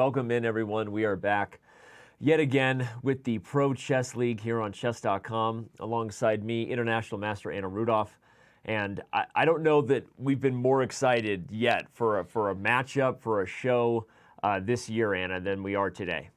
Welcome in, everyone. We are back yet again with the Pro Chess League here on Chess.com. Alongside me, International Master Anna Rudolph. And I don't know that we've been more excited yet for a matchup, for a show this year, Anna, than we are today.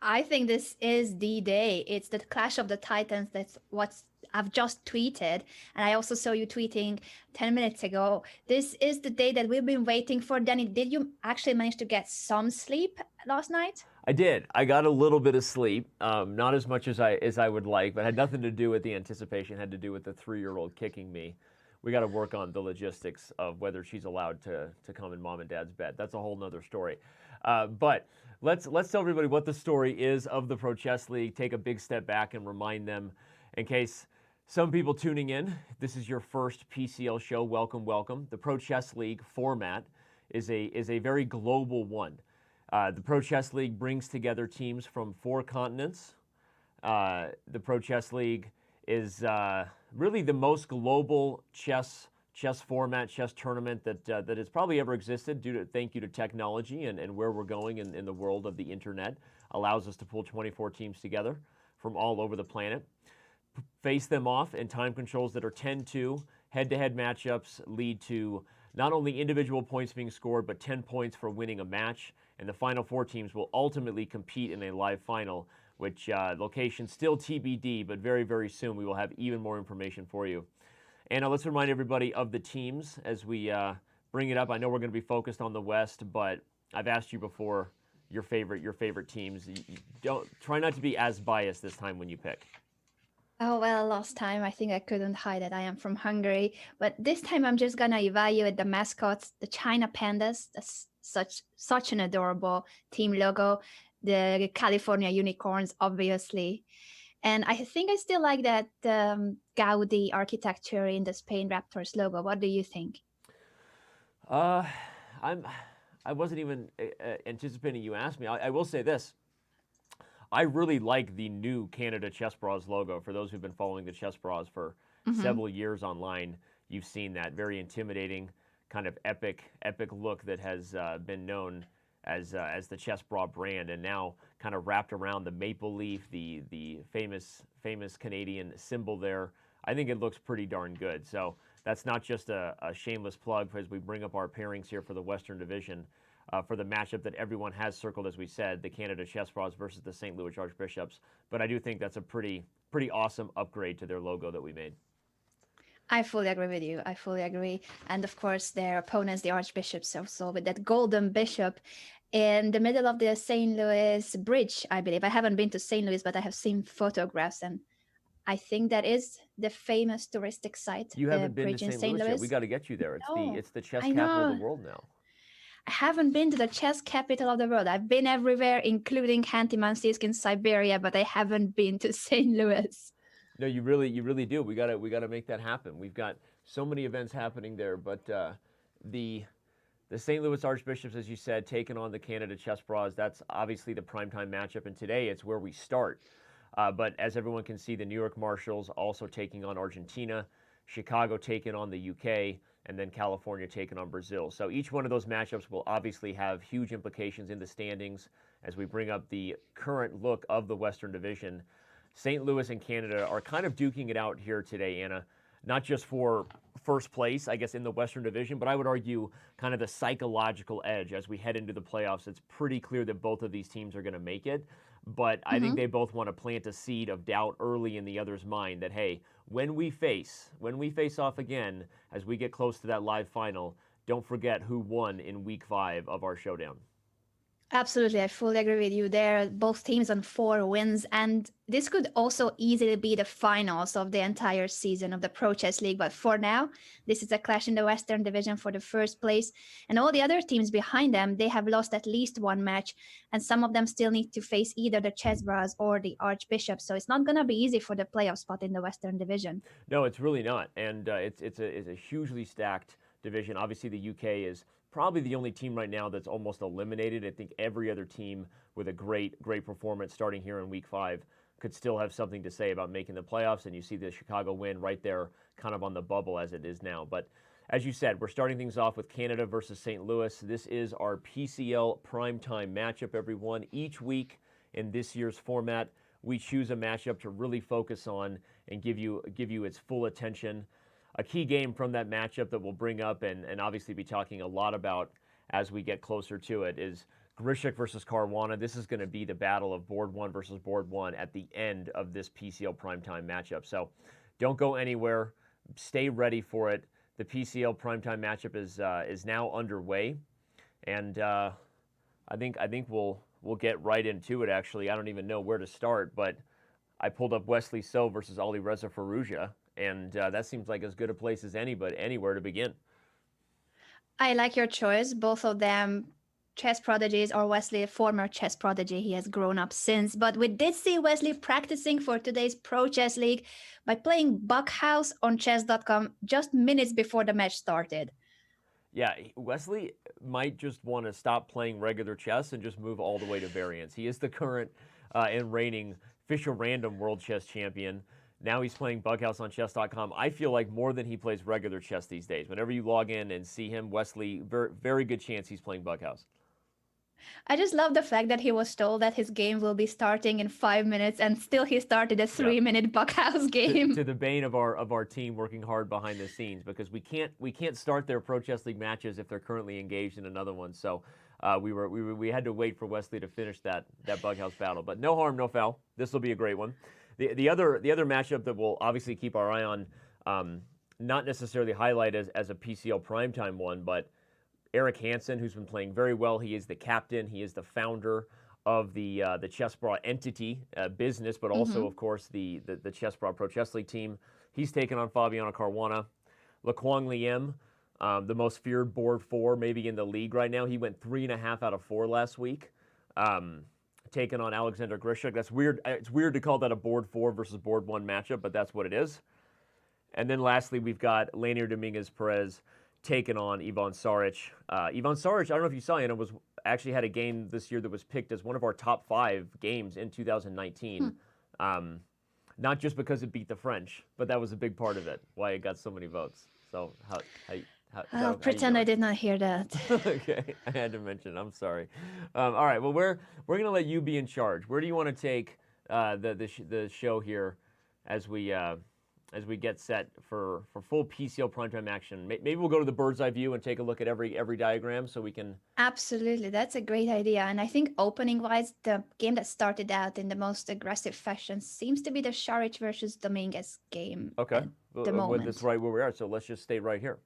I think this is the day. It's the Clash of the Titans. That's what I've just tweeted. And I also saw you tweeting 10 minutes ago. This is the day that we've been waiting for. Danny, did you actually manage to get some sleep last night? I did. I got a little bit of sleep, not as much as I would like, but had nothing to do with the anticipation. Had to do with the 3-year-old kicking me. We got to work on the logistics of whether she's allowed to come in mom and dad's bed. That's a whole nother story. But let's tell everybody what the story is of the Pro Chess League. Take a big step back and remind them, in case some people tuning in, this is your first PCL show. Welcome, welcome. The Pro Chess League format is a very global one. The Pro Chess League brings together teams from 4 continents. The Pro Chess League is really the most global chess format, chess tournament that has probably ever existed. Thank you to technology and where we're going in the world of the internet, allows us to pull 24 teams together from all over the planet, face them off in time controls that are 10-2. Head-to-head matchups lead to not only individual points being scored, but 10 points for winning a match. And the final 4 teams will ultimately compete in a live final, which location still TBD, but very, very soon we will have even more information for you. Anna, let's remind everybody of the teams as we bring it up. I know we're going to be focused on the West, but I've asked you before your favorite teams. Don't try not to be as biased this time when you pick. Oh, well, last time I think I couldn't hide that I am from Hungary. But this time I'm just going to evaluate the mascots, the China Pandas. That's such an adorable team logo. The California Unicorns, obviously. And I think I still like that Gaudi architecture in the Spain Raptors logo. What do you think? I wasn't even anticipating you asked me. I will say this. I really like the new Canada Chess Bras logo. For those who've been following the Chess Bras for several years online, you've seen that very intimidating, kind of epic look that has been known as the Chess Bra brand, and now kind of wrapped around the maple leaf, the famous Canadian symbol there. I think it looks pretty darn good. So that's not just a shameless plug as we bring up our pairings here for the Western Division. For the matchup that everyone has circled, as we said, the Canada Chess Bras versus the St. Louis Archbishops. But I do think that's a pretty awesome upgrade to their logo that we made. I fully agree with you. I fully agree. And of course, their opponents, the Archbishops, also with that golden bishop in the middle of the St. Louis Bridge, I believe. I haven't been to St. Louis, but I have seen photographs, and I think that is the famous touristic site. You haven't been to St. Louis yet. We got to get you there. It's the chess capital of the world now. I haven't been to the chess capital of the world. I've been everywhere, including Khanty-Mansiysk in Siberia, but I haven't been to St. Louis. No, you really do. We got to make that happen. We've got so many events happening there, but the St. Louis Archbishops, as you said, taking on the Canada Chess Bras. That's obviously the primetime matchup, and today it's where we start. But as everyone can see, the New York Marshals also taking on Argentina, Chicago taking on the UK, and then California taking on Brazil. So each one of those matchups will obviously have huge implications in the standings as we bring up the current look of the Western Division. St. Louis and Canada are kind of duking it out here today, Anna, not just for first place, I guess, in the Western Division, but I would argue kind of the psychological edge as we head into the playoffs. It's pretty clear that both of these teams are going to make it, but I think they both want to plant a seed of doubt early in the other's mind that, hey, when we face off again, as we get close to that live final, don't forget who won in week 5 of our showdown. Absolutely, I fully agree with you there. Both teams on 4 wins, and this could also easily be the finals of the entire season of the Pro Chess League. But for now, this is a clash in the Western Division for the first place, and all the other teams behind them, they have lost at least 1 match, and some of them still need to face either the Chess Bras or the Archbishops. So it's not going to be easy for the playoff spot in the Western Division. No, it's really not, and it's a hugely stacked division. Obviously, the UK is probably the only team right now that's almost eliminated. I think every other team with a great performance starting here in week 5 could still have something to say about making the playoffs, and you see the Chicago win right there kind of on the bubble as it is now. But as you said, we're starting things off with Canada versus St. Louis. This is our PCL primetime matchup, everyone. Each week in this year's format, we choose a matchup to really focus on and give you its full attention. A key game from that matchup that we'll bring up and obviously be talking a lot about as we get closer to it is Grischuk versus Caruana. This is going to be the battle of board 1 versus board 1 at the end of this PCL primetime matchup. So don't go anywhere. Stay ready for it. The PCL primetime matchup is now underway, and I think we'll get right into it. Actually, I don't even know where to start, but I pulled up Wesley So versus Alireza Firouzja, and that seems like as good a place as anywhere to begin. I like your choice. Both of them chess prodigies, or Wesley, a former chess prodigy. He has grown up since. But we did see Wesley practicing for today's Pro Chess League by playing Buckhouse on Chess.com just minutes before the match started. Yeah, Wesley might just want to stop playing regular chess and just move all the way to variants. He is the current and reigning Fischer Random World Chess Champion. Now he's playing Buckhouse on Chess.com. I feel like more than he plays regular chess these days. Whenever you log in and see him, Wesley, very, very good chance he's playing Buckhouse. I just love the fact that he was told that his game will be starting in 5 minutes, and still he started a 3-minute Buckhouse game. To the bane of our team working hard behind the scenes, because we can't start their Pro Chess League matches if they're currently engaged in another one. So we had to wait for Wesley to finish that Buckhouse battle. But no harm, no foul. This will be a great one. The other matchup that we'll obviously keep our eye on, not necessarily highlight as a PCL primetime one, but Eric Hansen, who's been playing very well. He is the captain. He is the founder of the Chessbrah entity business, but also, of course, the Chessbrah Pro Chess League team. He's taken on Fabiano Caruana. Lequang Liem, the most feared board 4 maybe in the league right now. He went 3.5 out of 4 last week, taking on Alexander Grischuk. That's weird. It's weird to call that a board 4 versus board 1 matchup, but that's what it is. And then lastly, we've got Lanier Dominguez Perez taken on Ivan Saric. Ivan Saric, I don't know if you saw it, actually had a game this year that was picked as one of our top 5 games in 2019. Not just because it beat the French, but that was a big part of it, why it got so many votes. So I'll pretend I did not hear that. Okay, I had to mention it. I'm sorry. All right, well, we're going to let you be in charge. Where do you want to take the show here as we get set for full PCL primetime action? Maybe we'll go to the bird's eye view and take a look at every diagram so we can... Absolutely, that's a great idea. And I think opening-wise, the game that started out in the most aggressive fashion seems to be the Saric versus Dominguez game. Okay, the moment. That's right where we are, so let's just stay right here.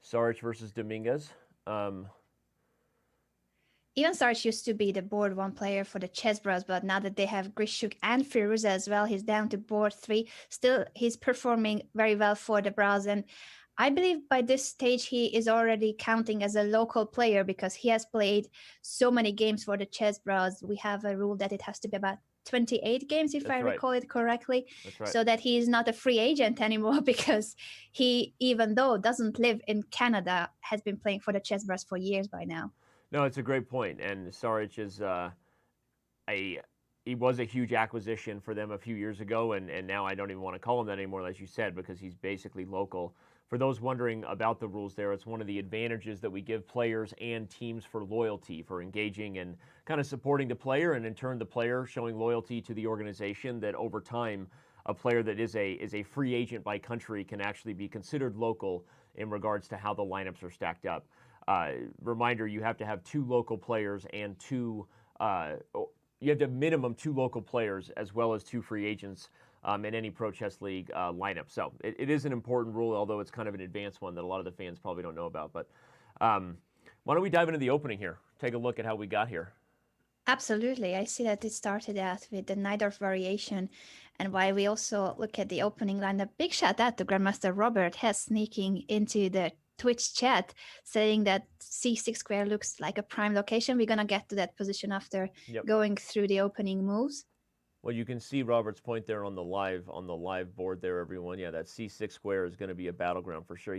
Saric versus Dominguez. Ivan Saric used to be the board 1 player for the Chessbrahs, but now that they have Grischuk and Firouzja as well, he's down to board 3. Still, he's performing very well for the Brahs, and I believe by this stage he is already counting as a local player because he has played so many games for the Chessbrahs. We have a rule that it has to be about 28 games, if I recall it correctly. That's right. So that he is not a free agent anymore because he, even though doesn't live in Canada, has been playing for the Chessbrahs for years by now. No, it's a great point, and Saric is he was a huge acquisition for them a few years ago, and now I don't even want to call him that anymore, as you said, because he's basically local. For those wondering about the rules there, it's one of the advantages that we give players and teams for loyalty, for engaging and kind of supporting the player, and in turn the player showing loyalty to the organization, that over time a player that is a free agent by country can actually be considered local in regards to how the lineups are stacked up. Reminder, you have to have 2 local players and you have to have minimum 2 local players as well as 2 free agents in any Pro Chess League lineup. So it is an important rule, although it's kind of an advanced one that a lot of the fans probably don't know about. But why don't we dive into the opening here? Take a look at how we got here. Absolutely. I see that it started out with the Najdorf variation, and while we also look at the opening line, a big shout out to Grandmaster Robert Hess sneaking into the Twitch chat saying that c6 square looks like a prime location. We're going to get to that position after going through the opening moves. Well, you can see Robert's point there on the live board there, everyone. Yeah, that c6 square is going to be a battleground for sure.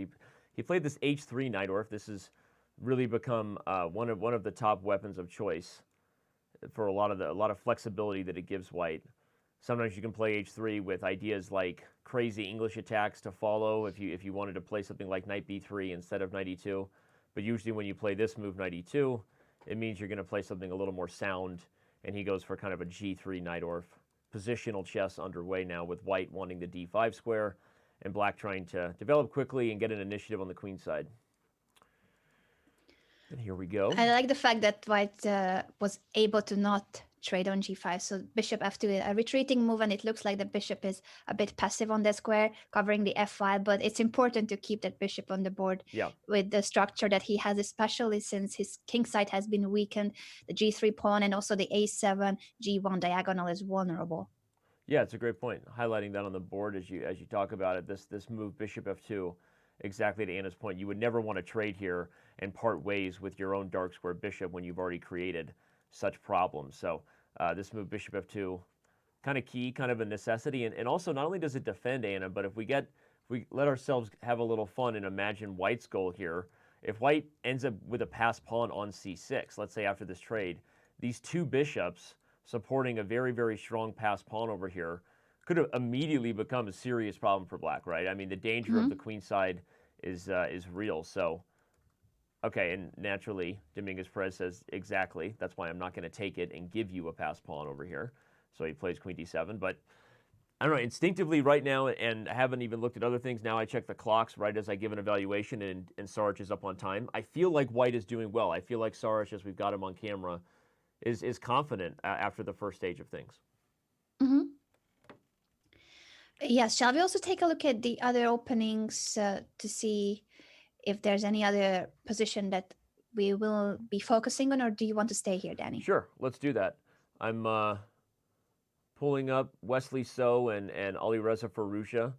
He played this h3 Najdorf. This has really become one of the top weapons of choice for a lot of flexibility that it gives white. Sometimes you can play h3 with ideas like crazy English attacks to follow if you wanted to play something like knight b3 instead of knight e2. But usually when you play this move, knight e2, it means you're going to play something a little more sound, and he goes for kind of a g3 knight orf. Positional chess underway now with white wanting the d5 square and black trying to develop quickly and get an initiative on the queen side. And here we go. I like the fact that white was able to not trade on g5. So bishop f2, a retreating move, and it looks like the bishop is a bit passive on the square, covering the f5. But it's important to keep that bishop on the board with the structure that he has, especially since his king side has been weakened. The g3 pawn and also the a7, g1 diagonal is vulnerable. Yeah, it's a great point. Highlighting that on the board as you talk about it, this move bishop f2, exactly to Anna's point. You would never want to trade here and part ways with your own dark square bishop when you've already created such problems. So this move bishop f2, kind of key, kind of a necessity, and also not only does it defend Anna, but if we let ourselves have a little fun and imagine white's goal here, if white ends up with a passed pawn on c6, let's say after this trade, these two bishops supporting a very, very strong passed pawn over here could have immediately become a serious problem for black, right? I mean, the danger of the queen side is real. So, okay, and naturally, Dominguez Perez says, exactly, that's why I'm not going to take it and give you a passed pawn over here. So he plays queen d7, but I don't know, instinctively right now, and I haven't even looked at other things, now I check the clocks right as I give an evaluation, and Saric is up on time. I feel like white is doing well. I feel like Saric, as we've got him on camera, is confident after the first stage of things. Yes, shall we also take a look at the other openings to see if there's any other position that we will be focusing on, or do you want to stay here, Danny? Sure, let's do that. I'm pulling up Wesley So and Alireza Firouzja.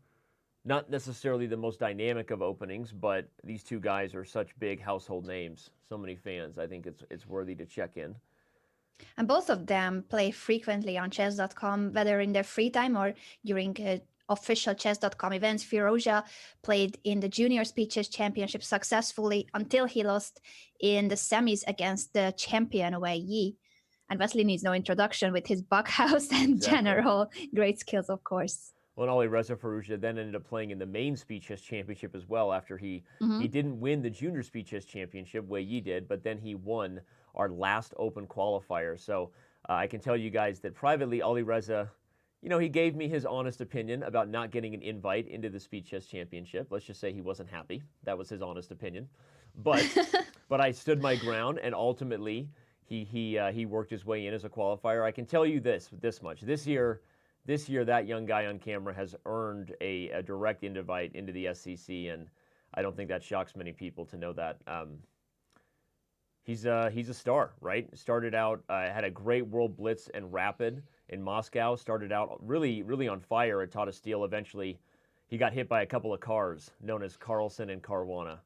Not necessarily the most dynamic of openings, but these two guys are such big household names, so many fans. I think it's worthy to check in. And both of them play frequently on Chess.com, whether in their free time or during official Chess.com events. Firouzja played in the Junior Speed Chess Championship successfully until he lost in the semis against the champion Wei Yi. And Wesley needs no introduction with his Buckhouse and general great skills, of course. Well, and Alireza Firouzja then ended up playing in the main Speed Chess Championship as well after he didn't win the Junior Speed Chess Championship, Wei Yi did, but then he won our last open qualifier. So I can tell you guys that privately, Alireza, he gave me his honest opinion about not getting an invite into the Speed Chess Championship. Let's just say he wasn't happy. That was his honest opinion. But but I stood my ground, and ultimately he worked his way in as a qualifier. I can tell you this much. This year, that young guy on camera has earned a direct invite into the SCC, and I don't think that shocks many people to know that. He's a star, right? Started out, had a great World Blitz and Rapid in Moscow. Started out really, really on fire at Tata Steel. Eventually, he got hit by a couple of cars known as Carlson and Caruana.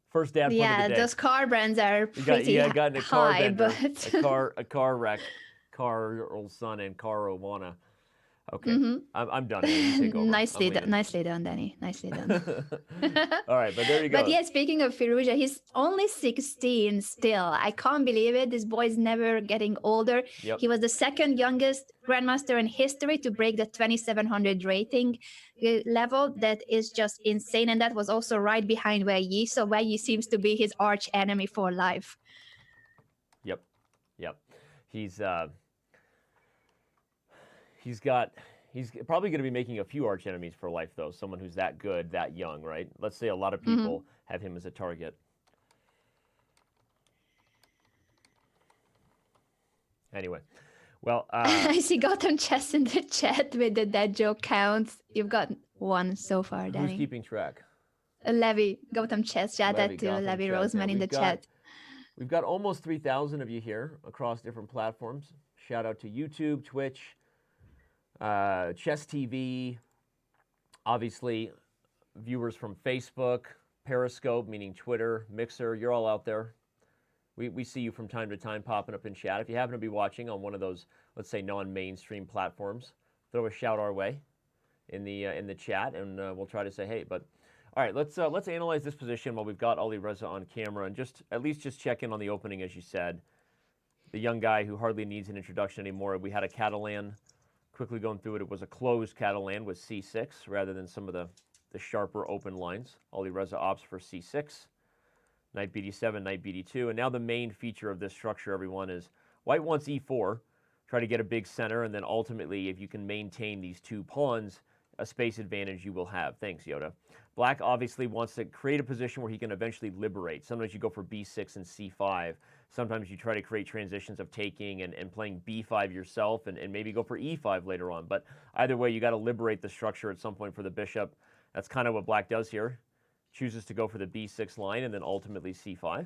First dad pun of the day. Those car brands are pretty got in a car high, bender, but a car wreck, Carlson and Caruana. Okay, I'm done. You take over. Nicely done, Danny. Nicely done. All right, but there you go. But yeah, speaking of Firouzja, he's only 16 still. I can't believe it. This boy's never getting older. Yep. He was the second youngest grandmaster in history to break the 2700 rating level. That is just insane. And that was also right behind Wei Yi. So Wei Yi seems to be his arch enemy for life. Yep. He's probably going to be making a few arch enemies for life, though. Someone who's that good, that young, right? Let's say a lot of people have him as a target. Anyway, well, I see Gotham Chess in the chat with the dead joke counts. You've got one so far, Danny. Who's keeping track? Levy, Gotham Chess. Shout out to Levy Roseman in the chat. We've got almost 3,000 of you here across different platforms. Shout out to YouTube, Twitch, Chess TV, obviously viewers from Facebook, Periscope, meaning Twitter, Mixer. You're all out there. We see you from time to time popping up in chat. If you happen to be watching on one of those, let's say, non-mainstream platforms, throw a shout our way in the chat, and we'll try to say hey. But all right, let's analyze this position while we've got Alireza on camera, and at least check in on the opening, as you said. The young guy who hardly needs an introduction anymore. We had a Catalan Quickly going through it, it was a closed Catalan with c6 rather than some of the sharper open lines. Alireza opts for c6, knight bd7, knight bd2, and now the main feature of this structure, everyone, is white wants e4, try to get a big center, and then ultimately, if you can maintain these two pawns, a space advantage you will have. Thanks, Yoda. Black obviously wants to create a position where he can eventually liberate. Sometimes you go for b6 and c5. Sometimes you try to create transitions of taking and playing b5 yourself and maybe go for e5 later on. But either way, you got to liberate the structure at some point for the bishop. That's kind of what Black does here. Chooses to go for the b6 line and then ultimately c5.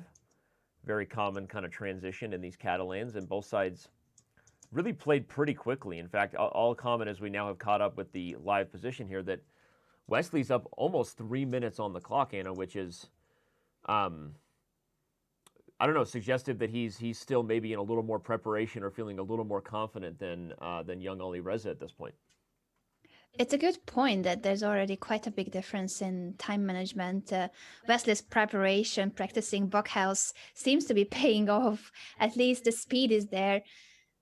Very common kind of transition in these Catalans, and both sides really played pretty quickly. In fact, I'll comment as we now have caught up with the live position here that Wesley's up almost 3 minutes on the clock, Anna, which is, I don't know, suggestive that he's still maybe in a little more preparation or feeling a little more confident than young Alireza at this point. It's a good point that there's already quite a big difference in time management. Wesley's preparation, practicing Buckhouse, seems to be paying off. At least the speed is there.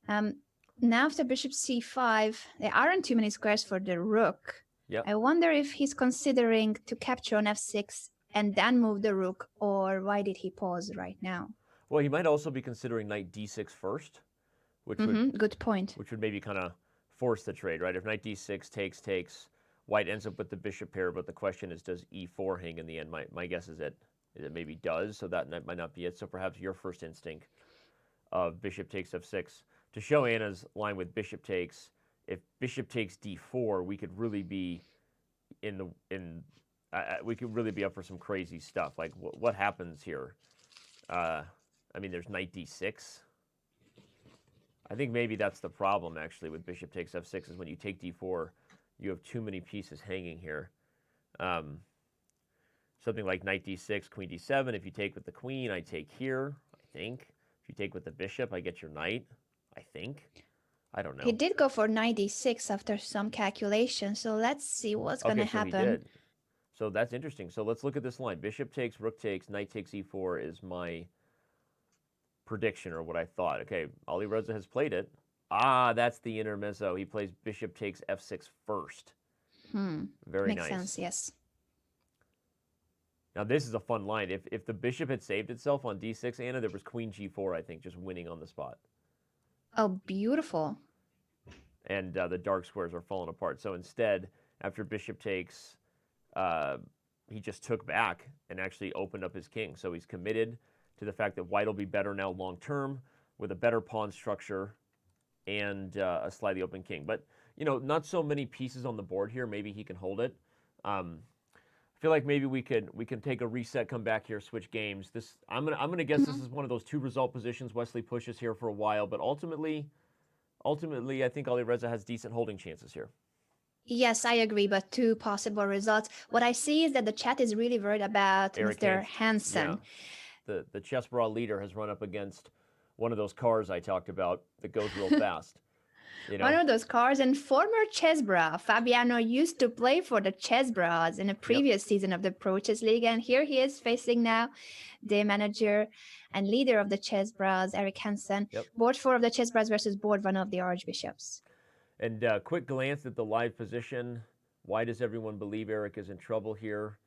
Now after bishop c5, there aren't too many squares for the rook. Yep. I wonder if he's considering to capture on f6 and then move the rook, or why did he pause right now? Well, he might also be considering knight d6 first, which would good point. Which would maybe kind of force the trade, right? If knight d6 takes, white ends up with the bishop pair, but the question is, does e4 hang in the end? My guess is that it maybe does, so that might not be it. So perhaps your first instinct of bishop takes f6. To show Anna's line with bishop takes, if bishop takes d4, we could really be we could really be up for some crazy stuff. Like what happens here? I mean, there's knight d6. I think maybe that's the problem, actually, with bishop takes f6, is when you take d4, you have too many pieces hanging here. Something like knight d6, queen d7. If you take with the queen, I take here, I think. If you take with the bishop, I get your knight, I think. I don't know. He did go for knight d6 after some calculation, so let's see what's going to happen. He did. So that's interesting. So let's look at this line. Bishop takes, rook takes, knight takes e4 is my prediction, or what I thought. Okay, Alireza has played it. Ah, that's the intermezzo. He plays bishop takes f6 first. Very Makes nice. sense, yes. Now this is a fun line. If the bishop had saved itself on d6, Anna, there was queen g4, I think, just winning on the spot. Oh, beautiful. And the dark squares are falling apart. So instead, after bishop takes, he just took back and actually opened up his king. So he's committed to the fact that white will be better now long term with a better pawn structure and a slightly open king. But, you know, not so many pieces on the board here. Maybe he can hold it. I feel like maybe we can take a reset, come back here, switch games. I'm gonna guess this is one of those two result positions. Wesley pushes here for a while, but ultimately, I think Alireza has decent holding chances here. Yes, I agree, but two possible results. What I see is that the chat is really worried about Mr. Hansen. Yeah. The chess bra leader has run up against one of those cars I talked about that goes real fast. You know? One of those cars, and former chess bra. Fabiano used to play for the chess bras in a previous season of the Pro Chess League, and here he is facing now the manager and leader of the chess bras, Eric Hansen. Board 4 of the chess bras versus board 1 of the archbishops. And quick glance at the live position. Why does everyone believe Eric is in trouble here?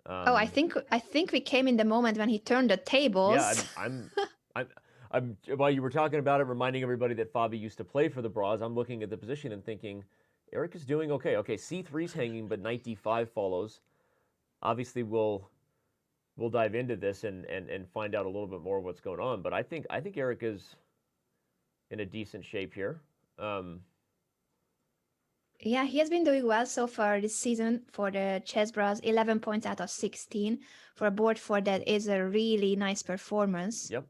I think we came in the moment when he turned the tables. Yeah, I'm while you were talking about it, reminding everybody that Fabi used to play for the Bras. I'm looking at the position and thinking, Eric is doing okay. Okay, c3's hanging, but knight d5 follows. Obviously, we'll dive into this and find out a little bit more of what's going on. But I think Eric is in a decent shape here. Yeah, he has been doing well so far this season for the chess bras. 11 points out of 16 for a board 4. That is a really nice performance. Yep.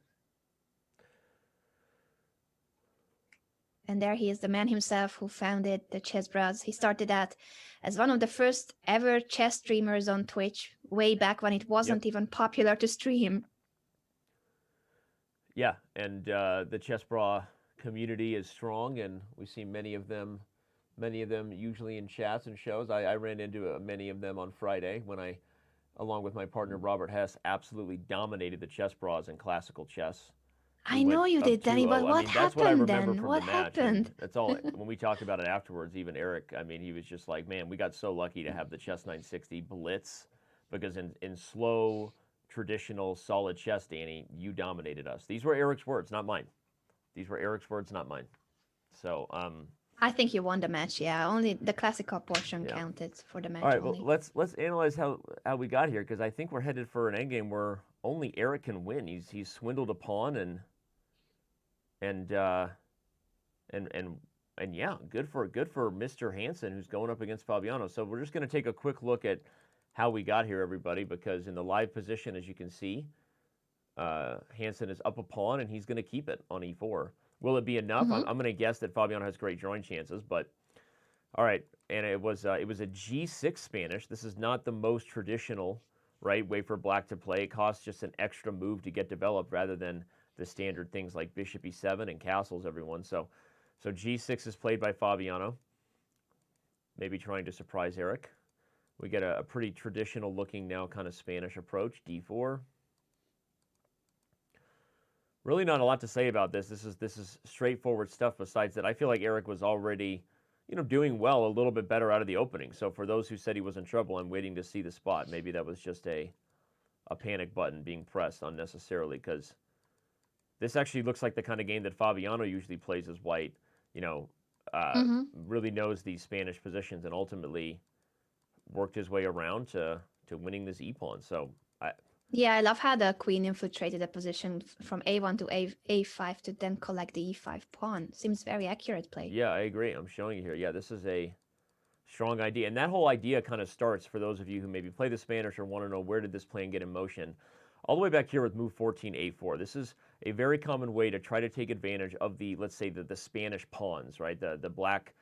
And there he is, the man himself who founded the chess bras. He started that as one of the first ever chess streamers on Twitch, way back when it wasn't even popular to stream. Yeah, and the chess bra community is strong, and we see many of them usually in chats and shows. I ran into many of them on Friday when I, along with my partner Robert Hess, absolutely dominated the chess bras in classical chess. I know you up did, Danny, 2-0. but I what mean, that's what I happened remember then? from the What match, and happened? that's all. When we talked about it afterwards, even Eric, I mean, he was just like, "Man, we got so lucky to have the chess 960 blitz, because in slow, traditional, solid chess, Danny, you dominated us." These were Eric's words, not mine. These were Eric's words, not mine. So, I think you won the match. Yeah, only the classical portion yeah. counted for the All match right, well, only. let's analyze how we got here, because I think we're headed for an endgame where only Eric can win. He's swindled a pawn, and uh, and yeah, good for Mr. Hansen, who's going up against Fabiano. So we're just going to take a quick look at how we got here, everybody, because in the live position, as you can see, Hansen is up a pawn, and he's going to keep it on e4. Will it be enough? I'm going to guess that Fabiano has great drawing chances, but all right. And it was a G6 Spanish. This is not the most traditional, right, way for black to play. It costs just an extra move to get developed rather than the standard things like bishop e7 and castles, everyone. So G6 is played by Fabiano, maybe trying to surprise Eric. We get a pretty traditional looking now kind of Spanish approach, d4. Really not a lot to say about this. This is straightforward stuff. Besides that, I feel like Eric was already, doing well, a little bit better out of the opening. So for those who said he was in trouble, I'm waiting to see the spot. Maybe that was just a panic button being pressed unnecessarily, because this actually looks like the kind of game that Fabiano usually plays as white. Really knows these Spanish positions and ultimately worked his way around to winning this e-pawn. So Yeah, I love how the queen infiltrated the position from a1 to a5 to then collect the e5 pawn. Seems very accurate play. Yeah, I agree. I'm showing you here. Yeah, this is a strong idea. And that whole idea kind of starts, for those of you who maybe play the Spanish or want to know where did this plan get in motion, all the way back here with move 14, a4. This is a very common way to try to take advantage of the, let's say, the Spanish pawns, right? The black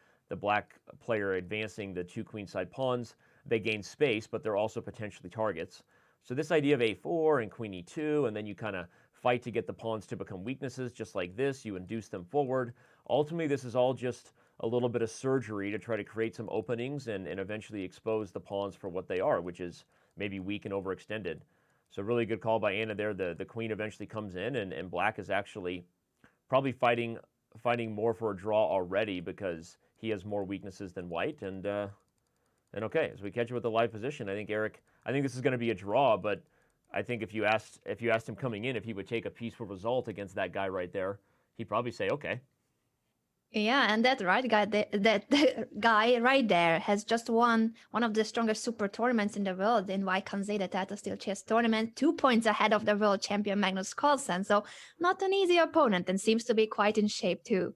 player advancing the two queenside pawns. They gain space, but they're also potentially targets. So this idea of a4 and queen e2, and then you kind of fight to get the pawns to become weaknesses, just like this. You induce them forward. Ultimately, this is all just a little bit of surgery to try to create some openings and eventually expose the pawns for what they are, which is maybe weak and overextended. So really good call by Anna there. The queen eventually comes in, and black is actually probably fighting more for a draw already, because he has more weaknesses than white. And okay, as we catch it with the live position, I think this is going to be a draw, but I think if you asked him coming in if he would take a peaceful result against that guy right there, he'd probably say okay. Yeah, and that guy right there has just won one of the strongest super tournaments in the world in Vaikanze, the Tata Steel Chess Tournament, 2 points ahead of the world champion Magnus Carlsen. So not an easy opponent, and seems to be quite in shape too.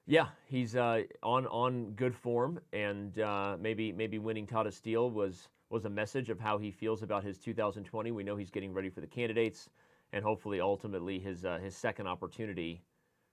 Yeah, he's on good form, and maybe winning Tata Steel was a message of how he feels about his 2020. We know he's getting ready for the candidates, and hopefully ultimately his second opportunity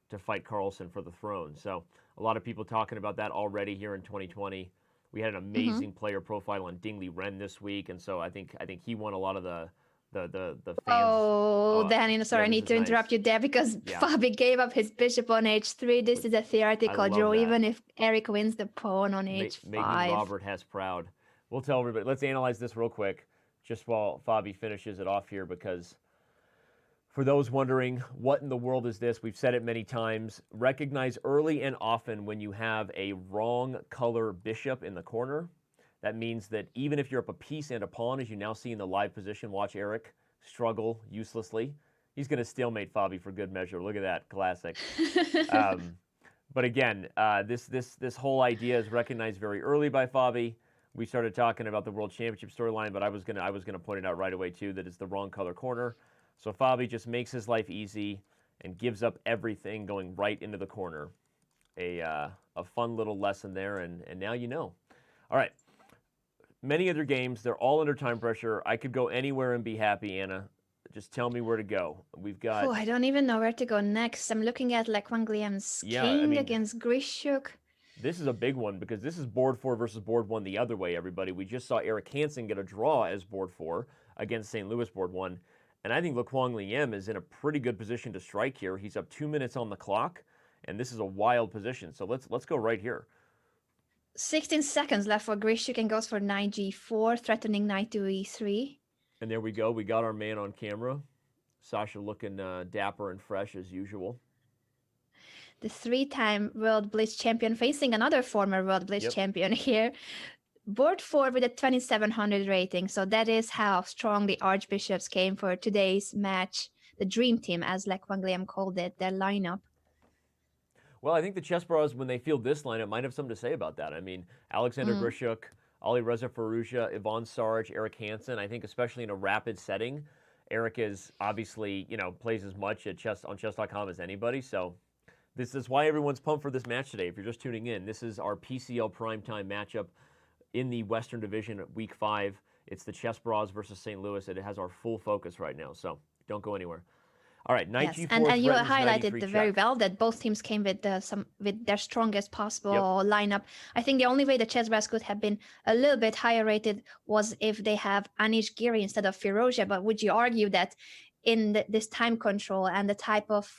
to fight Carlsen for the throne. So a lot of people talking about that already here in 2020. We had an amazing player profile on Dingley Ren this week, and so I think he won a lot of the fans. Oh, Danny, sorry, I need to interrupt you there, because Fabi gave up his bishop on h3. This is a theoretical draw, even if Eric wins the pawn on h5. Making Robert Hess proud. We'll tell everybody. Let's analyze this real quick, just while Fabi finishes it off here, because for those wondering, what in the world is this? We've said it many times. Recognize early and often when you have a wrong color bishop in the corner. That means that even if you're up a piece and a pawn, as you now see in the live position, watch Eric struggle uselessly. He's going to stalemate Fabi for good measure. Look at that, classic. But again, this whole idea is recognized very early by Fabi. We started talking about the World Championship storyline, but I was gonna point it out right away too, that it's the wrong color corner. So Fabi just makes his life easy and gives up everything going right into the corner. A fun little lesson there, and now you know. All right. Many other games, they're all under time pressure. I could go anywhere and be happy, Anna. Just tell me where to go. We've got... Oh, I don't even know where to go next. I'm looking at like Wang Liam's king against Grischuk. This is a big one, because this is board 4 versus board 1 the other way, everybody. We just saw Eric Hansen get a draw as board 4 against St. Louis board 1. And I think Wang Liam is in a pretty good position to strike here. He's up 2 minutes on the clock, and this is a wild position. So let's go right here. 16 seconds left for Grischuk, and goes for knight g4, threatening knight to e3. And there we go. We got our man on camera. Sasha looking dapper and fresh as usual. The 3-time World Blitz champion facing another former World Blitz Yep. champion here. Board 4 with a 2700 rating. So that is how strong the Archbishops came for today's match. The dream team, as Lech Wangliam called it, their lineup. Well, I think the Chess Bros, when they field this lineup, might have something to say about that. I mean, Alexander Grischuk, Alireza Firouzja, Yvonne Sarge, Eric Hansen. I think especially in a rapid setting, Eric is obviously, plays as much at on Chess.com as anybody. So this is why everyone's pumped for this match today. If you're just tuning in, this is our PCL primetime matchup in the Western Division, Week 5. It's the Chess Bros versus St. Louis. It has our full focus right now, so don't go anywhere. All right, knight G4 and you threatens knight highlighted E3 very check. well that both teams came with with their strongest possible lineup. I think the only way the Chess Bros could have been a little bit higher rated was if they have Anish Giri instead of Firouzja. But would you argue that in this time control and the type of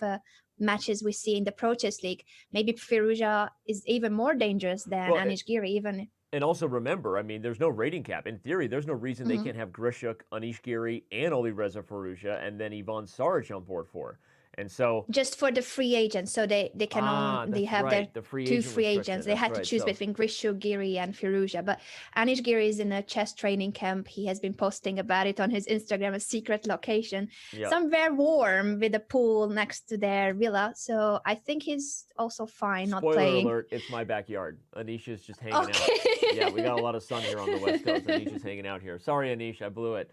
matches we see in the Pro Chess League, maybe Firouzja is even more dangerous than Anish Giri, even. And also remember, I mean, there's no rating cap. In theory, there's no reason they can't have Grischuk, Anish Giri, and Alireza Firouzja, and then Yvonne Sarge on board 4. And so just for the free agents, so they can they have their the free two agent free agents. They had to choose between Grischuk, Giri, and Firouzja. But Anish Giri is in a chess training camp. He has been posting about it on his Instagram, a secret location, somewhere warm with a pool next to their villa. So I think he's also fine not playing. Spoiler alert, it's my backyard. Anish is just hanging out. Yeah, we got a lot of sun here on the West Coast. Anish is hanging out here. Sorry, Anish, I blew it.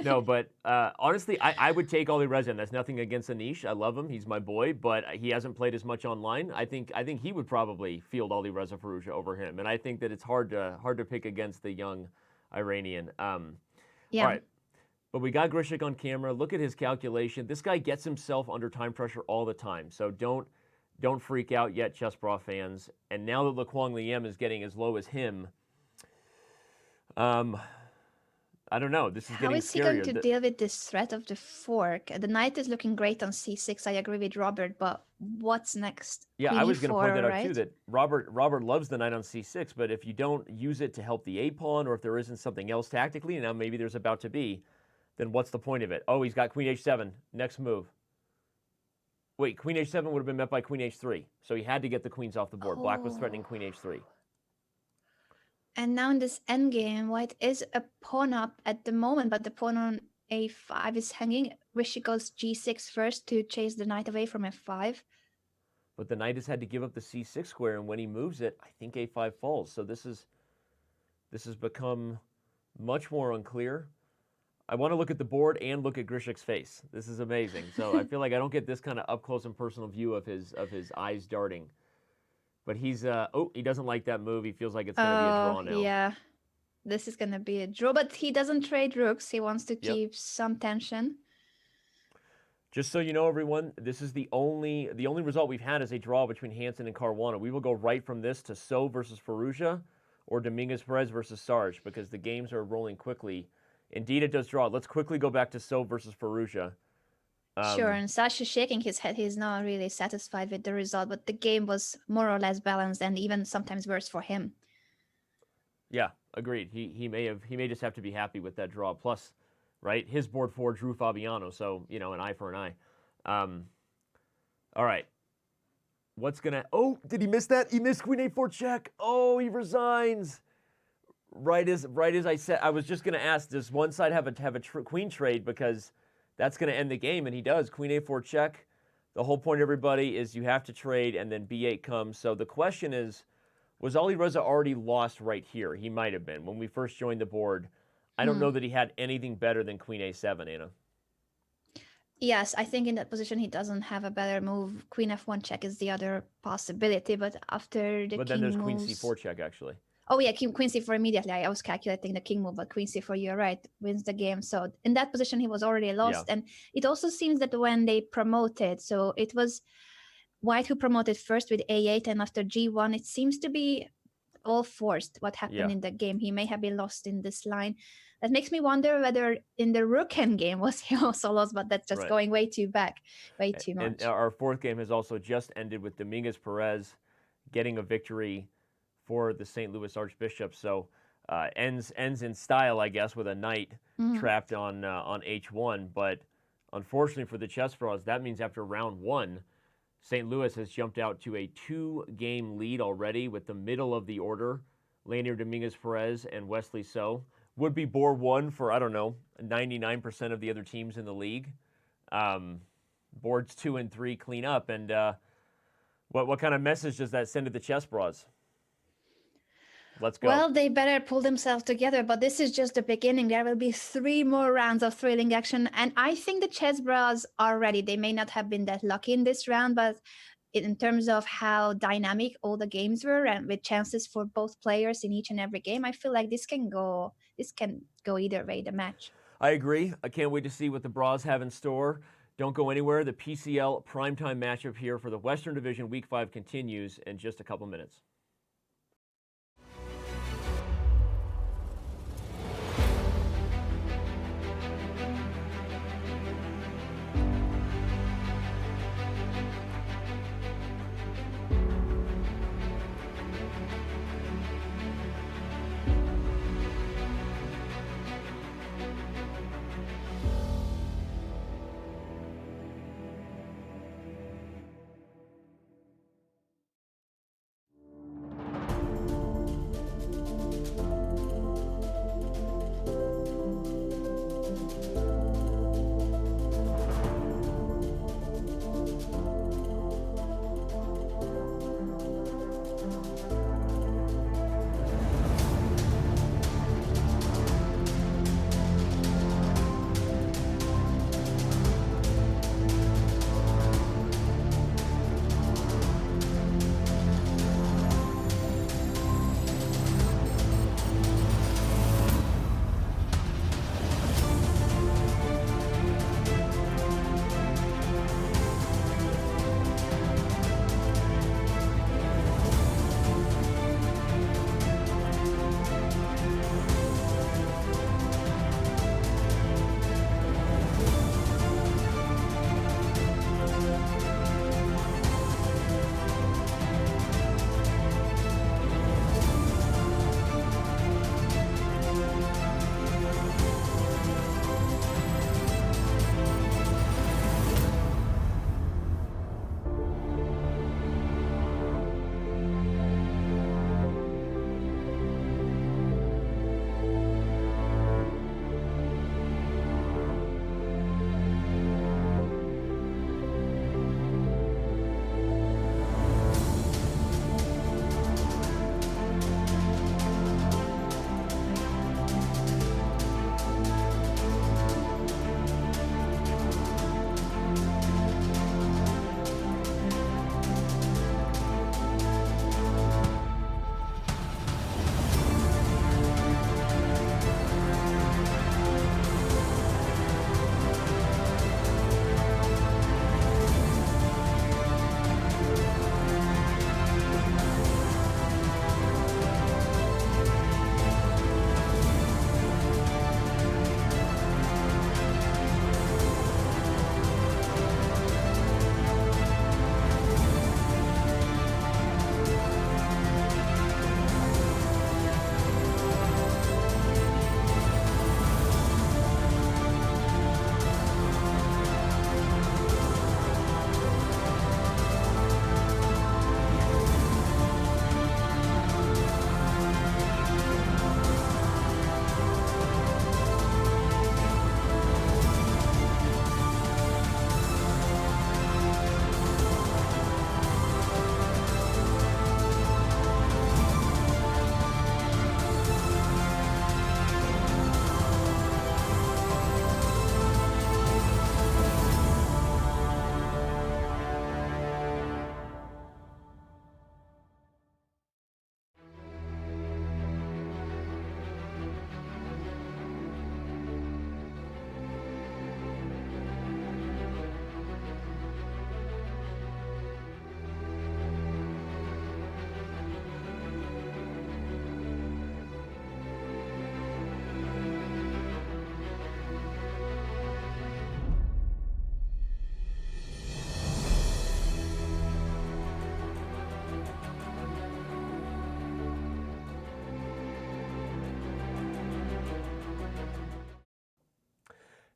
No, but honestly, I would take Alireza. That's nothing against Anish. I love him. He's my boy, but he hasn't played as much online. I think he would probably field Alireza Firouzja over him, and I think that it's hard to pick against the young Iranian. All right, but we got Grischuk on camera. Look at his calculation. This guy gets himself under time pressure all the time. So don't freak out yet, Chess Bra fans. And now that Lech Wangliam is getting as low as him, I don't know. This is getting scarier. How is he going to deal with this threat of the fork? The knight is looking great on c6. I agree with Robert, but what's next? Yeah, I was going to point that out too, that Robert loves the knight on c6, but if you don't use it to help the a-pawn, or if there isn't something else tactically, and now maybe there's about to be, then what's the point of it? Oh, he's got queen h7. Next move. Wait, queen h7 would have been met by queen h3, so he had to get the queens off the board. Black was threatening queen h3. And now in this endgame, white is a pawn up at the moment, but the pawn on a5 is hanging. Rishi goes g6 first to chase the knight away from f5. But the knight has had to give up the c6 square, and when he moves it, I think a5 falls. So this has become much more unclear. I want to look at the board and look at Grischuk's face. This is amazing. So I feel like I don't get this kind of up close and personal view of his eyes darting. But he's, he doesn't like that move. He feels like it's going to be a draw now. Yeah, this is going to be a draw, but he doesn't trade rooks. He wants to keep some tension. Just so you know, everyone, this is the only result we've had is a draw between Hansen and Caruana. We will go right from this to So versus Firouzja or Dominguez Perez versus Sarge because the games are rolling quickly. Indeed, it does draw. Let's quickly go back to So versus Firouzja. Sure, and Sasha's shaking his head. He's not really satisfied with the result, but the game was more or less balanced and even sometimes worse for him. Yeah, agreed. He may just have to be happy with that draw. Plus, right, his board 4 drew Fabiano, so an eye for an eye. All right. What's gonna? Oh, did he miss that? He missed queen a4 check. Oh, he resigns. Right as I said, I was just gonna ask, does one side have a queen trade because that's going to end the game, and he does. Queen a4 check. The whole point, everybody, is you have to trade, and then b8 comes. So the question is, was Alireza already lost right here? He might have been. When we first joined the board, I don't know that he had anything better than queen a7, Anna. Yes, I think in that position he doesn't have a better move. Queen f1 check is the other possibility, but after the king But then there's moves... queen c4 check, actually. Oh yeah, queen c4 immediately. I was calculating the king move, but queen c4, you're right, wins the game. So in that position, he was already lost. And it also seems that when they promoted, so it was white who promoted first with a8, and after g1, it seems to be all forced what happened in the game. He may have been lost in this line. That makes me wonder whether in the rook end game was he also lost, but that's just going way too back, way too much. And our fourth game has also just ended with Dominguez Perez getting a victory for the St. Louis Archbishops. So ends in style, I guess, with a knight trapped on h1. But Unfortunately for the Chess Bros, that means after round 1, St. Louis has jumped out to a 2-game lead already with the middle of the order, Lanier Dominguez-Perez and Wesley So. Would be board 1 for, I don't know, 99% of the other teams in the league. Boards 2 and 3 clean up, and what kind of message does that send to the Chess Bros? Let's go. Well, they better pull themselves together, but this is just the beginning. There will be 3 more rounds of thrilling action, and I think the Chess Bros are ready. They may not have been that lucky in this round, but in terms of how dynamic all the games were and with chances for both players in each and every game, I feel like this can go either way, the match. I agree. I can't wait to see what the Bros have in store. Don't go anywhere. The PCL primetime matchup here for the Western Division Week 5 continues in just a couple minutes.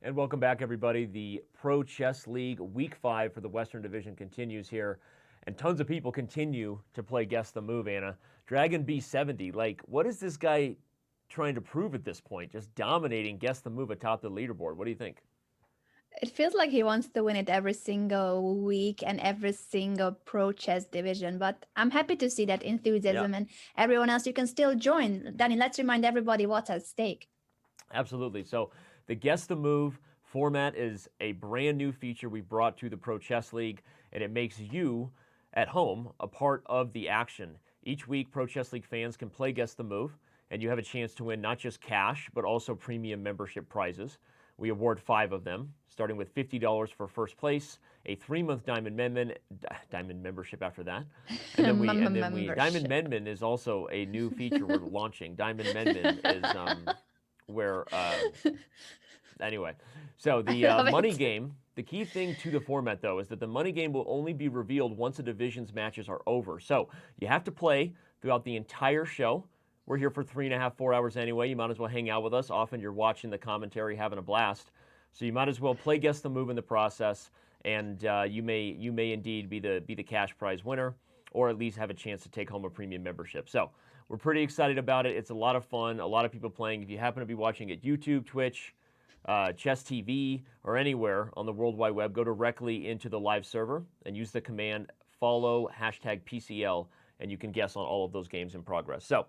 And welcome back, everybody. The Pro Chess League Week 5 for the Western Division continues here. And tons of people continue to play Guess the Move, Anna. Dragon B70, like, what is this guy trying to prove at this point? Just dominating Guess the Move atop the leaderboard. What do you think? It feels like he wants to win it every single week and every single pro chess division, but I'm happy to see that enthusiasm. And everyone else, you can still join. Danny, let's remind everybody what's at stake. Absolutely. So the Guess the Move format is a brand new feature we brought to the Pro Chess League, and it makes you at home a part of the action. Each week, Pro Chess League fans can play Guess the Move, and you have a chance to win not just cash, but also premium membership prizes. We award 5 of them, starting with $50 for first place, a 3-month Diamond membership after that. And then Diamond Menman is also a new feature we're launching. Diamond Menman is where, anyway. So the money game, the key thing to the format, though, is that the money game will only be revealed once the division's matches are over. So you have to play throughout the entire show. We're here for 3.5, 4 hours anyway. You might as well hang out with us. Often you're watching the commentary, having a blast. So you might as well play Guess the Move in the process, and you may indeed be the cash prize winner, or at least have a chance to take home a premium membership. So we're pretty excited about it. It's a lot of fun. A lot of people playing. If you happen to be watching at YouTube, Twitch, Chess TV, or anywhere on the World Wide Web, go directly into the live server and use the command follow #PCL, and you can guess on all of those games in progress. So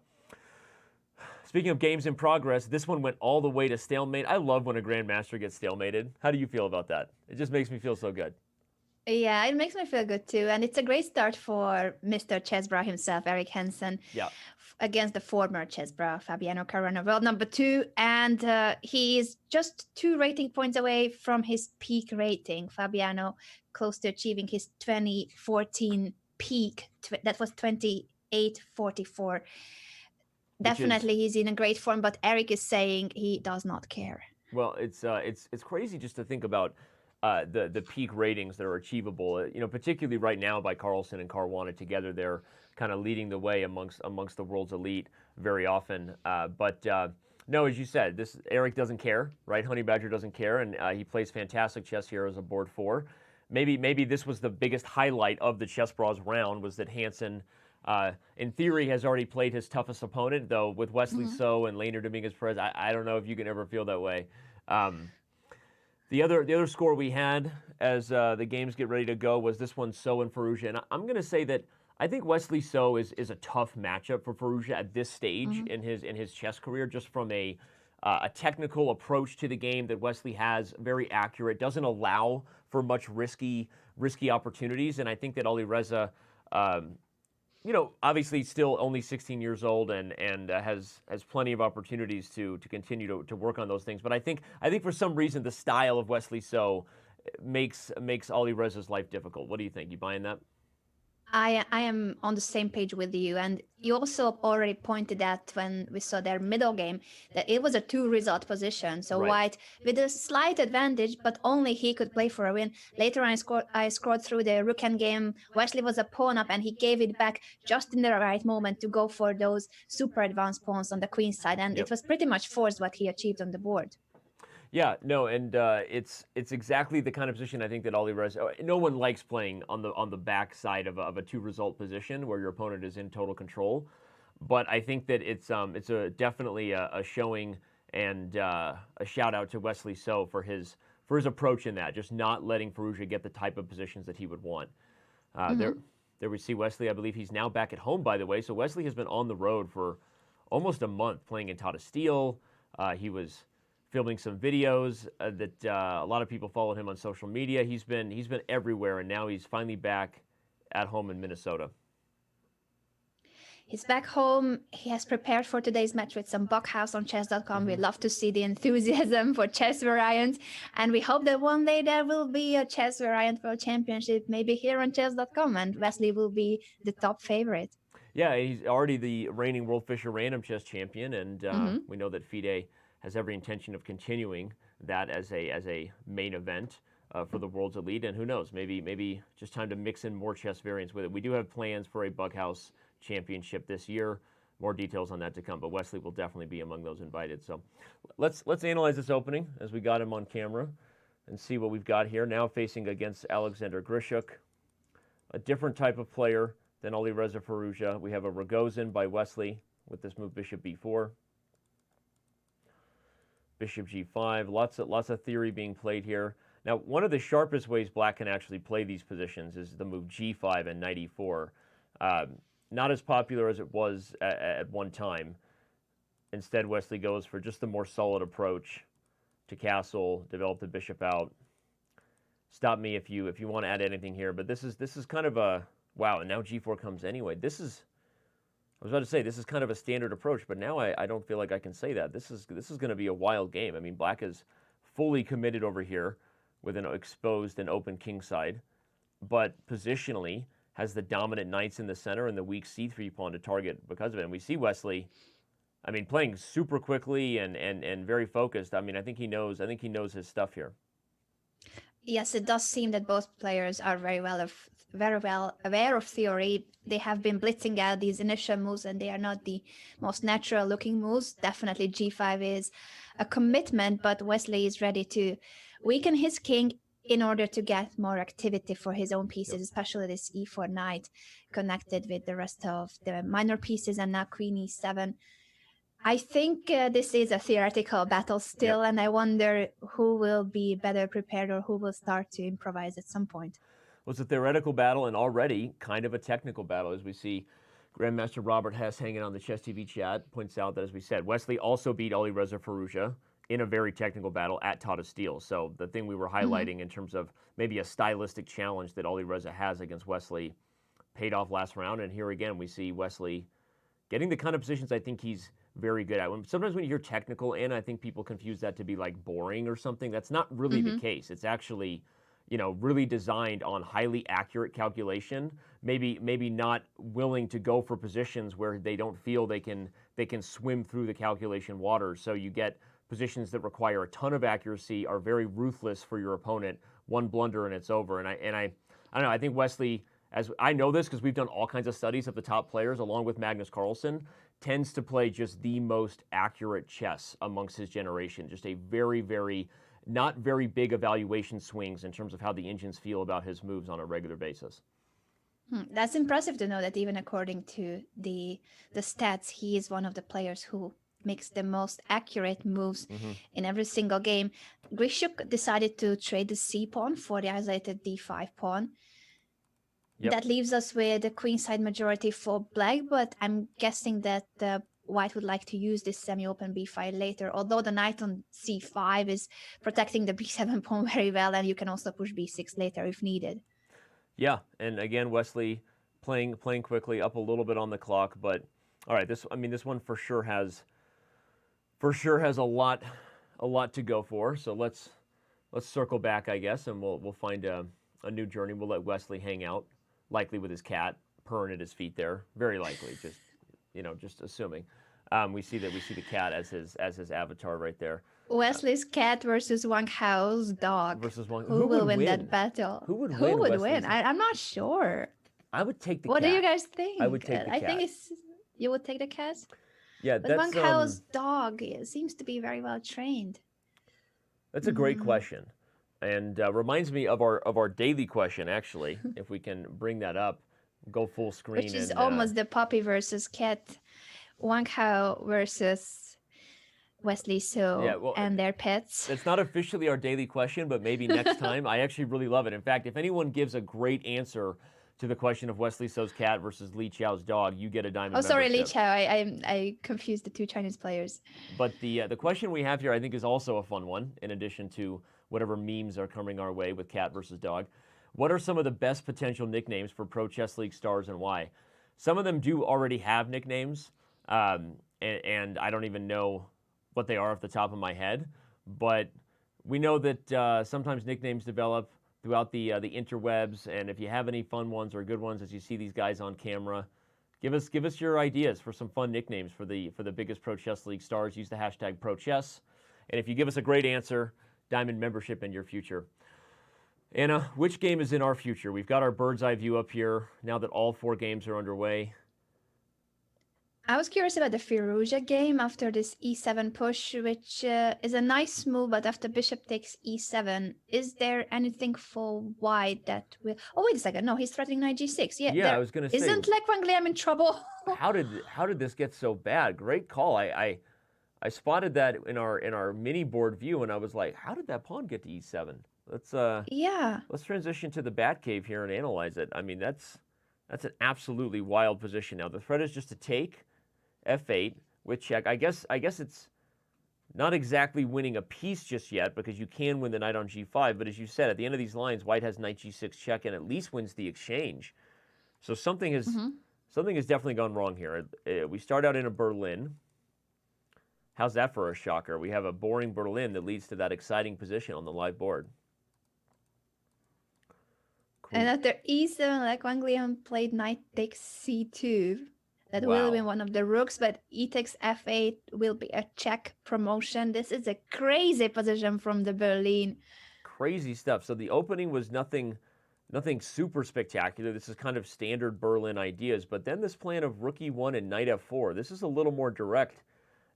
speaking of games in progress, this one went all the way to stalemate. I love when a grandmaster gets stalemated. How do you feel about that? It just makes me feel so good. Yeah, it makes me feel good too. And it's a great start for Mr. Chess Bra himself, Eric Hansen, against the former Chess Bra, Fabiano Caruana, world number 2. And he is just 2 rating points away from his peak rating. Fabiano close to achieving his 2014 peak. That was 28.44. Definitely, he's in a great form, but Eric is saying he does not care. Well, it's crazy just to think about the peak ratings that are achievable. You know, particularly right now by Carlsen and Caruana together, they're kind of leading the way amongst the world's elite very often. But no, as you said, Eric doesn't care, right? Honey Badger doesn't care, and he plays fantastic chess here as a board 4. Maybe this was the biggest highlight of the Chess Bras round, was that Hansen, in theory, has already played his toughest opponent, though with Wesley So and Leonard Dominguez-Perez, I don't know if you can ever feel that way. The other score we had as the games get ready to go was this one, So and Firouzja. And I'm going to say that I think Wesley So is a tough matchup for Firouzja at this stage in his chess career, just from a technical approach to the game that Wesley has, very accurate, doesn't allow for much risky opportunities. And I think that Ali Reza, you know, obviously still only 16 years old and has plenty of opportunities to continue to work on those things. But I think for some reason the style of Wesley So makes Ali Reza's life difficult. What do you think? You buying that? I am on the same page with you. And you also already pointed out when we saw their middle game that it was a 2-result position. So White with a slight advantage, but only he could play for a win. Later on, I scrolled through the rook endgame. Wesley was a pawn up and he gave it back just in the right moment to go for those super advanced pawns on the queen side. And it was pretty much forced what he achieved on the board. Yeah, no, and it's exactly the kind of position I think that Ali Reza. No one likes playing on the back side of a 2-result position where your opponent is in total control, but I think that it's definitely a showing and a shout out to Wesley So for his approach in that, just not letting Firouzja get the type of positions that he would want. There we see Wesley. I believe he's now back at home, by the way. So Wesley has been on the road for almost a month playing in Tata Steel. He was filming some videos that a lot of people followed him on social media. He's been everywhere, and now he's finally back at home in Minnesota. He's back home. He has prepared for today's match with some Buckhouse on Chess.com. We love to see the enthusiasm for chess variants, and we hope that one day there will be a chess variant world championship, maybe here on Chess.com, and Wesley will be the top favorite. Yeah, he's already the reigning World Fisher Random Chess Champion, and we know that FIDE has every intention of continuing that as a main event for the world's elite. And who knows, maybe just time to mix in more chess variants with it. We do have plans for a Bughouse championship this year. more details on that to come, but Wesley will definitely be among those invited. So let's analyze this opening as we got him on camera and see what we've got here. Now facing against Alexander Grischuk, a different type of player than Alireza Firouzja. We have a Rogozin by Wesley with this move bishop b4. Bishop g5, lots of theory being played here. Now, one of the sharpest ways black can actually play these positions is the move g5 and knight e4. Not as popular as it was at one time. Instead, Wesley goes for just the more solid approach to castle, develop the bishop out. Stop me if you want to add anything here, but this is kind of a wow. And now g4 comes anyway. I was about to say this is kind of a standard approach, but now I don't feel like I can say that. This is going to be a wild game. I mean, black is fully committed over here with an exposed and open king side, but positionally has the dominant knights in the center and the weak c3 pawn to target because of it. And we see Wesley, I mean, playing super quickly and very focused. I mean, I think he knows his stuff here. Yes, it does seem that both players are very well aware of theory. They have been blitzing out these initial moves, and they are not the most natural looking moves. Definitely g5 is a commitment, but Wesley is ready to weaken his king in order to get more activity for his own pieces, especially this e4 knight connected with the rest of the minor pieces, and now queen e7. I think this is a theoretical battle still, and I wonder who will be better prepared or who will start to improvise at some point. Well, it's a theoretical battle and already kind of a technical battle, as we see Grandmaster Robert Hess hanging on the Chess TV chat points out that, as we said, Wesley also beat Alireza Firouzja in a very technical battle at Tata Steel. So the thing we were highlighting in terms of maybe a stylistic challenge that Alireza has against Wesley paid off last round. And here again, we see Wesley getting the kind of positions I think he's very good at. Sometimes when you hear technical, and I think people confuse that to be like boring or something. That's not really the case. It's actually, really designed on highly accurate calculation. Maybe not willing to go for positions where they don't feel they can swim through the calculation waters. So you get positions that require a ton of accuracy, are very ruthless for your opponent. One blunder and it's over. And I don't know. I think Wesley, as I know this because we've done all kinds of studies of the top players, along with Magnus Carlsen, tends to play just the most accurate chess amongst his generation. Just a very, not very big evaluation swings in terms of how the engines feel about his moves on a regular basis. That's impressive to know that even according to the stats, he is one of the players who makes the most accurate moves in every single game. Grischuk decided to trade the c pawn for the isolated d5 pawn. That leaves us with a queenside majority for black, but I'm guessing that white would like to use this semi-open b5 later, although the knight on c5 is protecting the b7 pawn very well, and you can also push b6 later if needed. Yeah, and again, Wesley playing quickly, up a little bit on the clock, but all right, this one for sure has a lot to go for. So let's circle back, I guess, and we'll find a new journey. We'll let Wesley hang out, likely with his cat purring at his feet there. Very likely, just assuming. We see the cat as his avatar right there. Wesley's cat versus Wang Hao's dog. Who will win that battle? Who would win? I'm not sure. I would take the cat. What do you guys think? I would take the cat. I think you would take the cat? Yeah, but Wang Hao's dog seems to be very well trained. That's a great question, and reminds me of our daily question. Actually, if we can bring that up, go full screen. Which is almost the puppy versus cat, Wang Hao versus Wesley So and their pets. It's not officially our daily question, but maybe next time. I actually really love it. In fact, if anyone gives a great answer to the question of Wesley So's cat versus Li Chao's dog, you get a diamond membership. Sorry, Li Chao. I confused the two Chinese players. But the question we have here, I think, is also a fun one, in addition to whatever memes are coming our way with cat versus dog. What are some of the best potential nicknames for Pro Chess League stars and why? Some of them do already have nicknames, and I don't even know what they are off the top of my head. But we know that sometimes nicknames develop throughout the interwebs, and if you have any fun ones or good ones as you see these guys on camera, give us your ideas for some fun nicknames for the biggest Pro Chess League stars. Use the hashtag ProChess, and if you give us a great answer, diamond membership in your future. Anna, which game is in our future? We've got our bird's eye view up here now that all 4 games are underway. I was curious about the Firouzja game after this e7 push, which is a nice move, but after bishop takes e7, is there anything for white that will... Oh, wait a second. No, he's threatening knight g6. Yeah, Yeah, I there was gonna say, isn't Lek Van Gliam in trouble. how did this get so bad? Great call. I spotted that in our mini board view, and I was like, how did that pawn get to e7? Yeah. Let's transition to the Batcave here and analyze it. I mean, that's an absolutely wild position. Now the threat is just to take f8 with check. I guess it's not exactly winning a piece just yet because you can win the knight on g5. But as you said, at the end of these lines, white has knight g6 check and at least wins the exchange. So something has definitely gone wrong here. We start out in a Berlin. How's that for a shocker? We have a boring Berlin that leads to that exciting position on the live board. Cool. And after e7, Lek Van Gliam played knight takes c2. That will be one of the rooks, but e takes f8 will be a check promotion. This is a crazy position from the Berlin. Crazy stuff. So the opening was nothing super spectacular. This is kind of standard Berlin ideas. But then this plan of rook e1 and knight f4, this is a little more direct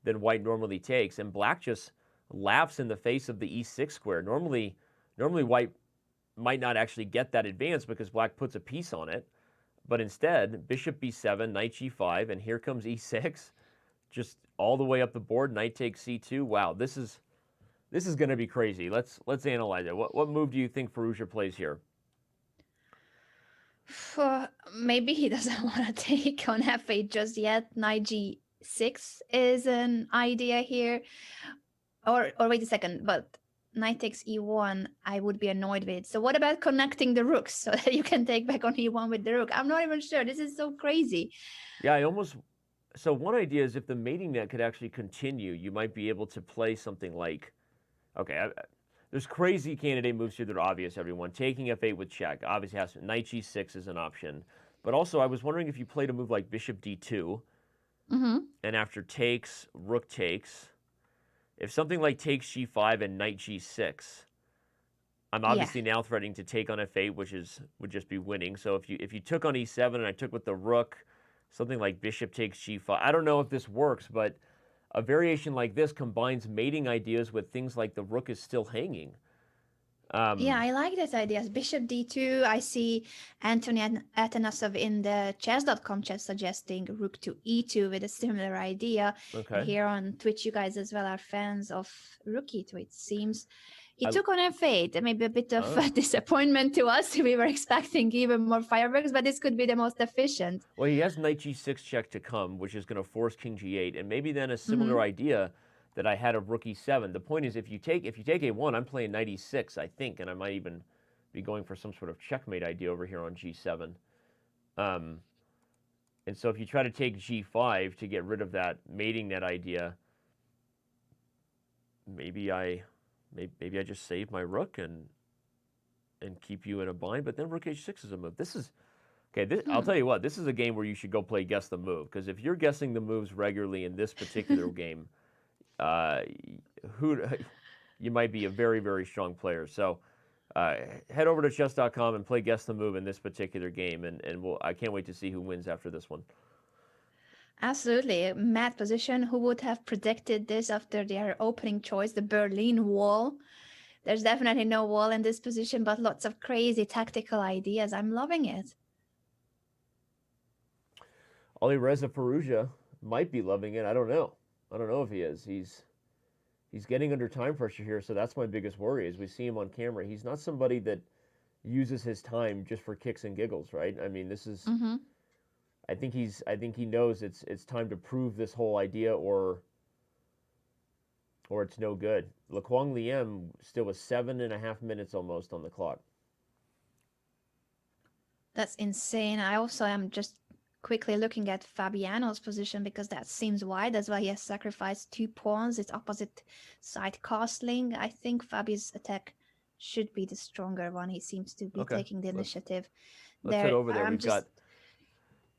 than white normally takes. And black just laughs in the face of the e6 square. Normally white might not actually get that advance because black puts a piece on it. But instead, bishop b7, knight g5, and here comes e6, just all the way up the board. Knight takes c2. Wow, this is going to be crazy. Let's analyze it. What move do you think Firouzja plays here? Maybe he doesn't want to take on f8 just yet. Knight g6 is an idea here. Or wait a second, but knight takes e1, I would be annoyed with. So what about connecting the rooks so that you can take back on e1 with the rook? I'm not even sure. This is so crazy. Yeah, so one idea is if the mating net could actually continue, you might be able to play something like, okay, there's crazy candidate moves here that are obvious, everyone. Taking f8 with check, obviously knight g6 is an option. But also, I was wondering if you played a move like bishop d2, and after takes, rook takes. If something like takes g5 and knight g6, I'm obviously now threatening to take on f8, which would just be winning. So if you took on e7 and I took with the rook, something like bishop takes g5. I don't know if this works, but a variation like this combines mating ideas with things like the rook is still hanging. Yeah, I like that idea. Bishop d2. I see Anthony Atanasov in the Chess.com chat suggesting rook to e2 with a similar idea. Okay. Here on Twitch, you guys as well are fans of rook e2, it seems. He took on f8, maybe a bit of a disappointment to us. We were expecting even more fireworks, but this could be the most efficient. Well, he has knight g6 check to come, which is going to force king g8, and maybe then a similar idea that I had of rook e7. The point is, if you take a1, I'm playing knight e6, I think, and I might even be going for some sort of checkmate idea over here on g7. And so if you try to take g5 to get rid of that mating net idea, maybe I just save my rook and keep you in a bind. But then rook h6 is a move. This is okay. I'll tell you what. This is a game where you should go play guess the move, because if you're guessing the moves regularly in this particular game, you might be a very, very strong player. So head over to Chess.com and play Guess the Move in this particular game, and I can't wait to see who wins after this one. Absolutely. Mad position. Who would have predicted this after their opening choice, the Berlin Wall? There's definitely no wall in this position, but lots of crazy tactical ideas. I'm loving it. Alireza Firouzja might be loving it. I don't know if he is. He's getting under time pressure here, so that's my biggest worry. As we see him on camera, he's not somebody that uses his time just for kicks and giggles, right? I mean, this is. I think he knows it's time to prove this whole idea, or it's no good. Lekwang Liem still with 7.5 minutes almost on the clock. That's insane. I also am just quickly looking at Fabiano's position, because that seems wide as well. He has sacrificed 2 pawns. It's opposite side castling. I think Fabi's attack should be the stronger one. He seems to be taking the initiative. Let's head over there. We've got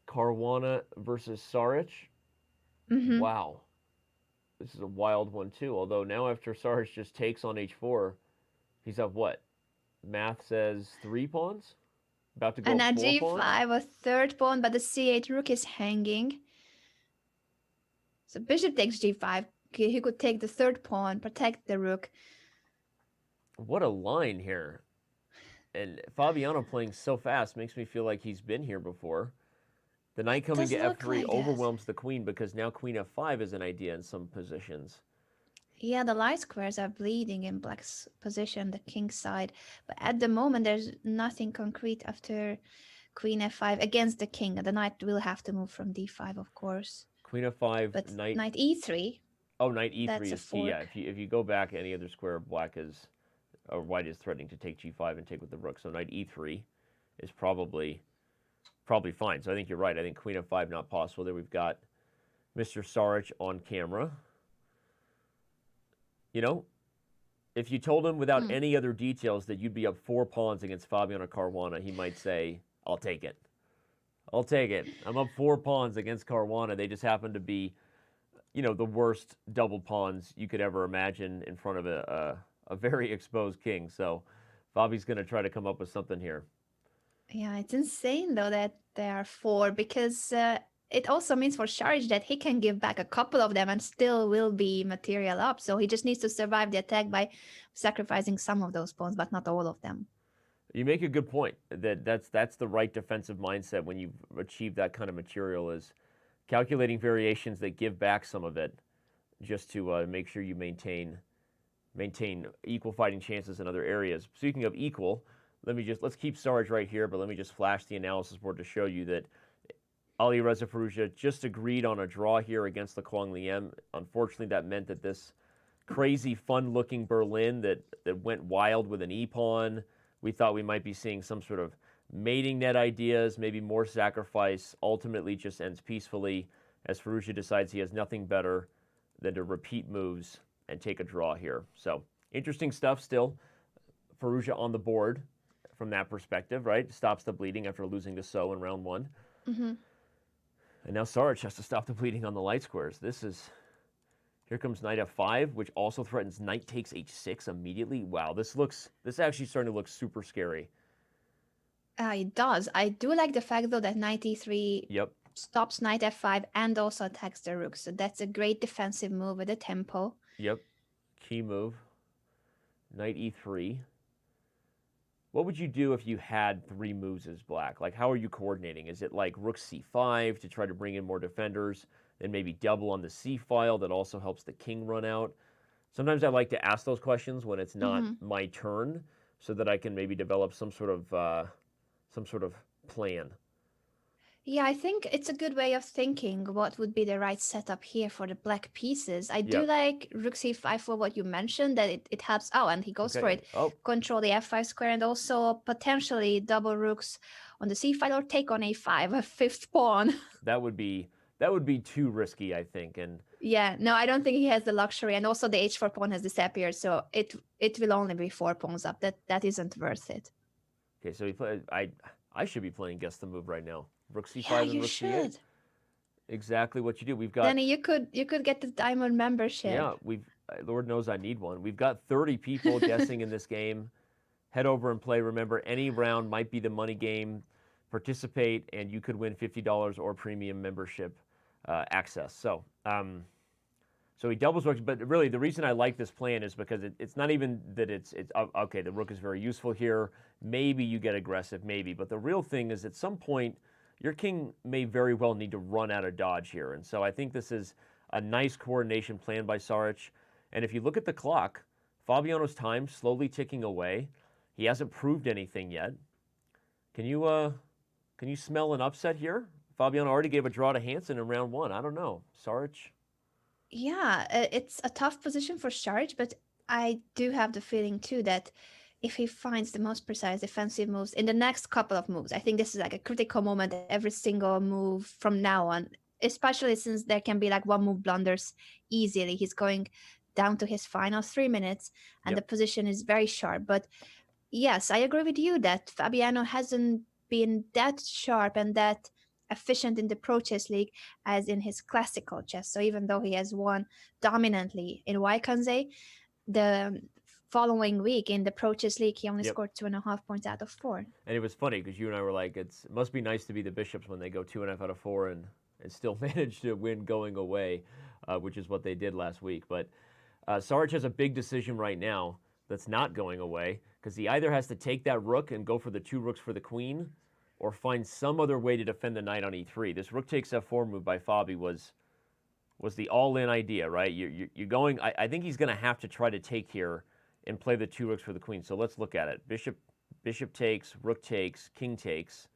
Caruana versus Saric. Wow. This is a wild one too. Although now after Saric just takes on h4, he's up what? Math says 3 pawns? About to go and up at 4 g5, pawns? a 3rd pawn, but the c8 rook is hanging. So bishop takes g5. He could take the third pawn, protect the rook. What a line here. And Fabiano playing so fast makes me feel like he's been here before. The knight coming to Does look f3 like that. overwhelms the queen because now queen f5 is an idea in some positions. Yeah, the light squares are bleeding in black's position, the king's side. But at the moment, there's nothing concrete after queen f5 against the king. The knight will have to move from d5, of course. Queen f5, But knight. knight e3. Oh, knight e3 That's a is key. Yeah, fork. if you go back any other square, black is or white is threatening to take g5 and take with the rook. So knight e3 is probably fine. So I think you're right. I think queen f5 not possible. There we've got Mr. Saric on camera. You know, if you told him without any other details that you'd be up 4 pawns against Fabiano Caruana, he might say, I'll take it. I'll take it. I'm up 4 pawns against Caruana. They just happen to be, you know, the worst double pawns you could ever imagine in front of a very exposed king. So Fabi's going to try to come up with something here. Yeah, it's insane though that there are 4 because it also means for Sharj that he can give back a couple of them and still will be material up. So he just needs to survive the attack by sacrificing some of those pawns, but not all of them. You make a good point. That's the right defensive mindset when you've achieved that kind of material, is calculating variations that give back some of it, just to make sure you maintain equal fighting chances in other areas. Speaking of equal, let's keep Sarge right here, but let me just flash the analysis board to show you that Ali Reza Firouzja just agreed on a draw here against the Kwang Liem. Unfortunately, that meant that this crazy, fun-looking Berlin that went wild with an e-pawn, we thought we might be seeing some sort of mating net ideas, maybe more sacrifice, ultimately just ends peacefully as Firouzja decides he has nothing better than to repeat moves and take a draw here. So, interesting stuff still. Firouzja on the board from that perspective, right? Stops the bleeding after losing to So in round 1. Mm-hmm. And now Saric has to stop the bleeding on the light squares. Here comes knight f5, which also threatens knight takes h6 immediately. Wow, this actually starting to look super scary. It does. I do like the fact though that knight e3 stops knight f5 and also attacks the rook. So that's a great defensive move with the tempo. Yep, key move. Knight e3. What would you do if you had 3 moves as black? Like, how are you coordinating? Is it like rook c5 to try to bring in more defenders, then maybe double on the c file that also helps the king run out? Sometimes I like to ask those questions when it's not my turn, so that I can maybe develop some sort of plan. Yeah, I think it's a good way of thinking what would be the right setup here for the black pieces. I do like rook c5 for what you mentioned, that it helps. Oh, and he goes for it. Oh. Control the f5 square and also potentially double rooks on the c file or take on a5, a 5th pawn. That would be too risky, I think. And yeah, no, I don't think he has the luxury. And also the h4 pawn has disappeared, so it will only be 4 pawns up. That isn't worth it. Okay, so I should be playing guess the move right now. Rook c5 yeah, and you rook should. c8. Exactly what you do. We've got Danny, you could get the diamond membership. Yeah, Lord knows I need one. We've got 30 people guessing in this game. Head over and play. Remember, any round might be the money game. Participate, and you could win $50 or premium membership access. So, so he doubles rooks, but really the reason I like this plan is because it's not even that it's okay. The rook is very useful here. Maybe you get aggressive, maybe, but the real thing is at some point your king may very well need to run out of dodge here, and so I think this is a nice coordination plan by Saric. And if you look at the clock, Fabiano's time slowly ticking away. He hasn't proved anything yet. Can you smell an upset here? Fabiano already gave a draw to Hansen in round 1. I don't know. Saric? Yeah, it's a tough position for Sharj, but I do have the feeling too that if he finds the most precise defensive moves in the next couple of moves, I think this is like a critical moment every single move from now on, especially since there can be like 1 move blunders easily. He's going down to his final 3 minutes and the position is very sharp. But yes, I agree with you that Fabiano hasn't been that sharp and that efficient in the Pro Chess League as in his classical chess. So even though he has won dominantly in Waikanze, the following week in the Pro Chess League, he only scored 2.5 points out of 4. And it was funny because you and I were like, it must be nice to be the bishops when they go 2.5 out of 4 and and still manage to win going away, which is what they did last week. But Sarge has a big decision right now that's not going away, because he either has to take that rook and go for the 2 rooks for the queen, or find some other way to defend the knight on e3. This rook takes f4 move by Fabi was the all-in idea, right? You're going. I think he's going to have to try to take here and play the 2 rooks for the queen. So let's look at it. Bishop takes, rook takes, king takes.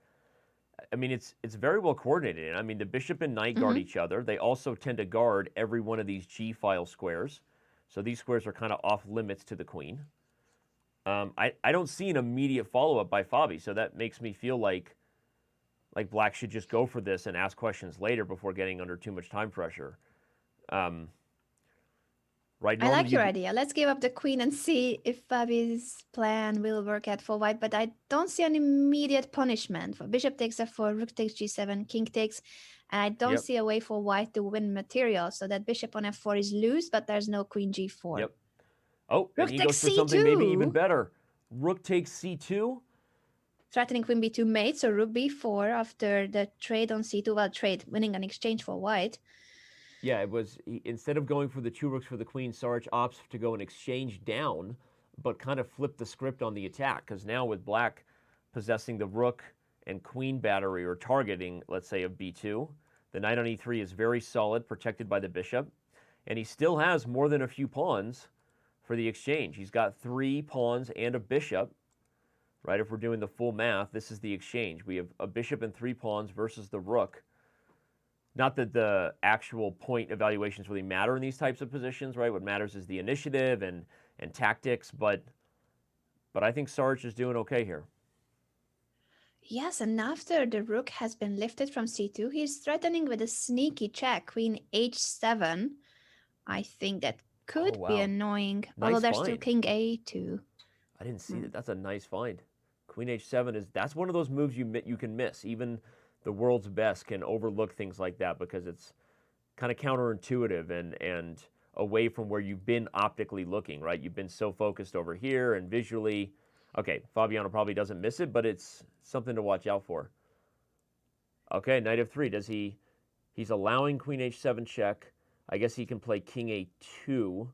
I mean, it's very well coordinated. I mean, the bishop and knight guard each other. They also tend to guard every one of these G-file squares. So these squares are kind of off limits to the queen. I don't see an immediate follow-up by Fabi, so that makes me feel like Black should just go for this and ask questions later before getting under too much time pressure. Right. I like your idea. Let's give up the queen and see if Fabi's plan will work out for white, but I don't see an immediate punishment. For bishop takes f4, rook takes g7, king takes, and I don't see a way for white to win material, so that bishop on f4 is loose, but there's no queen g4. Yep. Oh, rook and he takes goes for c2. something maybe even better. Rook takes c2. Threatening queen b2 mate, so rook b4 after the trade on c2. Well, trade, winning an exchange for white. Yeah, it was, instead of going for the 2 rooks for the queen, Sarge opts to go and exchange down, but kind of flip the script on the attack, because now with Black possessing the rook and queen battery, or targeting, let's say, of b2, the knight on e3 is very solid, protected by the bishop, and he still has more than a few pawns for the exchange. He's got 3 pawns and a bishop, right? If we're doing the full math, this is the exchange. We have a bishop and 3 pawns versus the rook. Not that the actual point evaluations really matter in these types of positions, right? What matters is the initiative and tactics, but I think Sarge is doing okay here. Yes, and after the rook has been lifted from c2, he's threatening with a sneaky check, queen h7. I think that could be annoying, although there's still king a2. I didn't see that. That's a nice find. Queen h7 that's one of those moves you can miss. Even the world's best can overlook things like that because it's kind of counterintuitive and away from where you've been optically looking, right? You've been so focused over here and visually. Okay, Fabiano probably doesn't miss it, but it's something to watch out for. Okay, knight f3. He's allowing queen h7 check. I guess he can play king a2.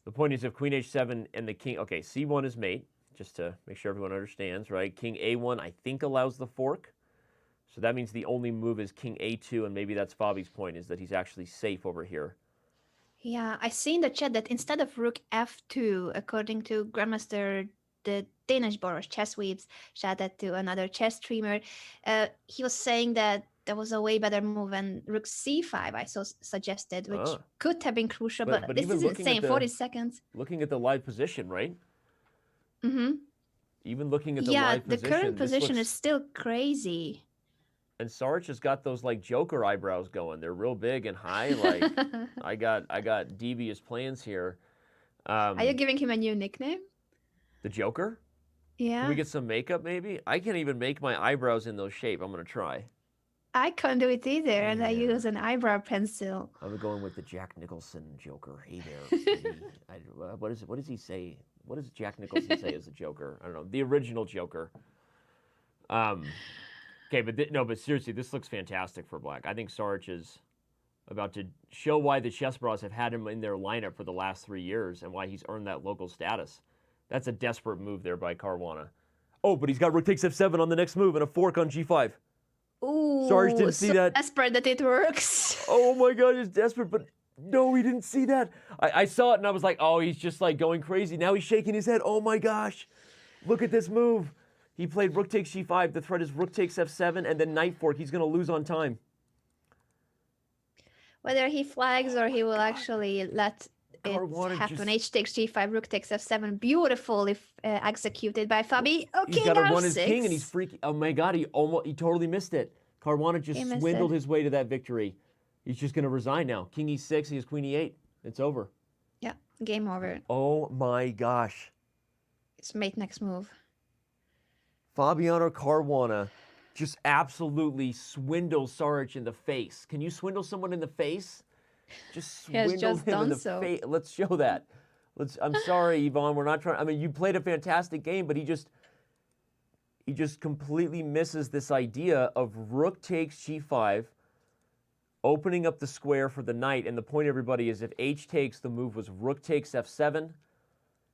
The point is, if queen h7 and the king, okay, c1 is mate, just to make sure everyone understands, right? King a1, I think, allows the fork. So that means the only move is king a2, and maybe that's Fabi's point, is that he's actually safe over here. Yeah, I see in the chat that instead of rook f2, according to Grandmaster, the Danish Boros Chess Weaves, shout out to another chess streamer, he was saying that there was a way better move than rook c5, I suggested, which could have been crucial, but this is insane, 40 seconds. Looking at the live position, right? Mm-hmm. Even looking at the live position. Yeah, the current position is still crazy. And Sarge has got those like Joker eyebrows going. They're real big and high. Like I got devious plans here. Are you giving him a new nickname? The Joker? Yeah. Can we get some makeup maybe? I can't even make my eyebrows in those shape. I'm gonna try. I can't do it either, and I use an eyebrow pencil. I'm going with the Jack Nicholson Joker. Hey there. What does he say? What does Jack Nicholson say as the Joker? I don't know. The original Joker. Okay, but seriously, this looks fantastic for Black. I think Sarge is about to show why the Chess Bros have had him in their lineup for the last 3 years and why he's earned that local status. That's a desperate move there by Caruana. Oh, but he's got rook takes f7 on the next move and a fork on g5. Ooh, Sarge didn't see that. Desperate that it works. Oh my God, he's desperate, but no, he didn't see that. I saw it and I was like, oh, he's just like going crazy. Now he's shaking his head. Oh my gosh, look at this move. He played rook takes g5. The threat is rook takes f7 and then knight fork. He's going to lose on time. Whether he flags or he will actually let it happen. H takes g5, rook takes f7. Beautiful if executed by Fabi. Okay, he's got to run his king and he's freaking. Oh my God, he totally missed it. Caruana just swindled his way to that victory. He's just going to resign now. King e6, he has queen e8. It's over. Yeah, game over. Oh my gosh. It's mate next move. Fabiano Caruana just absolutely swindles Sarge in the face. Can you swindle someone in the face? Just swindle him in the face. Let's show that. I'm sorry, Yvonne. We're not trying. I mean, you played a fantastic game, but he just completely misses this idea of rook takes g5, opening up the square for the knight. And the point, everybody, is if h takes, the move was rook takes f7.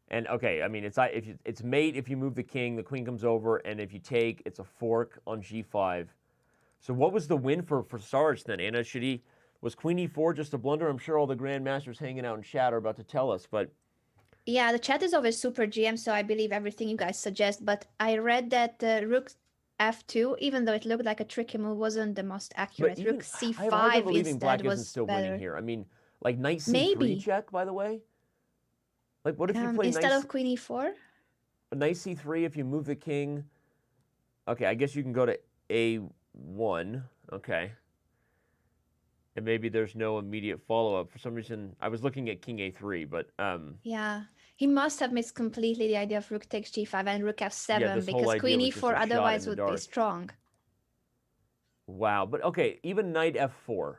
And okay, I mean, it's mate if you move the king, the queen comes over, and if you take, it's a fork on g5. So what was the win for Saric then, Anna? Was queen e4 just a blunder? I'm sure all the grandmasters hanging out in chat are about to tell us, but... Yeah, the chat is always super GM, so I believe everything you guys suggest, but I read that rook f2, even though it looked like a tricky move, wasn't the most accurate. Even, Rook c5 I have a hard time believing black instead isn't was still better. winning here. I mean, like knight c3 Maybe. check, by the way? Like, what if you play instead knight, of queen e4? Knight c3 if you move the king? Okay, I guess you can go to a1. Okay. And maybe there's no immediate follow-up. For some reason, I was looking at king a3, but... Yeah, he must have missed completely the idea of rook takes g5 and rook f7, Yeah, this whole because idea queen was just a e4 shot otherwise in the would be dark. strong. Wow, but okay, even knight f4.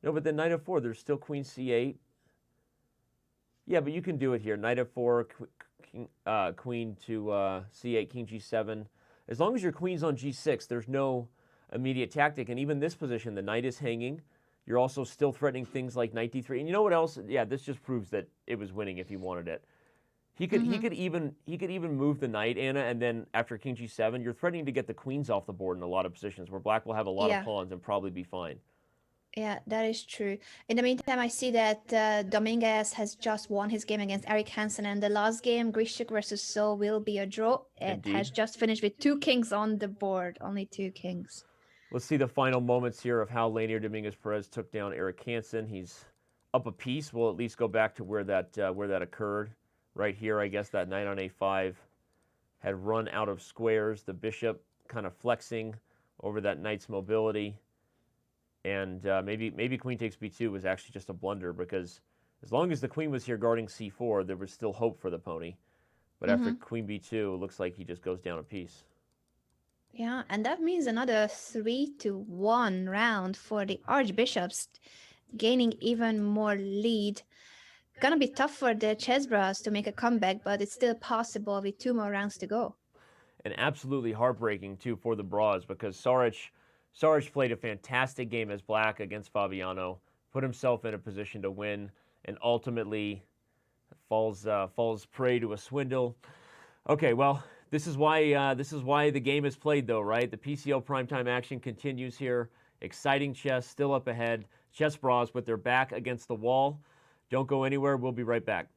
No, but then knight f4, there's still queen c8. Yeah, but you can do it here. Knight f4, queen to c8, king g7. As long as your queen's on g6, there's no immediate tactic. And even this position, the knight is hanging. You're also still threatening things like knight d3. And you know what else? Yeah, this just proves that it was winning if he wanted it. He could even move the knight, Anna, and then after king g7, you're threatening to get the queens off the board in a lot of positions where black will have a lot of pawns and probably be fine. Yeah, that is true. In the meantime, I see that Dominguez has just won his game against Eric Hansen, and the last game, Grischuk versus So, will be a draw. It has just finished with 2 kings on the board, only 2 kings. Let's see the final moments here of how Lanier Dominguez-Perez took down Eric Hansen. He's up a piece. We'll at least go back to where that occurred. Right here, I guess that knight on a5 had run out of squares. The bishop kind of flexing over that knight's mobility. And maybe queen takes b2 was actually just a blunder, because as long as the queen was here guarding c4, there was still hope for the pony. But after queen b2, it looks like he just goes down a piece. Yeah, and that means another 3-1 round for the archbishops, gaining even more lead. Gonna be tough for the chess bras to make a comeback, but it's still possible with 2 more rounds to go. And absolutely heartbreaking, too, for the bras, because Saric played a fantastic game as black against Fabiano, put himself in a position to win, and ultimately falls prey to a swindle. Okay, well, this is why the game is played, though, right? The PCL primetime action continues here. Exciting chess still up ahead. Chess bras with their back against the wall. Don't go anywhere. We'll be right back.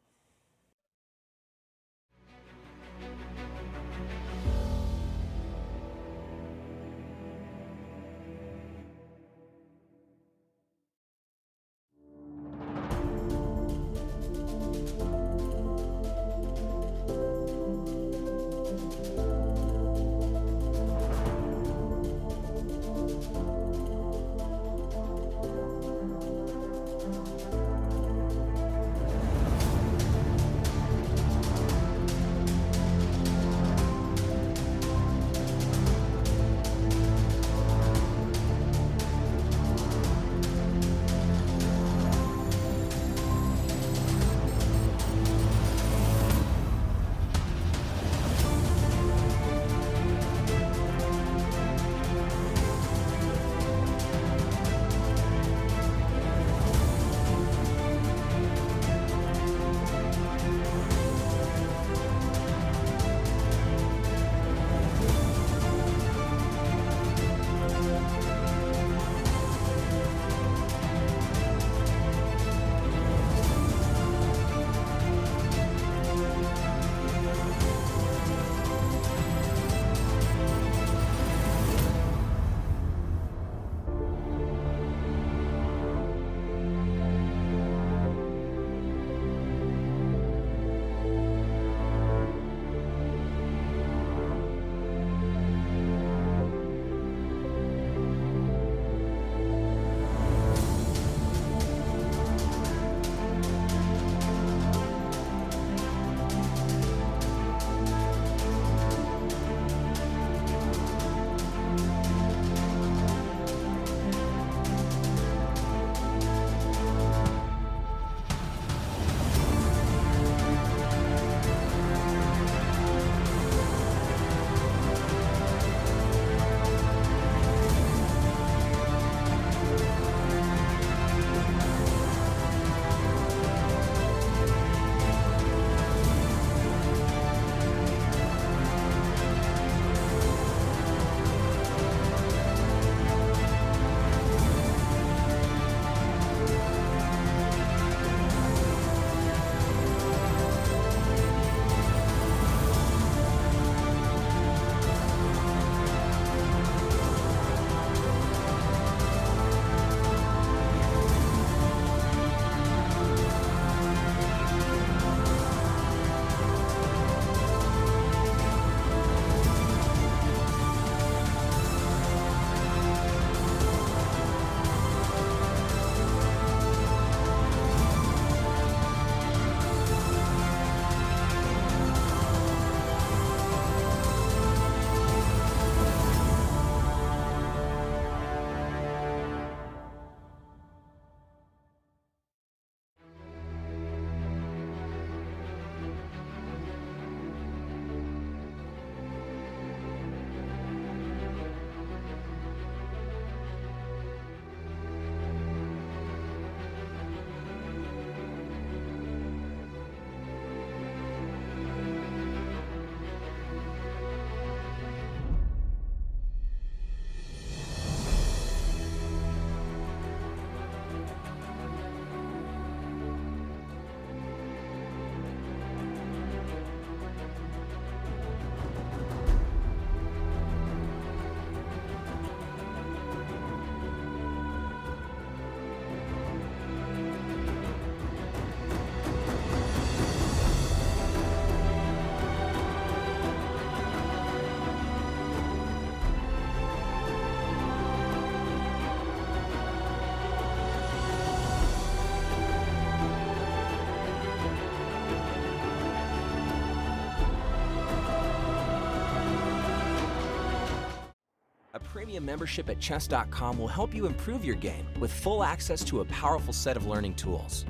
premium membership at Chess.com will help you improve your game with full access to a powerful set of learning tools.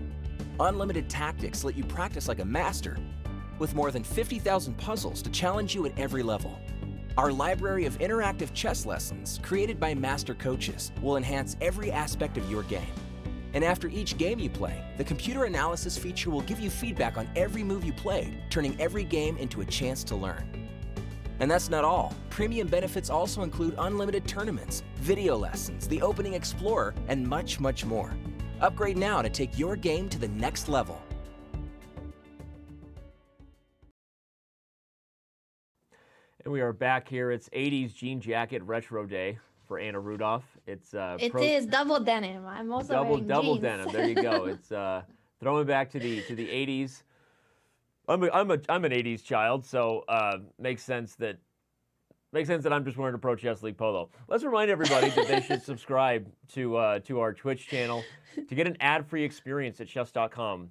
Unlimited tactics let you practice like a master, with more than 50,000 puzzles to challenge you at every level. Our library of interactive chess lessons, created by master coaches, will enhance every aspect of your game. And after each game you play, the computer analysis feature will give you feedback on every move you played, turning every game into a chance to learn. And that's not all. Premium benefits also include unlimited tournaments, video lessons, the Opening Explorer, and much, much more. Upgrade now to take your game to the next level. And we are back here. It's 80s jean jacket retro day for Anna Rudolph. It's It is double denim. I'm also wearing double jeans. denim. There you go. It's throwing back to the 80s. I'm an 80s child, so makes sense that I'm just wearing a Pro Chess League polo. Let's remind everybody that they should subscribe to our Twitch channel to get an ad-free experience at Chess.com.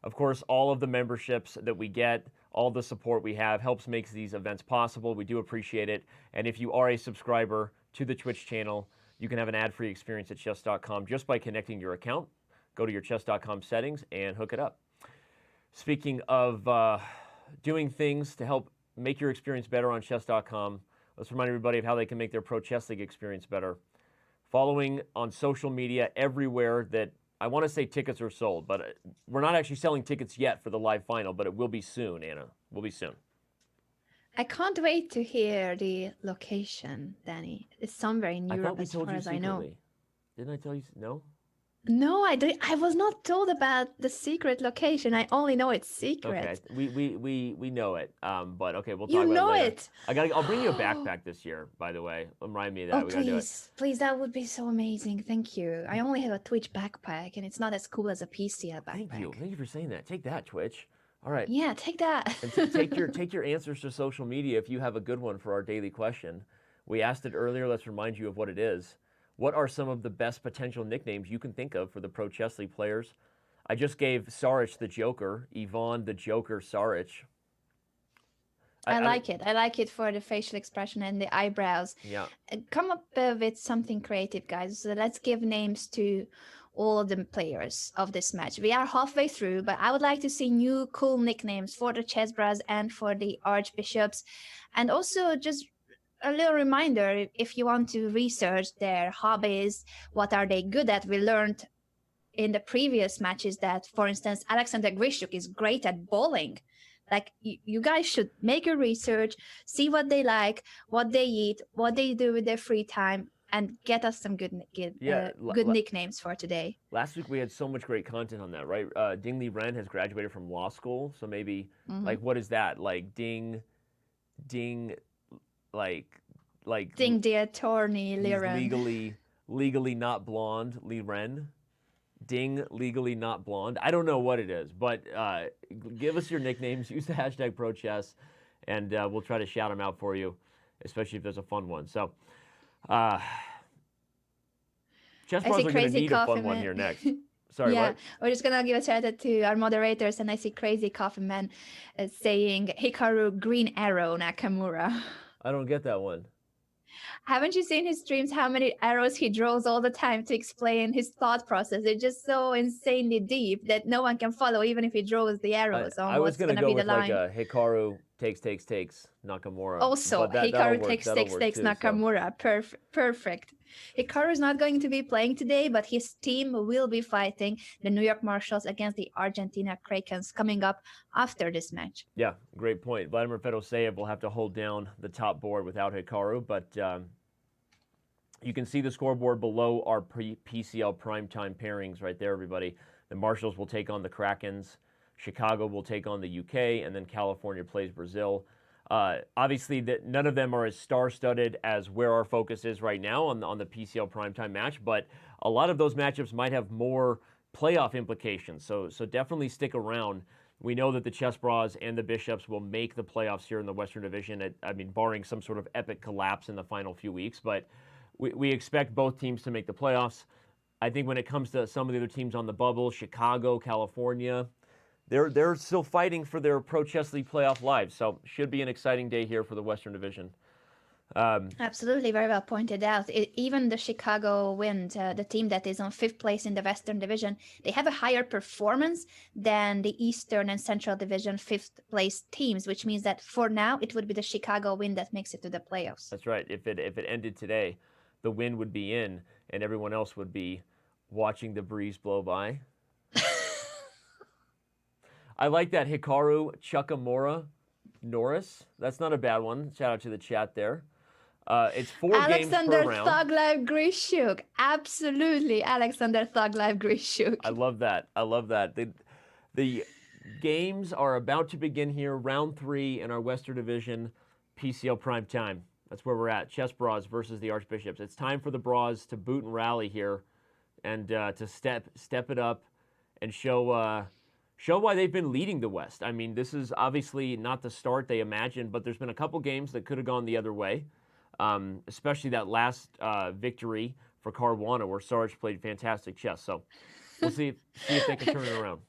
Of course, all of the memberships that we get, all the support we have helps make these events possible. We do appreciate it. And if you are a subscriber to the Twitch channel, you can have an ad-free experience at Chess.com just by connecting your account. Go to your Chess.com settings and hook it up. Speaking of doing things to help make your experience better on Chess.com, let's remind everybody of how they can make their Pro Chess League experience better. Following on social media everywhere that I want to say tickets are sold, but we're not actually selling tickets yet for the live final, but it will be soon, Anna. Will be soon. I can't wait to hear the location, Danny. It's somewhere in Europe as far as I know. Didn't I tell you? No? No, I was not told about the secret location. I only know it's secret. Okay, we know it. But okay, we'll talk You about know it later. it. I'll bring you a backpack this year, by the way. Remind me of that. Oh, We gotta do it. please. Please, that would be so amazing. Thank you. I only have a Twitch backpack, and it's not as cool as a PCL backpack. Thank you for saying that. Take that, Twitch. All right. Yeah, take that. And take your answers to social media if you have a good one for our daily question. We asked it earlier. Let's remind you of what it is. What are some of the best potential nicknames you can think of for the Pro Chess League players? I just gave Saric the Joker, Yvonne the Joker Saric. I like it. I like it for the facial expression and the eyebrows. Yeah. Come up with something creative, guys. So let's give names to all of the players of this match. We are halfway through, but I would like to see new cool nicknames for the chess bras and for the archbishops. And also just a little reminder, if you want to research their hobbies, what are they good at? We learned in the previous matches that, for instance, Alexander Grischuk is great at bowling. Like, you guys should make your research, see what they like, what they eat, what they do with their free time, and get us some good nicknames for today. Last week we had so much great content on that, right? Ding Li Ren has graduated from law school, so maybe, like, what is that? Like, Ding, like Ding the attorney, Li Ren. Legally not blonde, Li Ren. Ding, legally not blonde. I don't know what it is, but give us your nicknames. Use the hashtag ProChess, and we'll try to shout them out for you, especially if there's a fun one. So, Chess Bros are going to need a fun one here next. Sorry, yeah, what? we're just going to give a shout out to our moderators, and I see Crazy Coffee Man saying Hikaru Green Arrow Nakamura. I don't get that one. Haven't you seen his streams, how many arrows he draws all the time to explain his thought process? It's just so insanely deep that no one can follow, even if he draws the arrows I on was what's going to go be the with line. like a Hikaru takes Nakamura. Also, Hikaru takes Nakamura. So. Perfect. Hikaru is not going to be playing today, but his team will be fighting the New York Marshals against the Argentina Krakens coming up after this match. Yeah, great point. Vladimir Fedoseev will have to hold down the top board without Hikaru, but you can see the scoreboard below our PCL primetime pairings right there, everybody. The Marshals will take on the Krakens. Chicago will take on the UK, and then California plays Brazil. Obviously, none of them are as star-studded as where our focus is right now on the PCL primetime match, but a lot of those matchups might have more playoff implications, so definitely stick around. We know that the Chess Bras and the Bishops will make the playoffs here in the Western Division, barring some sort of epic collapse in the final few weeks, but we expect both teams to make the playoffs. I think when it comes to some of the other teams on the bubble, Chicago, California, they're still fighting for their Pro Chess League playoff lives, so should be an exciting day here for the Western Division. Absolutely, very well pointed out. Even the Chicago Wind, the team that is on fifth place in the Western Division, they have a higher performance than the Eastern and Central Division fifth place teams, which means that for now it would be the Chicago Wind that makes it to the playoffs. That's right. If it ended today, the Wind would be in, and everyone else would be watching the breeze blow by. I like that Hikaru Chukamura Norris. That's not a bad one. Shout out to the chat there. It's 4 games per round. Alexander Thug Grischuk. Absolutely, Alexander Thug Grischuk. I love that. I love that. The games are about to begin here. Round 3 in our Western Division PCL Prime Time. That's where we're at. Chess Bras versus the Archbishops. It's time for the Bras to boot and rally here, and to step it up and show why they've been leading the West. I mean, this is obviously not the start they imagined, but there's been a couple games that could have gone the other way. Especially that last victory for Caruana, where Sarge played fantastic chess. So we'll see if they can turn it around.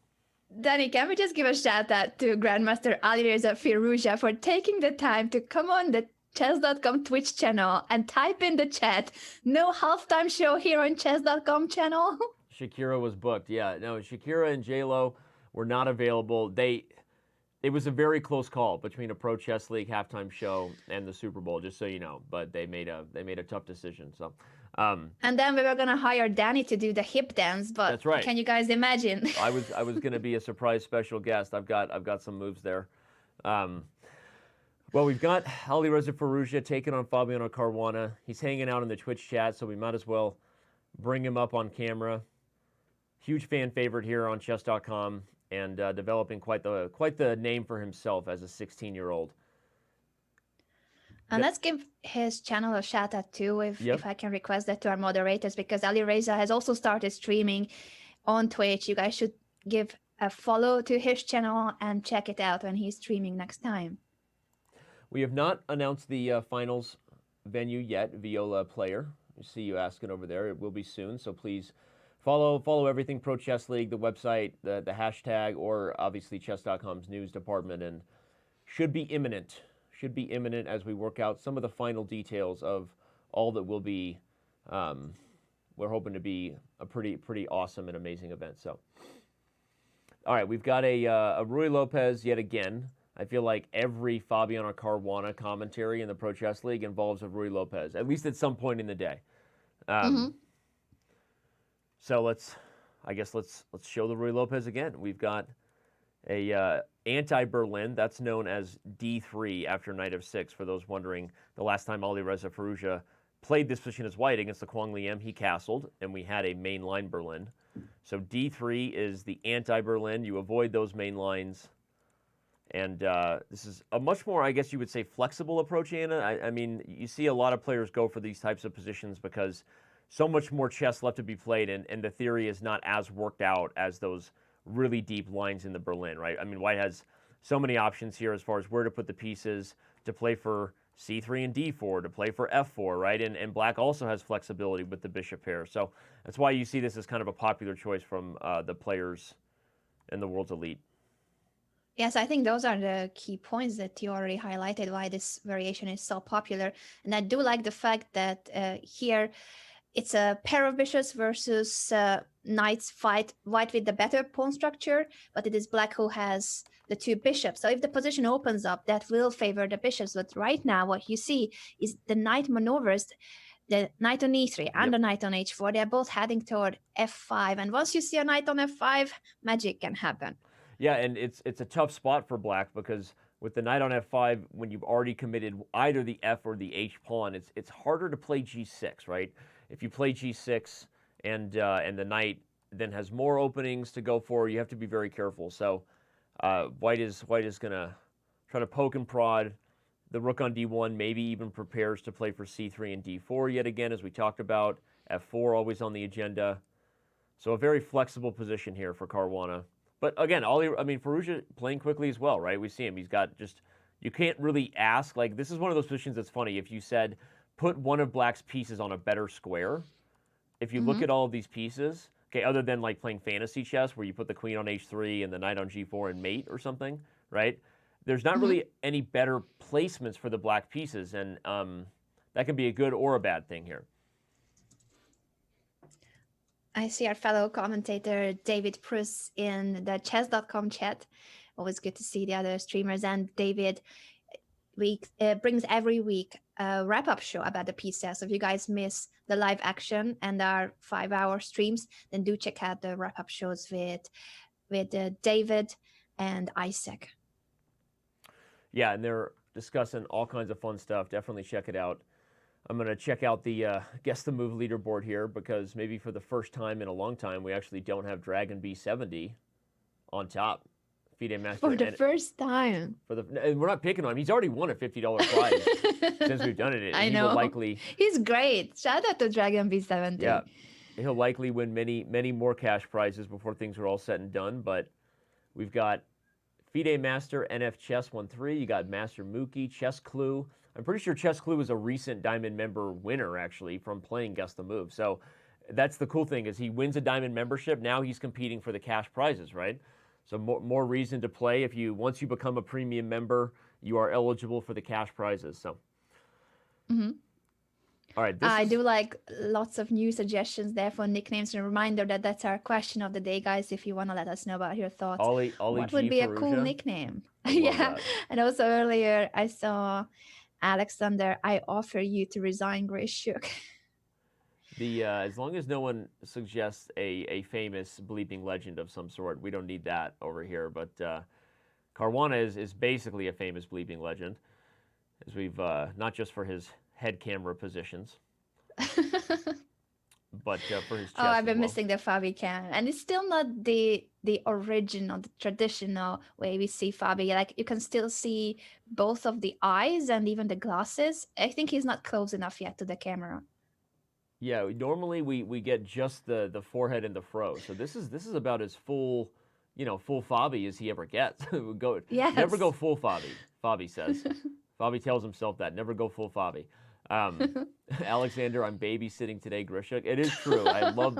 Danny, can we just give a shout out to Grandmaster Alireza Firouzja for taking the time to come on the Chess.com Twitch channel and type in the chat, no halftime show here on Chess.com channel? Shakira was booked. Yeah, no, Shakira and J-Lo were not available. It was a very close call between a Pro Chess League halftime show and the Super Bowl, just so you know. But they made a tough decision. So, and then we were gonna hire Danny to do the hip dance, but that's right. Can you guys imagine? I was gonna be a surprise special guest. I've got some moves there. Well, we've got Alireza Firouzja taking on Fabiano Caruana. He's hanging out in the Twitch chat, so we might as well bring him up on camera. Huge fan favorite here on Chess.com. And developing quite the name for himself as a 16-year-old. And let's give his channel a shout out too, if I can request that to our moderators, because Alireza has also started streaming on Twitch. You guys should give a follow to his channel and check it out when he's streaming next time. We have not announced the finals venue yet, Viola Player. I see you asking over there. It will be soon, so please follow everything Pro Chess League, the website, the hashtag, or obviously Chess.com's news department, and should be imminent as we work out some of the final details of all that will be, we're hoping to be a pretty awesome and amazing event. So, all right, we've got a Rui Lopez yet again. I feel like every Fabiano Caruana commentary in the Pro Chess League involves a Rui Lopez, at least at some point in the day. So let's show the Rui Lopez again. We've got a anti-Berlin. That's known as D3 after knight of 6. For those wondering, the last time Alireza Firouzja played this position as white against the Kwang Liem, he castled, and we had a main line Berlin. So D3 is the anti-Berlin. You avoid those main lines. And this is a much more, I guess you would say, flexible approach, Anna. I mean, you see a lot of players go for these types of positions because so much more chess left to be played, and the theory is not as worked out as those really deep lines in the Berlin, right? I mean, white has so many options here as far as where to put the pieces, to play for c3 and d4, to play for f4, right? And black also has flexibility with the bishop pair. So that's why you see this as kind of a popular choice from the players in the world's elite. Yes, I think those are the key points that you already highlighted, why this variation is so popular. And I do like the fact that here it's a pair of bishops versus knights fight white with the better pawn structure, but it is black who has the 2 bishops. So if the position opens up, that will favor the bishops. But right now, what you see is the knight maneuvers, the knight on e3 and the knight on h4. They're both heading toward f5. And once you see a knight on f5, magic can happen. Yeah, and it's a tough spot for black because with the knight on f5, when you've already committed either the f or the h pawn, it's harder to play g6, right? If you play g6 and the knight then has more openings to go for, you have to be very careful. So white is going to try to poke and prod. The rook on d1 maybe even prepares to play for c3 and d4 yet again, as we talked about. f4 always on the agenda. So a very flexible position here for Caruana. But again, Firouzja playing quickly as well, right? We see him. He's got just, you can't really ask. Like, this is one of those positions that's funny. If you said, put one of black's pieces on a better square, if you look at all of these pieces, okay, other than like playing fantasy chess where you put the queen on h3 and the knight on g4 and mate or something, right? There's not really any better placements for the black pieces. And that can be a good or a bad thing here. I see our fellow commentator David Pruss in the Chess.com chat. Always good to see the other streamers. And David brings every week a wrap-up show about the pieces. So if you guys miss the live action and our 5-hour streams, then do check out the wrap-up shows with David and Isaac. Yeah, and they're discussing all kinds of fun stuff. Definitely check it out. I'm going to check out the Guess the Move leaderboard here because maybe for the first time in a long time, we actually don't have Dragon B70 on top. FIDE Master. For the first time. And we're not picking on him. He's already won a $50 prize since we've done it. I know. He's great. Shout out to Dragon B70. Yeah. He'll likely win many more cash prizes before things are all said and done. But we've got FIDE Master, NF Chess 1-3. You got Master Mookie, Chess Clue. I'm pretty sure Chess Clue is a recent Diamond member winner, actually, from playing Guess the Move. So that's the cool thing is he wins a Diamond membership. Now he's competing for the cash prizes, right? So more reason to play. Once you become a premium member, you are eligible for the cash prizes. So, All right. I do like lots of new suggestions there for nicknames. And a reminder that that's our question of the day, guys. If you want to let us know about your thoughts, Ollie what G. would be Firouzja? a cool nickname? Yeah. That. And also earlier, I saw Alexander. I offer you to resign, Grischuk. As long as no one suggests a famous bleeping legend of some sort, we don't need that over here. But Caruana is basically a famous bleeping legend, as we've not just for his head camera positions, but for his chess. Oh, I've been missing the Fabi cam, and it's still not the original, the traditional way we see Fabi. Like you can still see both of the eyes and even the glasses. I think he's not close enough yet to the camera. Yeah, normally we get just the forehead and the fro. So this is about as full Fabi as he ever gets. Yes. Never go full Fabi. Fabi says. Fabi tells himself that. Never go full Fabi. Alexander, I'm babysitting today, Grischuk. It is true. I love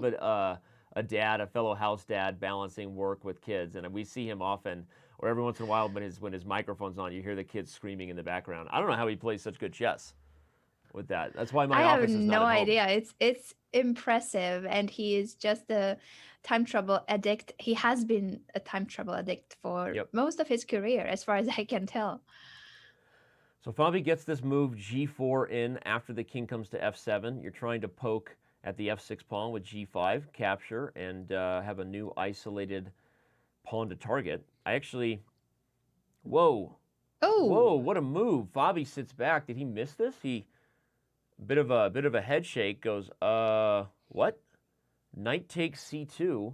a dad, a fellow house dad, balancing work with kids, and we see him often. Or every once in a while, when his microphone's on, you hear the kids screaming in the background. I don't know how he plays such good chess with that. That's why my office is not at home. I have no idea. It's impressive, and he is just a time trouble addict. He has been a time trouble addict for most of his career, as far as I can tell. So Fabi gets this move G4 in after the king comes to F7. You're trying to poke at the F6 pawn with G5, capture, and have a new isolated pawn to target. Whoa, what a move. Fabi sits back. Did he miss this? Bit of a head shake, goes, what? Knight takes C2.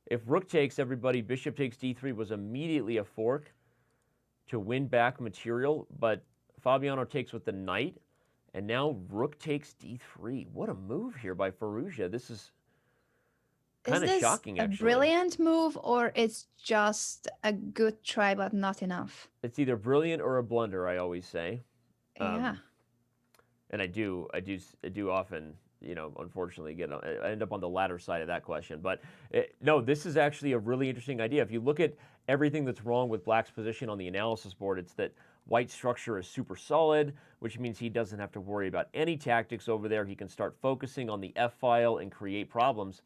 If rook takes, everybody, bishop takes D3 was immediately a fork to win back material, but Fabiano takes with the knight, and now rook takes D3. What a move here by Firouzja. This is kind of shocking, actually. Is this a brilliant move, or it's just a good try, but not enough? It's either brilliant or a blunder, I always say. Yeah. And I do often, unfortunately I end up on the latter side of that question. But no, this is actually a really interesting idea. If you look at everything that's wrong with Black's position on the analysis board, it's that White's structure is super solid, which means he doesn't have to worry about any tactics over there. He can start focusing on the F file and create problems,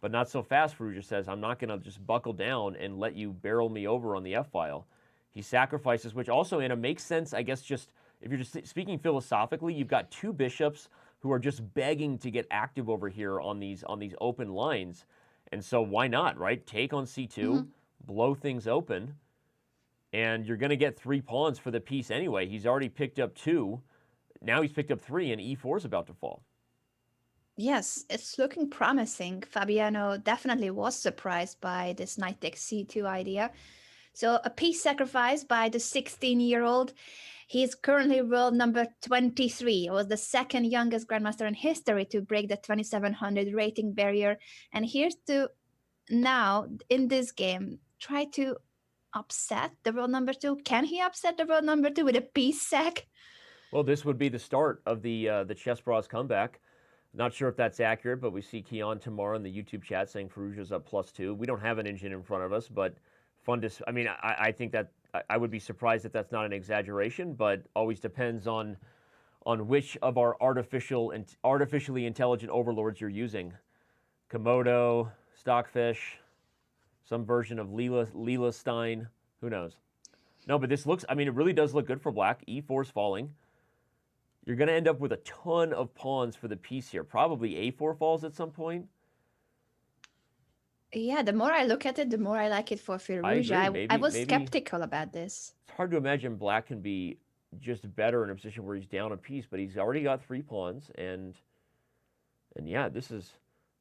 but not so fast. Firouzja says, I'm not going to just buckle down and let you barrel me over on the F file. He sacrifices, which also, Anna, makes sense, I guess, just if you're just speaking philosophically, you've got two bishops who are just begging to get active over here on these open lines. And so why not, right? Take on C2, blow things open, and you're going to get 3 pawns for the piece anyway. He's already picked up 2. Now he's picked up 3, and E4 is about to fall. Yes, it's looking promising. Fabiano definitely was surprised by this knight takes C2 idea. So a piece sacrificed by the 16-year-old. He's currently world number 23. He was the second youngest grandmaster in history to break the 2700 rating barrier. And here's to now, in this game, try to upset the world number 2. Can he upset the world number 2 with a piece sack? Well, this would be the start of the Chess Bros comeback. Not sure if that's accurate, but we see Keon tomorrow in the YouTube chat saying Firouzja's up +2. We don't have an engine in front of us, but fun to... I mean, I think that I would be surprised if that's not an exaggeration, but always depends on on which of our artificially intelligent overlords you're using. Komodo, Stockfish, some version of Leela Stein, who knows? No, but this looks, I mean, it really does look good for black. E4's falling. You're going to end up with a ton of pawns for the piece here. Probably A4 falls at some point. Yeah, the more I look at it, the more I like it for Firouzja. I was skeptical about this. It's hard to imagine black can be just better in a position where he's down a piece, but he's already got 3 pawns, and yeah, this is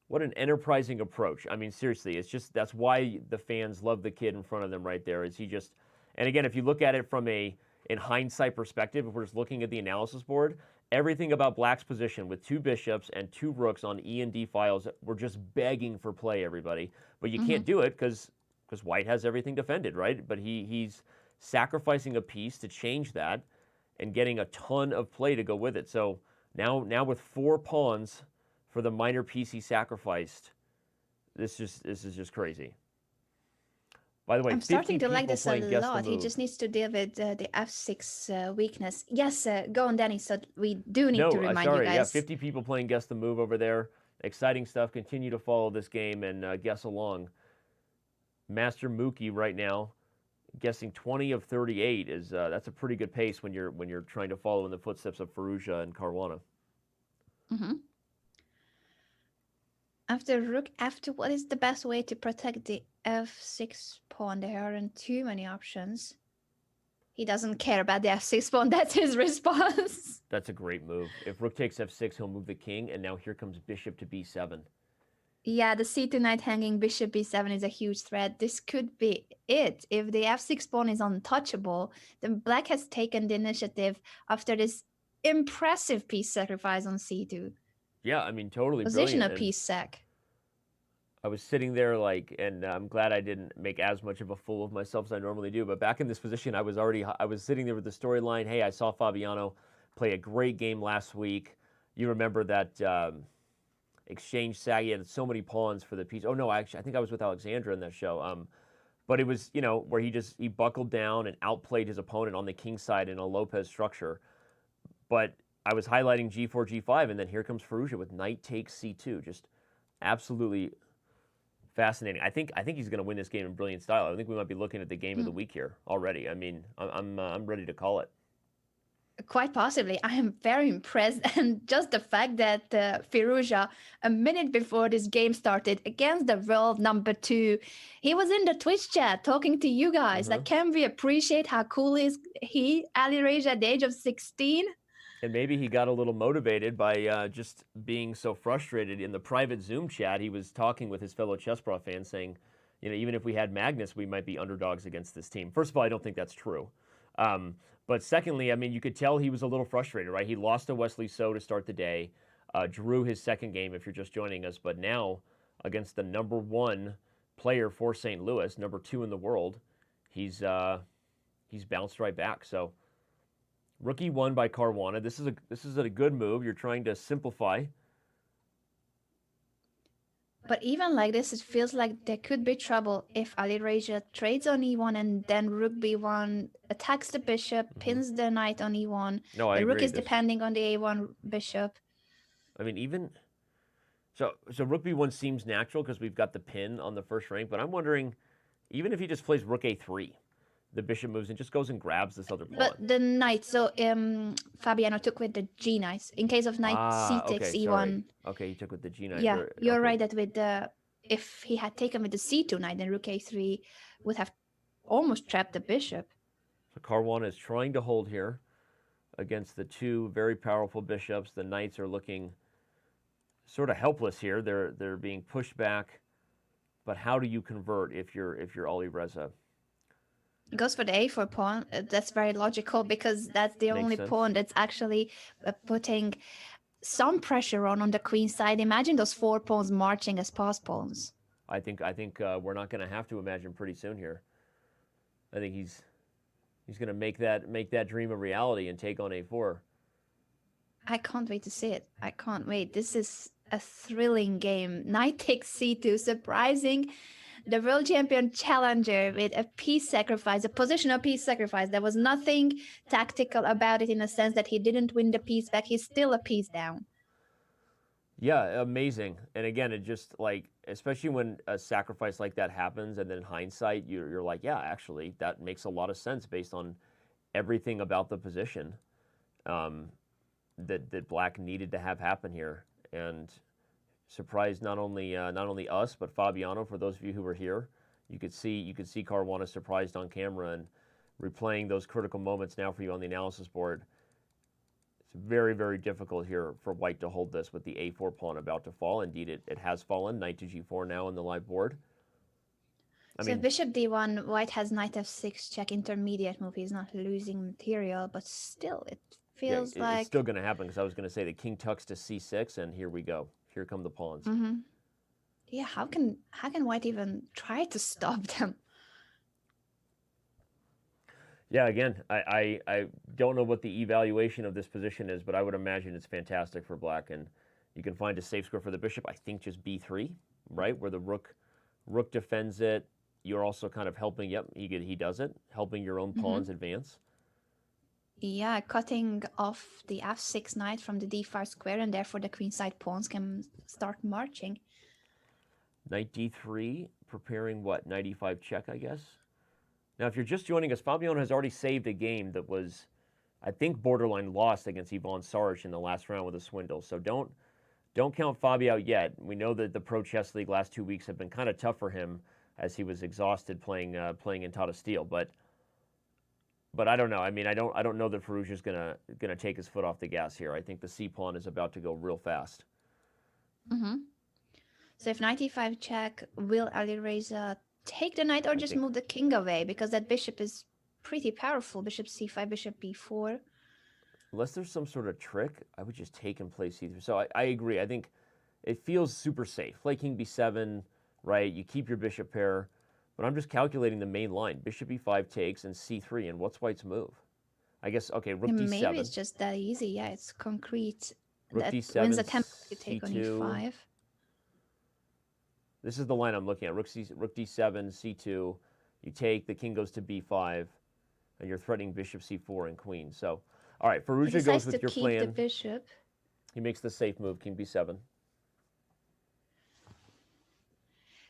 what an enterprising approach. I mean, seriously, it's just that's why the fans love the kid in front of them right there. Is he just, and again, if you look at it from in hindsight perspective, if we're just looking at the analysis board, everything about black's position with 2 bishops and 2 rooks on E and D files, we're just begging for play, everybody. But you can't do it because white has everything defended, right? But he's sacrificing a piece to change that and getting a ton of play to go with it. So now with 4 pawns for the minor piece he sacrificed, this is just crazy. By the way, I'm starting to like this a lot. He just needs to deal with the f6 weakness. Yes, go on, Danny. So we do need to remind you guys. Yeah, 50 people playing Guess the Move over there. Exciting stuff. Continue to follow this game and guess along. Master Mookie right now, guessing 20 of 38 is that's a pretty good pace when you're trying to follow in the footsteps of Firouzja and Caruana. After rook f2, what is the best way to protect the f6 pawn? There aren't too many options. He doesn't care about the f6 pawn. That's his response. That's a great move. If rook takes f6, he'll move the king, and now here comes bishop to b7. Yeah, the c2 knight hanging bishop b7 is a huge threat. This could be it. If the f6 pawn is untouchable, then black has taken the initiative after this impressive piece sacrifice on c2. Yeah, I mean, totally Position brilliant. a piece sack. I was sitting there and I'm glad I didn't make as much of a fool of myself as I normally do. But back in this position, I was sitting there with the storyline. Hey, I saw Fabiano play a great game last week. You remember that exchange sag? He had so many pawns for the piece. Oh no, actually, I think I was with Alexandra in that show. But it was, where he buckled down and outplayed his opponent on the king side in a Lopez structure. But I was highlighting g4, g5, and then here comes Firouzja with knight takes c2. Just absolutely fascinating. I think he's going to win this game in brilliant style. I think we might be looking at the game of the week here already. I mean, I'm ready to call it. Quite possibly. I am very impressed. And just the fact that Firouzja, a minute before this game started, against the world number 2, he was in the Twitch chat talking to you guys. Like, can we appreciate how cool is he, Alireza, at the age of 16? And maybe he got a little motivated by just being so frustrated. In the private Zoom chat, he was talking with his fellow Chess.com fans saying, even if we had Magnus, we might be underdogs against this team. First of all, I don't think that's true. But secondly, I mean, you could tell he was a little frustrated, right? He lost to Wesley So to start the day, drew his second game if you're just joining us. But now, against the number 1 player for St. Louis, number 2 in the world, he's bounced right back. So rook e1 by Caruana. This is a good move. You're trying to simplify. But even like this, it feels like there could be trouble if Alireza trades on e1 and then rook b1 attacks the bishop, pins the knight on e1. No, I the rook agree. is depending on the a1 bishop. I mean, even so rook b1 seems natural because we've got the pin on the first rank. But I'm wondering, even if he just plays rook a3. The bishop moves and just goes and grabs this other pawn. But the knight, so Fabiano took with the g knight. In case of knight c takes e1. Sorry. Okay, he took with the g knight. Yeah, you're right that with if he had taken with the c2 knight, then rook a3 would have almost trapped the bishop. So Caruana is trying to hold here against the 2 very powerful bishops. The knights are looking sort of helpless here. They're being pushed back. But how do you convert if you're Alireza? Goes for the a4 pawn. That's very logical because that's the only pawn that's actually putting some pressure on the queen side. Imagine those 4 pawns marching as pass pawns. I think we're not going to have to imagine pretty soon here. I think he's going to make that dream a reality and take on a4. I can't wait to see it. I can't wait. This is a thrilling game. Knight takes c2, surprising the world champion challenger with a piece sacrifice, a positional piece sacrifice. There was nothing tactical about it in the sense that he didn't win the piece back. He's still a piece down. Yeah, amazing. And again, it just like, especially when a sacrifice like that happens, and then in hindsight, you're like, yeah, actually, that makes a lot of sense based on everything about the position that Black needed to have happen here, and surprised not only us but Fabiano. For those of you who were here, you could see Caruana surprised on camera and replaying those critical moments now for you on the analysis board. It's very, very difficult here for White to hold this with the a4 pawn about to fall. Indeed, it has fallen. Knight to g4 now on the live board. So bishop d1, White has knight f6 check, intermediate move. He's not losing material, but still, it feels like... It's still going to happen, because I was going to say the king tucks to c6, and here we go. Here come the pawns. Yeah, how can White even try to stop them? Yeah, again, I don't know what the evaluation of this position is, but I would imagine it's fantastic for Black. And you can find a safe square for the bishop, I think just b3, right, where the rook defends it. You're also kind of helping, yep, he does it, helping your own pawns advance. Yeah, cutting off the f6 knight from the d5 square, and therefore the queenside pawns can start marching. Knight d3, preparing what, knight e5 check, I guess? Now, if you're just joining us, Fabiano has already saved a game that was, I think, borderline lost against Ivan Saric in the last round with a swindle. So don't count Fabi out yet. We know that the Pro Chess League last 2 weeks have been kind of tough for him, as he was exhausted playing in Tata Steel. But I don't know. I mean, I don't know that Firouzja's gonna take his foot off the gas here. I think the c pawn is about to go real fast. So if knight e5 check, will Alireza take the knight, or just move the king away? Because that bishop is pretty powerful. Bishop c5, bishop b4. Unless there's some sort of trick, I would just take and play c3. So I agree. I think it feels super safe. Play king b7, right? You keep your bishop pair. But I'm just calculating the main line. Bishop e5 takes, and c3, and what's White's move? I guess, okay, rook d7. Maybe it's just that easy. Yeah, it's concrete. Rook that d7, wins the tempo you take c2. on e5. This is the line I'm looking at. Rook d7, c2. You take, the king goes to b5, and you're threatening bishop c4 and queen. So, all right, Firouzja goes with your plan. He keep the bishop. He makes the safe move, king b7.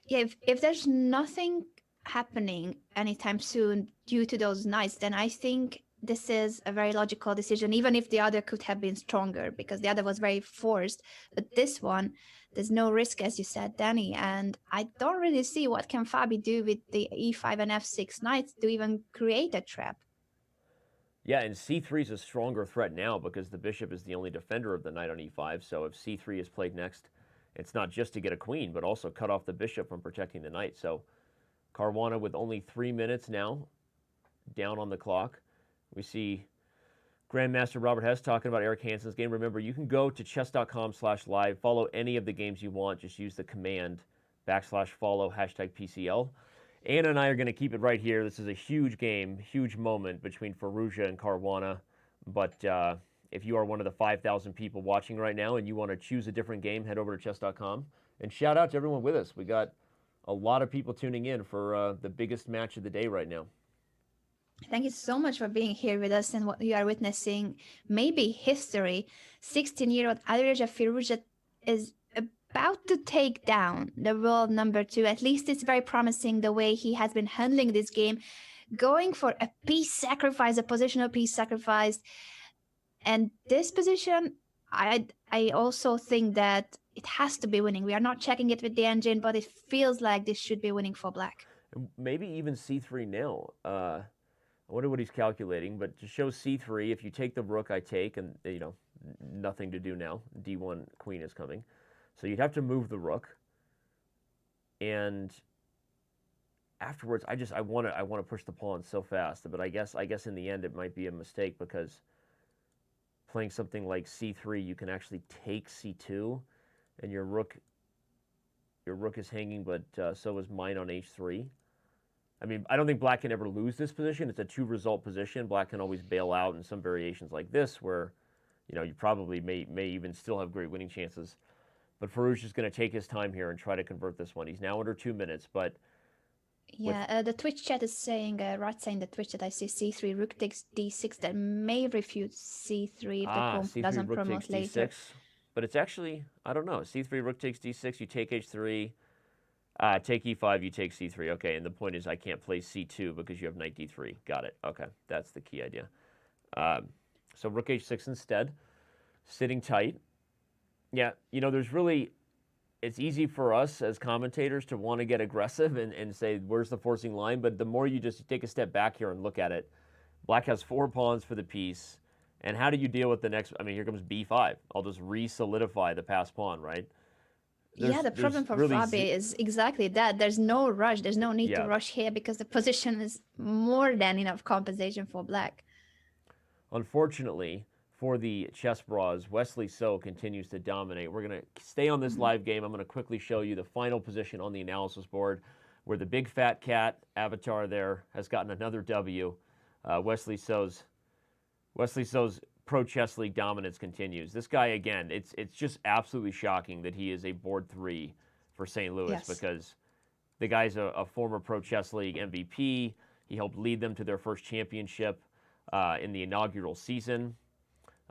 Yeah, if there's nothing happening anytime soon due to those knights, then I think this is a very logical decision, even if the other could have been stronger, because the other was very forced. But this one, there's no risk, as you said, Danny, and I don't really see what can Fabi do with the e5 and f6 knights to even create a trap. Yeah, and c3 is a stronger threat now because the bishop is the only defender of the knight on e5. So if c3 is played next, it's not just to get a queen, but also cut off the bishop from protecting the knight. So Caruana with only 3 minutes now down on the clock. We see Grandmaster Robert Hess talking about Eric Hansen's game. Remember, you can go to chess.com/live, follow any of the games you want. Just use the command /follow #PCL. Anna and I are going to keep it right here. This is a huge game, huge moment between Firouzja and Caruana. But if you are one of the 5,000 people watching right now and you want to choose a different game, head over to chess.com. And shout out to everyone with us. We got a lot of people tuning in for the biggest match of the day right now. Thank you so much for being here with us, and what you are witnessing maybe history. 16-year-old Alireza Firouzja is about to take down the world number 2. At least it's very promising the way he has been handling this game, going for a piece sacrifice, a positional piece sacrifice. And this position, I also think that it has to be winning. We are not checking it with the engine, but it feels like this should be winning for Black. Maybe even c3 now. I wonder what he's calculating, but to show c3, if you take the rook, I take, and nothing to do now. d1 queen is coming. So you'd have to move the rook. And afterwards, I want to push the pawn so fast, but I guess in the end it might be a mistake, because playing something like c3, you can actually take c2, and your rook is hanging, but so is mine on h3. I mean, I don't think Black can ever lose this position. It's a 2-result position. Black can always bail out in some variations like this, where you probably may even still have great winning chances. But Firouzja is going to take his time here and try to convert this one. He's now under 2 minutes, but Yeah, the Twitch chat is saying, Ratsa in the Twitch chat, I see c3, rook takes d6, that may refute c3 if the pawn C3 doesn't rook promote takes later. d6. But it's actually, I don't know. C3 rook takes d6, you take h3. Take e5, you take c3. Okay, and the point is I can't play c2 because you have knight d3. Got it. Okay, that's the key idea. So rook h6 instead, sitting tight. Yeah, you know, it's easy for us as commentators to want to get aggressive and say, where's the forcing line? But the more you just take a step back here and look at it, Black has 4 pawns for the piece. And how do you deal with the next? I mean, here comes b5. I'll just re-solidify the passed pawn, right? Yeah, the problem for Fabi is exactly that. There's no rush. There's no need to rush here because the position is more than enough compensation for Black. Unfortunately, for the chess bras, Wesley So continues to dominate. We're going to stay on this live game. I'm going to quickly show you the final position on the analysis board where the big fat cat avatar there has gotten another W. Wesley So's Pro Chess League dominance continues. This guy, again, it's just absolutely shocking that he is a board 3 for St. Louis because the guy's a former Pro Chess League MVP. He helped lead them to their first championship in the inaugural season.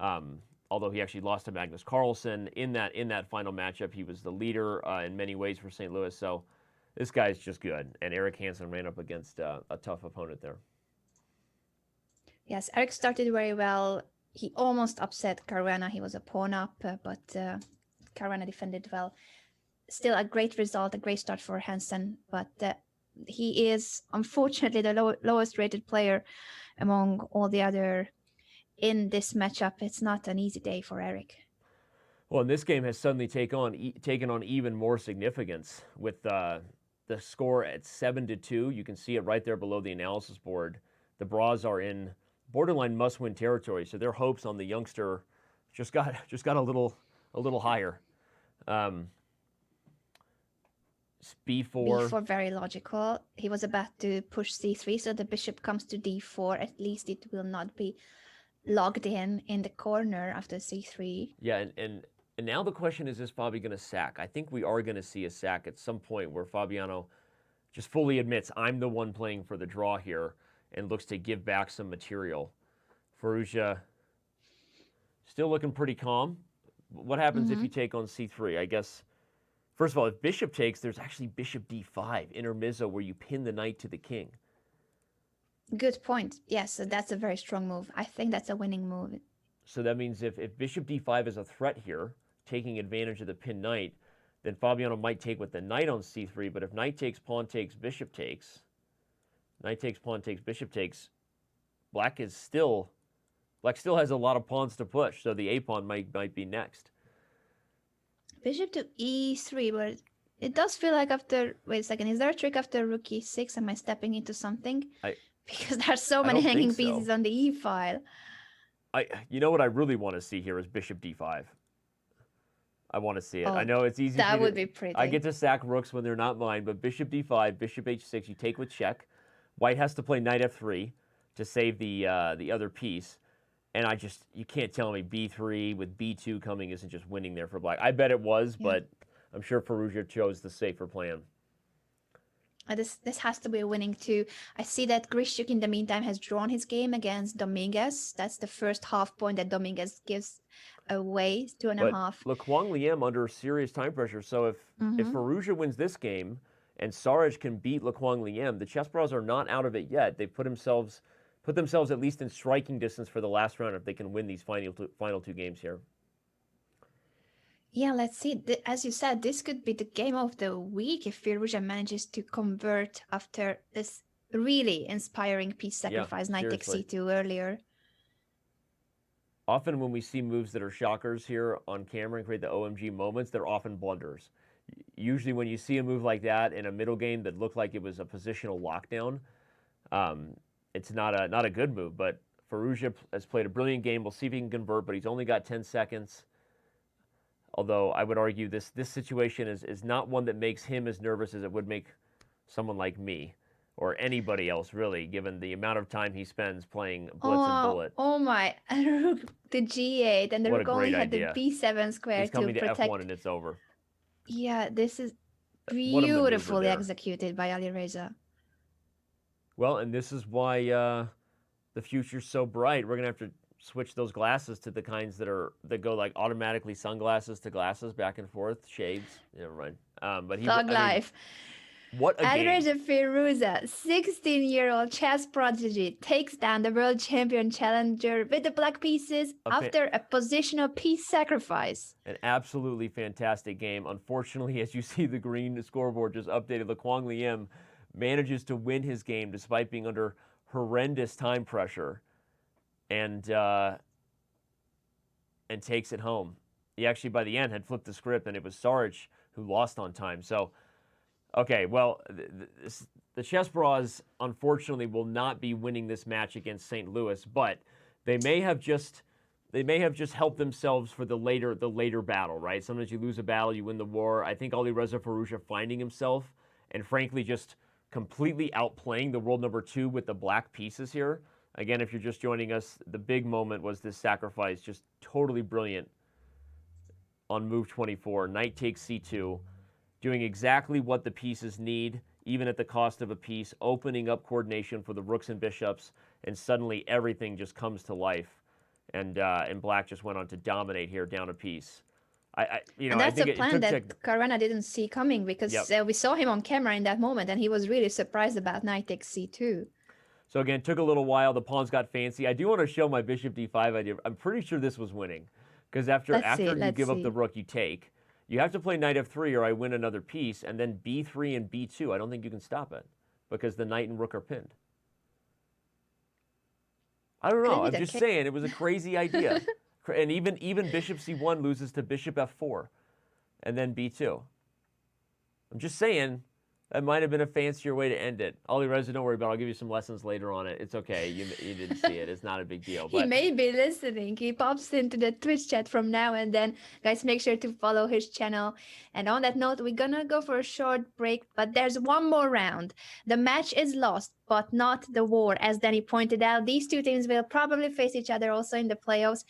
Although he actually lost to Magnus Carlsen in that final matchup, he was the leader in many ways for St. Louis. So this guy's just good. And Eric Hansen ran up against a tough opponent there. Yes, Eric started very well. He almost upset Caruana. He was a pawn up, but Caruana defended well. Still a great result, a great start for Hansen, but he is unfortunately the lowest rated player among all the other in this matchup. It's not an easy day for Eric. Well, and this game has suddenly taken on even more significance with the score at 7-2. You can see it right there below the analysis board. The Bras are in borderline must-win territory, so their hopes on the youngster just got a little higher. B4. B4 very logical. He was about to push c3, so the bishop comes to d4. At least it will not be logged in the corner after c3. Yeah, and now the question is Fabi going to sack? I think we are going to see a sack at some point where Fabiano just fully admits, I'm the one playing for the draw here, and looks to give back some material. Firouzja still looking pretty calm. What happens if you take on c3? I guess, first of all, if bishop takes, there's actually bishop d5, intermezzo, where you pin the knight to the king. Good point. Yes, so that's a very strong move. I think that's a winning move. So that means if bishop d5 is a threat here, taking advantage of the pinned knight, then Fabiano might take with the knight on c3, but if knight takes, pawn takes, bishop takes, knight takes, pawn takes, bishop takes, Black still has a lot of pawns to push, so the a-pawn might be next. Bishop to e3, but it does feel like after, wait a second, is there a trick after rook e6? Am I stepping into something? Because there are so many hanging pieces on the e file. You know what I really want to see here is bishop d5. I want to see it. I know it's easy. That would be pretty. I get to sack rooks when they're not mine, but bishop d5, bishop h6, you take with check. White has to play knight f3 to save the other piece. And you can't tell me b3 with b2 coming isn't just winning there for Black. I bet it was, but I'm sure Firouzja chose the safer plan. This has to be winning too. I see that Grischuk in the meantime has drawn his game against Dominguez. That's the first half point that Dominguez gives away, 2.5. Look, Huang Liem under serious time pressure. So if Firouzja wins this game and Saraj can beat Huang Liem, the chess bras are not out of it yet. They've put themselves at least in striking distance for the last round if they can win these final two games here. Yeah, let's see. As you said, this could be the game of the week if Firouzja manages to convert after this really inspiring piece sacrifice, knight takes c2 earlier. Often when we see moves that are shockers here on camera and create the OMG moments, they're often blunders. Usually when you see a move like that in a middle game that looked like it was a positional lockdown, it's not a good move. But Firouzja has played a brilliant game. We'll see if he can convert, but he's only got 10 seconds. Although I would argue this situation is not one that makes him as nervous as it would make someone like me or anybody else, really, given the amount of time he spends playing Blitz and Bullet. Oh my, rook to g8, and the rook only had the b7 square He's coming to protect. F1 and it's over. Yeah, this is beautifully executed by Alireza. Well, and this is why the future's so bright. We're gonna have to switch those glasses to the kinds that go like automatically sunglasses to glasses back and forth, shades. Never mind. But Thug life. What a game! Alireza Firouzja, 16-year-old chess prodigy, takes down the world champion challenger with the black pieces after a positional piece sacrifice. An absolutely fantastic game. Unfortunately, as you see, the green scoreboard just updated. Laquang Liem manages to win his game despite being under horrendous time pressure, and takes it home. He actually, by the end, had flipped the script, and it was Saric who lost on time. So. Okay, well, the Chess Bras, unfortunately, will not be winning this match against St. Louis, but they may have just helped themselves for the later battle, right? Sometimes you lose a battle, you win the war. I think Alireza Firouzja finding himself and, frankly, just completely outplaying the world number 2 with the black pieces here. Again, if you're just joining us, the big moment was this sacrifice, just totally brilliant on move 24. Knight takes c2. Doing exactly what the pieces need, even at the cost of a piece, opening up coordination for the rooks and bishops, and suddenly everything just comes to life. And black just went on to dominate here, down a piece. And that's a plan that Caruana didn't see coming, because we saw him on camera in that moment, and he was really surprised about knight takes c2. So again, took a little while. The pawns got fancy. I do want to show my bishop d5 idea. I'm pretty sure this was winning, because after you give up the rook, you take. You have to play knight f3 or I win another piece, and then b3 and b2. I don't think you can stop it because the knight and rook are pinned. I don't know. I'm just saying it was a crazy idea. And even bishop c1 loses to bishop f4 and then b2. I'm just saying that might have been a fancier way to end it. Alireza, don't worry about it. I'll give you some lessons later on it. It's okay. You didn't see it. It's not a big deal. But he may be listening. He pops into the Twitch chat from now and then. Guys, make sure to follow his channel. And on that note, we're going to go for a short break, but there's one more round. The match is lost, but not the war. As Danny pointed out, these two teams will probably face each other also in the playoffs.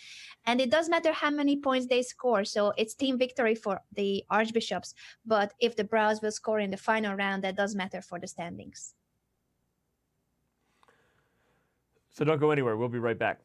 And it doesn't matter how many points they score. So it's team victory for the Archbishops. But if the Braus will score in the final round, that does matter for the standings. So don't go anywhere. We'll be right back.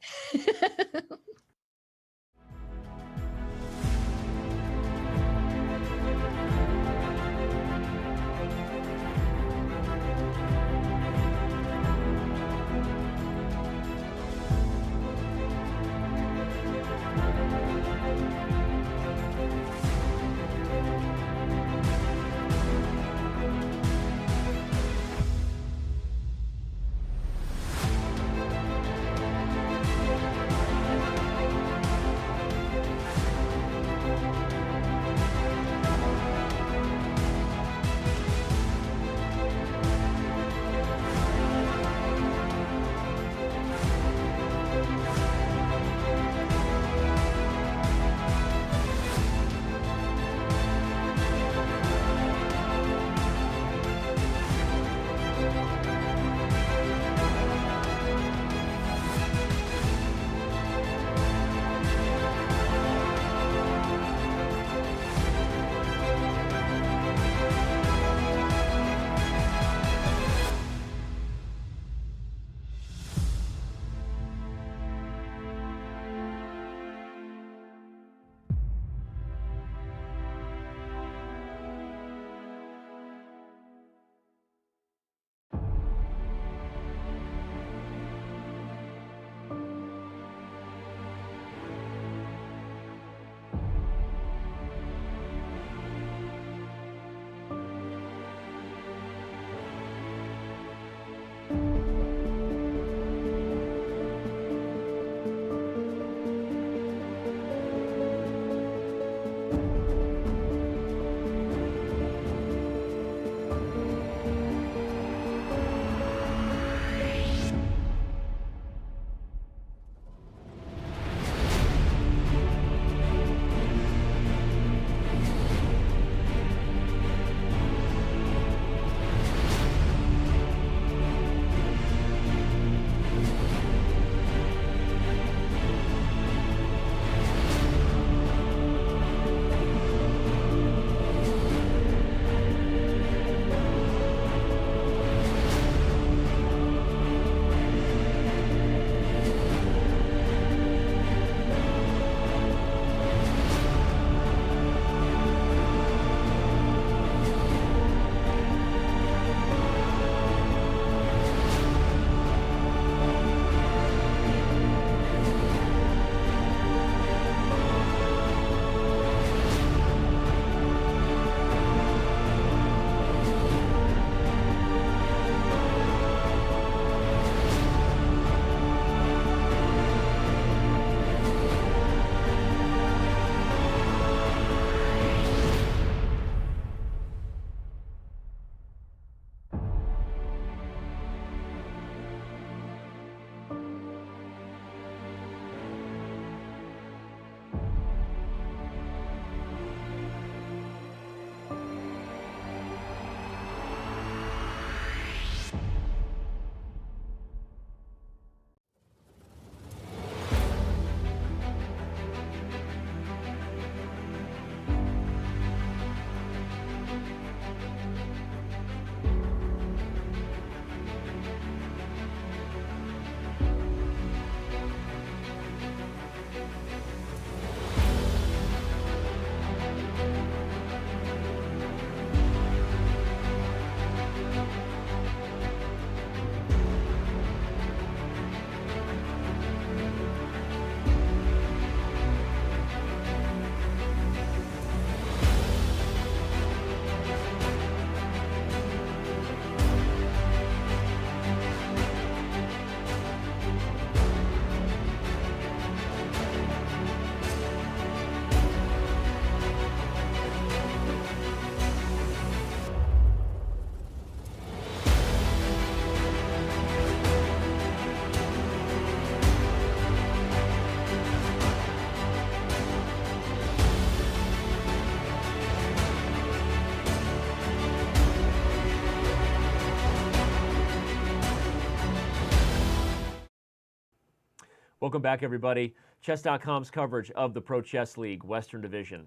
Welcome back, everybody. Chess.com's coverage of the Pro Chess League Western Division.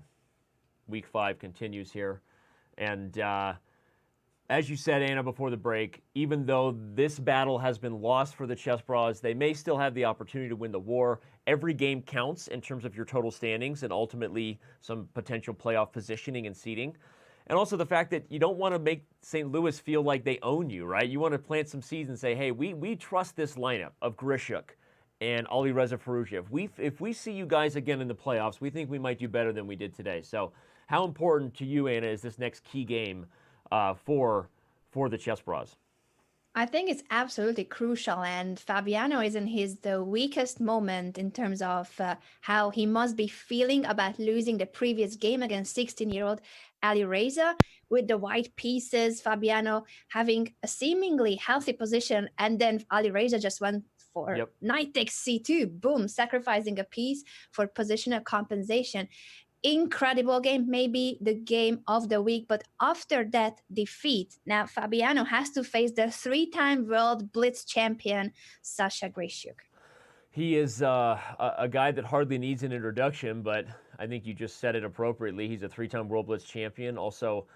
Week 5 continues here. And as you said, Anna, before the break, even though this battle has been lost for the Chess Bras, they may still have the opportunity to win the war. Every game counts in terms of your total standings and ultimately some potential playoff positioning and seeding. And also the fact that you don't want to make St. Louis feel like they own you, right? You want to plant some seeds and say, hey, we trust this lineup of Grischuk and Alireza Firouzja. If we see you guys again in the playoffs, we think we might do better than we did today. So how important to you, Anna, is this next key game for the Chess Bras? I think it's absolutely crucial, and Fabiano is in the weakest moment in terms of how he must be feeling about losing the previous game against 16-year-old Alireza. With the white pieces, Fabiano having a seemingly healthy position, and then Alireza just went for knight takes c2, boom, sacrificing a piece for positional compensation. Incredible game, maybe the game of the week. But after that defeat, now Fabiano has to face the 3-time world blitz champion, Sasha Grischuk. He is a guy that hardly needs an introduction, but I think you just said it appropriately. He's a 3-time world blitz champion, also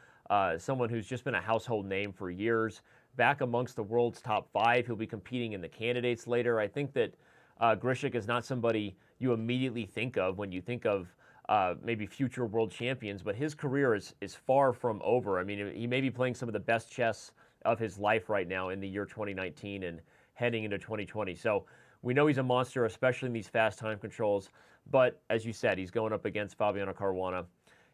someone who's just been a household name for years. Back amongst the world's top 5. He'll be competing in the candidates later. I think that Grischuk is not somebody you immediately think of when you think of maybe future world champions, but his career is far from over. I mean, he may be playing some of the best chess of his life right now in the year 2019 and heading into 2020. So we know he's a monster, especially in these fast time controls. But as you said, he's going up against Fabiano Caruana.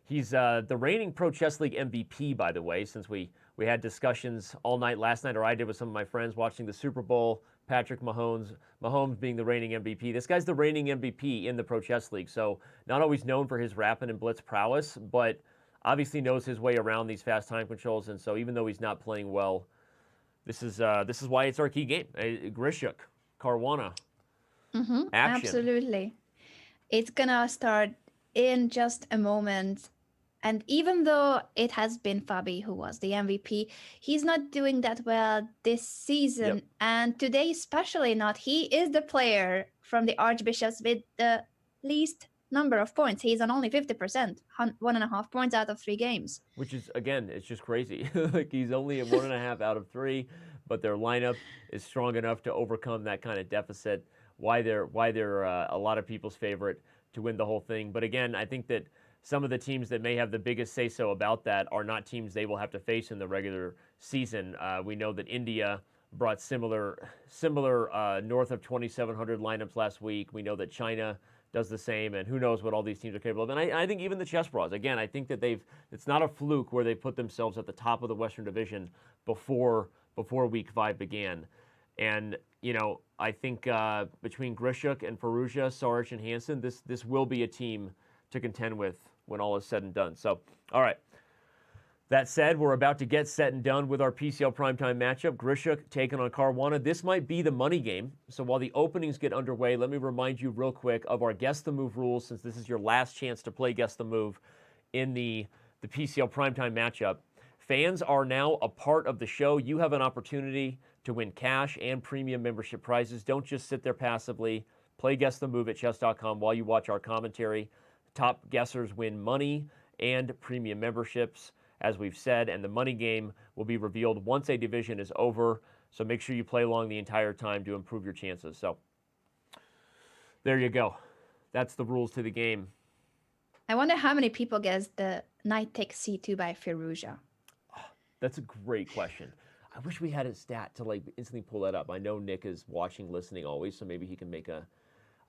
He's the reigning Pro Chess League MVP, by the way, since we had discussions all night last night, or I did with some of my friends watching the Super Bowl. Patrick Mahomes being the reigning MVP. This guy's the reigning MVP in the Pro Chess League, so not always known for his rapid and blitz prowess, but obviously knows his way around these fast time controls, and so even though he's not playing well, this is why it's our key game. Grischuk, Caruana, action. Absolutely. It's gonna start in just a moment. And even though it has been Fabi who was the MVP, he's not doing that well this season. And today, especially not. He is the player from the Archbishops with the least number of points. He's on only 50%, 1.5 points out of 3 games. Which is, again, it's just crazy. Like he's only at 1.5 out of 3, but their lineup is strong enough to overcome that kind of deficit. Why they're a lot of people's favorite to win the whole thing. But again, I think that some of the teams that may have the biggest say-so about that are not teams they will have to face in the regular season. We know that India brought similar north of 2,700 lineups last week. We know that China does the same, and who knows what all these teams are capable of. And I think even the Chess Bras, again, I think that it's not a fluke where they put themselves at the top of the Western Division before Week 5 began. And, you know, I think between Grischuk and Firouzja, Sarge and Hansen, this will be a team to contend with when all is said and done. So, all right. That said, we're about to get set and done with our PCL primetime matchup. Grischuk taking on Caruana. This might be the money game. So while the openings get underway, let me remind you real quick of our Guess the Move rules, since this is your last chance to play Guess the Move in the PCL primetime matchup. Fans are now a part of the show. You have an opportunity to win cash and premium membership prizes. Don't just sit there passively. Play Guess the Move at Chess.com while you watch our commentary. Top guessers win money and premium memberships, as we've said, and the money game will be revealed once a division is over. So make sure you play along the entire time to improve your chances. So there you go. That's the rules to the game. I wonder how many people guessed the knight takes c2 by Firouzja. That's a great question. I wish we had a stat to like instantly pull that up. I know Nick is watching, listening always, so maybe he can make a.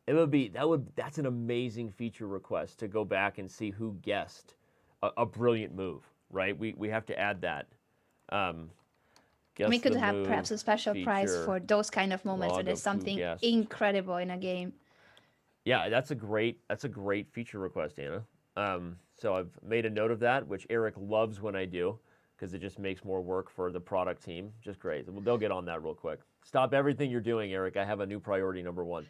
That's an amazing feature request to go back and see who guessed a brilliant move, right? We have to add that. We could have perhaps a special prize for those kind of moments where there's something incredible in a game. Yeah, that's a great feature request, Anna. So I've made a note of that, which Eric loves when I do, because it just makes more work for the product team. Just great. They'll get on that real quick. Stop everything you're doing, Eric. I have a new priority number 1.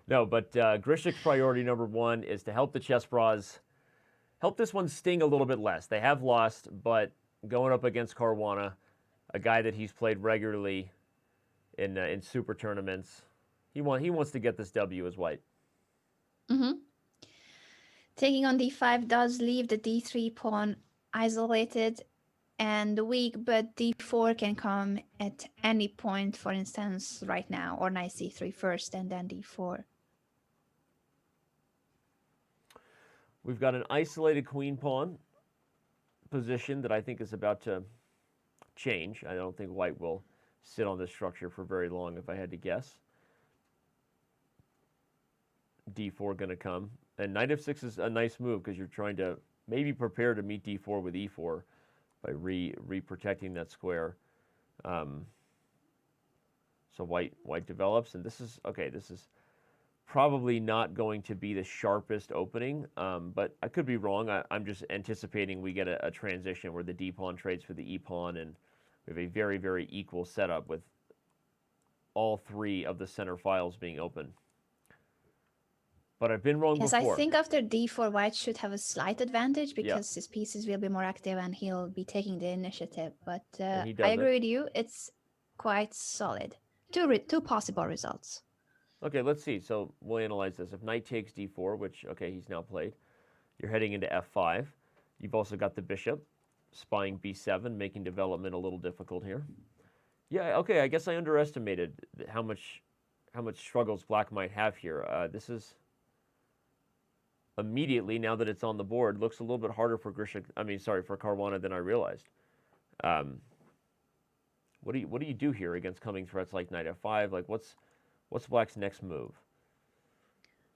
No, but Grischuk's priority number 1 is to help the Chess Bras, help this one sting a little bit less. They have lost, but going up against Caruana, a guy that he's played regularly in super tournaments, He wants to get this W as white. Mm-hmm. Taking on d5 does leave the d3 pawn isolated and weak, but d4 can come at any point, for instance, right now, or knight c3 first and then d4. We've got an isolated queen pawn position that I think is about to change. I don't think white will sit on this structure for very long, if I had to guess. d4 going to come. And knight f6 is a nice move because you're trying to maybe prepare to meet d4 with e4 by re-protecting that square. So white develops, and this is probably not going to be the sharpest opening, but I could be wrong. I'm just anticipating we get a transition where the d pawn trades for the e pawn, and we have a very, very equal setup with all three of the center files being open. But I've been wrong yes, before. I think after d4, white should have a slight advantage because his pieces will be more active and he'll be taking the initiative. But I agree with you. It's quite solid. Two possible results. Okay, let's see. So we'll analyze this. If knight takes d4, which, okay, he's now played, you're heading into f5. You've also got the bishop spying b7, making development a little difficult here. Yeah, okay, I guess I underestimated how much struggles black might have here. This is immediately, now that it's on the board, looks a little bit harder for for Caruana than I realized. What do you do here against coming threats like knight f5? Like, what's black's next move?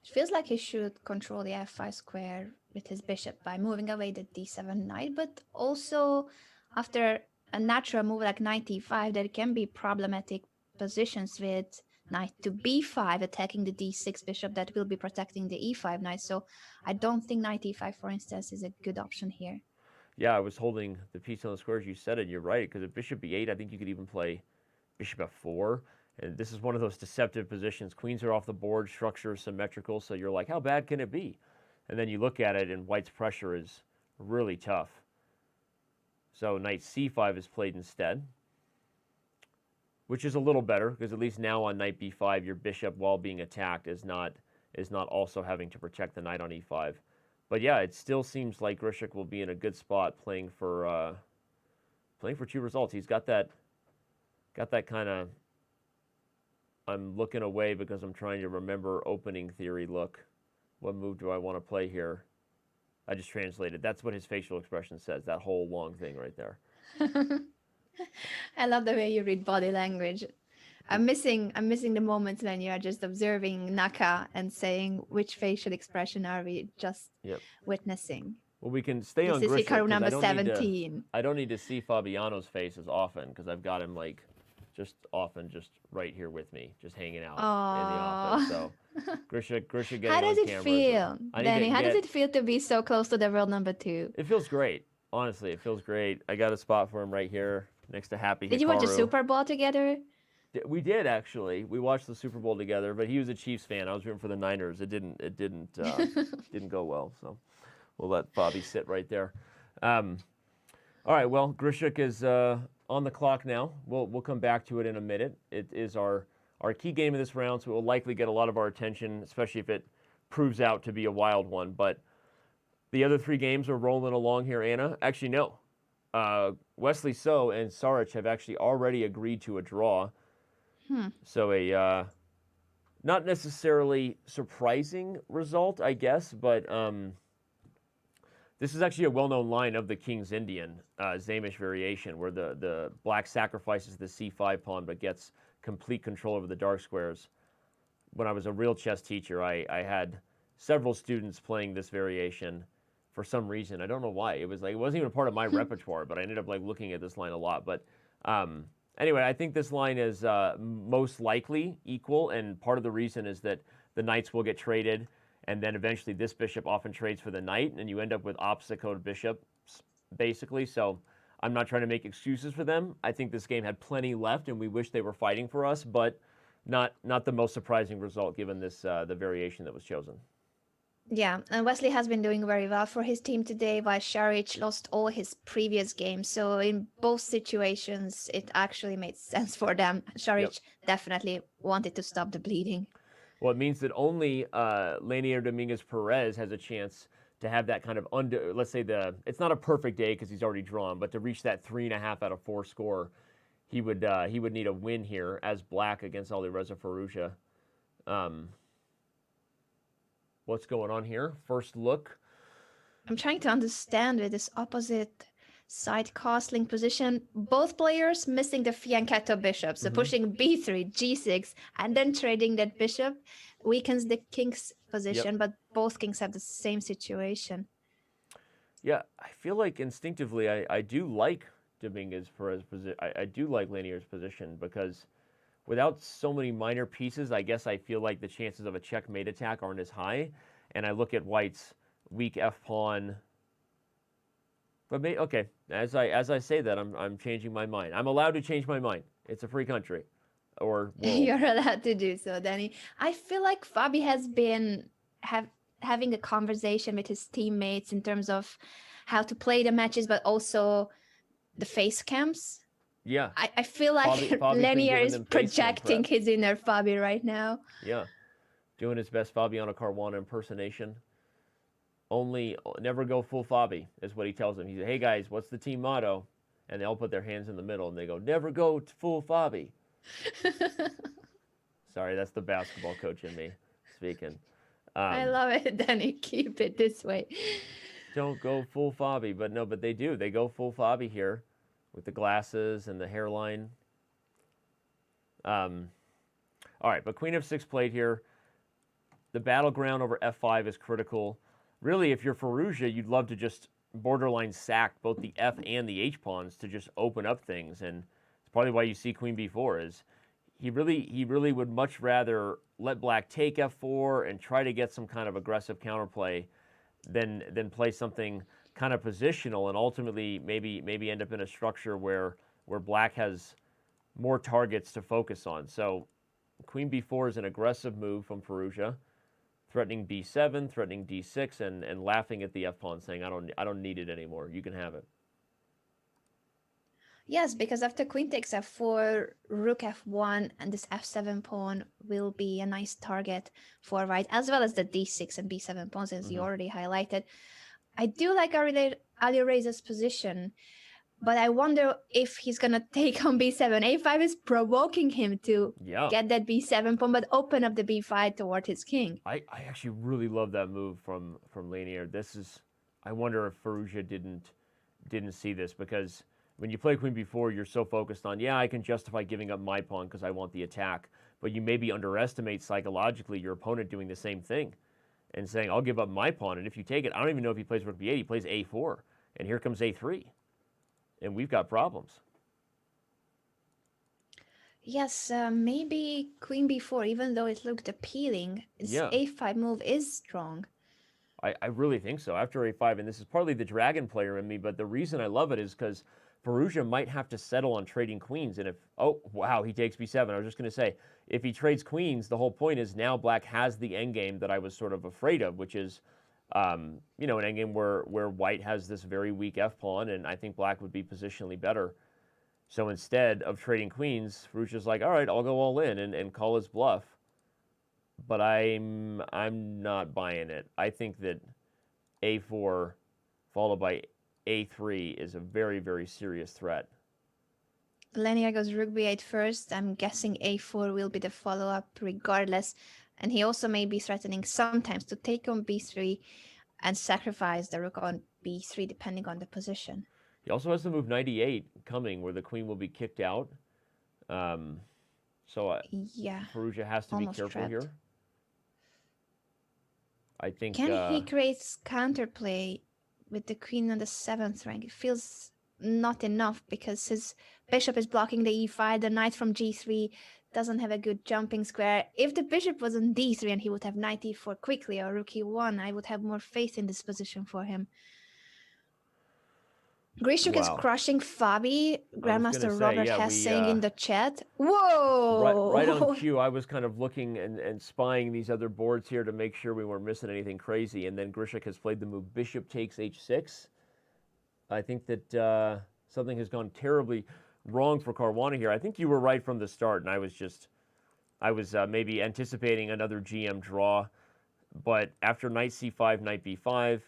It feels like he should control the f5 square with his bishop by moving away the d7 knight, but also after a natural move like knight e5, there can be problematic positions with knight to b5 attacking the d6 bishop that will be protecting the e5 knight. So I don't think knight e5, for instance, is a good option here. Yeah, I was holding the piece on the square as you said it. You're right, because if bishop b8, I think you could even play bishop f4. And this is one of those deceptive positions. Queens are off the board, structure is symmetrical, so you're like, how bad can it be? And then you look at it, and white's pressure is really tough. So knight c5 is played instead, which is a little better, because at least now on knight b5, your bishop, while being attacked, is not also having to protect the knight on e5. But yeah, it still seems like Grischuk will be in a good spot playing for two results. He's got that kind of, I'm looking away because I'm trying to remember opening theory look. What move do I want to play here? I just translated. That's what his facial expression says, that whole long thing right there. I love the way you read body language. I'm missing the moments when you are just observing Naka and saying which facial expression are we just witnessing. Well, we can stay on Grischuk. This is Hikaru number 17. I don't need to see Fabiano's face as often because I've got him like just right here with me, just hanging out in the office. So Grischuk getting How does on it camera. feel, Danny? How does it feel to be so close to the world number 2? It feels great. Honestly, it feels great. I got a spot for him right here next to Happy Hikaru. Did you watch the Super Bowl together? We did actually. We watched the Super Bowl together, but he was a Chiefs fan. I was rooting for the Niners. It didn't go well. So we'll let Bobby sit right there. All right. Well, Grischuk is on the clock now. We'll come back to it in a minute. It is our key game of this round, so it will likely get a lot of our attention, especially if it proves out to be a wild one. But the other 3 games are rolling along here, Anna. Actually, no. Wesley So and Saric have actually already agreed to a draw. So a not necessarily surprising result, I guess, but this is actually a well-known line of the King's Indian Zamish variation, where the black sacrifices the c5 pawn but gets complete control over the dark squares. When I was a real chess teacher, I had several students playing this variation for some reason. I don't know why. It wasn't even a part of my repertoire, but I ended up looking at this line a lot. But anyway, I think this line is most likely equal, and part of the reason is that the knights will get traded, and then eventually this bishop often trades for the knight, and you end up with opposite code bishops, basically. So I'm not trying to make excuses for them. I think this game had plenty left, and we wish they were fighting for us, but not the most surprising result given this the variation that was chosen. Yeah, and Wesley has been doing very well for his team today, while Sharich lost all his previous games. So in both situations, it actually made sense for them. Yep. Sharich definitely wanted to stop the bleeding. Well, it means that only Lanier Dominguez Perez has a chance to have that kind of let's say it's not a perfect day because he's already drawn, but to reach that 3.5 out of 4 score, he would need a win here as black against Alireza Firouzja. What's going on here? First look. I'm trying to understand with this opposite side castling position, both players missing the fianchetto bishop, so pushing b3, g6, and then trading that bishop weakens the king's position, but both kings have the same situation. Yeah, I feel like instinctively I do like Dominguez Perez position. I do like Lanier's position because without so many minor pieces, I guess I feel like the chances of a checkmate attack aren't as high. And I look at White's weak f pawn. But okay, as I say that, I'm changing my mind. I'm allowed to change my mind. It's a free country, or world. You're allowed to do so, Danny. I feel like Fabi has been having a conversation with his teammates in terms of how to play the matches, but also the face cams. Yeah. I feel like Fabi's Lanier is projecting his inner Fabi right now. Yeah. Doing his best Fabiano Caruana impersonation. Never go full Fabi, is what he tells them. He said, hey guys, what's the team motto? And they all put their hands in the middle and they go, never go full Fabi. Sorry, that's the basketball coach in me speaking. I love it, Danny. Keep it this way. Don't go full Fabi, but they do. They go full Fabi here with the glasses and the hairline. All right, but Queen f6 played here. The battleground over f5 is critical. Really, if you're Firouzja, you'd love to just borderline sack both the f and the h pawns to just open up things, and it's probably why you see Queen b4 is he really would much rather let black take f4 and try to get some kind of aggressive counterplay than play something kind of positional and ultimately maybe end up in a structure where black has more targets to focus on. So Queen b4 is an aggressive move from Firouzja, threatening b7, threatening d6, and laughing at the f-pawn, saying, I don't need it anymore. You can have it. Yes, because after queen takes f4, rook f1, and this f7 pawn will be a nice target for white, as well as the d6 and b7 pawns, as you already highlighted. I do like Alireza's position, but I wonder if he's going to take on b7. a5 is provoking him to get that b7 pawn, but open up the b5 toward his king. I actually really love that move from Lanier. I wonder if Firouzja didn't see this, because when you play Queen b4, you're so focused on, I can justify giving up my pawn because I want the attack, but you maybe underestimate psychologically your opponent doing the same thing and saying, I'll give up my pawn, and if you take it, I don't even know if he plays rook b8, he plays a4, and here comes a3. And we've got problems. Yes, maybe queen b4, even though it looked appealing, this a5 move is strong. I really think so. After a5, and this is partly the dragon player in me, but the reason I love it is because Firouzja might have to settle on trading queens. And if, oh, wow, he takes b7. I was just going to say, if he trades queens, the whole point is now black has the endgame that I was sort of afraid of, which is, an endgame where white has this very weak f-pawn, and I think black would be positionally better. So instead of trading queens, Firouzja's like, all right, I'll go all in and call his bluff. But I'm not buying it. I think that a4 followed by a3 is a very, very serious threat. Lanier goes rook b8 first. I'm guessing a4 will be the follow-up regardless. And he also may be threatening sometimes to take on b3 and sacrifice the rook on b3 depending on the position. He also has the move knight e8 coming where the queen will be kicked out. So Firouzja has to be careful here. I think... Can he create counterplay with the queen on the 7th rank? It feels not enough because his bishop is blocking the e5. The knight from g3 doesn't have a good jumping square. If the bishop was on d3 and he would have knight e4 quickly or rook e1, I would have more faith in this position for him. Grischuk is Wow. crushing Fabi. I was gonna Grandmaster say, Robert yeah, has we saying in the chat. right on Whoa! cue. I was kind of looking and spying these other boards here to make sure we weren't missing anything crazy. And then Grischuk has played the move Bishop takes h6. I think that something has gone terribly wrong for Caruana here. I think you were right from the start, and I was maybe anticipating another GM draw, but after knight c5, knight b5,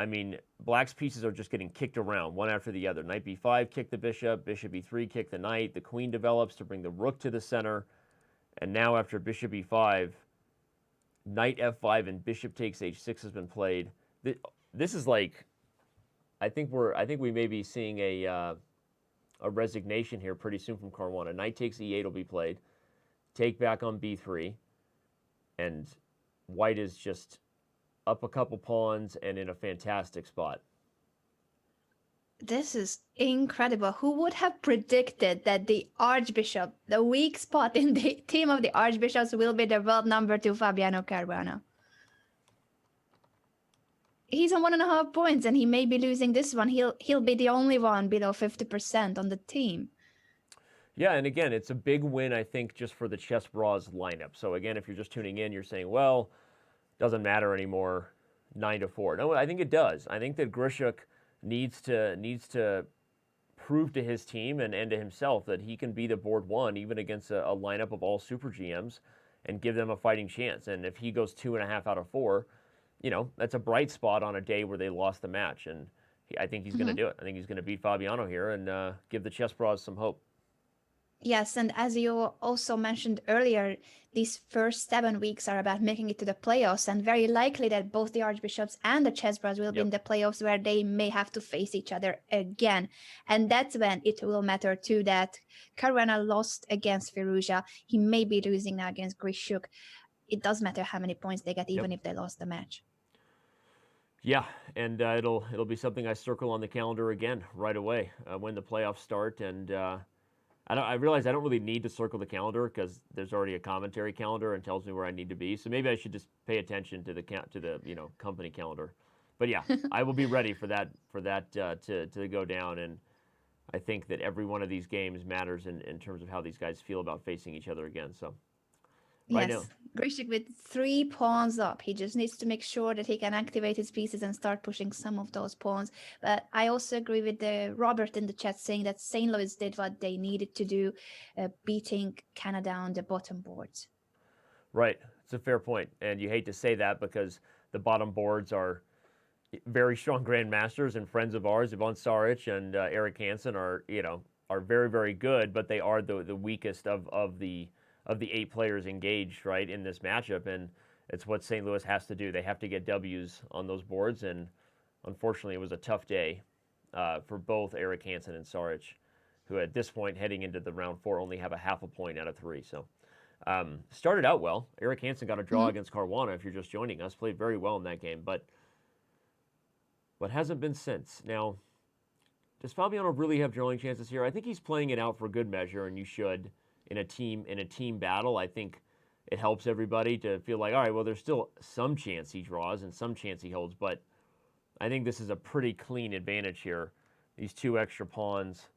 I mean, black's pieces are just getting kicked around one after the other. Knight b5, kick the bishop, bishop e3, kick the knight, the queen develops to bring the rook to the center, and now after bishop e5, knight f5 and bishop takes h6 has been played. This is like, I think we may be seeing a resignation here pretty soon from Caruana. Knight takes e8 will be played, take back on b3, and white is just up a couple pawns and in a fantastic spot. This is incredible. Who would have predicted that the Archbishop, the weak spot in the team of the Archbishops, will be the world number 2 Fabiano Caruana? He's on 1.5 points, and he may be losing this one. He'll be the only one below 50% on the team. Yeah, and again, it's a big win, I think, just for the Chess Bras lineup. So again, if you're just tuning in, you're saying, well, doesn't matter anymore, 9-4. No, I think it does. I think that Grischuk needs to prove to his team and to himself that he can be the board one, even against a lineup of all super GMs, and give them a fighting chance. And if he goes 2.5 out of 4, you know, that's a bright spot on a day where they lost the match. And I think he's going to do it. I think he's going to beat Fabiano here and give the Chess Bras some hope. Yes, and as you also mentioned earlier, these first 7 weeks are about making it to the playoffs, and very likely that both the Archbishops and the Chess Bros will be in the playoffs, where they may have to face each other again. And that's when it will matter too that Caruana lost against Firouzja. He may be losing now against Grischuk. It does matter how many points they get, even if they lost the match. Yeah, and it'll be something I circle on the calendar again right away when the playoffs start. And I realize I don't really need to circle the calendar because there's already a commentary calendar and tells me where I need to be. So maybe I should just pay attention to the company calendar. But yeah, I will be ready for that to go down. And I think that every one of these games matters in terms of how these guys feel about facing each other again. So right now, Grischuk with 3 pawns up. He just needs to make sure that he can activate his pieces and start pushing some of those pawns. But I also agree with Robert in the chat saying that St. Louis did what they needed to do, beating Canada on the bottom boards. Right. It's a fair point. And you hate to say that because the bottom boards are very strong grandmasters and friends of ours. Ivan Saric and Eric Hansen are very, very good, but they are the weakest of the 8 players engaged, right, in this matchup, and it's what St. Louis has to do. They have to get W's on those boards, and unfortunately, it was a tough day for both Eric Hansen and Saric, who at this point, heading into the round 4, only have a 0.5 point out of 3. So, started out well. Eric Hansen got a draw against Caruana, if you're just joining us, played very well in that game, but what hasn't been since. Now, does Fabiano really have drawing chances here? I think he's playing it out for good measure, and you should. In a team battle, I think it helps everybody to feel like, all right, well, there's still some chance he draws and some chance he holds, but I think this is a pretty clean advantage here. These 2 extra pawns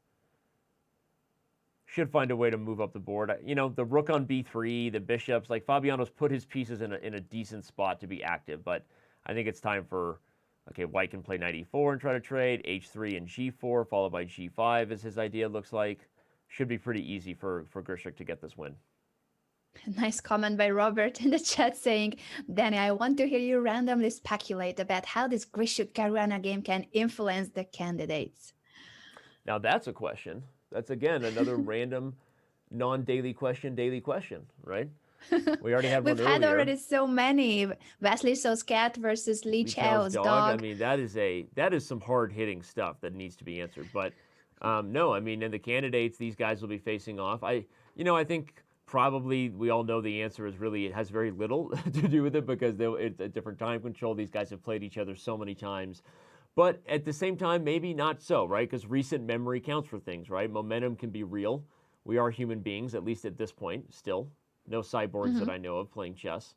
should find a way to move up the board. You know, the rook on b3, the bishops, like Fabiano's put his pieces in a decent spot to be active, but I think it's time for, okay, white can play knight e4 and try to trade, h3 and g4, followed by g5 is his idea, looks like. Should be pretty easy for Grischuk to get this win. Nice comment by Robert in the chat saying, Danny, I want to hear you randomly speculate about how this Grischuk-Caruana game can influence the candidates. Now that's a question. That's, again, another random, non-daily question, right? We already had one earlier. We've had already so many. Wesley So's cat versus Lee Chao's dog. I mean, that is some hard-hitting stuff that needs to be answered. But no, I mean, in the candidates, these guys will be facing off. I think probably we all know the answer is really it has very little to do with it because it's a different time control. These guys have played each other so many times. But at the same time, maybe not so, right? Because recent memory counts for things, right? Momentum can be real. We are human beings, at least at this point, still. No cyborgs that I know of playing chess.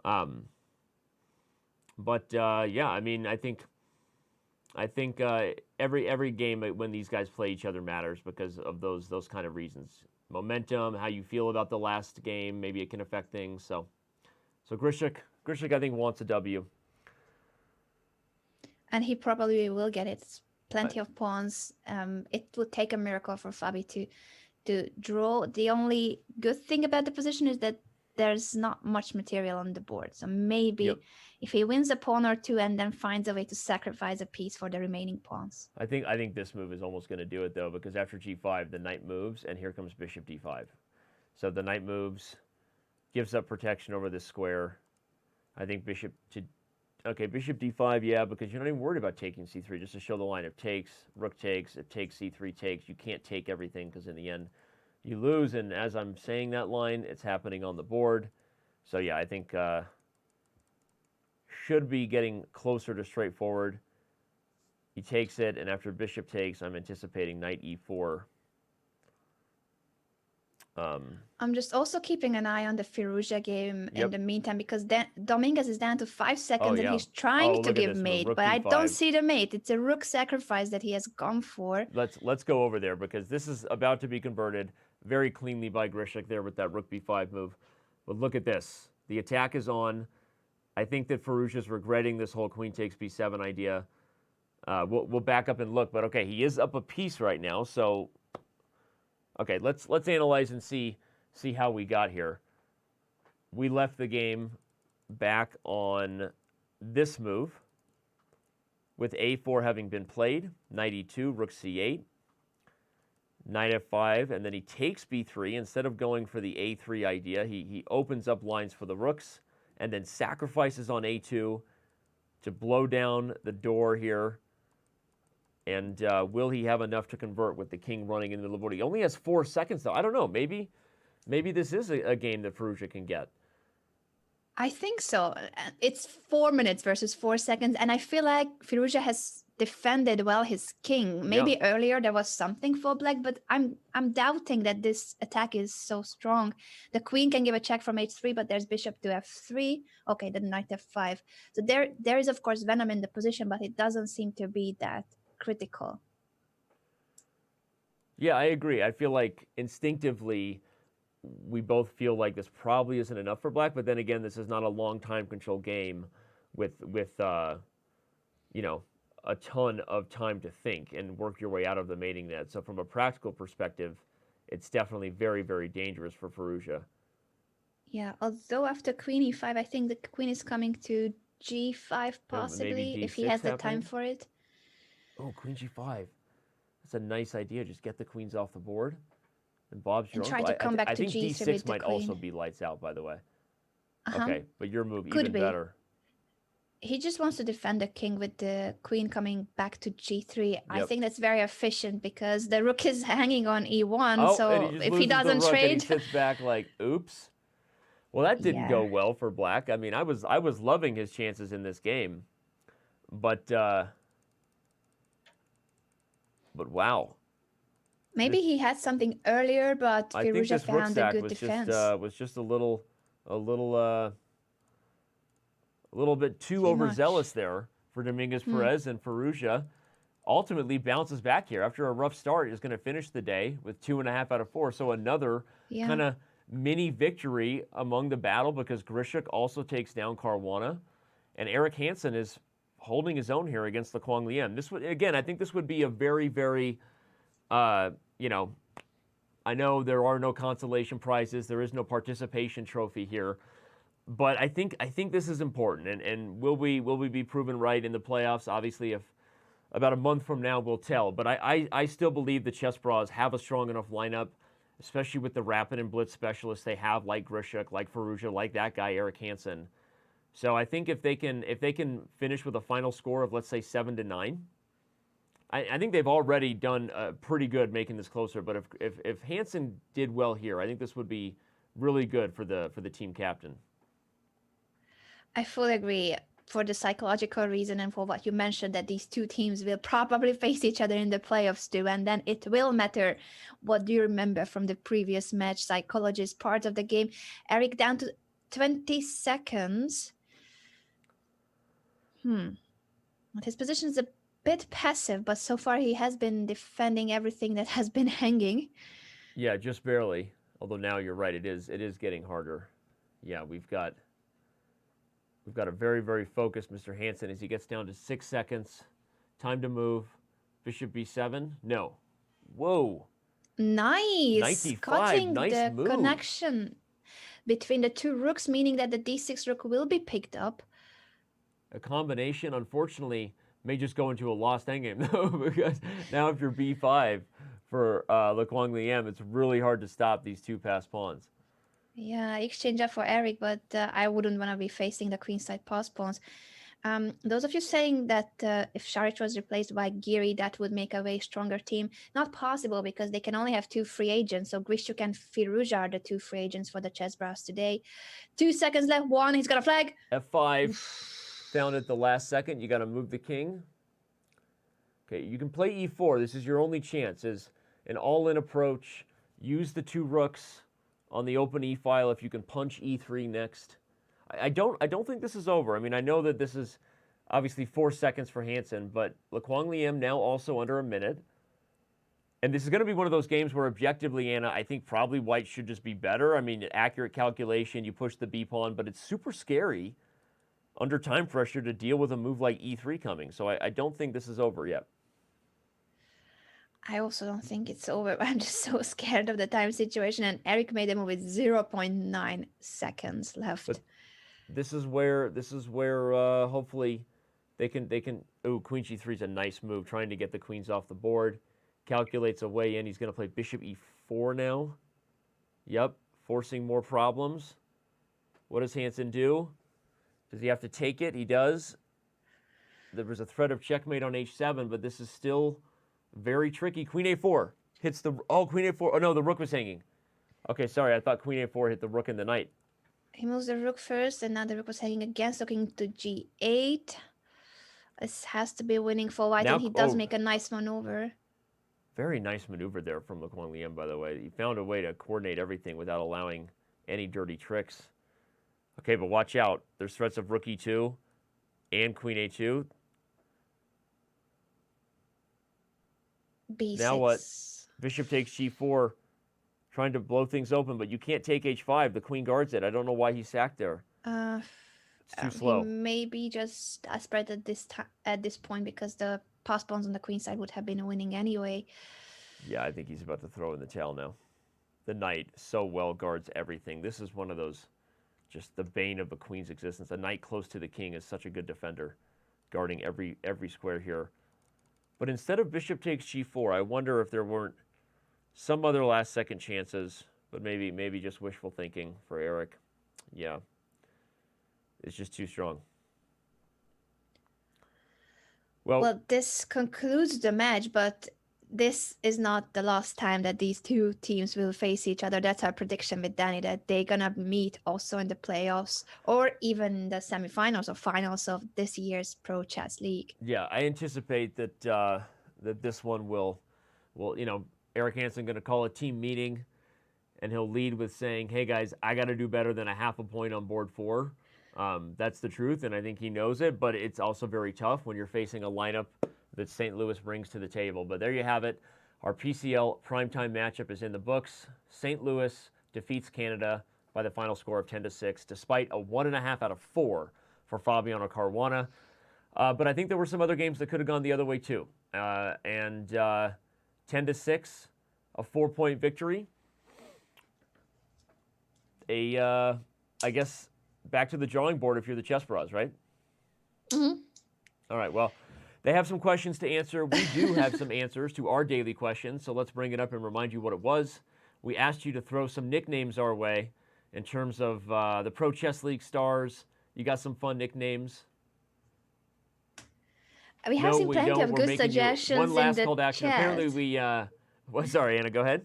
But yeah, I mean, I think I think every game when these guys play each other matters because of those kind of reasons. Momentum, how you feel about the last game, maybe it can affect things. So Grischuk I think wants a W. And he probably will get it. Plenty of pawns. It would take a miracle for Fabi to draw. The only good thing about the position is that there's not much material on the board. So maybe if he wins a pawn or two and then finds a way to sacrifice a piece for the remaining pawns. I think this move is almost going to do it, though, because after g5, the knight moves, and here comes bishop d5. So the knight moves, gives up protection over this square. I think bishop d5, yeah, because you're not even worried about taking c3, just to show the line. If takes, rook takes, if takes, c3 takes. You can't take everything because in the end, you lose. And as I'm saying that line, it's happening on the board. So yeah, I think should be getting closer to straightforward. He takes it, and after bishop takes, I'm anticipating knight e4. I'm just also keeping an eye on the Firouzja game in the meantime, because Dominguez is down to 5 seconds and he's trying to give mate, but I don't see the mate. It's a rook sacrifice that he has gone for. Let's go over there, because this is about to be converted very cleanly by Grischuk there with that rook b5 move. But look at this. The attack is on. I think that Firouzja is regretting this whole queen takes b7 idea. We'll back up and look, but okay, he is up a piece right now, so okay, let's analyze and see how we got here. We left the game back on this move with a4 having been played, knight e2, rook c8, knight f5, and then he takes b3. Instead of going for the a3 idea, he opens up lines for the rooks and then sacrifices on a2 to blow down the door here. And will he have enough to convert with the king running into the board? He only has 4 seconds, though. I don't know. Maybe this is a game that Firouzja can get. I think so. It's 4 minutes versus 4 seconds. And I feel like Firouzja has defended well his king. Maybe earlier there was something for black, but I'm doubting that this attack is so strong. The queen can give a check from h3, but there's bishop to f3. Okay, then knight f5. So there is, of course, venom in the position, but it doesn't seem to be that critical. Yeah, I agree. I feel like instinctively we both feel like this probably isn't enough for black, but then again, this is not a long time control game with you know, a ton of time to think and work your way out of the mating net. So from a practical perspective, it's definitely very, very dangerous for Firouzja. Yeah, although after queen e5, I think the queen is coming to g5 possibly, if he has the time for it. Oh, queen g5. That's a nice idea. Just get the queens off the board. And Bob's your and try uncle. to come back I to think g3 d6 with the might queen. also be lights out, by the way. Okay, but your move Could even be. better. He just wants to defend the king with the queen coming back to g3. Yep. I think that's very efficient because the rook is hanging on e1. Oh, so and if he doesn't trade, and he sits back like, oops. Well, that didn't go well for black. I mean, I was loving his chances in this game, but wow. Maybe he had something earlier, but Firouzja found a good defense. Was just a little bit too overzealous there for Dominguez Perez, and Firouzja ultimately bounces back here after a rough start. Is going to finish the day with 2.5 out of 4. So another kind of mini victory among the battle, because Grischuk also takes down Caruana, and Eric Hansen is holding his own here against the Kwang Liem. This would, again, I think this would be a very, very, you know, I know there are no consolation prizes, there is no participation trophy here, but I think this is important, and will we be proven right in the playoffs? Obviously, if about a month from now, we'll tell. But I still believe the Chess Bras have a strong enough lineup, especially with the rapid and blitz specialists they have, like Grischuk, like Firouzja, like that guy Eric Hansen. So I think if they can finish with a final score of, let's say, 7-9, I think they've already done pretty good making this closer. But if Hansen did well here, I think this would be really good for the team captain. I fully agree, for the psychological reason and for what you mentioned, that these two teams will probably face each other in the playoffs too, and then it will matter what do you remember from the previous match. Psychology is part of the game. Eric down to 20 seconds. But his position is a bit passive, but so far he has been defending everything that has been hanging. Yeah, just barely. Although now you're right, it is getting harder. Yeah, we've got a very, very focused Mr. Hansen as he gets down to 6 seconds. Time to move. Bishop b7. No. Whoa. Nice. Knight d5. Cutting Nice the move. connection between the two rooks, meaning that the d6 rook will be picked up. A combination, unfortunately, may just go into a lost endgame, though, because now if you're b5 for Le Quang Liem, it's really hard to stop these two passed pawns. Yeah, exchange up for Eric, but I wouldn't want to be facing the queenside pass pawns. Those of you saying that if Šarić was replaced by Giri, that would make a way stronger team. Not possible because they can only have 2 free agents. So Grischuk and Firouzja are the 2 free agents for the Chess Brass today. 2 seconds left. One, he's got a flag. F5, found at the last second. You got to move the king. Okay, you can play e4. This is your only chance. Is an all-in approach. Use the 2 rooks on the open e file if you can punch e3 next. I don't think this is over. I mean, I know that this is obviously 4 seconds for Hansen, but Le Quang Liem now also under a minute. And this is going to be one of those games where objectively, Anna, I think probably white should just be better. I mean, accurate calculation, you push the b pawn, but it's super scary under time pressure to deal with a move like e3 coming. So I don't think this is over yet. I also don't think it's over. I'm just so scared of the time situation. And Eric made a move with 0.9 seconds left. But this is where hopefully they can. Oh, queen g3 is a nice move, trying to get the queens off the board. Calculates a way in. He's going to play bishop e4 now. Yep, forcing more problems. What does Hansen do? Does he have to take it? He does. There was a threat of checkmate on h7, but this is still very tricky. Queen a4 hits the... Oh, queen a4. Oh, no, the rook was hanging. Okay, sorry. I thought queen a4 hit the rook and the knight. He moves the rook first, and now the rook was hanging again, so king to g8. This has to be winning for white, Now, and he does make a nice maneuver. Very nice maneuver there from Le Quang Liem, by the way. He found a way to coordinate everything without allowing any dirty tricks. Okay, but watch out. There's threats of rook e2 and queen a2. B6. Now what? Bishop takes g4, trying to blow things open, but you can't take h5. The queen guards it. I don't know why he sacked there. It's too slow. He maybe just spread at this point because the pass pawns on the queen side would have been winning anyway. Yeah, I think he's about to throw in the towel now. The knight so well guards everything. This is one of those, just the bane of a queen's existence. A knight close to the king is such a good defender, guarding every square here. But instead of bishop takes g4, I wonder if there weren't some other last-second chances, but maybe just wishful thinking for Eric. Yeah, it's just too strong. Well, this concludes the match, but this is not the last time that these two teams will face each other. That's our prediction with Danny, that they're gonna meet also in the playoffs or even the semifinals or finals of this year's Pro Chess League. Yeah, I anticipate that that this one will, Eric Hansen going to call a team meeting, and he'll lead with saying, "Hey guys, I got to do better than a half a point on board 4." That's the truth, and I think he knows it. But it's also very tough when you're facing a lineup that St. Louis brings to the table. But there you have it. Our PCL primetime matchup is in the books. St. Louis defeats Canada by the final score of 10-6, despite a 1.5 out of 4 for Fabiano Caruana. But I think there were some other games that could have gone the other way too. 10-6, a 4-point victory. I guess back to the drawing board if you're the Chess Bros, right? Mm-hmm. All right, well, they have some questions to answer. We do have some answers to our daily questions, so let's bring it up and remind you what it was. We asked you to throw some nicknames our way in terms of the Pro Chess League stars. You got some fun nicknames. We have seen plenty of good suggestions one last in call the to action. chat. Apparently we, sorry, Anna, go ahead.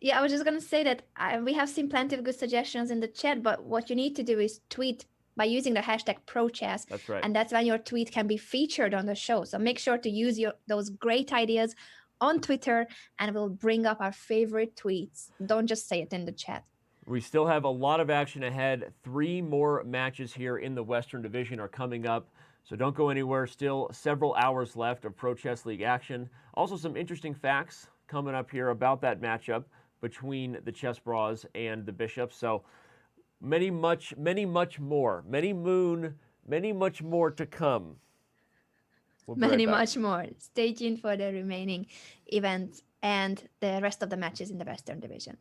Yeah, I was just going to say that we have seen plenty of good suggestions in the chat, but what you need to do is tweet by using the hashtag ProChess. That's right. And that's when your tweet can be featured on the show. So make sure to use those great ideas on Twitter, and we'll bring up our favorite tweets. Don't just say it in the chat. We still have a lot of action ahead. 3 more matches here in the Western Division are coming up. So don't go anywhere. Still several hours left of Pro Chess League action. Also some interesting facts coming up here about that matchup between the Chess Bras and the Bishops. So many much more to come. We'll be right back. Much more. Stay tuned for the remaining events and the rest of the matches in the Western Division.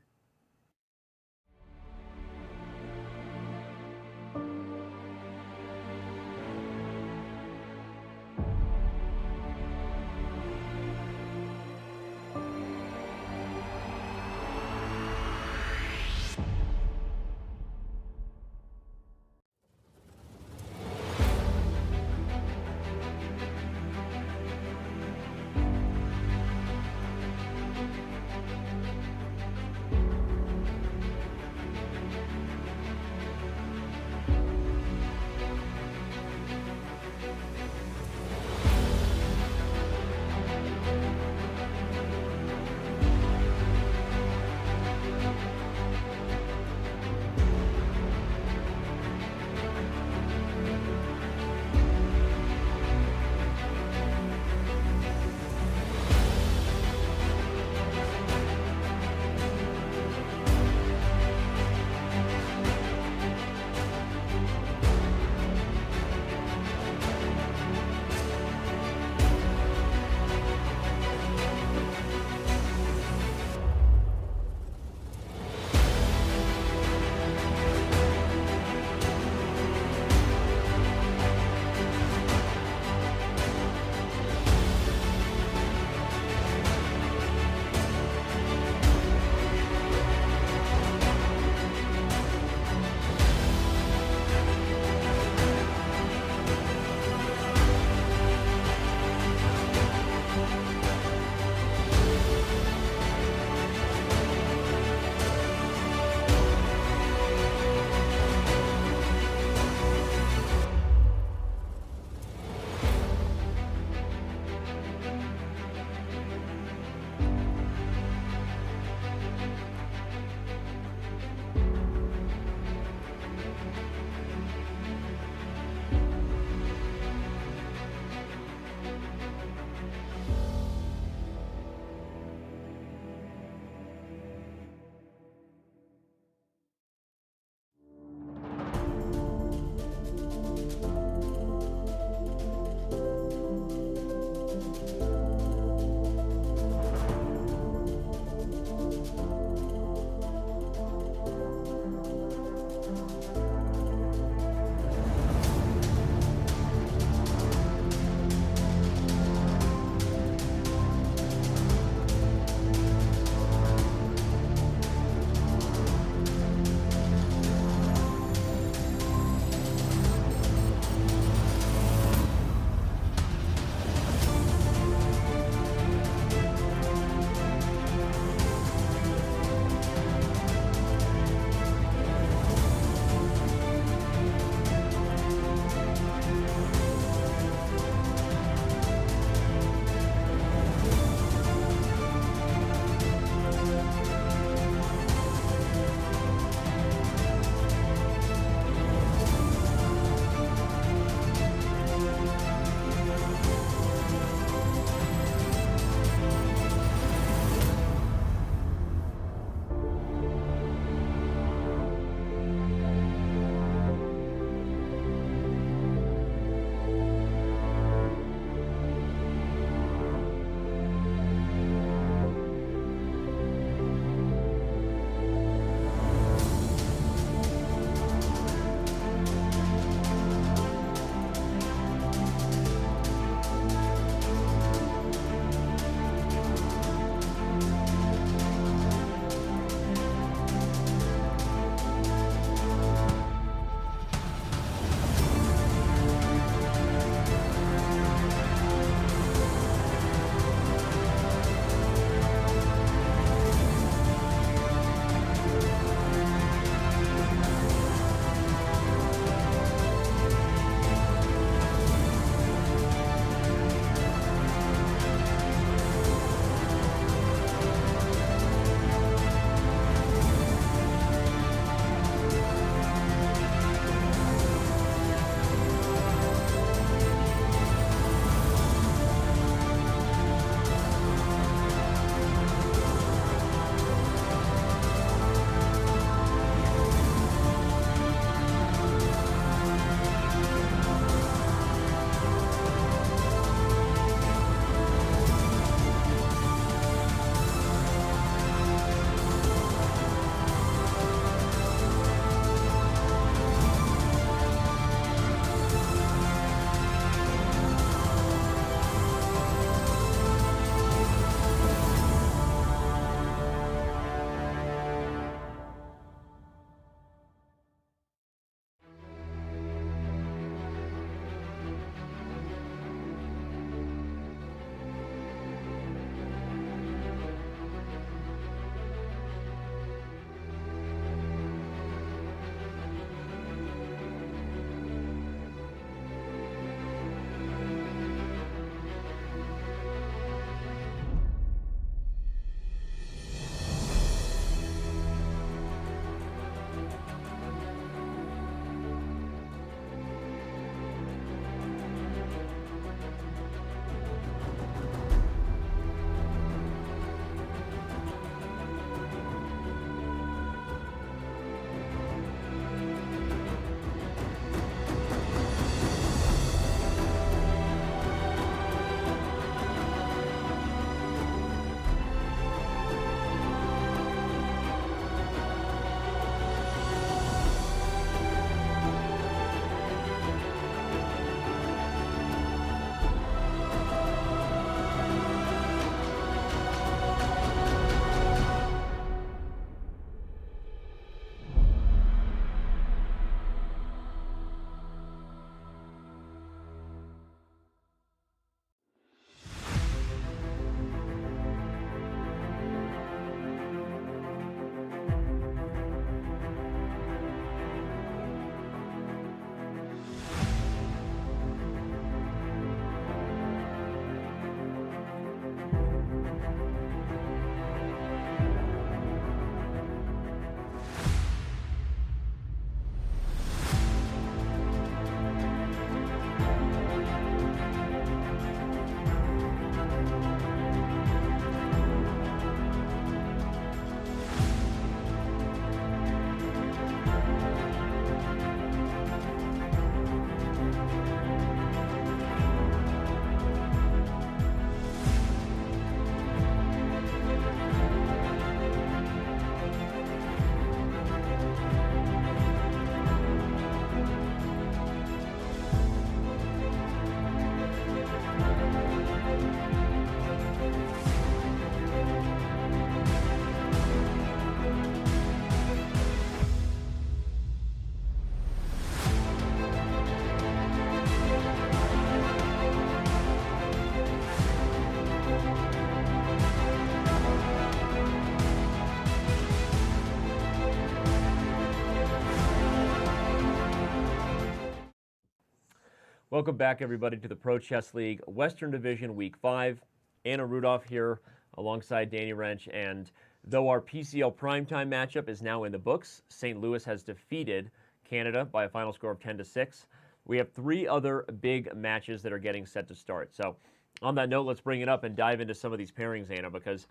Welcome back, everybody, to the Pro Chess League Western Division Week 5. Anna Rudolph here alongside Danny Wrench. And though our PCL primetime matchup is now in the books, St. Louis has defeated Canada by a final score of 10-6. We have 3 other big matches that are getting set to start. So on that note, let's bring it up and dive into some of these pairings, Anna, because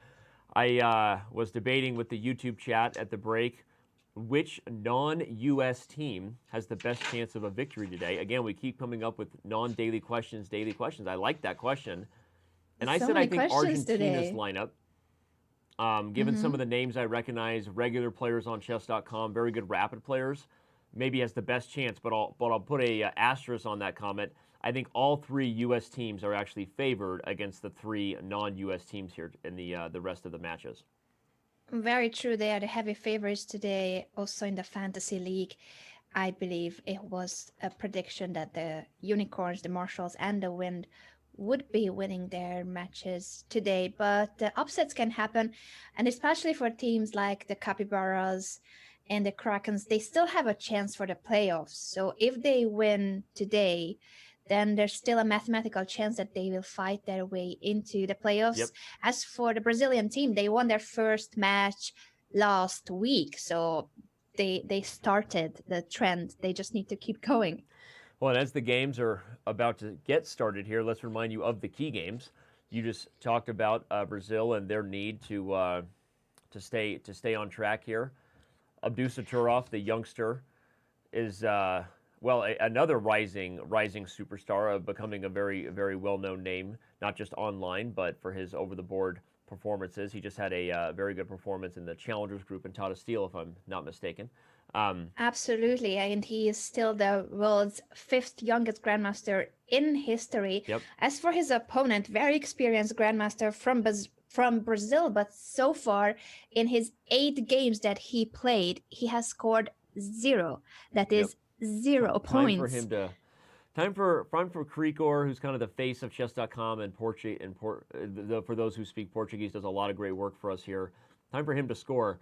I was debating with the YouTube chat at the break which non-U.S. team has the best chance of a victory today. Again, we keep coming up with non-daily questions, daily questions. I like that question. And I said I think Argentina's today. lineup, given some of the names I recognize, regular players on Chess.com, very good rapid players, maybe has the best chance, but I'll put a asterisk on that comment. I think all 3 U.S. teams are actually favored against the 3 non-U.S. teams here in the rest of the matches. Very true. They are the heavy favorites today. Also in the Fantasy League, I believe it was a prediction that the Unicorns, the Marshalls, and the Wind would be winning their matches today. But the upsets can happen, and especially for teams like the Capybaras and the Krakens, they still have a chance for the playoffs. So if they win today, then there's still a mathematical chance that they will fight their way into the playoffs. Yep. As for the Brazilian team, they won their first match last week. So they started the trend. They just need to keep going. Well, and as the games are about to get started here, let's remind you of the key games. You just talked about Brazil and their need to stay on track here. Abdusatturov, the youngster, is another rising superstar of becoming a very, very well-known name, not just online, but for his over-the-board performances. He just had a very good performance in the Challengers group and taught a steal, if I'm not mistaken. Absolutely, and he is still the world's 5th youngest grandmaster in history. Yep. As for his opponent, very experienced grandmaster from Brazil, but so far in his 8 games that he played, he has scored 0. That is 0 points. Time for Krikor, who's kind of the face of Chess.com and for those who speak Portuguese, does a lot of great work for us here. Time for him to score.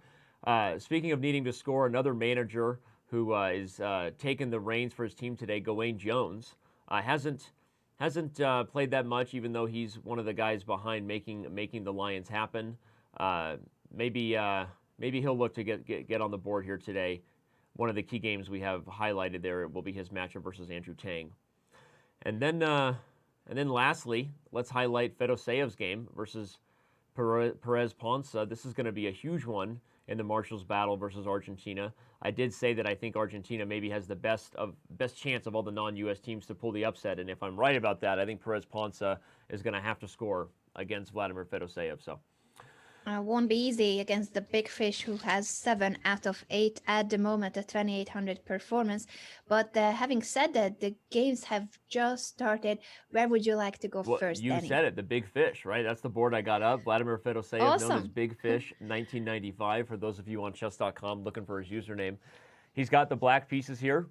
Speaking of needing to score, another manager who is taking the reins for his team today, Gawain Jones, hasn't played that much, even though he's one of the guys behind making the Lions happen. Maybe he'll look to get on the board here today. One of the key games we have highlighted there will be his matchup versus Andrew Tang. And then lastly, let's highlight Fedoseyev's game versus Perez Ponce. This is going to be a huge one in the Marshalls battle versus Argentina. I did say that I think Argentina maybe has the best chance of all the non-U.S. teams to pull the upset, and if I'm right about that, I think Perez Ponce is going to have to score against Vladimir Fedoseyev. So. Won't be easy against the big fish who has 7 out of 8 at the moment, a 2800 performance. But having said that, the games have just started. Where would you like to go first, You Danny? said it, the big fish, right? That's the board I got up. Vladimir Fedoseyev, Awesome. known as Big Fish, 1995, for those of you on Chess.com looking for his username. He's got the black pieces here,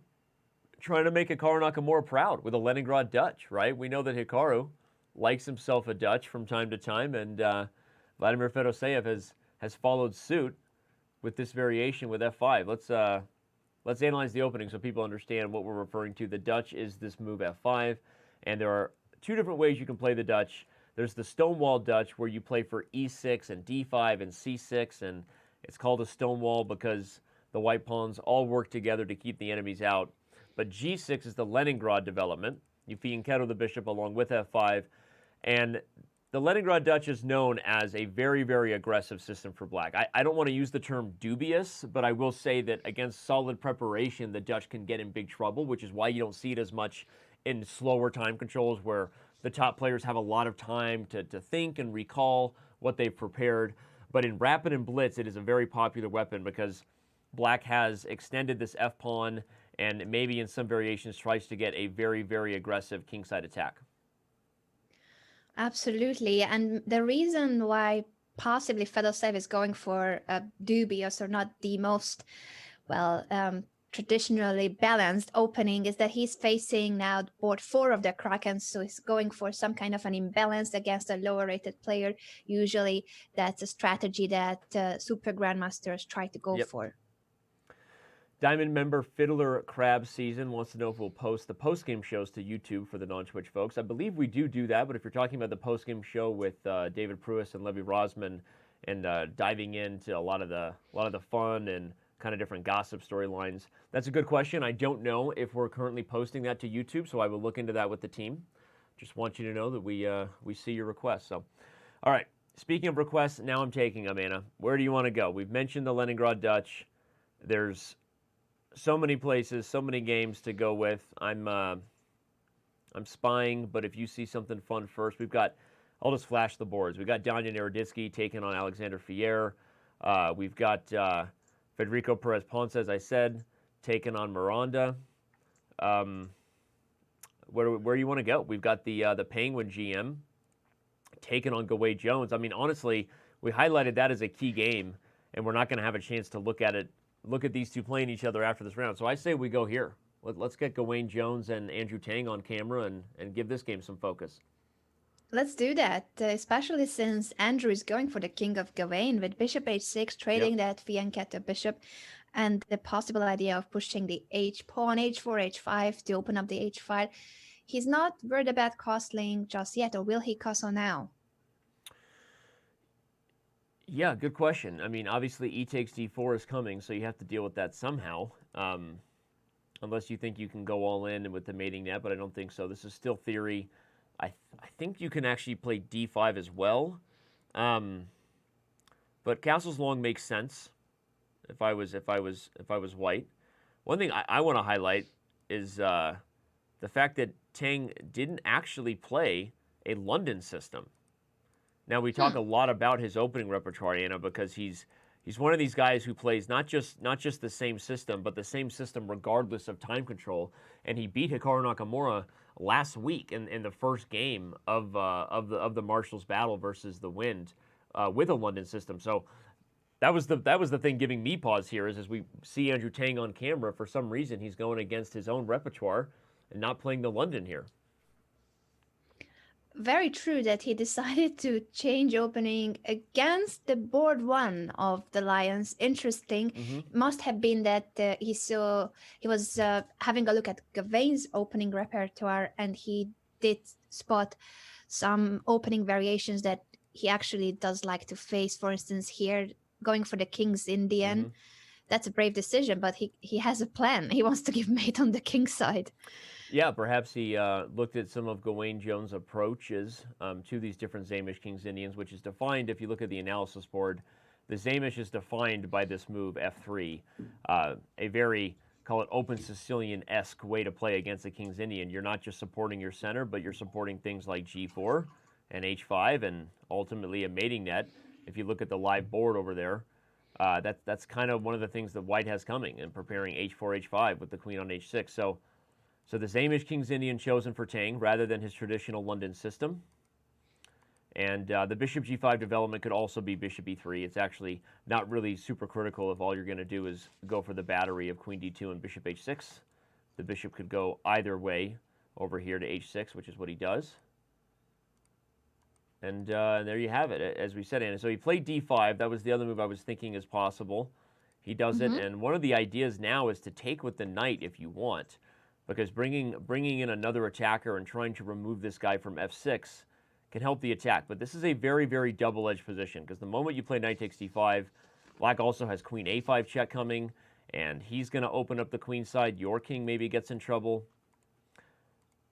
trying to make Hikaru Nakamura proud with a Leningrad Dutch, right? We know that Hikaru likes himself a Dutch from time to time, and Vladimir Fedoseyev has followed suit with this variation with F5. Let's analyze the opening so people understand what we're referring to. The Dutch is this move F5, and there are 2 different ways you can play the Dutch. There's the Stonewall Dutch, where you play for E6 and D5 and C6, and it's called a Stonewall because the white pawns all work together to keep the enemies out. But G6 is the Leningrad development. You fianchetto the bishop along with F5, and the Leningrad Dutch is known as a very, very aggressive system for black. I don't want to use the term dubious, but I will say that against solid preparation, the Dutch can get in big trouble, which is why you don't see it as much in slower time controls where the top players have a lot of time to think and recall what they've prepared. But in rapid and blitz, it is a very popular weapon because black has extended this F-pawn and maybe in some variations tries to get a very, very aggressive kingside attack. Absolutely. And the reason why possibly Fedoseyev is going for a dubious or not the most, traditionally balanced opening is that he's facing now board 4 of the Kraken. So he's going for some kind of an imbalance against a lower rated player. Usually that's a strategy that super grandmasters try to go for. Diamond member Fiddler Crab Season wants to know if we'll post the post-game shows to YouTube for the non-Twitch folks. I believe we do that, but if you're talking about the post-game show with David Pruis and Levy Rosman and diving into a lot of the fun and kind of different gossip storylines, that's a good question. I don't know if we're currently posting that to YouTube, so I will look into that with the team. Just want you to know that we see your requests. So, all right. Speaking of requests, now I'm taking them, Anna. Where do you want to go? We've mentioned the Leningrad Dutch. There's so many places, so many games to go with. I'm spying, but if you see something fun first, I'll just flash the boards. We've got Danya Naroditsky taking on Alexander Fier. We've got Federico Perez Ponce, as I said, taking on Miranda. Where do you want to go? We've got the Penguin GM taking on Gaway Jones. I mean, honestly, we highlighted that as a key game, and we're not going to have a chance to look at these two playing each other after this round. So I say we go here. Let's get Gawain Jones and Andrew Tang on camera and give this game some focus. Let's do that, especially since Andrew is going for the king of Gawain with bishop h6, trading that fianchetto bishop, and the possible idea of pushing the h-pawn, h4, h5 to open up the h-file. He's not worried about castling just yet, or will he castle now? Yeah, good question. I mean, obviously e takes d4 is coming, so you have to deal with that somehow. Unless you think you can go all in with the mating net, but I don't think so. This is still theory. I think you can actually play d5 as well. But castles long makes sense if I was white. One thing I want to highlight is the fact that Tang didn't actually play a London system. Now, we talk a lot about his opening repertoire, Anna, because he's one of these guys who plays not just the same system, but the same system regardless of time control. And he beat Hikaru Nakamura last week in the first game of the Marshall's battle versus the Wind with a London system. So that was the thing giving me pause here is as we see Andrew Tang on camera, for some reason he's going against his own repertoire and not playing the London here. Very true that he decided to change opening against the board one of the Lions. Interesting. Must have been that he was having a look at Gawain's opening repertoire, and he did spot some opening variations that he actually does like to face. For instance, here going for the King's Indian. That's a brave decision, but he has a plan. He wants to give mate on the king's side. Yeah, perhaps he looked at some of Gawain Jones' approaches to these different Zamish King's Indians, which is defined, if you look at the analysis board, the Zamish is defined by this move, f3, a very, call it open Sicilian-esque way to play against the King's Indian. You're not just supporting your center, but you're supporting things like g4 and h5 and ultimately a mating net. If you look at the live board over there, that's kind of one of the things that White has coming and preparing h4, h5 with the queen on h6. So the Zamish King's Indian chosen for Tang rather than his traditional London system. And the bishop g5 development could also be bishop e3. It's actually not really super critical if all you're going to do is go for the battery of queen d2 and bishop h6. The bishop could go either way over here to h6, which is what he does. And there you have it, as we said, Anna. So he played d5. That was the other move I was thinking is possible. He does it, and one of the ideas now is to take with the knight if you want, because bringing in another attacker and trying to remove this guy from f6 can help the attack. But this is a very, very double-edged position, because the moment you play knight takes d5, Black also has queen a5 check coming, and he's going to open up the queen side. Your king maybe gets in trouble.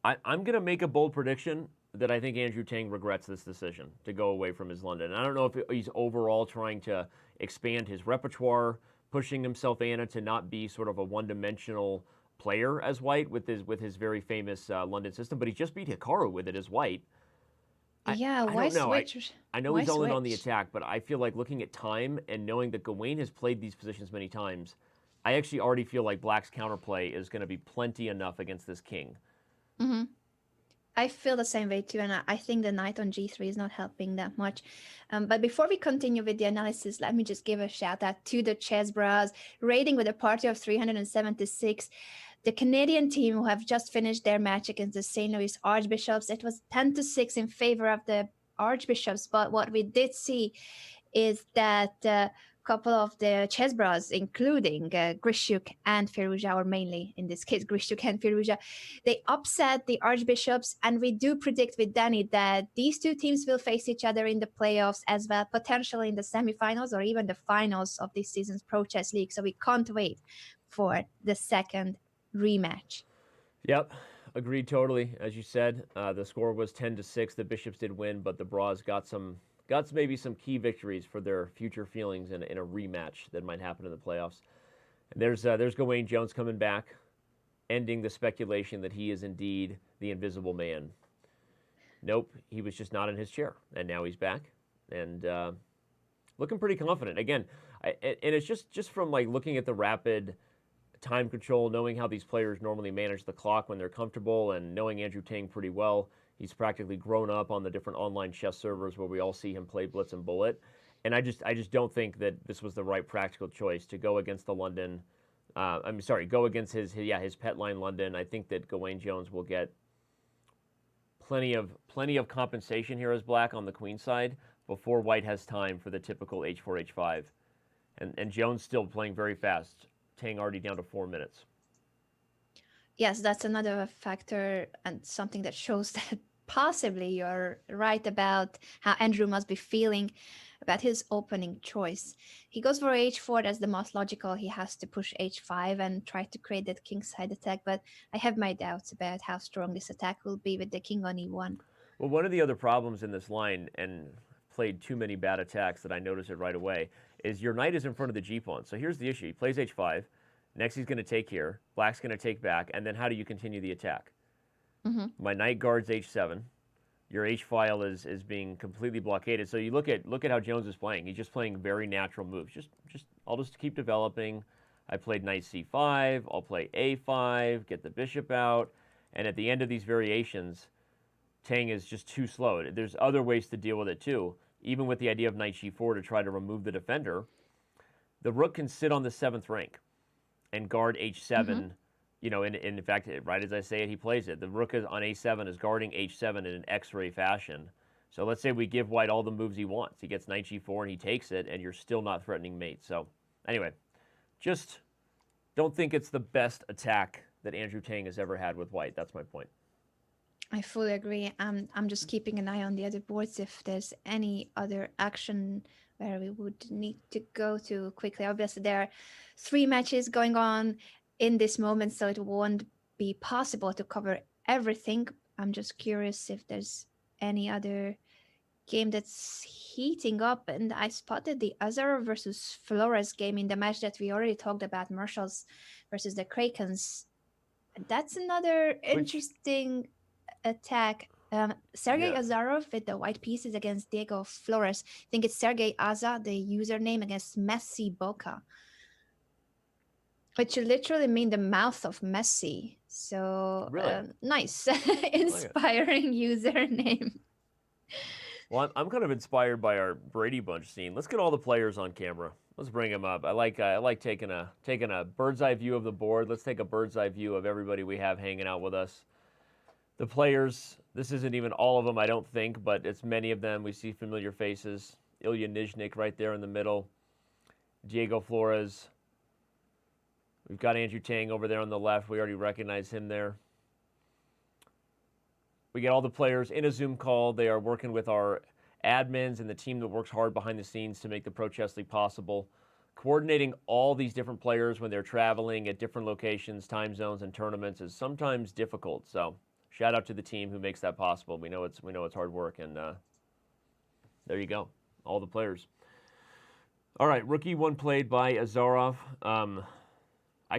I'm going to make a bold prediction that I think Andrew Tang regrets this decision to go away from his London. I don't know if he's overall trying to expand his repertoire, pushing himself, Anna, to not be sort of a one-dimensional player as White with his very famous London system, but he just beat Hikaru with it as White. Why switch? I know he's all in on the attack, but I feel like looking at time and knowing that Gawain has played these positions many times, I actually already feel like Black's counterplay is going to be plenty enough against this king. I feel the same way too, and I think the knight on g3 is not helping that much. But before we continue with the analysis, let me just give a shout out to the Chess Bros, rating with a party of 376. The Canadian team who have just finished their match against the St. Louis Archbishops. It was 10-6 in favor of the Archbishops, but what we did see is that couple of the chess bros, including Grischuk and Firouzja, or mainly in this case Grischuk and Firouzja, they upset the archbishops, and we do predict with Danny that these two teams will face each other in the playoffs as well, potentially in the semifinals or even the finals of this season's Pro Chess League. So we can't wait for the second rematch. Yep, agreed totally. As you said, the score was 10-6. The bishops did win, but the bras got maybe some key victories for their future feelings in a rematch that might happen in the playoffs. And there's Gawain Jones coming back, ending the speculation that he is indeed the Invisible Man. Nope, he was just not in his chair, and now he's back and looking pretty confident. Again, and it's just from like looking at the rapid time control, knowing how these players normally manage the clock when they're comfortable, and knowing Andrew Tang pretty well. He's practically grown up on the different online chess servers where we all see him play Blitz and Bullet. And I just don't think that this was the right practical choice to go against the London. Go against his pet line London. I think that Gawain Jones will get plenty of compensation here as black on the queen side before white has time for the typical h4, h5. And Jones still playing very fast. Tang already down to 4 minutes. Yes, that's another factor and something that shows that possibly you're right about how Andrew must be feeling about his opening choice. He goes for h4, that's the most logical. He has to push h5 and try to create that kingside attack, but I have my doubts about how strong this attack will be with the king on e1. Well, one of the other problems in this line, and played too many bad attacks that I noticed it right away, is your knight is in front of the g-pawn. So here's the issue. He plays h5. Next, he's going to take here. Black's going to take back. And then how do you continue the attack? Mm-hmm. My knight guards h7. Your h-file is being completely blockaded. So you look at how Jones is playing. He's just playing very natural moves. I'll just keep developing. I played knight c5. I'll play a5, get the bishop out. And at the end of these variations, Tang is just too slow. There's other ways to deal with it too. Even with the idea of knight g4 to try to remove the defender, the rook can sit on the 7th rank and guard h7. Mm-hmm. You know, in fact, right as I say it, he plays it. The rook is on a7 is guarding h7 in an X-ray fashion. So let's say we give white all the moves he wants. He gets knight g4 and he takes it, and you're still not threatening mate. So anyway, just don't think it's the best attack that Andrew Tang has ever had with white. That's my point. I fully agree. I'm just keeping an eye on the other boards if there's any other action where we would need to go to quickly. Obviously, there are 3 matches going on in this moment, so it won't be possible to cover everything. I'm just curious if there's any other game that's heating up. And I spotted the Azarov versus Flores game in the match that we already talked about, Marshalls versus the Krakens. That's another interesting attack. Sergey Azarov with the white pieces against Diego Flores. I think it's Sergey Aza, the username, against Messi Boca, which literally mean the mouth of Messi. So Really? nice, inspiring username. Well, I'm kind of inspired by our Brady Bunch scene. Let's get all the players on camera. Let's bring them up. I like taking a bird's eye view of the board. Let's take a bird's eye view of everybody we have hanging out with us. The players, this isn't even all of them, I don't think, but it's many of them. We see familiar faces. Ilya Nizhnik right there in the middle. Diego Flores. We've got Andrew Tang over there on the left. We already recognize him there. We get all the players in a Zoom call. They are working with our admins and the team that works hard behind the scenes to make the Pro Chess League possible. Coordinating all these different players when they're traveling at different locations, time zones, and tournaments is sometimes difficult. So shout out to the team who makes that possible. We know it's hard work, and there you go, all the players. All right, rookie one played by Azarov. I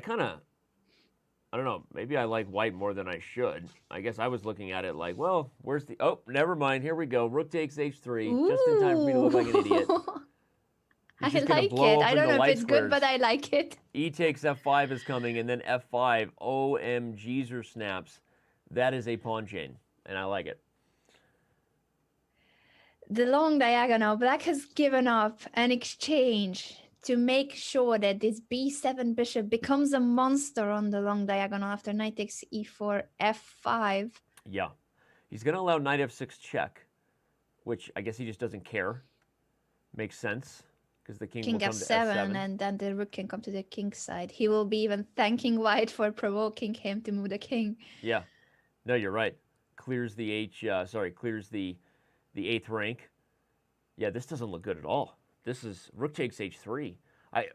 don't know, maybe I like white more than I should. I guess I was looking at it like, well, where's the... Oh, never mind. Here we go. Rook takes h3, Ooh. just in time for me to look like an idiot. I like it. I don't know if it's good, but I like it. E takes f5 is coming, and then f5. OMGs or snaps. That is a pawn chain, and I like it. The long diagonal. Black has given up an exchange to make sure that this b7 bishop becomes a monster on the long diagonal after knight takes e4, f5. Yeah. He's going to allow knight f6 check, which I guess he just doesn't care. Makes sense, because the king King will come to f7, f7. and then the rook can come to the king's side. He will be even thanking white for provoking him to move the king. Yeah, no, you're right. Clears the clears the 8th rank. Yeah, this doesn't look good at all. This is rook takes h3. I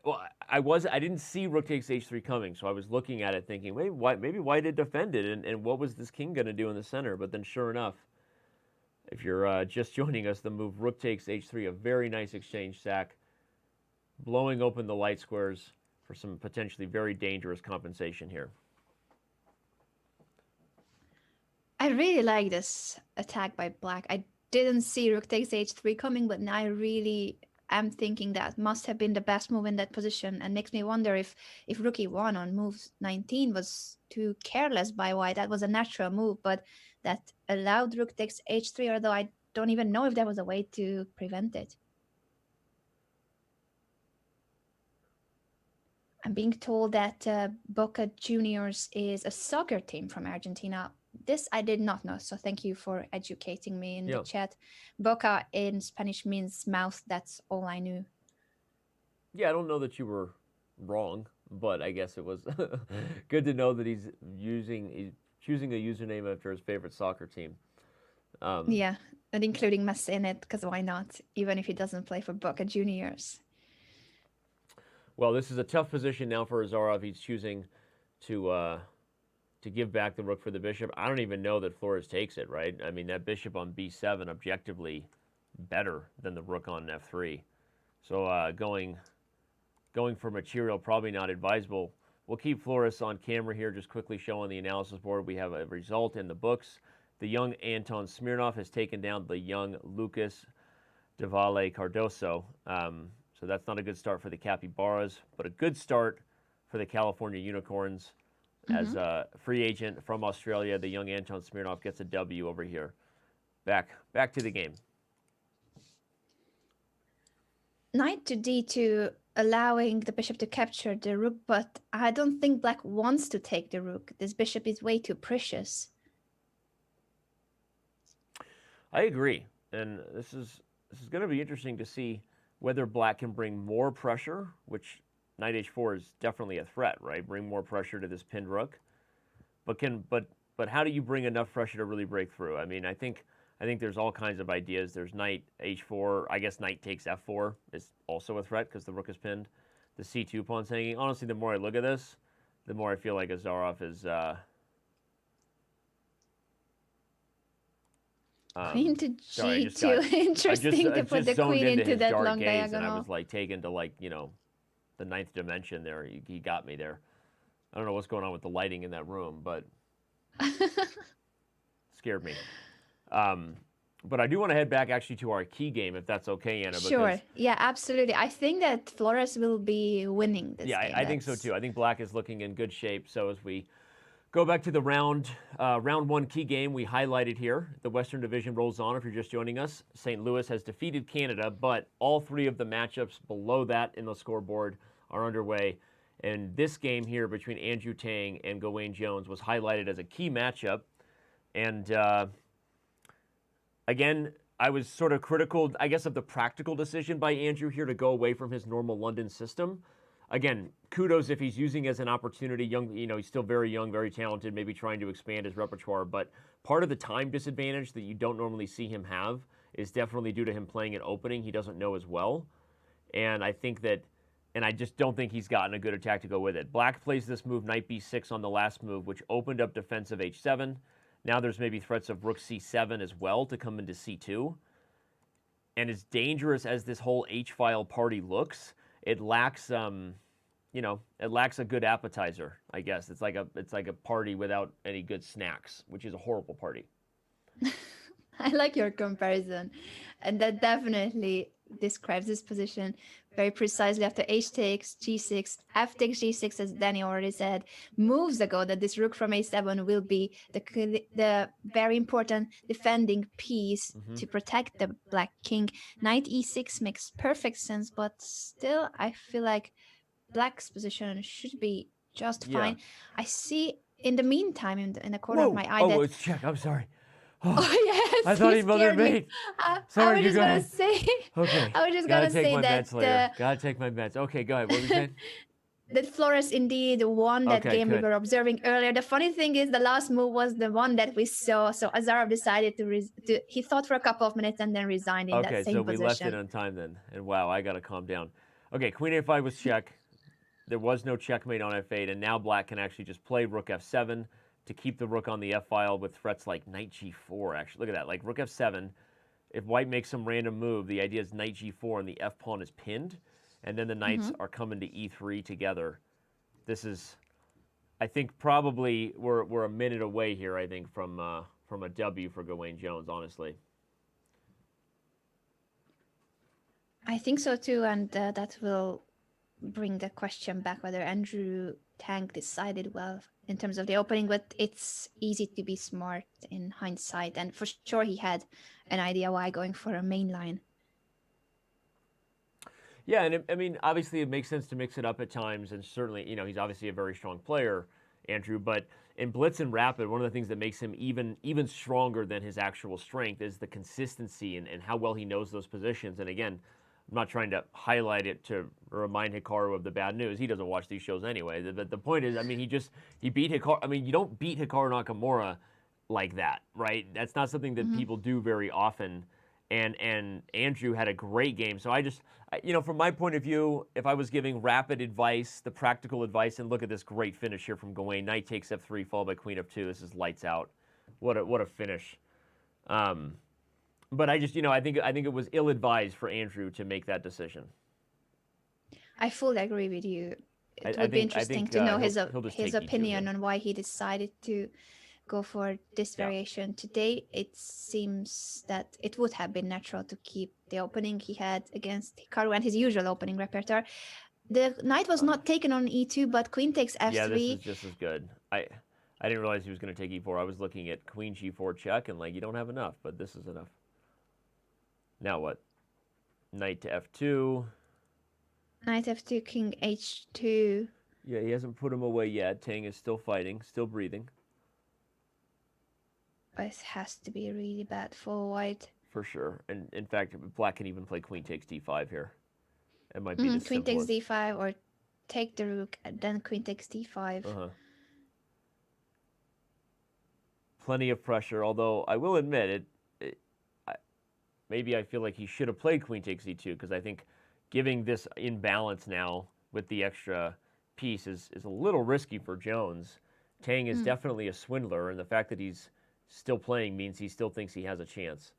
didn't see rook takes h3 coming, so I was looking at it thinking, maybe white had defended, and what was this king going to do in the center? But then, sure enough, if you're just joining us, the move rook takes h3, a very nice exchange sack, blowing open the light squares for some potentially very dangerous compensation here. I really like this attack by black. I didn't see rook takes h3 coming, but now I really am thinking that must have been the best move in that position, and makes me wonder if rook e1 on move 19 was too careless by white. That was a natural move, but that allowed rook takes h3, although I don't even know if there was a way to prevent it. I'm being told that Boca Juniors is a soccer team from Argentina. This I did not know, so thank you for educating me in the chat. Boca in Spanish means mouth. That's all I knew. Yeah, I don't know that you were wrong, but I guess it was good to know that he's choosing a username after his favorite soccer team. Yeah, and including Messi in it, because why not? Even if he doesn't play for Boca Juniors. Well, this is a tough position now for Azarov. He's choosing to give back the rook for the bishop. I don't even know that Flores takes it, right? I mean, that bishop on b7 objectively better than the rook on f3. So going for material, probably not advisable. We'll keep Flores on camera here, just quickly showing the analysis board. We have a result in the books. The young Anton Smirnov has taken down the young Lucas de Valle Cardoso. So that's not a good start for the Capybaras, but a good start for the California Unicorns. As a free agent from Australia, the young Anton Smirnov gets a W over here. Back to the game. Knight to d2, allowing the bishop to capture the rook, but I don't think black wants to take the rook. This bishop is way too precious. I agree, and this is going to be interesting to see whether black can bring more pressure, which knight h4 is definitely a threat, right? Bring more pressure to this pinned rook. But how do you bring enough pressure to really break through? I mean, I think there's all kinds of ideas. There's knight h4. I guess knight takes f4 is also a threat because the rook is pinned. The c2 pawn's hanging. Honestly, the more I look at this, the more I feel like Azarov is queen to g2. Interesting to put the queen into that long diagonal. And I was like taken to the 9th dimension there. He got me there. I don't know what's going on with the lighting in that room, but scared me. But I do want to head back actually to our key game, if that's okay, Anna. Sure. Yeah, absolutely. I think that Flores will be winning this game. Yeah, I think so too. I think black is looking in good shape. So as we go back to the round one key game we highlighted here, the Western Division rolls on. If you're just joining us, St. Louis has defeated Canada, but all 3 of the matchups below that in the scoreboard are underway. And this game here between Andrew Tang and Gawain Jones was highlighted as a key matchup. And again, I was sort of critical, I guess, of the practical decision by Andrew here to go away from his normal London system. Again, kudos if he's using as an opportunity. He's still very young, very talented, maybe trying to expand his repertoire. But part of the time disadvantage that you don't normally see him have is definitely due to him playing an opening he doesn't know as well. And I think that, and I just don't think he's gotten a good attack to go with it. Black plays this move, knight b6 on the last move, which opened up defensive h7. Now there's maybe threats of rook c7 as well to come into c2. And as dangerous as this whole h-file party looks, it lacks it lacks a good appetizer, I guess. It's like a party without any good snacks, which is a horrible party. I like your comparison, and that definitely describes this position very precisely. After h takes g6, f takes g6, as Danny already said moves ago, that this rook from a7 will be the very important defending piece to protect the black king. Knight e6 makes perfect sense, but still I feel like black's position should be just fine. I see in the meantime in the corner of my eye that... it's check. I'm sorry. Oh yes, I thought he he mother scared me. made. I Sorry, was you just go gonna ahead. say. Okay. I was just Gotta gonna take say my that meds later. Gotta take my meds. Okay, go ahead. What were you saying? that Flores indeed won that Okay, game we good. were observing earlier. The funny thing is, the last move was the one that we saw. So Azarov decided he thought for a couple of minutes and then resigned in that Okay, same so we left it position. on time then. And wow, I gotta calm down. Okay, queen a5 was check. There was no checkmate on f8, and now black can actually just play rook f7 to keep the rook on the f file with threats like knight g4. Actually, look at that, like rook f7. If white makes some random move, the idea is knight g4 and the f pawn is pinned, and then the knights are coming to e3 together. This is, I think, probably we're a minute away here. I think from a W for Gawain Jones, honestly. I think so too, and that will bring the question back whether Andrew Tang decided well in terms of the opening, but it's easy to be smart in hindsight, and for sure he had an idea why going for a main line. Yeah, and I mean, obviously it makes sense to mix it up at times, and certainly, you know, he's obviously a very strong player, Andrew, but in Blitz and Rapid, one of the things that makes him even stronger than his actual strength is the consistency and how well he knows those positions. And again, I'm not trying to highlight it to remind Hikaru of the bad news. He doesn't watch these shows anyway. The point is, I mean, he beat Hikaru. I mean, you don't beat Hikaru Nakamura like that, right? That's not something that people do very often. And Andrew had a great game. So you know, from my point of view, if I was giving rapid advice, the practical advice, and look at this great finish here from Gawain. Knight takes f3, followed by queen f2. This is lights out. What a finish. But I just, you know, I think it was ill-advised for Andrew to make that decision. I fully agree with you. It would I be think- interesting think, to know he'll just his take E2 opinion here. on why he decided to go for this Yeah. variation. Today, it seems that it would have been natural to keep the opening he had against Hikaru and his usual opening repertoire. The knight was not taken on e2, but queen takes f3. Yeah, this is just as good. I didn't realize he was going to take e4. I was looking at queen g4 check, and like, you don't have enough, but this is enough. Now what? Knight to f2. Knight f2, king h2. Yeah, he hasn't put him away yet. Tang is still fighting, still breathing. It has to be really bad for white. For sure. And in fact, black can even play queen takes d5 here. It might be the Queen takes simplest. d5 or take the rook and then queen takes d5. Plenty of pressure, although I will admit maybe I feel like he should have played queen takes e2, because I think giving this imbalance now with the extra piece is a little risky for Jones. Tang is definitely a swindler, and the fact that he's still playing means he still thinks he has a chance.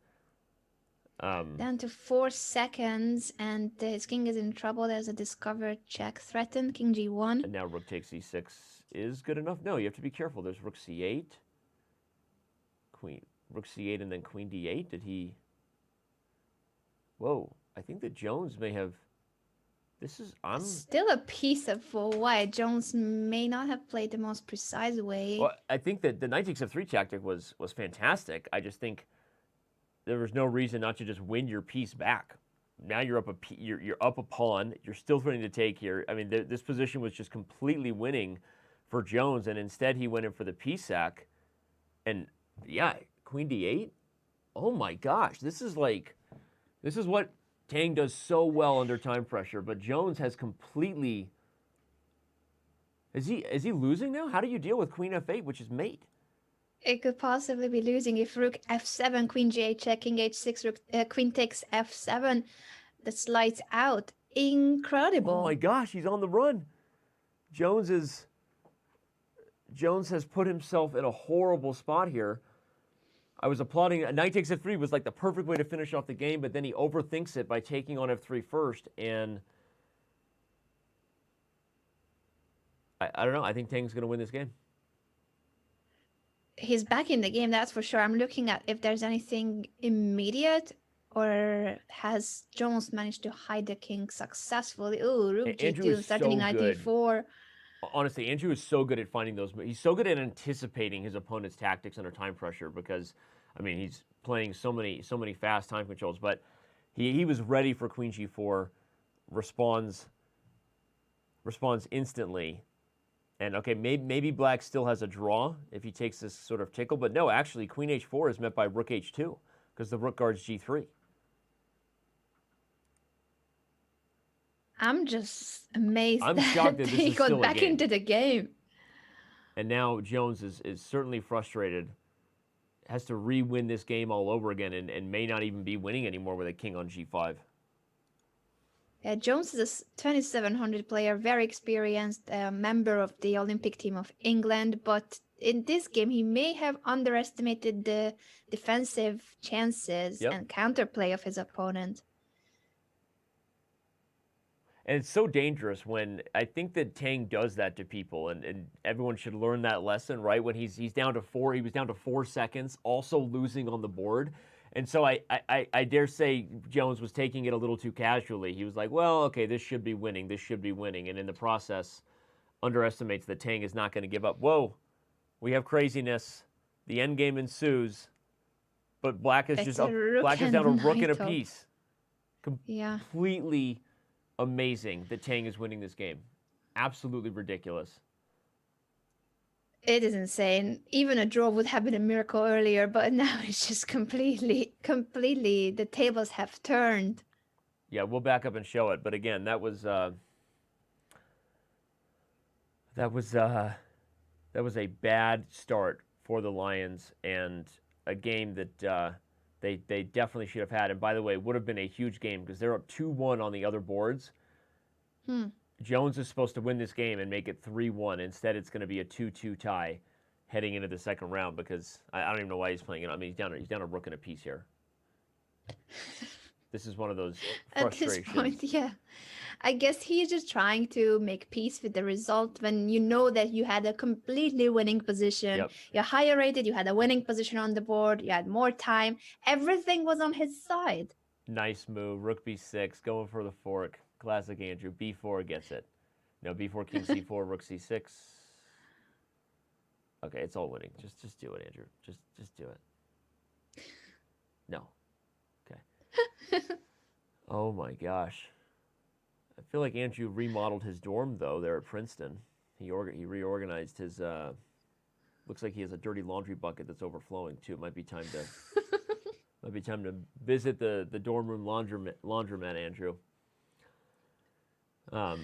Down to 4 seconds, and his king is in trouble. There's a discovered check threatened. King g1. And now rook takes e6 is good enough. No, you have to be careful. There's rook c8. Rook c8 and then queen d8. Did he... Whoa, I think that Jones may have... Still a piece of white. Jones may not have played the most precise way. Well, I think that the knight takes f3 tactic was fantastic. I just think there was no reason not to just win your piece back. Now you're up you're up a pawn. You're still threatening to take here. I mean, this position was just completely winning for Jones, and instead he went in for the piece sack. And yeah, queen d8. Oh my gosh, this is what Tang does so well under time pressure, but Jones has completely... Is he losing now? How do you deal with queen f8, which is mate? It could possibly be losing if rook f7, queen g8 check, king h6, rook, queen takes f7. That's lights out. Incredible. Oh my gosh, he's on the run. Jones has put himself in a horrible spot here. I was applauding. Knight takes f3 was like the perfect way to finish off the game, but then he overthinks it by taking on f3 first, and I don't know. I think Tang's going to win this game. He's back in the game, that's for sure. I'm looking at if there's anything immediate, or has Jones managed to hide the king successfully. Ooh, rook Andrew g2, is threatening so knight good. d4. Honestly, Andrew is so good at finding those. He's so good at anticipating his opponent's tactics under time pressure, because, I mean, he's playing so many fast time controls. But he was ready for queen g4, responds instantly, And okay, maybe black still has a draw if he takes this sort of tickle, but no, actually, queen h4 is met by rook h2 because the rook guards g3. I'm just amazed I'm that shocked that this he is got still a back game. into the game. And now Jones is certainly frustrated, has to re-win this game all over again, and may not even be winning anymore with a king on g5. Yeah, Jones is a 2700 player, very experienced, member of the Olympic team of England, but in this game he may have underestimated the defensive chances and counterplay of his opponent. And it's so dangerous when I think that Tang does that to people, and everyone should learn that lesson, right? When he's down to 4, he was down to 4 seconds, also losing on the board. And so I dare say Jones was taking it a little too casually. He was like, well, okay, this should be winning, and in the process, underestimates that Tang is not going to give up. Whoa, we have craziness. The end game ensues, but black is just up. Black is down a rook and a piece. Completely amazing that Tang is winning this game. Absolutely ridiculous. It is insane. Even a draw would have been a miracle earlier, but now it's just completely, the tables have turned. Yeah, we'll back up and show it. But again, that was a bad start for the Lions, and a game that they definitely should have had. And by the way, it would have been a huge game because they're up 2-1 on the other boards. Jones is supposed to win this game and make it 3-1. Instead, it's going to be a 2-2 tie heading into the second round because I don't even know why he's playing it. I mean, he's down a rook and a piece here. This is one of those frustrations. At this point, yeah. I guess he's just trying to make peace with the result when you know that you had a completely winning position. You're higher rated, you had a winning position on the board, you had more time. Everything was on his side. Nice move. Rook b6, going for the fork. Classic Andrew. b4 gets it. No, b4, king c4, rook c6. Okay, it's all winning. Just do it, Andrew. Just do it. No. Okay. Oh my gosh. I feel like Andrew remodeled his dorm though there at Princeton. He reorganized his. Looks like he has a dirty laundry bucket that's overflowing too. It might be time to visit the dorm room laundromat, Andrew. Oh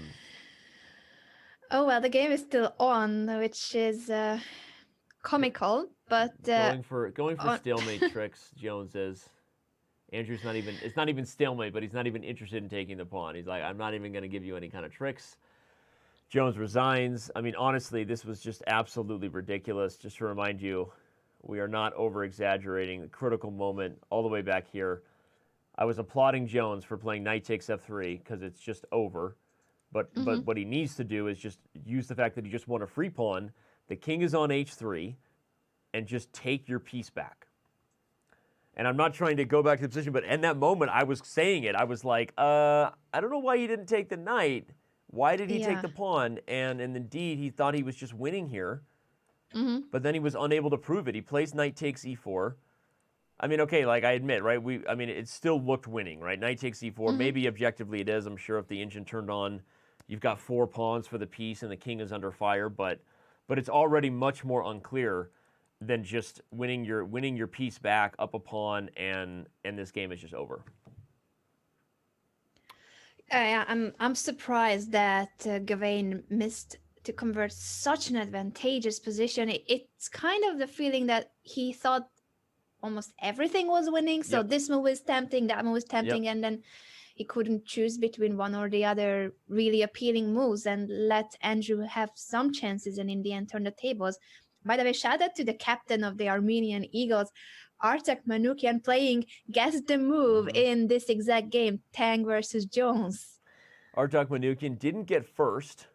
well, the game is still on, which is comical, but going for stalemate tricks. Jones is. Andrew's not even. It's not even stalemate, but he's not even interested in taking the pawn. He's like, I'm not even going to give you any kind of tricks. Jones resigns. I mean, honestly, this was just absolutely ridiculous. Just to remind you, we are not over-exaggerating. The critical moment all the way back here. I was applauding Jones for playing knight takes f3 because it's just over. But what he needs to do is just use the fact that he just won a free pawn. The king is on h3, and just take your piece back. And I'm not trying to go back to the position, but in that moment, I was saying it. I was like, I don't know why he didn't take the knight. Why did he take the pawn? And indeed, he thought he was just winning here. But then he was unable to prove it. He plays knight takes e4. I mean, okay, like I admit, right? I mean, it still looked winning, right? Knight takes e4. Maybe objectively it is. I'm sure if the engine turned on, you've got 4 pawns for the piece and the king is under fire. But it's already much more unclear than just winning your piece back up a pawn, and this game is just over. I'm surprised that Gawain missed to convert such an advantageous position. It's kind of the feeling that he thought almost everything was winning. So this move is tempting, that move is tempting, and then he couldn't choose between one or the other really appealing moves and let Andrew have some chances, and in the end turn the tables. By the way, shout out to the captain of the Armenian Eagles, Artak Manukyan, playing Guess the Move in this exact game, Tang versus Jones. Artak Manukyan didn't get first.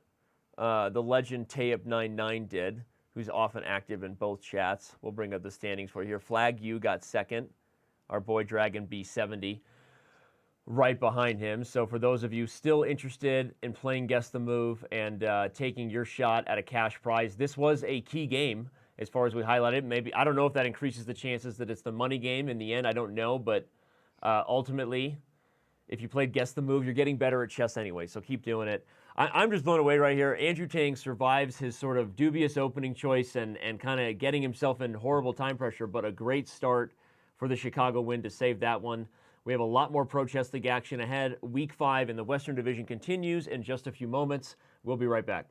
The legend Tayeb99 did, who's often active in both chats. We'll bring up the standings for you here. Flag U got second. Our boy Dragon B70 right behind him. So for those of you still interested in playing Guess the Move and taking your shot at a cash prize, this was a key game as far as we highlighted. Maybe, I don't know if that increases the chances that it's the money game in the end. I don't know, but ultimately, if you played Guess the Move, you're getting better at chess anyway, so keep doing it. I'm just blown away right here. Andrew Tang survives his sort of dubious opening choice and kind of getting himself in horrible time pressure, but a great start for the Chicago win to save that one. We have a lot more Pro Chess League action ahead. Week 5 in the Western Division continues in just a few moments. We'll be right back.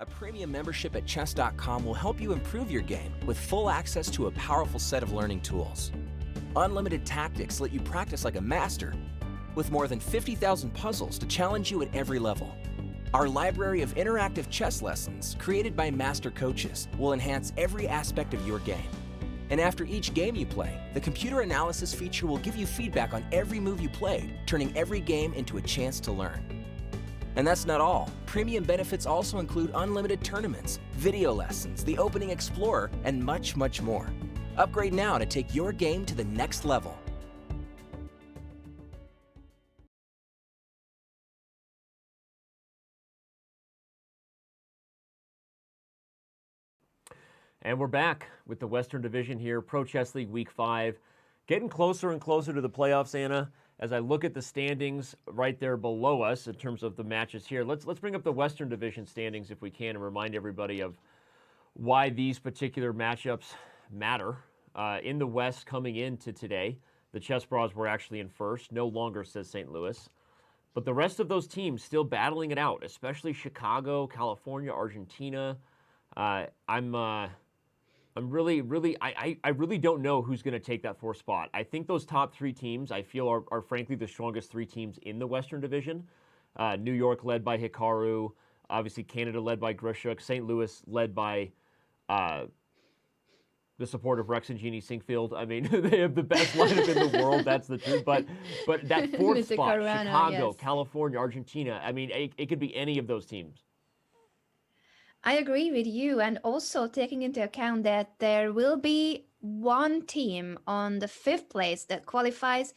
A premium membership at Chess.com will help you improve your game with full access to a powerful set of learning tools. Unlimited tactics let you practice like a master, with more than 50,000 puzzles to challenge you at every level. Our library of interactive chess lessons, created by master coaches, will enhance every aspect of your game. And after each game you play, the computer analysis feature will give you feedback on every move you played, turning every game into a chance to learn. And that's not all. Premium benefits also include unlimited tournaments, video lessons, the Opening Explorer, and much, much more. Upgrade now to take your game to the next level. And we're back with the Western Division here, Pro Chess League Week 5. Getting closer and closer to the playoffs, Anna. As I look at the standings right there below us in terms of the matches here, let's bring up the Western Division standings if we can and remind everybody of why these particular matchups matter. In the West coming into today, the Chess Bras were actually in first, no longer says St. Louis. But the rest of those teams still battling it out, especially Chicago, California, Argentina. I really don't know who's going to take that fourth spot. I think those top three teams, I feel, are frankly the strongest three teams in the Western Division. New York led by Hikaru, obviously Canada led by Grischuk, St. Louis led by the support of Rex and Jeannie Sinkfield. I mean, they have the best lineup in the world, that's the truth. But that fourth spot, Caruana, Chicago, yes. California, Argentina, I mean, it could be any of those teams. I agree with you, and also taking into account that there will be one team on the fifth place that qualifies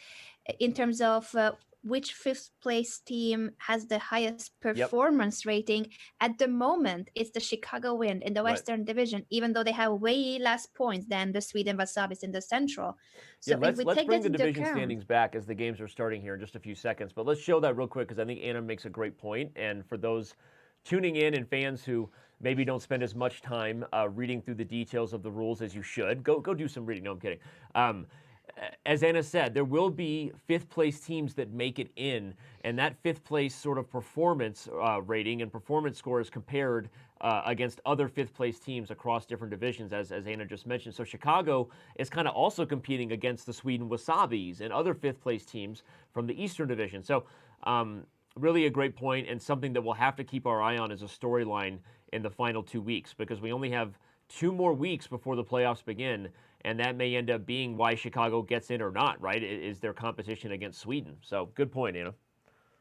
in terms of which fifth place team has the highest performance rating. At the moment, it's the Chicago Wind in the Western Division, even though they have way less points than the Sweden Wasabis in the Central. So yeah, let's bring the division account, standings back as the games are starting here in just a few seconds. But let's show that real quick because I think Anna makes a great point. And for those tuning in and fans who maybe don't spend as much time reading through the details of the rules as you should, go do some reading. No, I'm kidding. As Anna said, there will be fifth place teams that make it in, and that fifth place sort of performance rating and performance score is compared against other fifth place teams across different divisions, as Anna just mentioned. So Chicago is kind of also competing against the Sweden Wasabis and other fifth place teams from the Eastern Division. So really a great point, and something that we'll have to keep our eye on as a storyline in the final 2 weeks, because we only have 2 more weeks before the playoffs begin, and that may end up being why Chicago gets in or not, right? Is their competition against Sweden. So good point, Anna.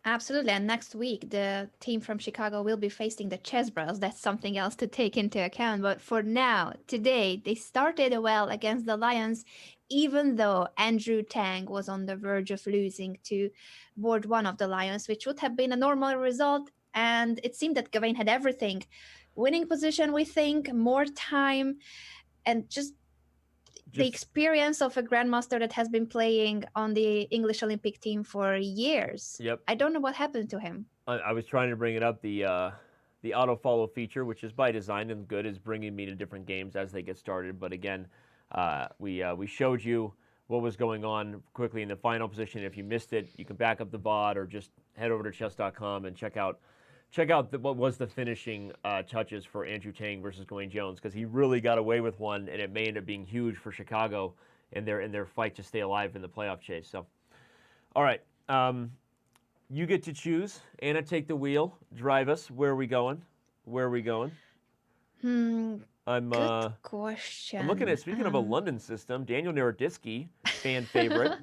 Absolutely. And next week, the team from Chicago will be facing the Chess Bros. That's something else to take into account. But for now, today, they started well against the Lions, even though Andrew Tang was on the verge of losing to board 1 of the Lions, which would have been a normal result. And it seemed that Gawain had everything. Winning position, we think, more time, and just the experience of a grandmaster that has been playing on the English Olympic team for years. Yep. I don't know what happened to him. I was trying to bring it up. The auto follow feature, which is by design and good, is bringing me to different games as they get started. But again, we showed you what was going on quickly in the final position. If you missed it, you can back up the VOD or just head over to Chess.com and check out what was the finishing touches for Andrew Tang versus Gawain Jones, because he really got away with one, and it may end up being huge for Chicago in their fight to stay alive in the playoff chase. So, all right, you get to choose. Anna, take the wheel, drive us. Where are we going? Good question. I'm looking at, speaking of a London system, Daniel Naroditsky, fan favorite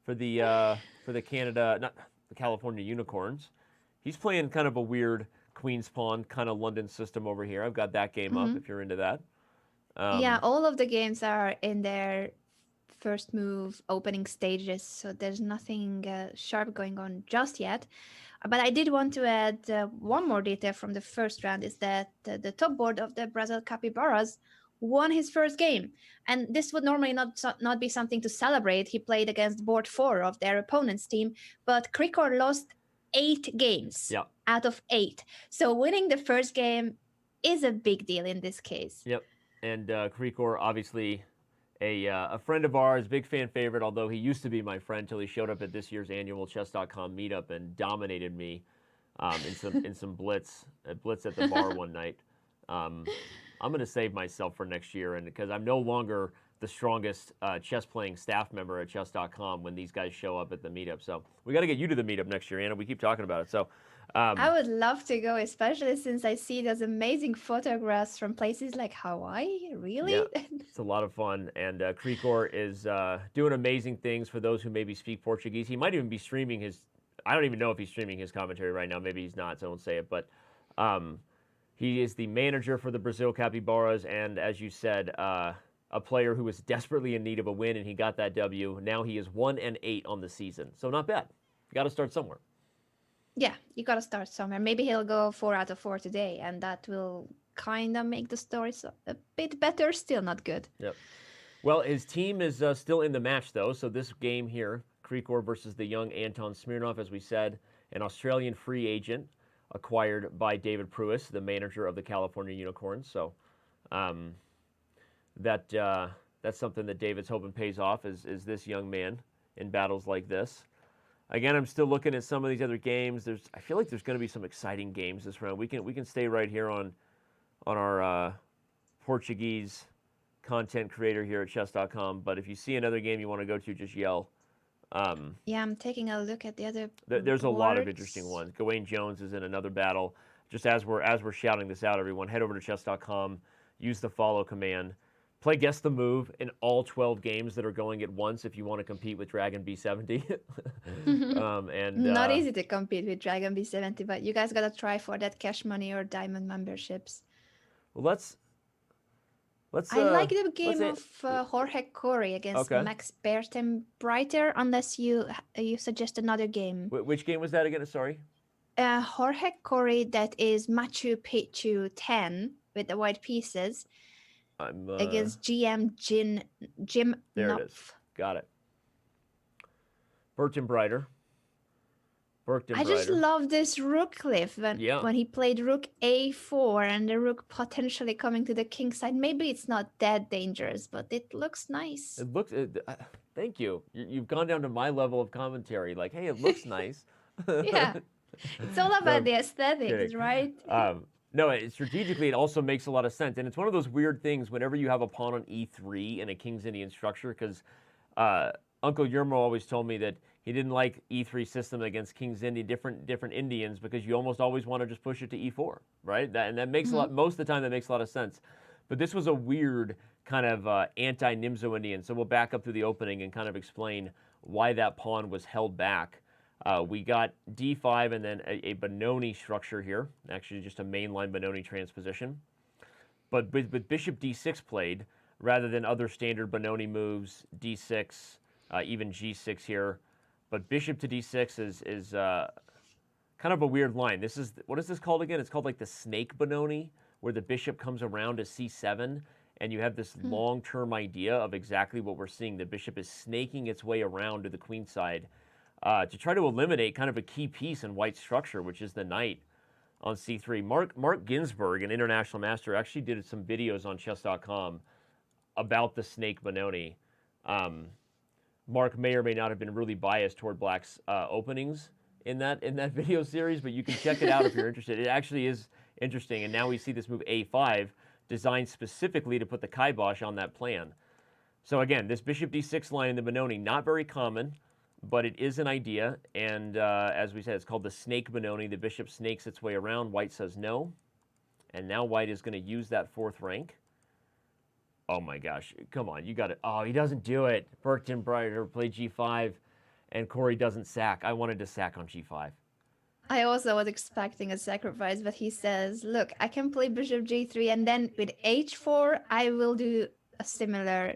for the Canada, not the California Unicorns. He's playing kind of a weird Queen's Pawn kind of London system over here. I've got that game up if you're into that. Yeah, all of the games are in their first move opening stages, so there's nothing sharp going on just yet. But I did want to add one more detail from the first round, is that the top board of the Brazil Capybaras won his first game. And this would normally not be something to celebrate. He played against board 4 of their opponent's team, but Krikor lost 8 games out of 8. So winning the first game is a big deal in this case. Yep. And Krikor, obviously a friend of ours, big fan favorite, although he used to be my friend till he showed up at this year's annual Chess.com meetup and dominated me in some blitz at the bar one night. I'm going to save myself for next year, and because I'm no longer the strongest chess playing staff member at Chess.com when these guys show up at the meetup. So we got to get you to the meetup next year, Anna. We keep talking about it. So I would love to go, especially since I see those amazing photographs from places like Hawaii. Really? Yeah, it's a lot of fun. And Krikor is doing amazing things for those who maybe speak Portuguese. He might even be streaming his, I don't even know if he's streaming his commentary right now. Maybe he's not, so I won't say it. But he is the manager for the Brazil Capybaras. And as you said, a player who was desperately in need of a win, and he got that W. Now he is 1-8 on the season. So not bad. You got to start somewhere. Yeah, you gotta start somewhere. Maybe he'll go 4 out of 4 today, and that will kind of make the story a bit better. Still not good. Yep. Well, his team is still in the match, though. So this game here, Krikor versus the young Anton Smirnov, as we said, an Australian free agent acquired by David Pruis, the manager of the California Unicorns. So that's something that David's hoping pays off, is this young man in battles like this. Again, I'm still looking at some of these other games. I feel like there's going to be some exciting games this round. We can stay right here on our Portuguese content creator here at Chess.com. But if you see another game you want to go to, just yell. Yeah, I'm taking a look at the other. There's a lot of boards. interesting ones. Gawain Jones is in another battle. Just as we're shouting this out, everyone, head over to Chess.com. Use the follow command. Play Guess the Move in all 12 games that are going at once if you want to compete with Dragon B70. Not easy to compete with Dragon B70, but you guys gotta try for that cash money or diamond memberships. Well, let's. I like the game of Jorge Corey against Max Bertenbreiter, unless you suggest another game. Which game was that again? Sorry. Jorge Corey, that is Machu Picchu 10 with the white pieces. Against Jim there Knopf. It is. Got it. Bertenbreiter. I just love this rook cliff when he played rook a4 and the rook potentially coming to the king side. Maybe it's not that dangerous, but it looks nice. It looks. Thank you. You've gone down to my level of commentary. Like, hey, it looks nice. Yeah, it's all about the aesthetics, right? No, strategically, it also makes a lot of sense. And it's one of those weird things whenever you have a pawn on e3 in a King's Indian structure, because Uncle Yermo always told me that he didn't like e3 system against King's Indian, different Indians, because you almost always want to just push it to e4, right? That makes a lot, most of the time that makes a lot of sense. But this was a weird kind of anti-Nimzo Indian. So we'll back up to the opening and kind of explain why that pawn was held back. We got d5 and then a Benoni structure here, actually just a mainline Benoni transposition. But with bishop d6 played, rather than other standard Benoni moves, d6, even g6 here. But bishop to d6 is kind of a weird line. What is this called again? It's called like the snake Benoni, where the bishop comes around to c7, and you have this long-term idea of exactly what we're seeing. The bishop is snaking its way around to the queen side, to try to eliminate kind of a key piece in white's structure, which is the knight on c3. Mark Ginsburg, an international master, actually did some videos on Chess.com about the snake Benoni. Mark may or may not have been really biased toward black's openings in that video series, but you can check it out if you're interested. It actually is interesting, and now we see this move a5, designed specifically to put the kibosh on that plan. So again, this bishop d6 line in the Benoni, not very common, but it is an idea, and as we said, it's called the snake Benoni. The bishop snakes its way around. White says no, and now white is going to use that fourth rank. Oh my gosh, come on, you got it. Oh, he doesn't do it. Bertenbreiter played g5, and Corey doesn't sack. I wanted to sack on g5. I also was expecting a sacrifice, but he says, look, I can play bishop g3, and then with h4, I will do a similar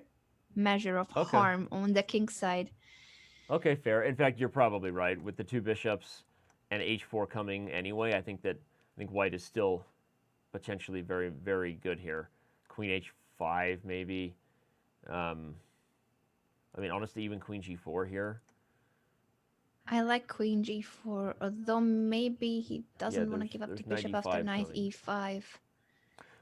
measure of harm on the king side. Okay, fair. In fact, you're probably right. With the two bishops and h4 coming anyway, I think white is still potentially very, very good here. Queen h5 maybe. I mean, honestly, even queen g4 here. I like queen g4, although maybe he doesn't want to give up the bishop after knight e5.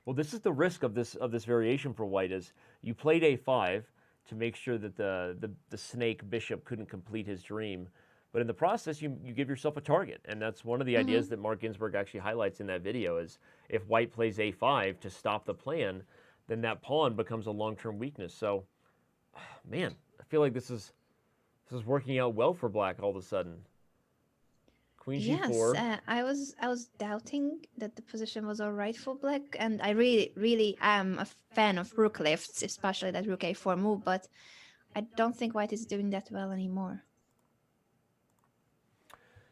Well, this is the risk of this variation for white, is you played a5 to make sure that the snake bishop couldn't complete his dream. But in the process, you give yourself a target. And that's one of the ideas that Mark Ginsburg actually highlights in that video, is if white plays a5 to stop the plan, then that pawn becomes a long-term weakness. So, man, I feel like this is working out well for black all of a sudden. Queen Yes, G4. I was doubting that the position was all right for black, and I really am a fan of rook lifts, especially that rook a4 move, but I don't think white is doing that well anymore.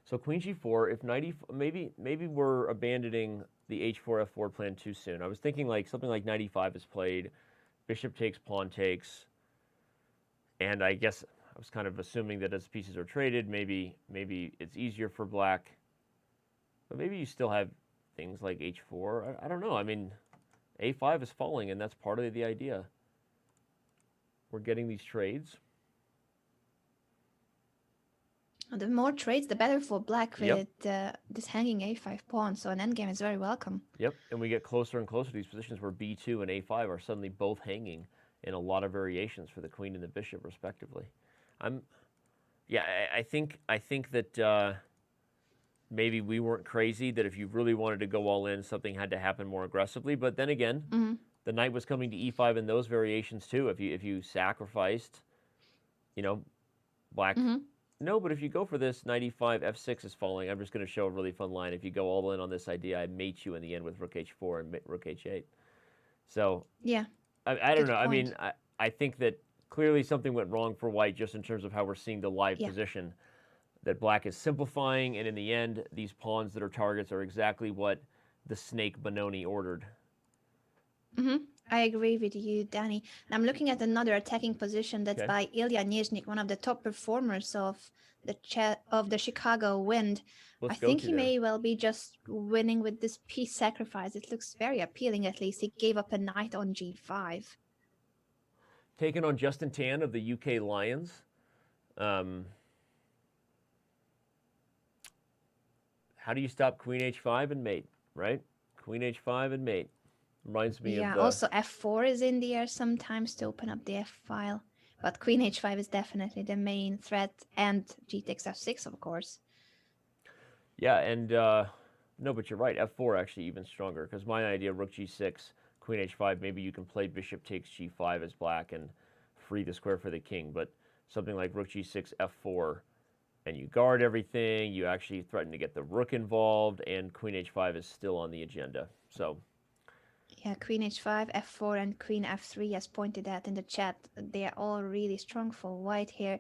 So Queen G4. If knight maybe we're abandoning the H4 F4 plan too soon. I was thinking like something like knight E5 is played, bishop takes, pawn takes, and I guess I was kind of assuming that as pieces are traded, maybe it's easier for black. But maybe you still have things like H4. I don't know. I mean, A5 is falling, and that's part of the idea. We're getting these trades. The more trades, the better for black Yep. with this hanging a5 pawn. So an endgame is very welcome. Yep, and we get closer and closer to these positions where B2 and A5 are suddenly both hanging in a lot of variations for the queen and the bishop, respectively. I think that maybe we weren't crazy, that if you really wanted to go all in, something had to happen more aggressively. But then again, the knight was coming to E5 in those variations too. If you sacrificed, black. No, but if you go for this, knight E5, F6 is falling. I'm just going to show a really fun line. If you go all in on this idea, I mate you in the end with rook H4 and rook H8. So yeah, I don't know. point. I mean, I think that clearly something went wrong for white just in terms of how we're seeing the live Yeah. position. That black is simplifying, and in the end, these pawns that are targets are exactly what the snake Benoni ordered. I agree with you, Danny. And I'm looking at another attacking position that's Okay. by Ilya Nizhnik, one of the top performers of the Chicago Wind. Let's I go think to he there. may well be just winning with this piece sacrifice. It looks very appealing, at least. He gave up a knight on G5. Taking on Justin Tan of the UK Lions. How do you stop Queen H5 and mate, right? Queen H5 and mate. Reminds me Yeah, of the... also F4 is in the air sometimes to open up the F file. But Queen H5 is definitely the main threat, and G takes F6, of course. Yeah, and no, but you're right. F4 actually even stronger, because my idea, rook G6, Queen H5, maybe you can play bishop takes G5 as black and free the square for the king, but something like rook G6, F4, and you guard everything, you actually threaten to get the rook involved, and Queen H5 is still on the agenda. So... Yeah, Queen H5, F4, and Queen F3, as pointed out in the chat. They are all really strong for white here.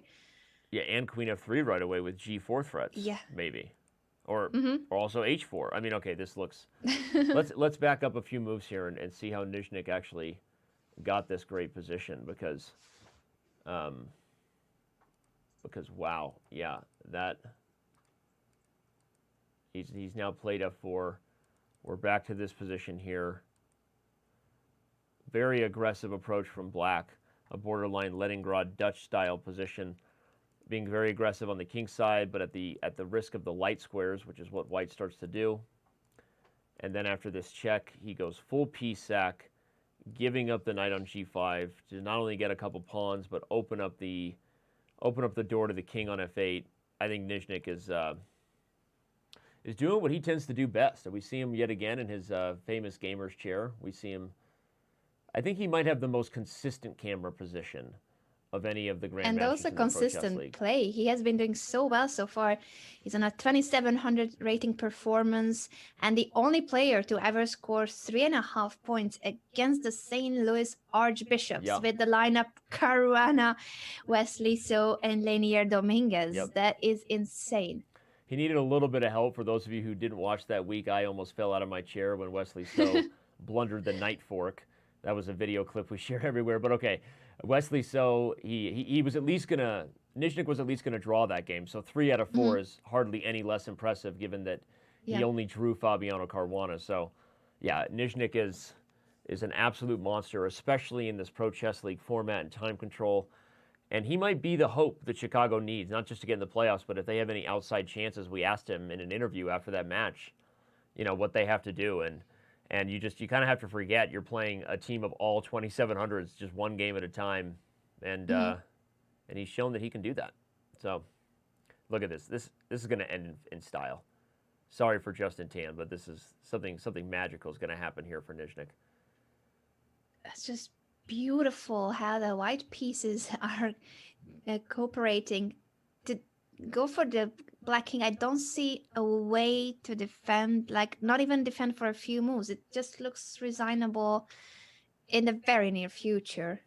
Yeah, and Queen F3 right away with G4 threats. Yeah. Maybe. Or also H4. I mean, okay, this looks... let's back up a few moves here and see how Nizhnik actually got this great position, because wow, yeah, that... He's now played F4. We're back to this position here. Very aggressive approach from black, a borderline Leningrad Dutch-style position, being very aggressive on the king side, but at the risk of the light squares, which is what white starts to do. And then after this check, he goes full piece sack, giving up the knight on G5 to not only get a couple pawns, but open up the door to the king on F8. I think Nizhnik is doing what he tends to do best. And we see him yet again in his famous gamer's chair. We see him... I think he might have the most consistent camera position of any of the grandmasters And also in the Pro Chess consistent League. play. He has been doing so well so far. He's on a 2700 rating performance, and the only player to ever score 3.5 points against the St. Louis Archbishops Yeah. with the lineup Caruana, Wesley So, and Lanier Dominguez. Yep. That is insane. He needed a little bit of help. For those of you who didn't watch that week, I almost fell out of my chair when Wesley So blundered the knight fork. That was a video clip we shared everywhere. But okay, Wesley So, he was at least going to... Nizhnik was at least going to draw that game. So 3 out of 4 is hardly any less impressive, given that he only drew Fabiano Caruana. So, yeah, Nizhnik is an absolute monster, especially in this Pro Chess League format and time control. And he might be the hope that Chicago needs, not just to get in the playoffs, but if they have any outside chances. We asked him in an interview after that match, what they have to do. And you kind of have to forget you're playing a team of all 2,700s, just one game at a time. And he's shown that he can do that. So look at this. This is going to end in style. Sorry for Justin Tan, but this is something magical is going to happen here for Nizhnik. That's just beautiful how the white pieces are cooperating to go for the Black King, I don't see a way to defend, like not even defend for a few moves. It just looks resignable in the very near future.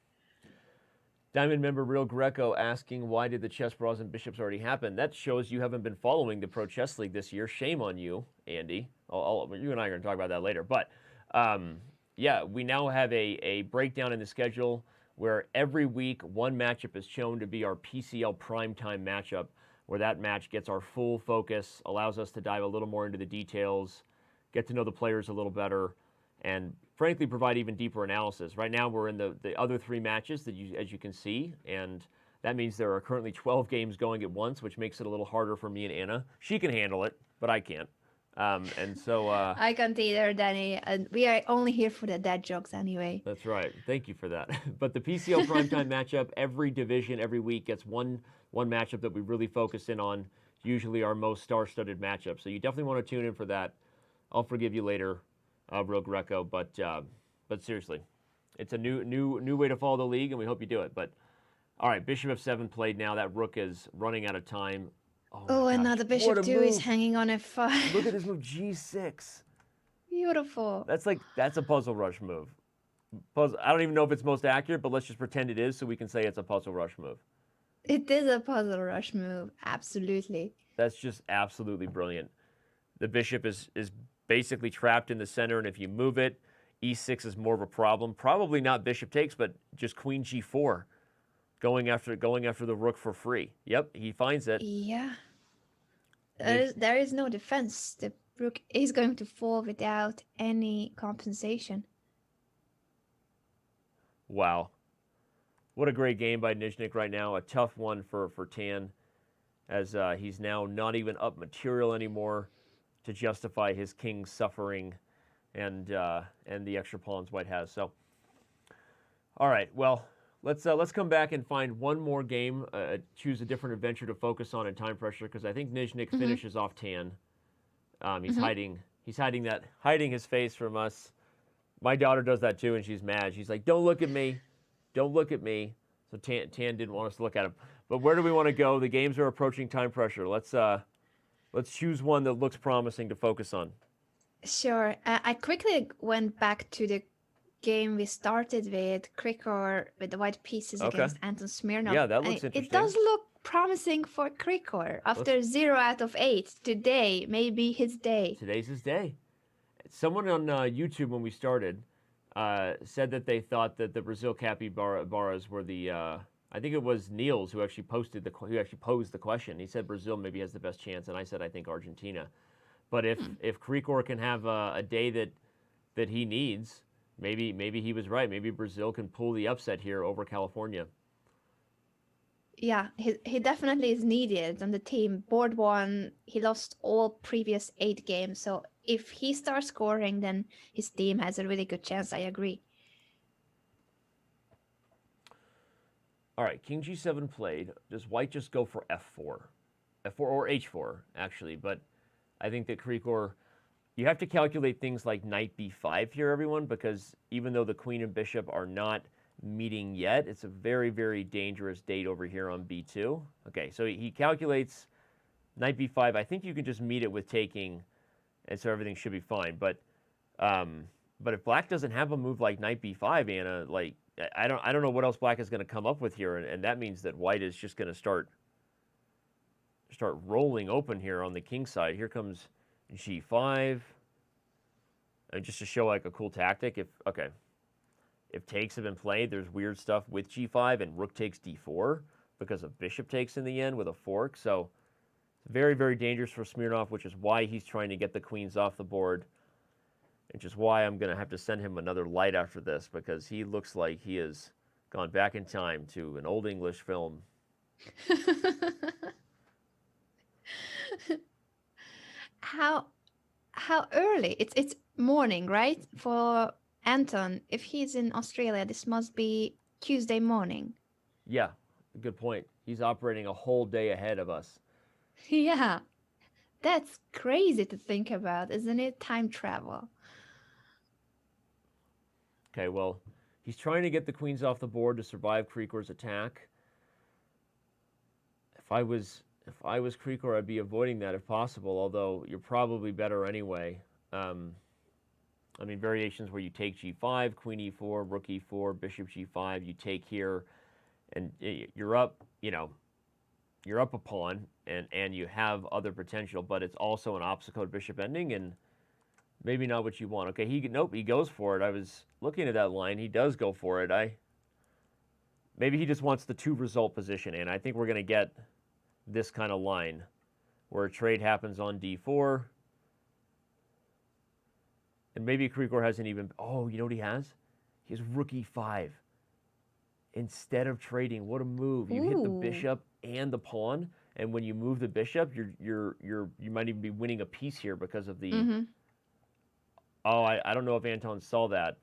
Diamond member Real Greco asking, why did the chess bras and bishops already happen? That shows you haven't been following the Pro Chess League this year. Shame on you, Andy. You and I are going to talk about that later. But yeah, we now have a breakdown in the schedule where every week one matchup is shown to be our PCL primetime matchup, where that match gets our full focus, allows us to dive a little more into the details, get to know the players a little better, and frankly provide even deeper analysis. Right now we're in the other 3 matches that as you can see, and that means there are currently 12 games going at once, which makes it a little harder for me and Anna. She can handle it, but I can't. And so I can't either, Danny. We are only here for the dad jokes anyway. That's right. Thank you for that. But the PCL primetime matchup, every division, every week gets one matchup that we really focus in on, usually our most star-studded matchup. So you definitely want to tune in for that. I'll forgive you later, Real Greco, but seriously, it's a new way to follow the league, and we hope you do it. But all right, Bishop F7 played now. That rook is running out of time. Oh, my and now gosh, the bishop what a 2 is move. hanging on F5. Look at this move, G6. Beautiful. That's a puzzle rush move. I don't even know if it's most accurate, but let's just pretend it is so we can say it's a puzzle rush move. It is a puzzle rush move, absolutely. That's just absolutely brilliant. The bishop is basically trapped in the center, and if you move it, E6 is more of a problem. Probably not bishop takes, but just queen G4, going after the rook for free. Yep, he finds it. Yeah. There is no defense. The rook is going to fall without any compensation. Wow. What a great game by Nizhnik right now. A tough one for Tan, as he's now not even up material anymore to justify his king's suffering and the extra pawns White has. So, all right, well, let's come back and find one more game. Choose a different adventure to focus on in time pressure, because I think Nizhnik finishes off Tan. He's hiding his face from us. My daughter does that too, and she's mad. She's like, "Don't look at me, don't look at me." So Tan didn't want us to look at him. But where do we want to go? The games are approaching time pressure. Let's choose one that looks promising to focus on. Sure. I quickly went back to the game we started with, Krikor with the white pieces against Anton Smirnov. Yeah, that looks interesting. It does look promising for Krikor. After 0 out of 8, today may be his day. Today's his day. Someone on YouTube when we started said that they thought that the Brazil capybaras were the. I think it was Niels who actually posed the question. He said Brazil maybe has the best chance, and I said I think Argentina. But if Krikor can have a day that he needs, maybe he was right. Maybe Brazil can pull the upset here over California. Yeah, he definitely is needed on the team. Board 1, he lost all previous 8 games, so if he starts scoring, then his team has a really good chance. I agree. All right, King G7 played. Does White just go for F4? F4 or H4, actually, but I think that Krikor, you have to calculate things like Knight B5 here, everyone, because even though the Queen and Bishop are not meeting yet, it's a very, very dangerous date over here on B2. Okay, so he calculates Knight B5. I think you can just meet it with taking, and so everything should be fine. But if Black doesn't have a move like Knight B5, Anna, like I don't know what else Black is going to come up with here, and that means that White is just going to start rolling open here on the king side. Here comes G5, and just to show like a cool tactic. If takes have been played, there's weird stuff with G5 and rook takes D4 because of bishop takes in the end with a fork. So it's very, very dangerous for Smirnov, which is why he's trying to get the queens off the board, which is why I'm going to have to send him another light after this, because he looks like he has gone back in time to an old English film. How early? It's morning, right? For Anton, if he's in Australia, this must be Tuesday morning. Yeah, good point. He's operating a whole day ahead of us. Yeah, that's crazy to think about, isn't it? Time travel. Okay, well, he's trying to get the queens off the board to survive Krikor's attack. If I was If I was Krikor, I'd be avoiding that if possible, although you're probably better anyway. I mean, variations where you take g5, queen e4, rook e4, bishop g5, you take here, and you're up, you're up a pawn, and you have other potential, but it's also an obstacle bishop ending, and maybe not what you want. Okay, nope, he goes for it. I was looking at that line. He does go for it. Maybe he just wants the 2-result position, and I think we're going to get this kind of line where a trade happens on d4. And maybe Krikor hasn't even... Oh, you know what he has? He has rook e5. Instead of trading, what a move. You hit the bishop and the pawn, and when you move the bishop, you might even be winning a piece here because of the... Oh, I don't know if Anton saw that.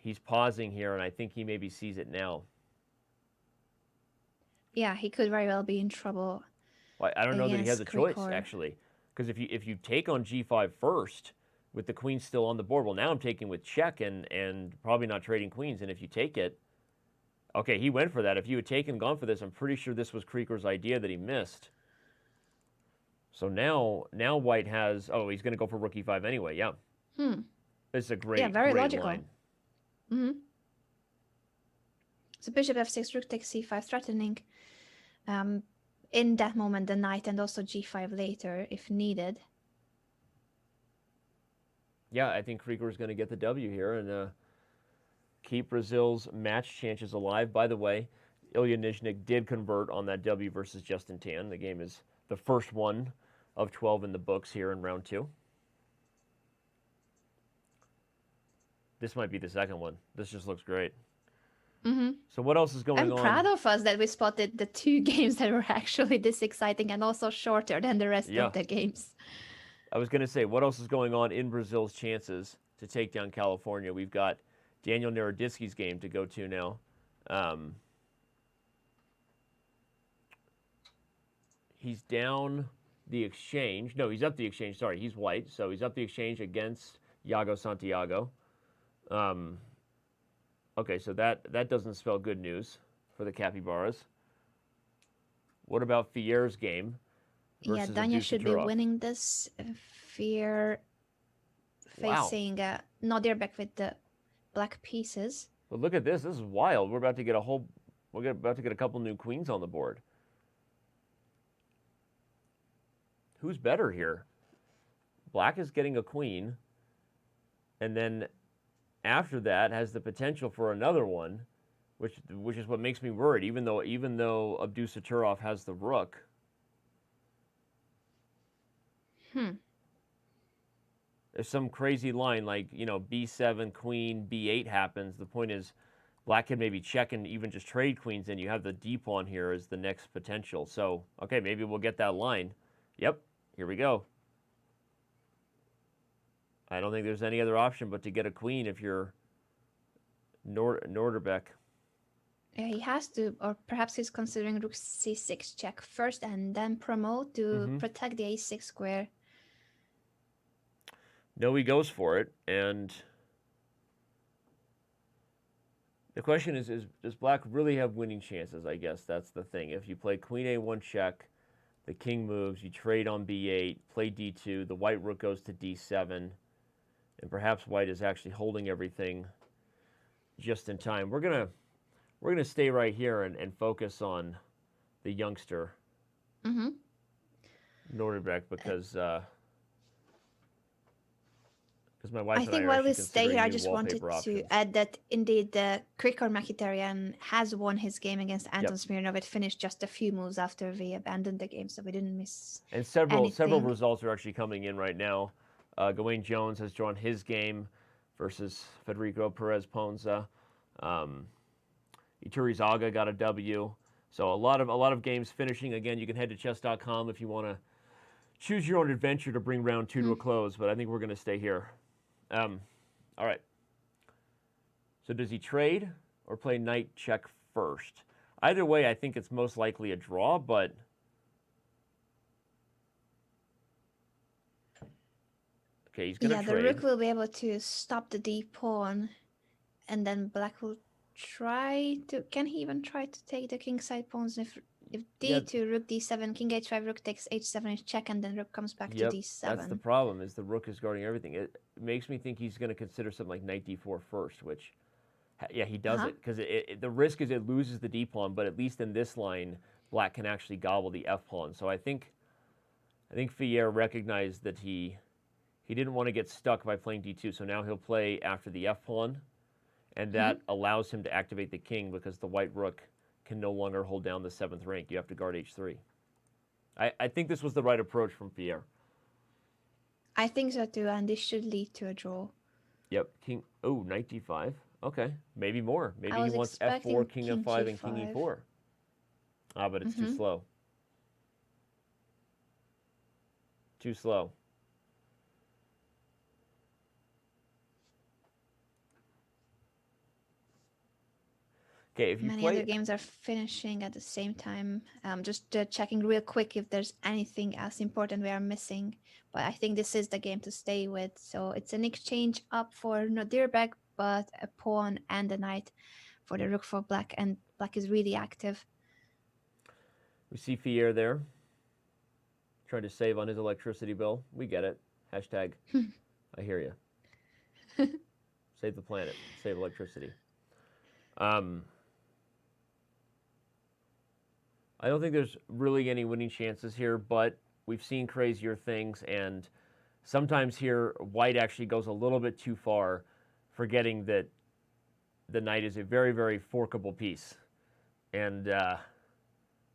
He's pausing here, and I think he maybe sees it now. Yeah, he could very well be in trouble. Well, I don't know that he has a choice, Krikor. actually. Because if you take on g5 first, with the queen still on the board, well, now I'm taking with check and probably not trading queens. And if you take it, okay, he went for that. If you had gone for this, I'm pretty sure this was Krikor's idea that he missed. So now White has, oh, he's going to go for rook e5 anyway, yeah. It's a great, very great logical. line. So bishop f6, rook takes c5, threatening in that moment the knight, and also g5 later if needed. Yeah, I think Krikor is going to get the W here and keep Brazil's match chances alive. By the way, Ilya Nizhnik did convert on that W versus Justin Tan. The game is the first one of 12 in the books here in round 2. This might be the second one. This just looks great. So what else is going on? I'm proud of us that we spotted the 2 games that were actually this exciting and also shorter than the rest of the games. I was going to say, what else is going on in Brazil's chances to take down California? We've got Daniel Naroditsky's game to go to now. He's down the exchange. No, he's up the exchange. Sorry, he's White. So he's up the exchange against Iago Santiago. Okay, so that doesn't spell good news for the Capybaras. What about Fierre's game? Yeah, Danya should be winning this. Fear facing Nodirbek with the black pieces. But look at this. This is wild. We're about to get a couple new queens on the board. Who's better here? Black is getting a queen, and then after that has the potential for another one, which is what makes me worried. Even though Abdusaturov has the rook. If some crazy line like, b7, queen, b8 happens, the point is Black can maybe check and even just trade queens, and you have the d pawn here as the next potential. So, okay, maybe we'll get that line. Yep, here we go. I don't think there's any other option but to get a queen if you're Norderbeck. Yeah, he has to, or perhaps he's considering rook c6 check first and then promote to protect the a6 square. No, he goes for it, and the question is does Black really have winning chances? I guess that's the thing. If you play queen a1 check, the king moves, you trade on b8, play d2, the white rook goes to d7, and perhaps White is actually holding everything just in time. We're gonna stay right here and focus on the youngster, Norderbeck, because my wife and I think are while we actually stay here, I considering just new wanted wallpaper to options. add that indeed the Krikor Mkhitaryan has won his game against Anton Smirnov. It finished just a few moves after we abandoned the game, so we didn't miss And several anything. results are actually coming in right now. Gawain Jones has drawn his game versus Federico Perez Ponza. Iturizaga got a W. So a lot of games finishing. Again, you can head to Chess.com if you want to choose your own adventure to bring round 2 to a close. But I think we're going to stay here. All right. So does he trade or play knight check first? Either way, I think it's most likely a draw, but okay, he's going to trade. The rook will be able to stop the d pawn, and then Black will try to. Can he even try to take the kingside pawns? If If Yeah. d2, rook d7, king h5, rook takes h7 is check, and then rook comes back to d7. That's the problem, is the rook is guarding everything. It makes me think he's going to consider something like knight d4 first, which, yeah, he does it. Because the risk is it loses the d pawn, but at least in this line, black can actually gobble the f pawn. So I think Fier recognized that he didn't want to get stuck by playing d2, so now he'll play after the f pawn, and that allows him to activate the king because the white rook can no longer hold down the 7th rank. You have to guard h3. I think this was the right approach from Fier. I think so too, and this should lead to a draw. Yep, king. Oh, knight d5. Okay, maybe more. Maybe I he was wants expecting f4, king king f5, and king g5. e4. Ah, but it's too slow. Too slow. Okay, if you Many play... other games are finishing at the same time. Just checking real quick if there's anything else important we are missing. But I think this is the game to stay with. So it's an exchange up for Nodirbek, but a pawn and a knight for the rook for black. And black is really active. We see Fier there, trying to save on his electricity bill. We get it. Hashtag, I hear you. Save the planet. Save electricity. I don't think there's really any winning chances here, but we've seen crazier things, and sometimes here white actually goes a little bit too far, forgetting that the knight is a very, very forkable piece. And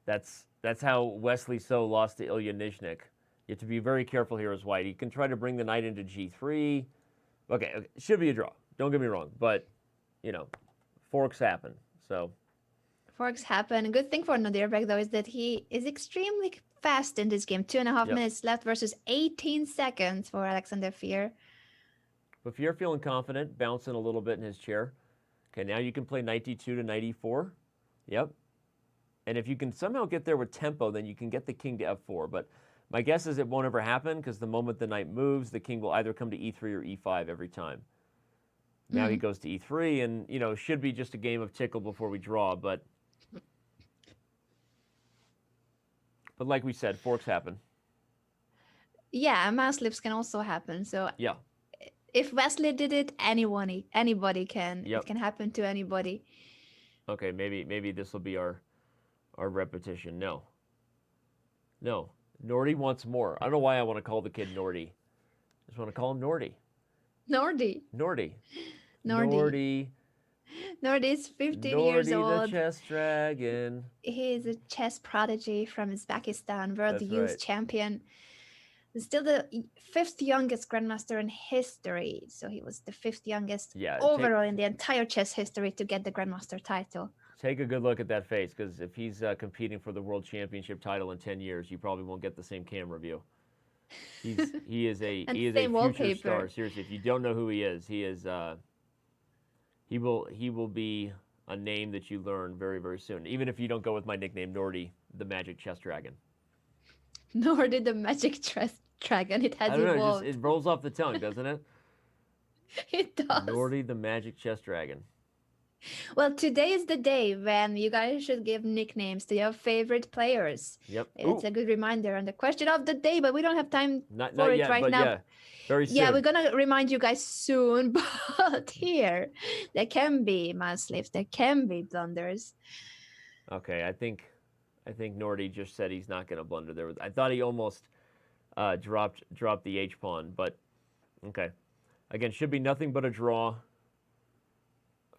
that's how Wesley So lost to Ilya Nizhnik. You have to be very careful here as white. He can try to bring the knight into g3. Okay, it should be a draw. Don't get me wrong, but, you know, forks happen, so... Forks happen. A good thing for Nodirbek, though, is that he is extremely fast in this game. 2.5 minutes left versus 18 seconds for Alexander Fier. But Fier feeling confident, bouncing a little bit in his chair. Okay, now you can play knight d2 to knight e4. Yep. And if you can somehow get there with tempo, then you can get the king to f4. But my guess is it won't ever happen, because the moment the knight moves, the king will either come to e3 or e5 every time. Now he goes to e3, and, you know, should be just a game of tickle before we draw, but like we said, forks happen. Yeah, mouse slips can also happen. So Yeah. if Wesley did it, anybody can. Yep. It can happen to anybody. Okay, maybe this will be our repetition. No. Nordy wants more. I don't know why I want to call the kid Nordy. I just want to call him Nordy. Nordy. Nordy. Nordy. Nordy is 15 years old. Nordy the chess dragon. He is a chess prodigy from Uzbekistan, world That's youth right. champion. He's still the 5th youngest grandmaster in history. So he was the 5th youngest overall in the entire chess history to get the grandmaster title. Take a good look at that face, because if he's competing for the world championship title in 10 years, you probably won't get the same camera view. He is a future star. Seriously, if you don't know who he is, he will be a name that you learn very, very soon. Even if you don't go with my nickname, Nordy, the Magic Chess Dragon. Nordy, the Magic Chess Dragon. It has evolved. It rolls off the tongue, doesn't it? It does. Nordy, the Magic Chess Dragon. Well, today is the day when you guys should give nicknames to your favorite players. Yep. It's a good reminder on the question of the day, but we don't have time Not for it yet, right but now. yeah, very soon. Yeah, we're gonna remind you guys soon, but here there can be mouse slips, there can be blunders. Okay, I think Nordy just said he's not going to blunder there. I thought he almost dropped the H pawn, but okay. Again, should be nothing but a draw.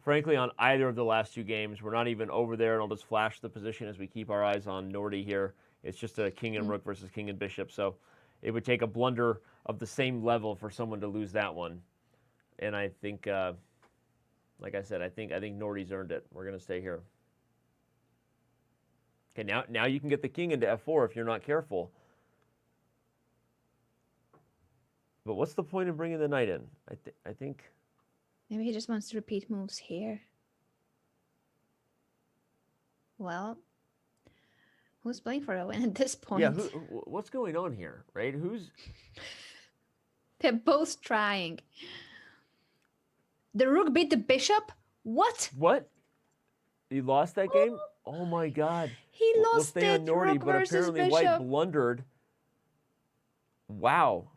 Frankly, on either of the last two games, we're not even over there, and I'll just flash the position as we keep our eyes on Nordy here. It's just a king and rook versus king and bishop, so it would take a blunder of the same level for someone to lose that one. And I think, like I said, I think Nordy's earned it. We're going to stay here. Okay, now you can get the king into f4 if you're not careful. But what's the point of bringing the knight in? I think... Maybe he just wants to repeat moves here. Well, who's playing for a win at this point? Yeah, what's going on here, right? They're both trying. The rook beat the bishop? What? What? You lost that game? Oh my God. He We'll lost stay on it. Nordy, Rook but versus apparently White bishop. blundered. Wow.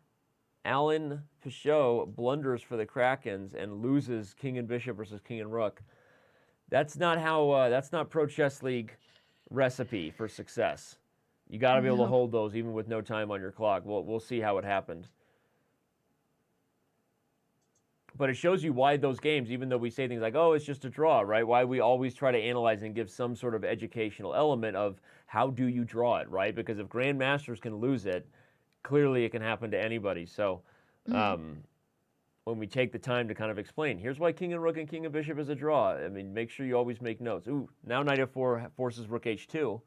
Alan Pichot blunders for the Krakens and loses king and bishop versus king and rook. That's not how. That's not Pro Chess League recipe for success. You got to be able to No. hold those even with no time on your clock. We'll see how it happened. But it shows you why those games, even though we say things like, oh, it's just a draw, right? Why we always try to analyze and give some sort of educational element of how do you draw it, right? Because if grandmasters can lose it, clearly it can happen to anybody. So when we take the time to kind of explain, here's why king and rook and king and bishop is a draw. I mean, make sure you always make notes. Ooh, now knight f4 forces rook h2.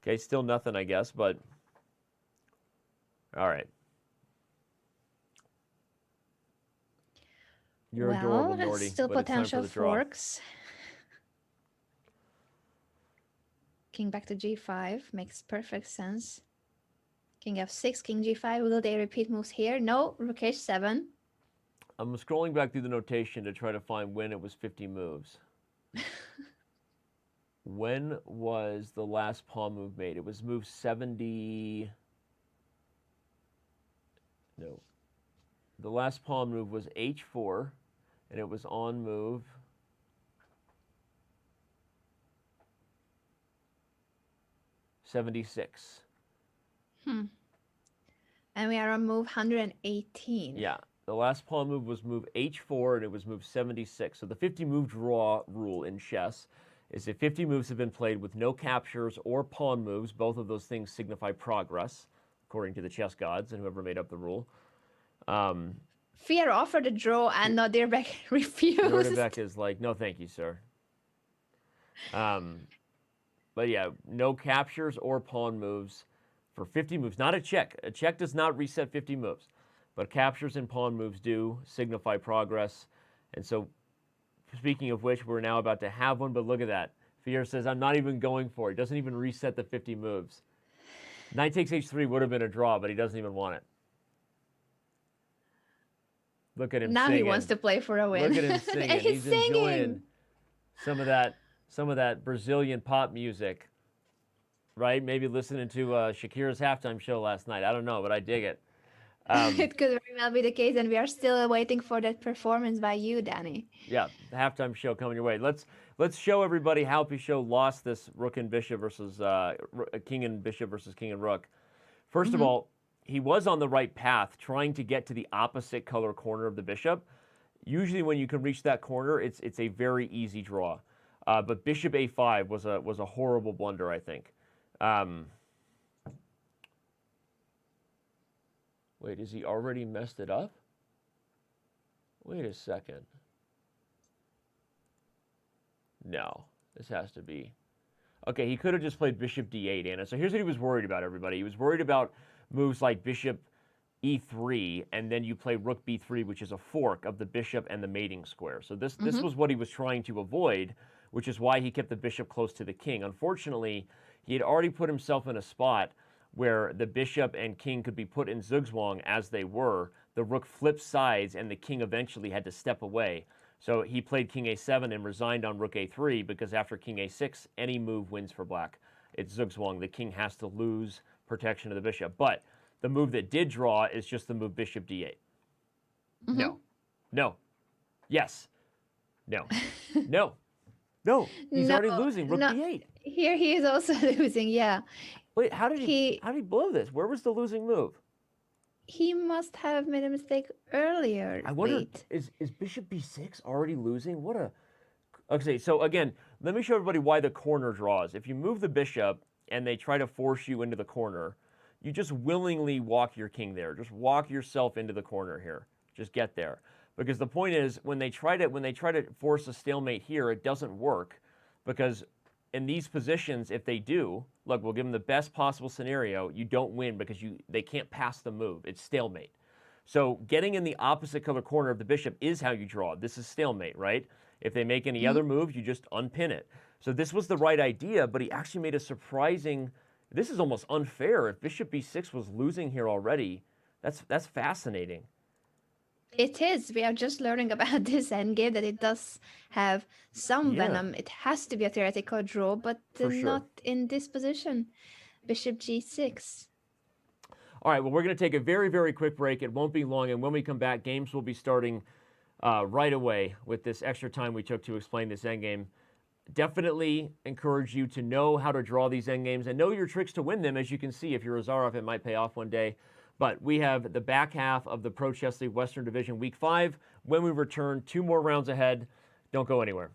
Okay, still nothing, I guess, but all right. You're adorable, Well, Nordy, still but it's time for potential the draw. forks. King back to g5 makes perfect sense. King f6, king g5. Will they repeat moves here? No. Rook h7. I'm scrolling back through the notation to try to find when it was 50 moves. When was the last pawn move made? It was move 70. No. The last pawn move was h4, and it was on move 76. And we are on move 118. Yeah. The last pawn move was move h4, and it was move 76. So the 50 move draw rule in chess is if 50 moves have been played with no captures or pawn moves, both of those things signify progress, according to the chess gods and whoever made up the rule. Fear offered a draw and Nordirbeck refused. Nordirbeck is like, no, thank you, sir. But yeah, no captures or pawn moves for 50 moves. Not a check. A check does not reset 50 moves, but captures and pawn moves do signify progress. And so, speaking of which, we're now about to have one, but look at that. Fear says, I'm not even going for it. Doesn't even reset the 50 moves. Knight takes h3 would have been a draw, but he doesn't even want it. Look at him now singing. he wants to play for a win. Look at him singing. And he's singing. Enjoying some of that Brazilian pop music, right? Maybe listening to Shakira's halftime show last night. I don't know, but I dig it. It could very well be the case, and we are still waiting for that performance by you, Danny. Yeah, the halftime show coming your way. Let's show everybody how Pichot lost this rook and bishop versus king and bishop versus king and rook. First of all, he was on the right path, trying to get to the opposite color corner of the bishop. Usually, when you can reach that corner, it's a very easy draw. But bishop a5 was a horrible blunder, I think. Wait, is he already messed it up? Wait a second. No, this has to be. Okay, he could have just played bishop d8, Anna. So here's what he was worried about, everybody. He was worried about moves like bishop e3, and then you play rook b3, which is a fork of the bishop and the mating square. So this was what he was trying to avoid, which is why he kept the bishop close to the king. Unfortunately, he had already put himself in a spot where the bishop and king could be put in zugzwang as they were. The rook flipped sides, and the king eventually had to step away. So he played king a7 and resigned on rook a3, because after king a6, any move wins for black. It's zugzwang. The king has to lose protection of the bishop. But the move that did draw is just the move bishop d8. No. No. Yes. No. No. No. He's already losing. Rook d8. Here he is also losing, yeah. Wait, how did he blow this? Where was the losing move? He must have made a mistake earlier. I wonder, is bishop b6 already losing? What a... Okay, so again, let me show everybody why the corner draws. If you move the bishop and they try to force you into the corner, you just willingly walk your king there. Just walk yourself into the corner here. Just get there. Because the point is, when they try to force a stalemate here, it doesn't work, because in these positions, if they do, look, we'll give them the best possible scenario. You don't win because they can't pass the move. It's stalemate. So getting in the opposite color corner of the bishop is how you draw. This is stalemate, right? If they make any other moves, you just unpin it. So this was the right idea, but he actually made a surprising... This is almost unfair. If bishop b6 was losing here already, that's fascinating. It is. We are just learning about this endgame that it does have some Yeah, venom. It has to be a theoretical draw, but for sure. not in this position. Bishop g6. All right, well, we're going to take a very, very quick break. It won't be long, and when we come back, games will be starting right away with this extra time we took to explain this endgame. Definitely encourage you to know how to draw these endgames and know your tricks to win them. As you can see, if you're Azarov, it might pay off one day. But we have the back half of the Pro Chess League Western Division Week 5. When we return, 2 more rounds ahead. Don't go anywhere.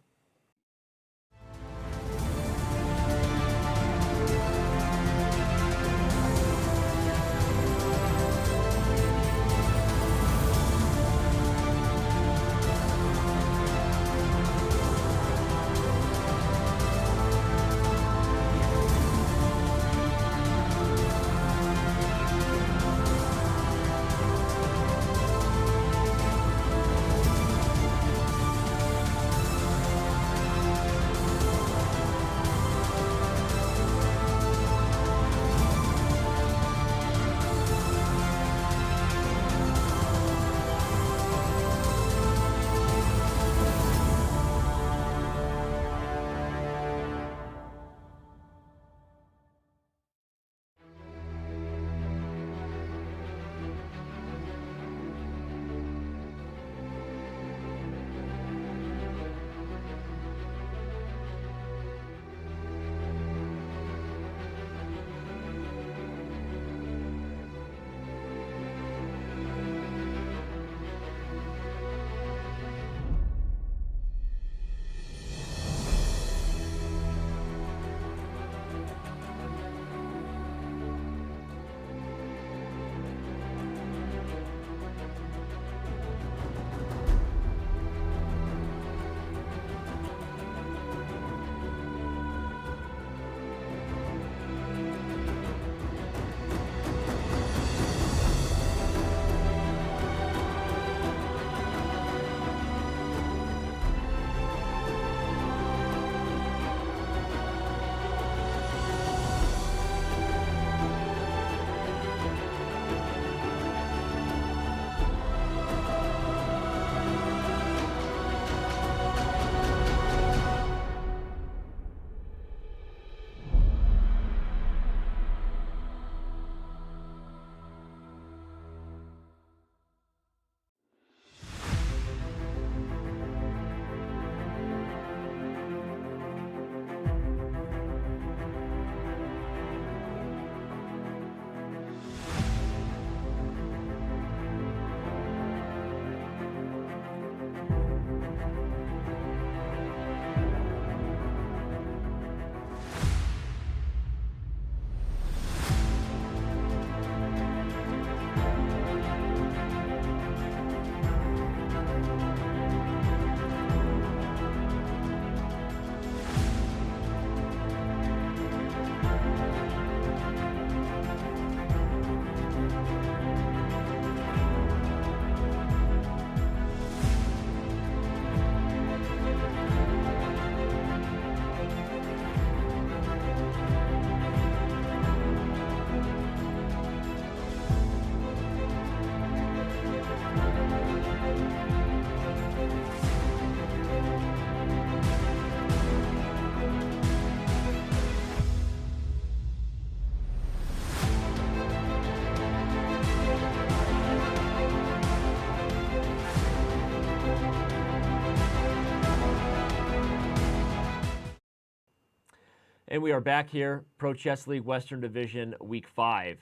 And we are back here, Pro Chess League Western Division Week 5.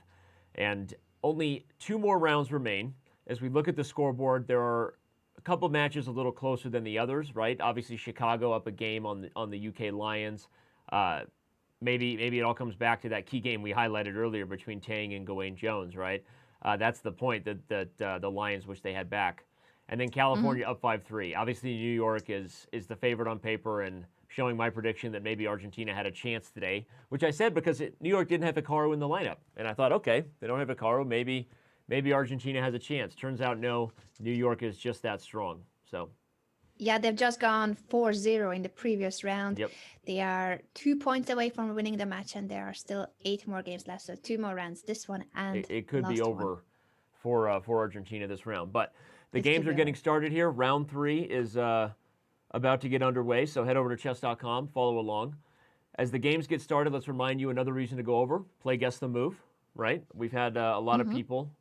And only 2 more rounds remain. As we look at the scoreboard, there are a couple matches a little closer than the others, right? Obviously, Chicago up a game on the UK Lions. Maybe it all comes back to that key game we highlighted earlier between Tang and Gawain Jones, right? That's the point that the Lions wish they had back. And then California up 5-3. Obviously, New York is the favorite on paper, and showing my prediction that maybe Argentina had a chance today, which I said because New York didn't have Hikaru in the lineup. And I thought, okay, they don't have Hikaru, maybe Argentina has a chance. Turns out, no, New York is just that strong. So, Yeah, they've just gone 4-0 in the previous round. yep. They are 2 points away from winning the match, and there are still 8 more games left. So 2 more rounds, this one and It could be last over one. for Argentina this round. But The games are getting started here. Round 3 is about to get underway, so head over to Chess.com, follow along. As the games get started, let's remind you another reason to go over, play Guess the Move, right? We've had a lot of people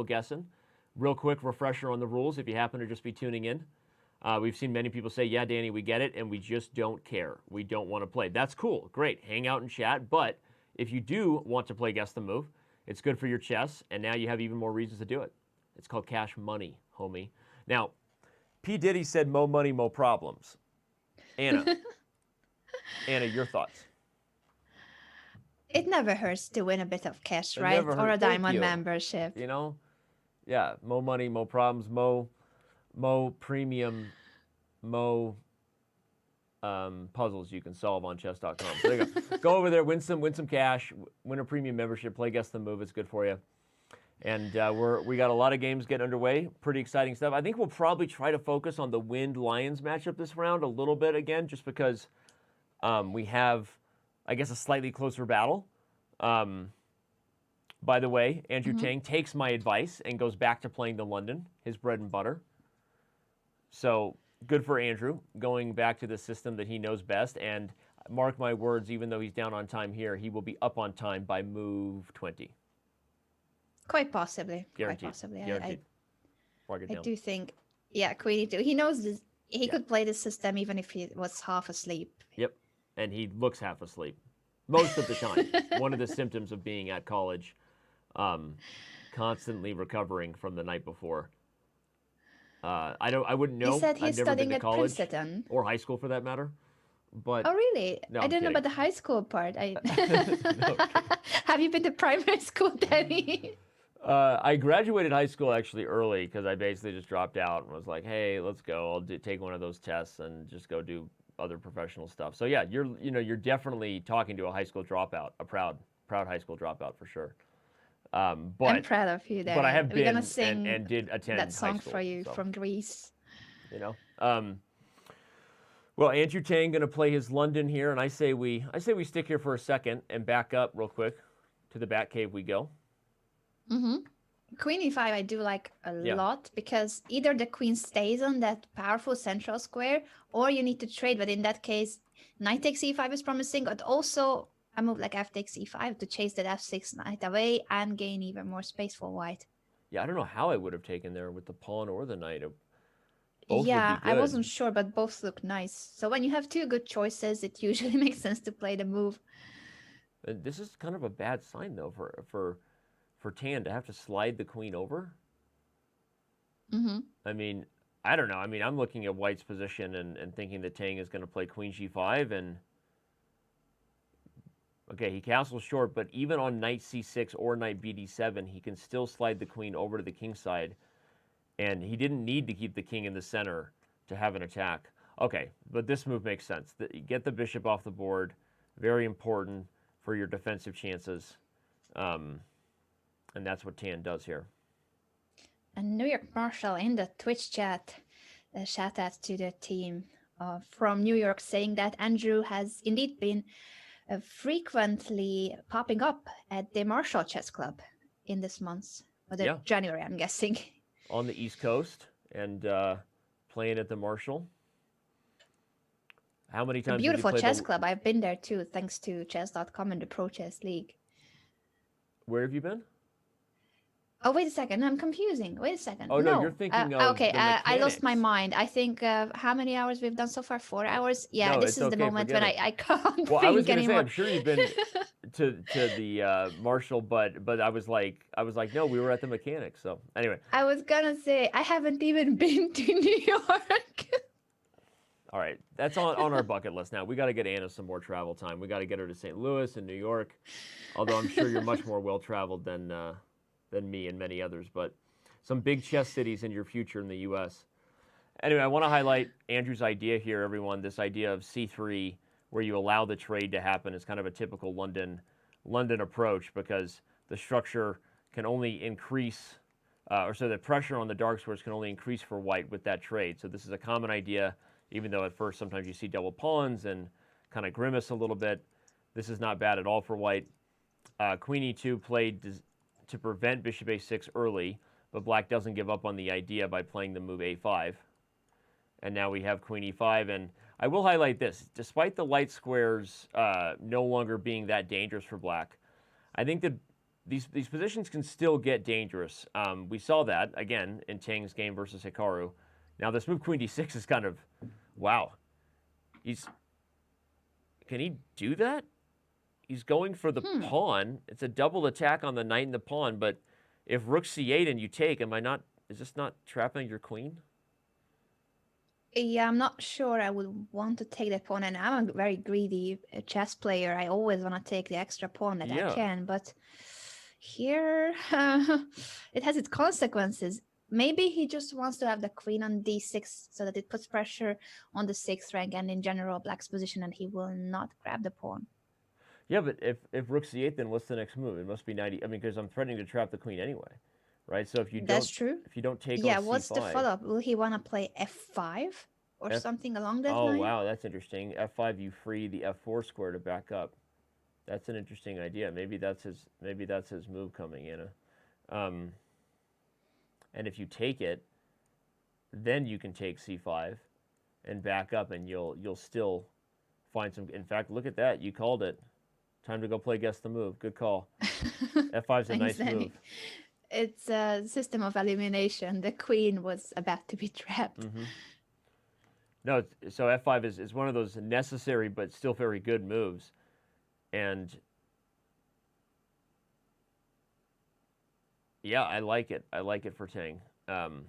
guessing. Real quick refresher on the rules if you happen to just be tuning in. We've seen many people say, yeah, Danny, we get it, and we just don't care. We don't want to play. That's cool. Great. Hang out and chat. But if you do want to play Guess the Move, it's good for your chess, and now you have even more reasons to do it. It's called cash money, homie. Now, P. Diddy said, mo money, mo problems. Anna, your thoughts? It never hurts to win a bit of cash, It right? never Or a hurt- thank diamond you. membership. You know? Yeah, mo money, mo problems, mo premium, mo puzzles you can solve on chess.com. So there you go. Go over there, win some cash, win a premium membership, play Guess the Move. It's good for you. And we got a lot of games getting underway. Pretty exciting stuff. I think we'll probably try to focus on the Wind-Lions matchup this round a little bit again, just because we have, I guess, a slightly closer battle. By the way, Andrew Tang takes my advice and goes back to playing the London, his bread and butter. So good for Andrew, going back to the system that he knows best. And mark my words, even though he's down on time here, he will be up on time by move 20. Quite possibly. Guaranteed. Quite possibly. Guaranteed. Mark it I down. do think, yeah, Queenie too. He knows this. He could play this system even if he was half asleep. Yep. And he looks half asleep most of the time. One of the symptoms of being at college, constantly recovering from the night before. I wouldn't know. He said I've he's never been studying to at college Princeton. or high school for that matter. But Oh, really? No, I I'm didn't know kidding. about the high school part. No, Have you been to primary school, Danny? I graduated high school actually early because I basically just dropped out and was like, hey, let's go. I'll take one of those tests and just go do other professional stuff. So yeah, you're definitely talking to a high school dropout, a proud high school dropout for sure. I'm proud of you there. But I have We're been gonna sing and did attend that song high school, for you so, from Greece. you know. Well, Andrew Tang going to play his London here, and I say we stick here for a second and back up real quick to the Batcave we go. Queen e5 I do like a lot because either the queen stays on that powerful central square or you need to trade, but in that case knight takes e5 is promising, but also a move like f takes e5 to chase that f6 knight away and gain even more space for white. Yeah, I don't know how I would have taken there with the pawn or the knight. Both Yeah, would be I good. wasn't sure, but both look nice. So when you have two good choices, it usually makes sense to play the move. This is kind of a bad sign though for Tan to have to slide the queen over. I mean, I don't know. I mean, I'm looking at White's position and thinking that Tang is going to play queen g5 and okay, he castles short, but even on knight c6 or knight bd7, he can still slide the queen over to the king side. And he didn't need to keep the king in the center to have an attack. Okay, but this move makes sense. Get the bishop off the board. Very important for your defensive chances. And that's what Tan does here. And New York Marshall in the Twitch chat, shout out to the team from New York saying that Andrew has indeed been frequently popping up at the Marshall Chess Club in this month, or January, I'm guessing. On the East Coast and playing at the Marshall. How many times? A beautiful chess club. I've been there too, thanks to Chess.com and the Pro Chess League. Where have you been? Oh, wait a second. I'm confusing. Wait a second. Oh, no, you're thinking of okay, the I lost my mechanics. mind. I think how many hours we've done so far? 4 hours? Yeah, No, this it's is the okay, moment when forget it. I can't Well, I was think going to say, anymore. I'm sure you've been to the Marshall, but I was like, no, we were at the mechanics. So anyway. I was gonna say I haven't even been to New York. All right, that's on our bucket list now. We got to get Anna some more travel time. We got to get her to St. Louis and New York. Although I'm sure you're much more well-traveled than me and many others. But some big chess cities in your future in the U.S. Anyway, I want to highlight Andrew's idea here, everyone. This idea of C3, where you allow the trade to happen, is kind of a typical London approach because the structure can only increase, so the pressure on the dark squares can only increase for white with that trade. So this is a common idea. Even though at first sometimes you see double pawns and kind of grimace a little bit, this is not bad at all for white. Queen e2 played to prevent bishop a6 early, but black doesn't give up on the idea by playing the move a5. And now we have queen e5, and I will highlight this. Despite the light squares no longer being that dangerous for black, I think that these positions can still get dangerous. We saw that, again, in Tang's game versus Hikaru. Now, this move queen d6 is kind of, wow. Can he do that? He's going for the pawn. It's a double attack on the knight and the pawn, but if rook c8 and you take, is this not trapping your queen? Yeah, I'm not sure I would want to take that pawn, and I'm a very greedy chess player. I always want to take the extra pawn that I can, but here it has its consequences. Maybe he just wants to have the queen on d6 so that it puts pressure on the 6th rank and in general black's position, and he will not grab the pawn. Yeah, but if rook c8, then what's the next move? It must be knight. I mean, because I'm threatening to trap the queen anyway, right? So if you That's true. If you don't take, yeah, on what's c5, the follow-up? Will he want to play f5 or something along that line? Oh wow, that's interesting. f5, you free the f4 square to back up. That's an interesting idea. Maybe that's his move coming in. And if you take it, then you can take c5 and back up, and you'll still find some. In fact, look at that. You called it. Time to go play guess the move. Good call. f5's a nice move. It's a system of elimination. The queen was about to be trapped. No, so f5 is one of those necessary but still very good moves. And yeah, I like it. I like it for Tang. And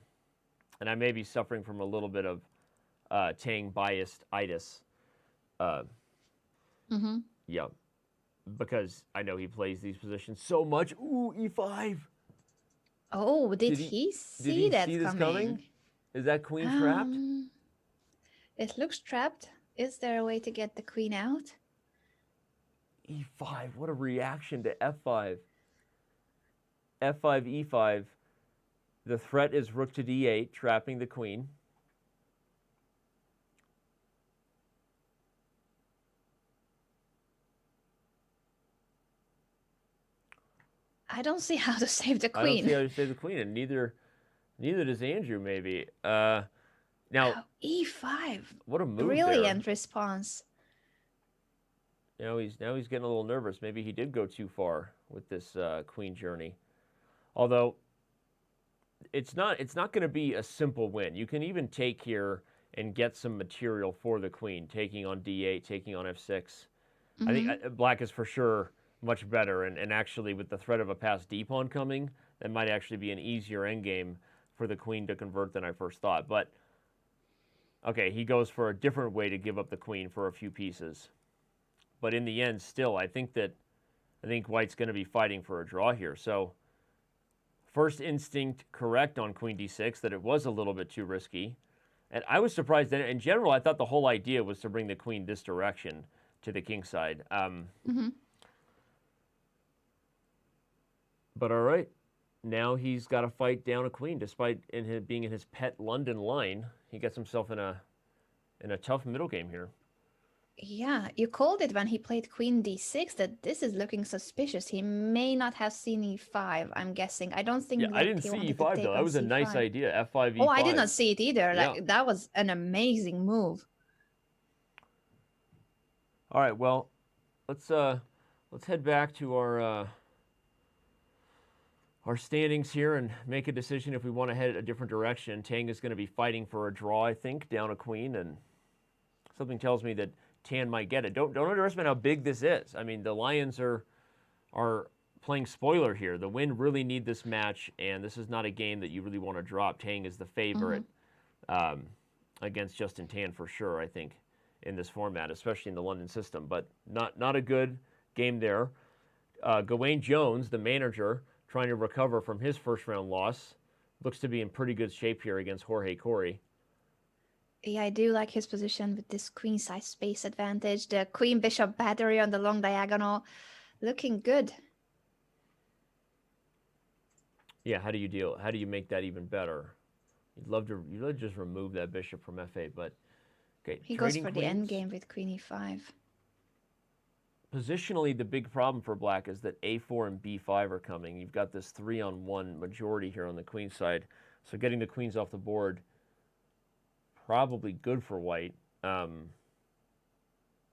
I may be suffering from a little bit of Tang biased-itis. Yeah, because I know he plays these positions so much. Ooh, e5. Oh, did he see that coming? Is that queen trapped? It looks trapped. Is there a way to get the queen out? e5, what a reaction to f5. f5, e5. The threat is rook to d8, trapping the queen. I don't see how to save the queen. I don't see how to save the queen, and neither does Andrew, maybe. Now, e5. What a move! Brilliant response. Now he's getting a little nervous. Maybe he did go too far with this queen journey. Although it's not going to be a simple win. You can even take here and get some material for the queen, taking on d8, taking on f6. I think black is for sure much better, and actually with the threat of a passed d-pawn coming, that might actually be an easier endgame for the queen to convert than I first thought. But okay, he goes for a different way to give up the queen for a few pieces. But in the end, still, I think white's going to be fighting for a draw here. So first instinct correct on queen d6, that it was a little bit too risky. And I was surprised that in general, I thought the whole idea was to bring the queen this direction to the king side. But all right, now he's got to fight down a queen, despite being in his pet London line. He gets himself in a tough middle game here. Yeah, you called it when he played queen d6 that this is looking suspicious. He may not have seen e5, I'm guessing. I don't think. Yeah, I didn't see e5 though. That was a nice idea. f5, e5. Oh, I did not see it either. Yeah. Like, that was an amazing move. All right, well, let's head back to our standings here and make a decision if we want to head a different direction. Tang is going to be fighting for a draw, I think, down a queen, and something tells me that Tan might get it. Don't underestimate how big this is. I mean, the Lions are playing spoiler here. The Wind really need this match, and this is not a game that you really want to drop. Tang is the favorite against Justin Tan for sure, I think, in this format, especially in the London system. But not a good game there. Gawain Jones, the manager, trying to recover from his first-round loss, looks to be in pretty good shape here against Jorge Corey. Yeah, I do like his position with this queen-size space advantage. The queen-bishop battery on the long diagonal, looking good. Yeah, how do you make that even better? You'd love to just remove that bishop from f8, but okay. He goes for the endgame with queen e5. positionally, the big problem for black is that a4 and b5 are coming. You've got this 3-on-1 majority here on the queen side. So getting the queens off the board, probably good for white.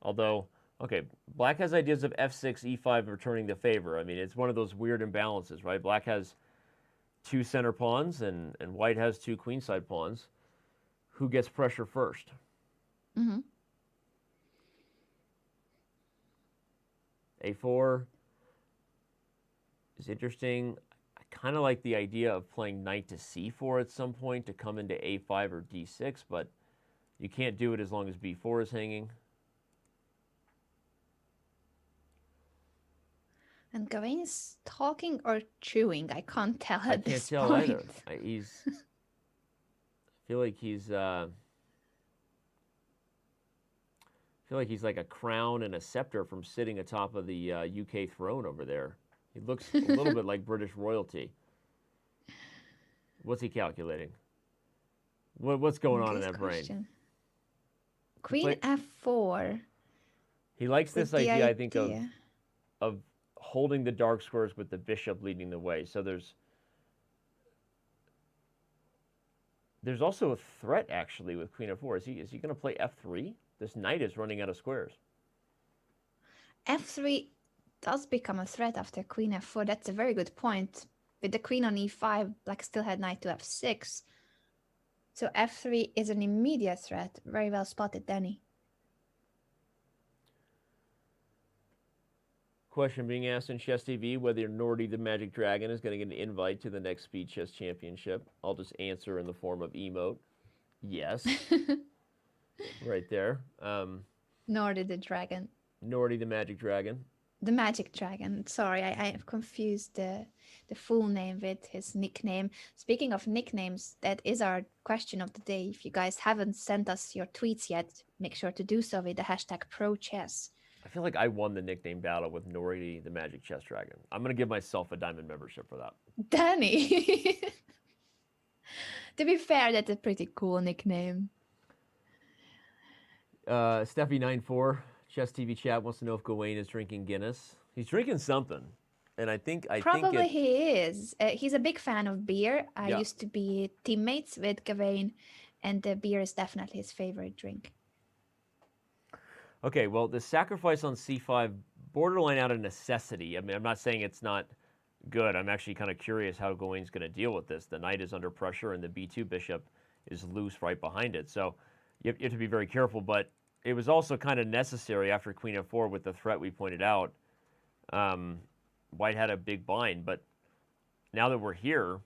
Although, okay, black has ideas of f6, e5 returning the favor. I mean, it's one of those weird imbalances, right? Black has 2 center pawns and white has 2 queenside pawns. Who gets pressure first? Mm-hmm. A4 is interesting. I kind of like the idea of playing knight to c4 at some point to come into a5 or d6, but you can't do it as long as b4 is hanging. And Gawain is talking or chewing. I can't tell I at can't this tell point. either. I feel like he's like a crown and a scepter from sitting atop of the UK throne over there. He looks a little bit like British royalty. What's he calculating? What's going on in that brain? Queen f4. He likes this idea, I think, idea. of holding the dark squares with the bishop leading the way. So there's also a threat, actually, with queen f4. Is he going to play f3? This knight is running out of squares. f3 does become a threat after queen f4. That's a very good point. With the queen on e5, black still had knight to f6. So f3 is an immediate threat. Very well spotted, Danny. Question being asked in Chess TV whether Nordy the Magic Dragon is going to get an invite to the next Speed Chess Championship. I'll just answer in the form of emote. Yes. Right there. Nordy the Dragon. Nordy the Magic Dragon. The Magic Dragon. Sorry, I have confused the full name with his nickname. Speaking of nicknames, that is our question of the day. If you guys haven't sent us your tweets yet, make sure to do so with the hashtag ProChess. I feel like I won the nickname battle with Nordy the Magic Chess Dragon. I'm going to give myself a diamond membership for that. Danny! To be fair, that's a pretty cool nickname. Steffi94, Chess TV chat, wants to know if Gawain is drinking Guinness. He's drinking something. And I think Probably he is. He's a big fan of beer. I Yeah. used to be teammates with Gawain, and the beer is definitely his favorite drink. Okay, well, the sacrifice on c5, borderline out of necessity. I mean, I'm not saying it's not good. I'm actually kind of curious how Gawain's going to deal with this. The knight is under pressure, and the b2 bishop is loose right behind it. So you have to be very careful, but it was also kind of necessary after queen f4 with the threat we pointed out. White had a big bind, but now that we're here,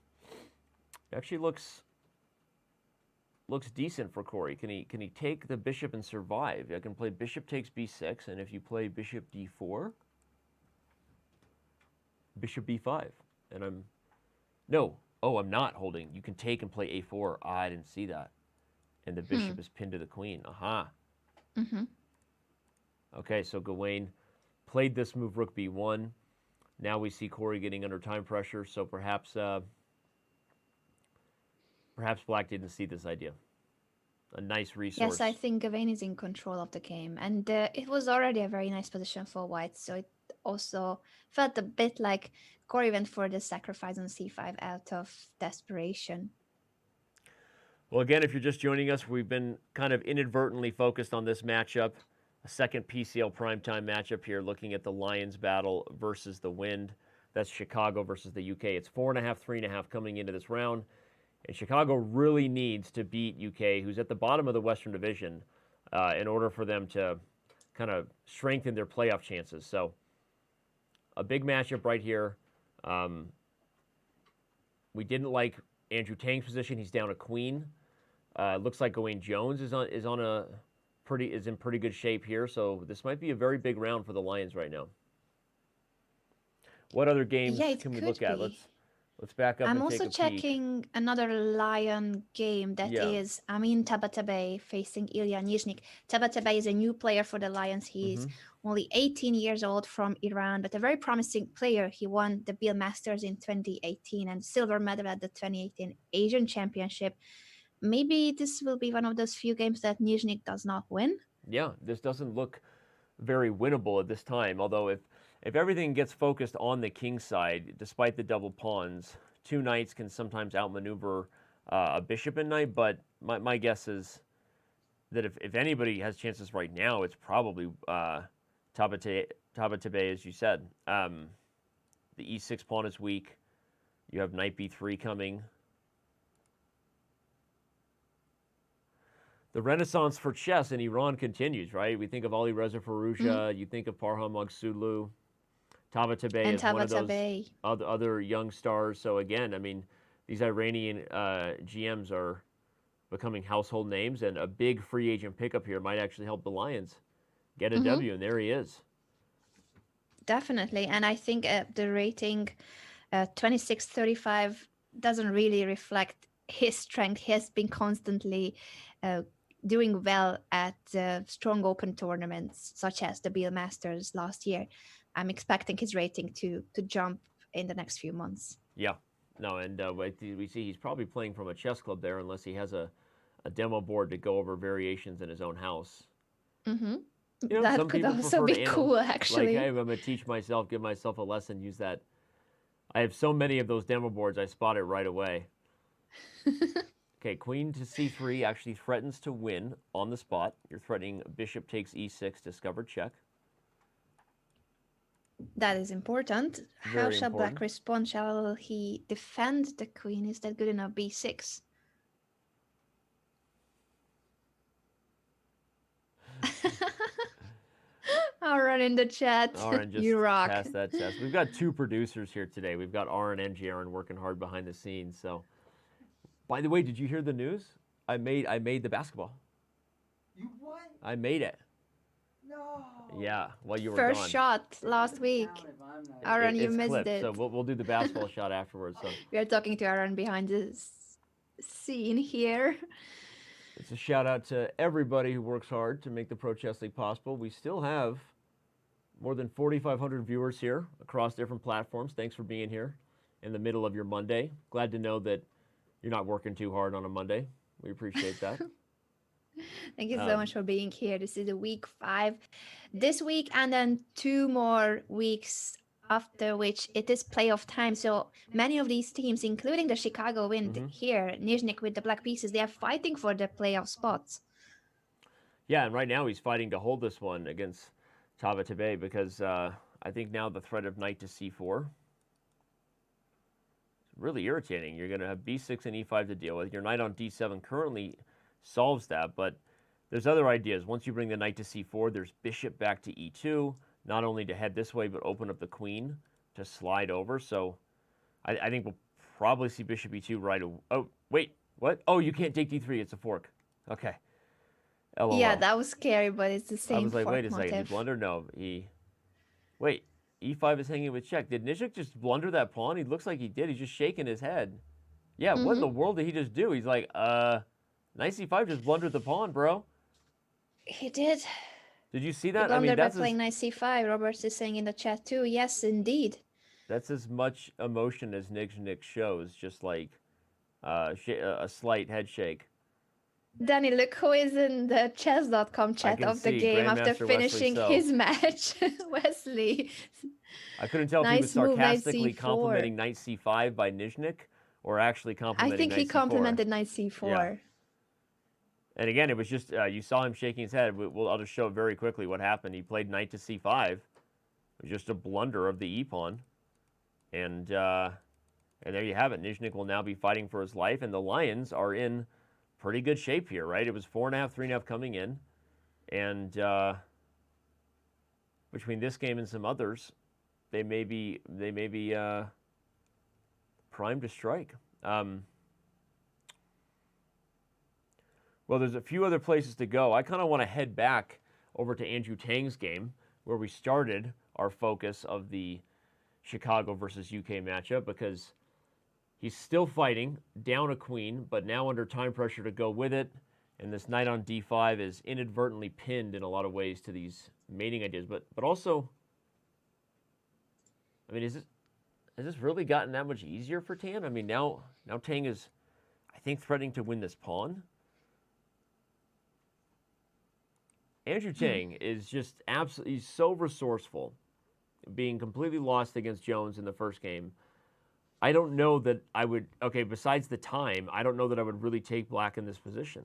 it actually looks decent for Corey. Can he take the bishop and survive? I can play bishop takes b6, and if you play bishop d4, bishop b5, and I'm not holding. You can take and play a4. I didn't see that, and the bishop is pinned to the queen. Aha. Mm-hmm. Okay, so Gawain played this move rook b1. Now we see Corey getting under time pressure, so perhaps black didn't see this idea. A nice resource. Yes, I think Gawain is in control of the game, and it was already a very nice position for white, so it also felt a bit like Corey went for the sacrifice on c5 out of desperation. Well, again, if you're just joining us, we've been kind of inadvertently focused on this matchup, a second PCL primetime matchup here, looking at the Lions battle versus the Wind. That's Chicago versus the UK. It's 4.5, 3.5 coming into this round. And Chicago really needs to beat UK, who's at the bottom of the Western Division, in order for them to kind of strengthen their playoff chances. So a big matchup right here. We didn't like Andrew Tang's position. He's down a queen. Looks like Gawain Jones is in pretty good shape here. So this might be a very big round for the Lions right now. What other games can we look at? Let's back up I'm and take a also peek. checking another Lion game that is Amin Tabatabai facing Ilya Nizhnik. Tabatabai is a new player for the Lions. He's only 18 years old from Iran, but a very promising player. He won the Bill Masters in 2018 and silver medal at the 2018 Asian Championship. Maybe this will be one of those few games that Nizhnik does not win. Yeah, this doesn't look very winnable at this time. Although if everything gets focused on the king side, despite the double pawns, two knights can sometimes outmaneuver a bishop and knight. But my guess is that if anybody has chances right now, it's probably Tabatabai, as you said. The e6 pawn is weak. You have knight b3 coming. The renaissance for chess in Iran continues, right? We think of Ali Reza Firouzja, you think of Parham Maghsoodloo, Tabatabai is one of those other young stars. So again, I mean, these Iranian GMs are becoming household names, and a big free agent pickup here might actually help the Lions get a W, and there he is. Definitely, and I think the rating 26-35 doesn't really reflect his strength. He has been constantly doing well at strong open tournaments, such as the Beale Masters last year. I'm expecting his rating to jump in the next few months. Yeah, no, and we see he's probably playing from a chess club there, unless he has a demo board to go over variations in his own house. You know, that could also be cool, actually. Like, hey, I'm going to teach myself, give myself a lesson, use that. I have so many of those demo boards, I spot it right away. Okay, queen to c3 actually threatens to win on the spot. You're threatening bishop takes e6, discovered check. That is important. How shall black respond? Shall he defend the queen? Is that good enough? b6. Aaron in the chat. Aaron just you rock. passed that test. We've got two producers here today. We've got Aaron and Jaron working hard behind the scenes. So, by the way, did you hear the news? I made the basketball. You what? I made it. No. Yeah, while you were First gone. shot last week. Aaron, you missed clipped, it. So we'll do the basketball shot afterwards. So We are talking to Aaron behind the scene here. it's a shout out to everybody who works hard to make the Pro Chess League possible. We still have more than 4,500 viewers here across different platforms. Thanks for being here in the middle of your Monday. Glad to know that you're not working too hard on a Monday. We appreciate that. Thank you so much for being here. This is week 5 this week, and then 2 more weeks after which it is playoff time. So many of these teams, including the Chicago Wind here, Nizhnik with the black pieces, they are fighting for the playoff spots. Yeah, and right now he's fighting to hold this one against Tabatabai because I think now the threat of knight to c4 is really irritating. You're going to have b6 and e5 to deal with. Your knight on d7 currently solves that, but there's other ideas. Once you bring the knight to c4, there's bishop back to e2, not only to head this way, but open up the queen to slide over. So I think we'll probably see bishop e2 right away. Oh, wait, what? Oh, you can't take d3, it's a fork. Okay. LOL. Yeah, that was scary, but it's the same. I was like, fork wait a second, he blundered? No, wait, e5 is hanging with check. Did Nizhnik just blunder that pawn? He looks like he did. He's just shaking his head. Yeah, what in the world did he just do? He's like, knight c5 just blundered the pawn, bro. He did. Did you see that? He blundered by playing knight c5. Roberts is saying in the chat too. Yes, indeed. That's as much emotion as Nizhnik shows, just like a slight head shake. Danny, look who is in the Chess.com chat of the game after finishing his match. Wesley. I couldn't tell if he was sarcastically complimenting knight c5 by Nizhnik or actually complimenting I think he complimented knight c4. Yeah. And again, it was just, you saw him shaking his head. I'll just show very quickly what happened. He played knight to c5. It was just a blunder of the e-pawn. And there you have it. Nizhnik will now be fighting for his life, and the Lions are in pretty good shape here, right? It was 4.5, 3.5 coming in. And between this game and some others, they may be primed to strike. Well, there's a few other places to go. I kind of want to head back over to Andrew Tang's game, where we started our focus of the Chicago versus UK matchup, because he's still fighting down a queen, but now under time pressure to go with it. And this knight on d5 is inadvertently pinned in a lot of ways to these mating ideas. But also, I mean, has this really gotten that much easier for Tan? I mean, now Tang is, I think, threatening to win this pawn. Andrew Tang is just absolutely, he's so resourceful, being completely lost against Jones in the first game. I don't know that I would, okay, besides the time, I don't know that I would really take black in this position.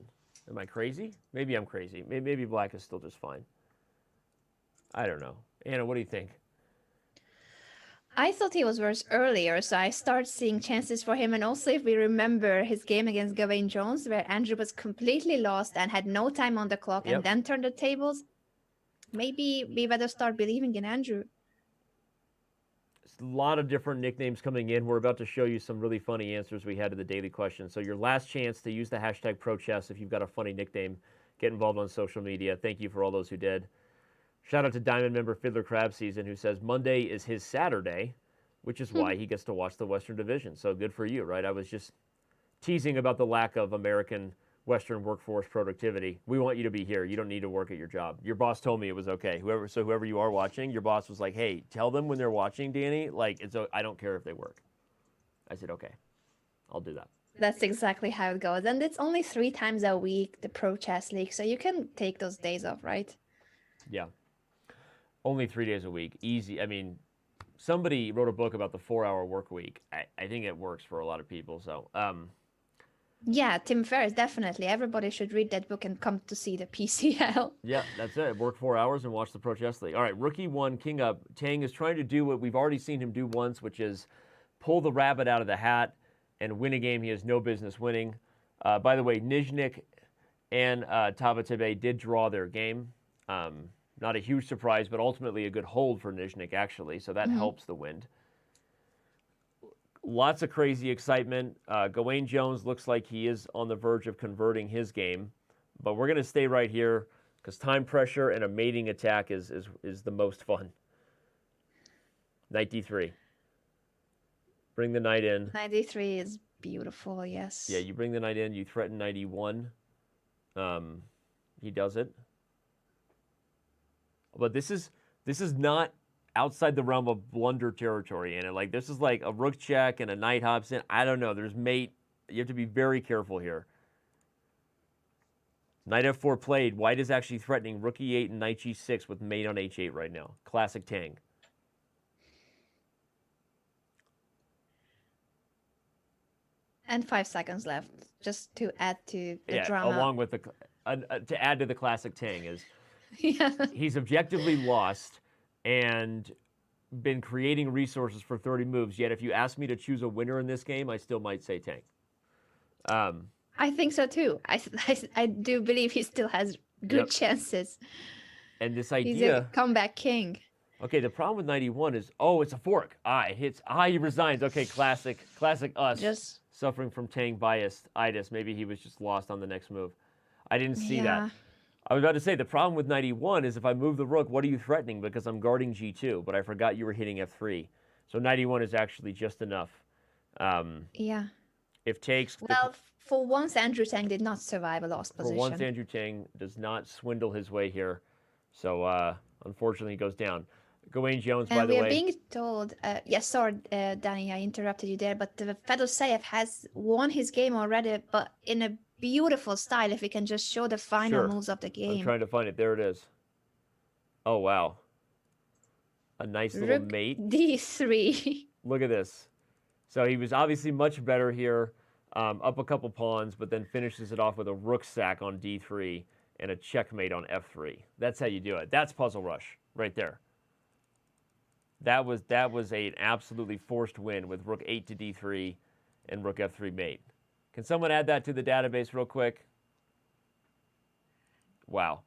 Am I crazy? Maybe I'm crazy. Maybe black is still just fine. I don't know. Anna, what do you think? I thought he was worse earlier, so I start seeing chances for him. And also, if we remember his game against Gawain Jones, where Andrew was completely lost and had no time on the clock Yep. and then turned the tables, maybe we better start believing in Andrew. A lot of different nicknames coming in. We're about to show you some really funny answers we had to the daily question. So your last chance to use the hashtag ProChess if you've got a funny nickname. Get involved on social media. Thank you for all those who did. Shout out to Diamond member Fiddler Crab Season, who says Monday is his Saturday, which is why he gets to watch the Western Division. So good for you, right? I was just teasing about the lack of American Western workforce productivity. We want you to be here. You don't need to work at your job. Your boss told me it was okay. Whoever you are watching, your boss was like, hey, tell them when they're watching, Danny, like, I don't care if they work. I said, okay, I'll do that. That's exactly how it goes. And it's only 3 times a week, the Pro Chess League, so you can take those days off, right? Yeah. Only 3 days a week. Easy. I mean, somebody wrote a book about the 4-hour work week. I think it works for a lot of people. So, Yeah, Tim Ferriss, definitely. Everybody should read that book and come to see the PCL. yeah, that's it. Work 4 hours and watch the Pro Chess League. All right, Rookie 1, King Up. Tang is trying to do what we've already seen him do once, which is pull the rabbit out of the hat and win a game he has no business winning. By the way, Nizhnik and Tabatabai did draw their game. Not a huge surprise, but ultimately a good hold for Nizhnik, actually, so that helps the wind. Lots of crazy excitement. Gawain Jones looks like he is on the verge of converting his game, but we're going to stay right here because time pressure and a mating attack is the most fun. Knight d3. Bring the knight in. 93 is beautiful, yes. Yeah, you bring the knight in, you threaten knight e1. He does it. But this is not outside the realm of blunder territory, and like this is like a rook check and a knight hops in. I don't know. There's mate. You have to be very careful here. Knight f4 played. White is actually threatening rook e8 and knight g6 with mate on h8 right now. Classic Tang. And 5 seconds left, just to add to the Yeah, drama. along with the to add to the classic Tang is Yeah. he's objectively lost and been creating resources for 30 moves. Yet if you ask me to choose a winner in this game, I still might say Tang. I think so too. I do believe he still has good chances. And this He's idea. a comeback king. Okay, the problem with 91 is, oh, it's a fork. It hits. He resigns. Okay, classic us. Just Suffering from Tang bias-itis. Maybe he was just lost on the next move. I didn't see Yeah. that. I was about to say, the problem with 91 is if I move the rook, what are you threatening? Because I'm guarding g2, but I forgot you were hitting f3. So 91 is actually just enough. yeah. If takes... Well, for once, Andrew Tang did not survive a lost For position. once, Andrew Tang does not swindle his way here. So, unfortunately, he goes down. Gawain Jones, by And the we way... are being told, yes, sorry, Danny, I interrupted you there, but Fedoseev has won his game already, but in a beautiful style, if we can just show the final Sure. moves of the I'm game. trying to find it. There it is. Oh, wow. A nice little Rook mate. D3. Look at this. So he was obviously much better here, up a couple pawns, but then finishes it off with a rook sack on d3 and a checkmate on f3. That's how you do it. That's Puzzle Rush right there. That was an absolutely forced win with rook 8 to d3 and rook f3 mate. Can someone add that to the database real quick? Wow.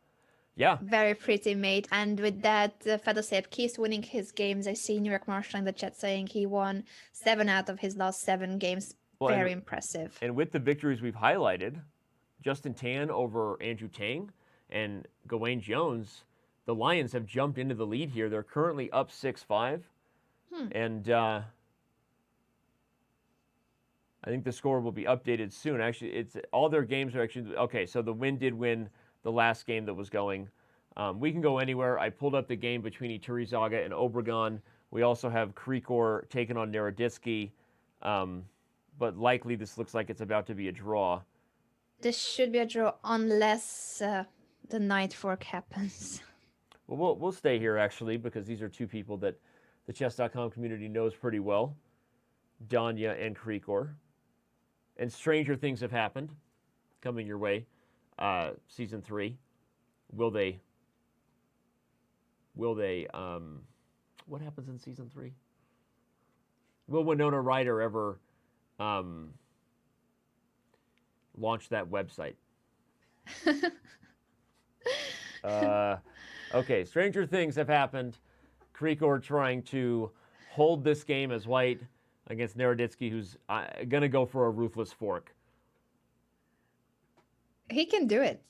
Yeah. Very pretty mate. And with that, Fedoseev keeps winning his games. I see New York Marshall in the chat saying he won 7 out of his last 7 games. Well, Very impressive. And with the victories we've highlighted, Justin Tan over Andrew Tang and Gawain Jones, the Lions have jumped into the lead here. They're currently up 6-5. And I think the score will be updated soon. Actually, it's all their games are actually... Okay, so the Wind did win the last game that was going. We can go anywhere. I pulled up the game between Iturizaga and Obregon. We also have Krikor taking on Naroditsky. But likely this looks like it's about to be a draw. This should be a draw unless the night fork happens. Well, we'll stay here actually because these are two people that the Chess.com community knows pretty well, Danya and Krikor. And stranger things have happened coming your way. Season 3. Will they what happens in season 3? Will Winona Ryder ever launch that website? Okay, stranger things have happened. Krikor trying to hold this game as white against Naroditsky, who's going to go for a ruthless fork. He can do it.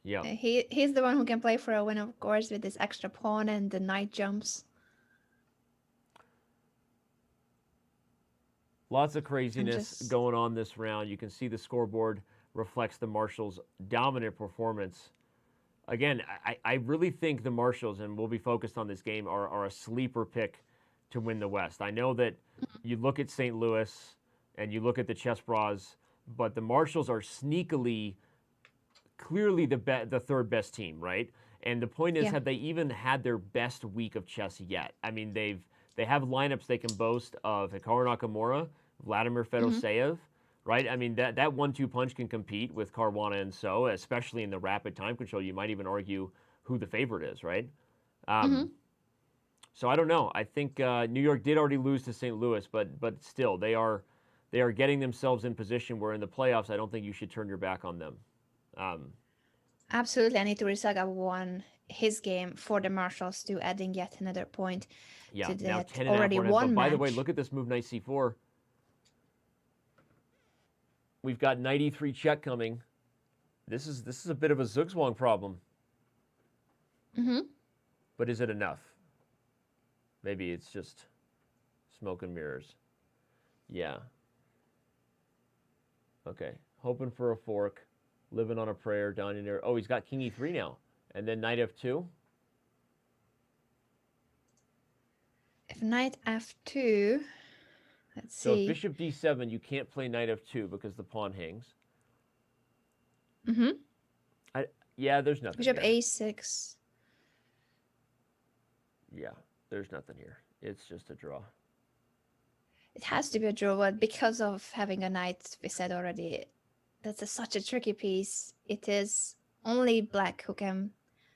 Yeah. He's the one who can play for a win, of course, with this extra pawn and the knight jumps. Lots of craziness going on this round. You can see the scoreboard reflects the Marshals' dominant performance. Again, I really think the Marshals, and we'll be focused on this game, are a sleeper pick to win the West. I know that you look at St. Louis and you look at the Chess Bras, but the Marshals are sneakily, clearly the third best team, right? And the point is, have they even had their best week of chess yet? I mean, they have lineups they can boast of Hikaru Nakamura, Vladimir Fedoseev, right? I mean, that 1-2 punch can compete with Caruana and So, especially in the rapid time control. You might even argue who the favorite is, right? So I don't know. I think New York did already lose to St. Louis, but still, they are getting themselves in position where in the playoffs, I don't think you should turn your back on them. Absolutely, and Iturrizaga won his game for the Marshals to adding yet another point to now that 10 already won By match. the way, look at this move, knight c4. We've got knight e3 check coming. This is a bit of a Zugzwang problem. But is it enough? Maybe it's just smoke and mirrors. Yeah. Okay. Hoping for a fork. Living on a prayer down in there. Oh, he's got king e3 now. And then knight f2. If knight f2, let's So see. if bishop d7, you can't play knight f2 because the pawn hangs. Yeah, there's nothing. Bishop here. a6. Yeah, there's nothing here. It's just a draw. It has to be a draw, but because of having a knight, we said already, that's such a tricky piece. It is only black who can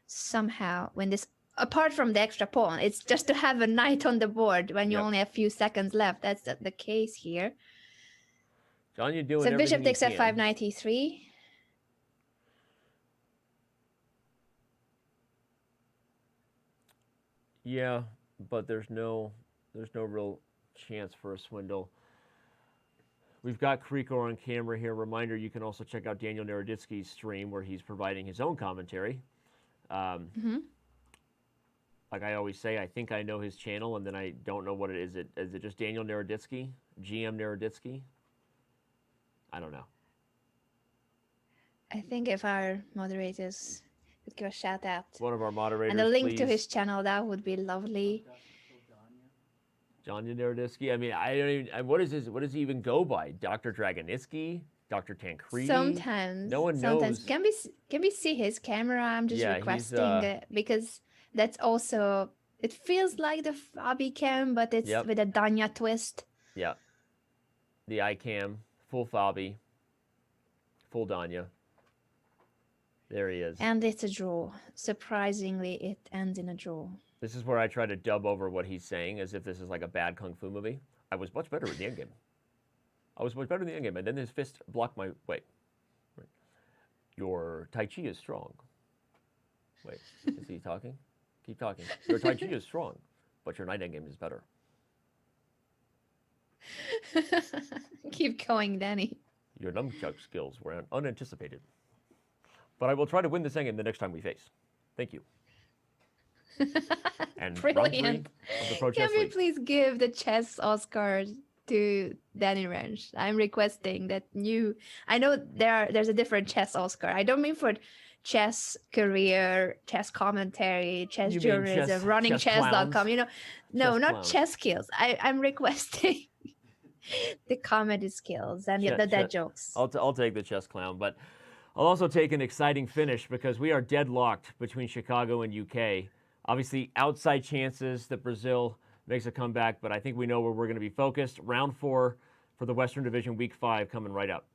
somehow win this. Apart from the extra pawn, it's just to have a knight on the board when you only have a few seconds left. That's the case here. John, you're doing So bishop everything takes you f5, can. knight e3. Yeah, but there's no real chance for a swindle. We've got Krikor on camera here. Reminder, you can also check out Daniel Naroditsky's stream where he's providing his own commentary. Like I always say, I think I know his channel, and then I don't know what it is. Is it just Daniel Naroditsky? GM Naroditsky? I don't know. I think if our moderators could give a shout out One of our moderators, and a link to please. his channel, that would be lovely. John Naroditsky. I mean, I don't even. What is his? What does he even go by? Dr. Dragonitsky? Dr. Tancredi? Sometimes, No one sometimes knows. Can we see his camera? I'm just Yeah, he's, requesting because that's also, it feels like the Fabi cam, but it's with a Danya twist. Yeah. The iCam, full Fabi, full Danya. There he is. And it's a draw. Surprisingly, it ends in a draw. This is where I try to dub over what he's saying as if this is like a bad kung fu movie. I was much better in the endgame. I was much better in the endgame, and then his fist blocked my... Wait. Your Tai Chi is strong. Wait, is he talking? Keep talking. Your Tai Chi is strong, but your knight endgame is better. Keep going, Danny. Your nunchuck skills were unanticipated. But I will try to win this endgame the next time we face. Thank you. And round 3 Brilliant. of the Pro Can Chess we League. please give the chess Oscar to Danny Wrench? I'm requesting that new. I know there's a different chess Oscar. I don't mean for chess career, chess commentary, chess You mean journalism, chess- running chess chess.com. clowns? You know, no, Chess not clowns. chess skills. I'm requesting the comedy skills and the dead jokes. I'll take the chess clown, but I'll also take an exciting finish because we are deadlocked between Chicago and UK. Obviously, outside chances that Brazil makes a comeback, but I think we know where we're going to be focused. Round 4 for the Western Division, Week 5 coming right up.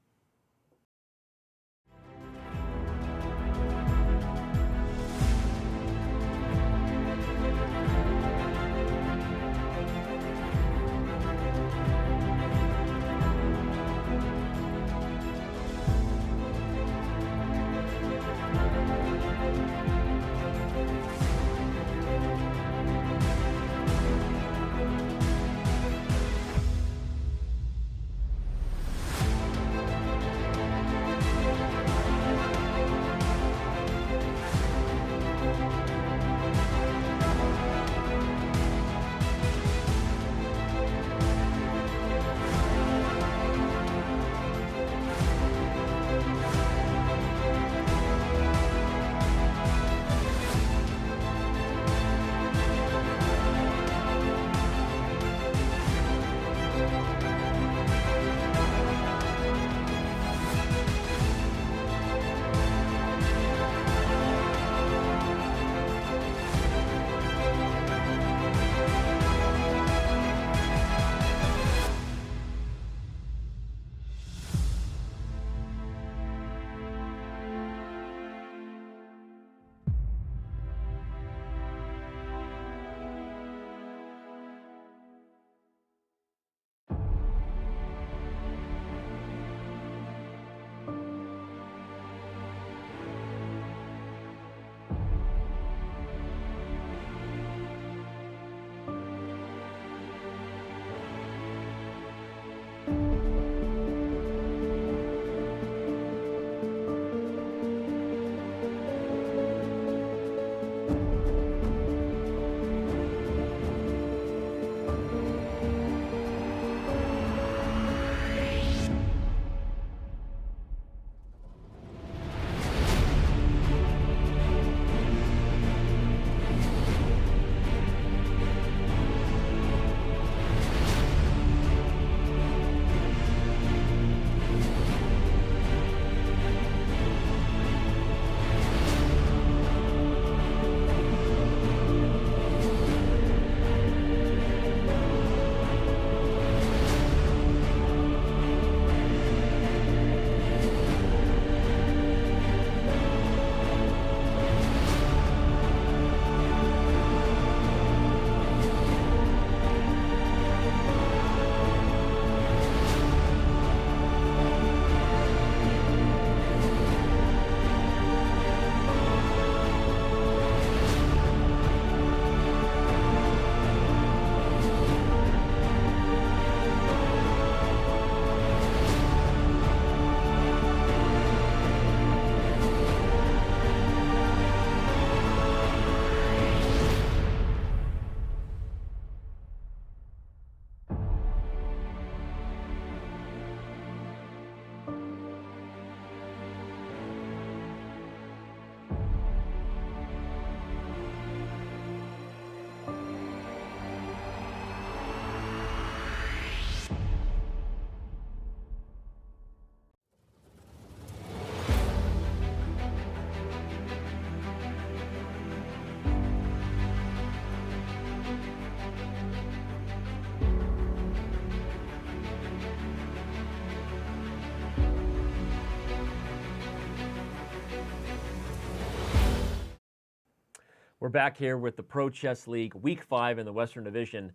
We're back here with the Pro Chess League, Week 5 in the Western Division.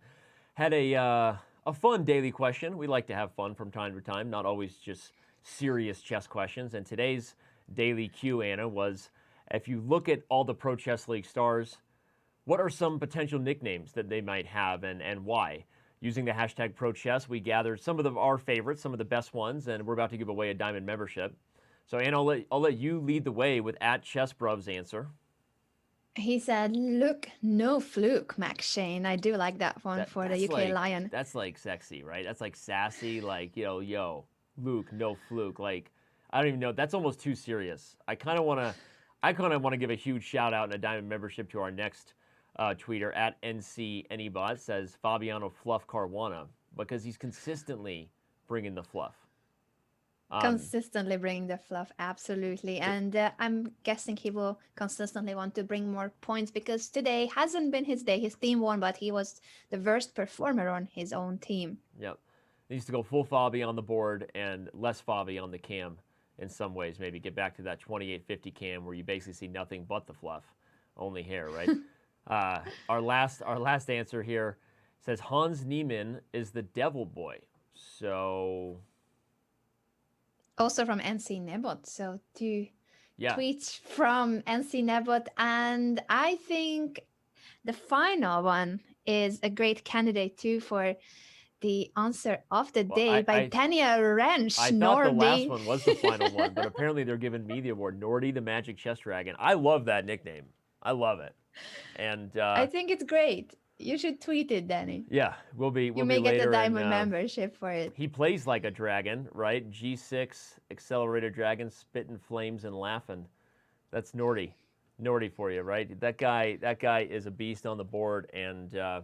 Had a fun daily question. We like to have fun from time to time, not always just serious chess questions. And today's daily Q, Anna, was if you look at all the Pro Chess League stars, what are some potential nicknames that they might have and why? Using the hashtag ProChess, we gathered some of our favorites, some of the best ones, and we're about to give away a Diamond membership. So, Anna, I'll let you lead the way with @ChessBruv's answer. He said, "Look, no fluke, Max Shane." I do like that one for the UK Lion. That's like sexy, right? That's like sassy, like, yo, Luke, no fluke. Like, I don't even know. That's almost too serious. I kind of want to give a huge shout out and a Diamond membership to our next tweeter @NCAnybot. Says Fabiano Fluff Caruana, because he's consistently bringing the fluff. Consistently bring the fluff, absolutely. And I'm guessing he will consistently want to bring more points because today hasn't been his day. His team won, but he was the worst performer on his own team. Yep. Needs to go full Fabi on the board and less Fabi on the cam in some ways. Maybe get back to that 2850 cam where you basically see nothing but the fluff, only hair, right? Our last answer here says Hans Niemann is the devil boy. So Also from NC Nebot. So two yeah, tweets from NC Nebot. And I think the final one is a great candidate too for the answer of the day by Daniel Wrench. I thought the last one was the final one, but apparently they're giving me the award. Nordy the Magic Chess Dragon. I love that nickname. I love it. And I think it's great. You should tweet it, Danny. Yeah, we'll be. You may get the diamond membership for it. He plays like a dragon, right? G6 accelerated dragon, spitting flames and laughing. That's Nordy for you, right? That guy is a beast on the board and a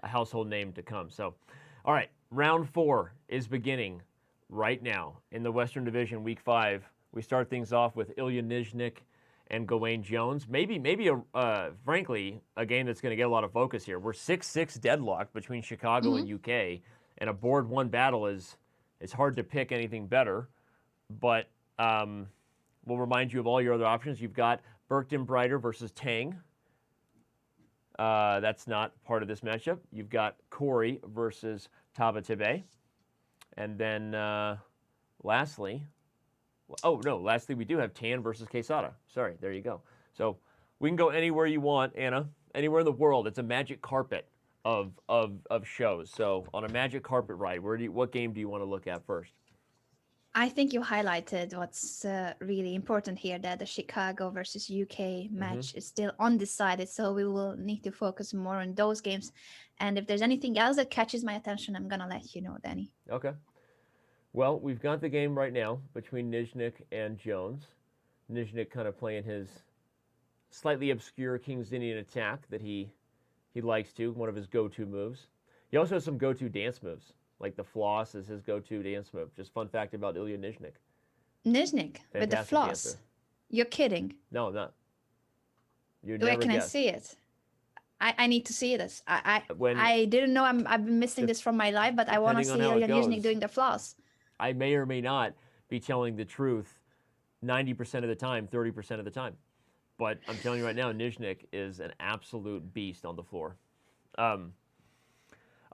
household name to come. So, all right, round 4 is beginning right now in the Western Division, Week 5. We start things off with Ilya Nizhnik and Gawain Jones. Maybe, frankly, a game that's going to get a lot of focus here. We're 6-6 deadlocked between Chicago and UK, and a board 1 battle is hard to pick anything better. But we'll remind you of all your other options. You've got Berkton Brighter versus Tang. That's not part of this matchup. You've got Corey versus Tabatabae. And then lastly, we do have Tan versus Quesada. Sorry, there you go. So we can go anywhere you want, Anna, anywhere in the world. It's a magic carpet of shows. So on a magic carpet ride, what game do you want to look at first? I think you highlighted what's really important here, that the Chicago versus UK match is still undecided. So we will need to focus more on those games. And if there's anything else that catches my attention, I'm going to let you know, Danny. Okay. Well, we've got the game right now between Nizhnik and Jones. Nizhnik kind of playing his slightly obscure King's Indian attack that he likes to, one of his go-to moves. He also has some go-to dance moves, like the floss is his go-to dance move. Just fun fact about Ilya Nizhnik. Nizhnik with the floss? Dancer. You're kidding. No, I'm not. Can I see it? I need to see this. I didn't know I've been missing this from my life, but I want to see Ilya Nizhnik doing the floss. I may or may not be telling the truth 90% of the time, 30% of the time. But I'm telling you right now, Nizhnik is an absolute beast on the floor. All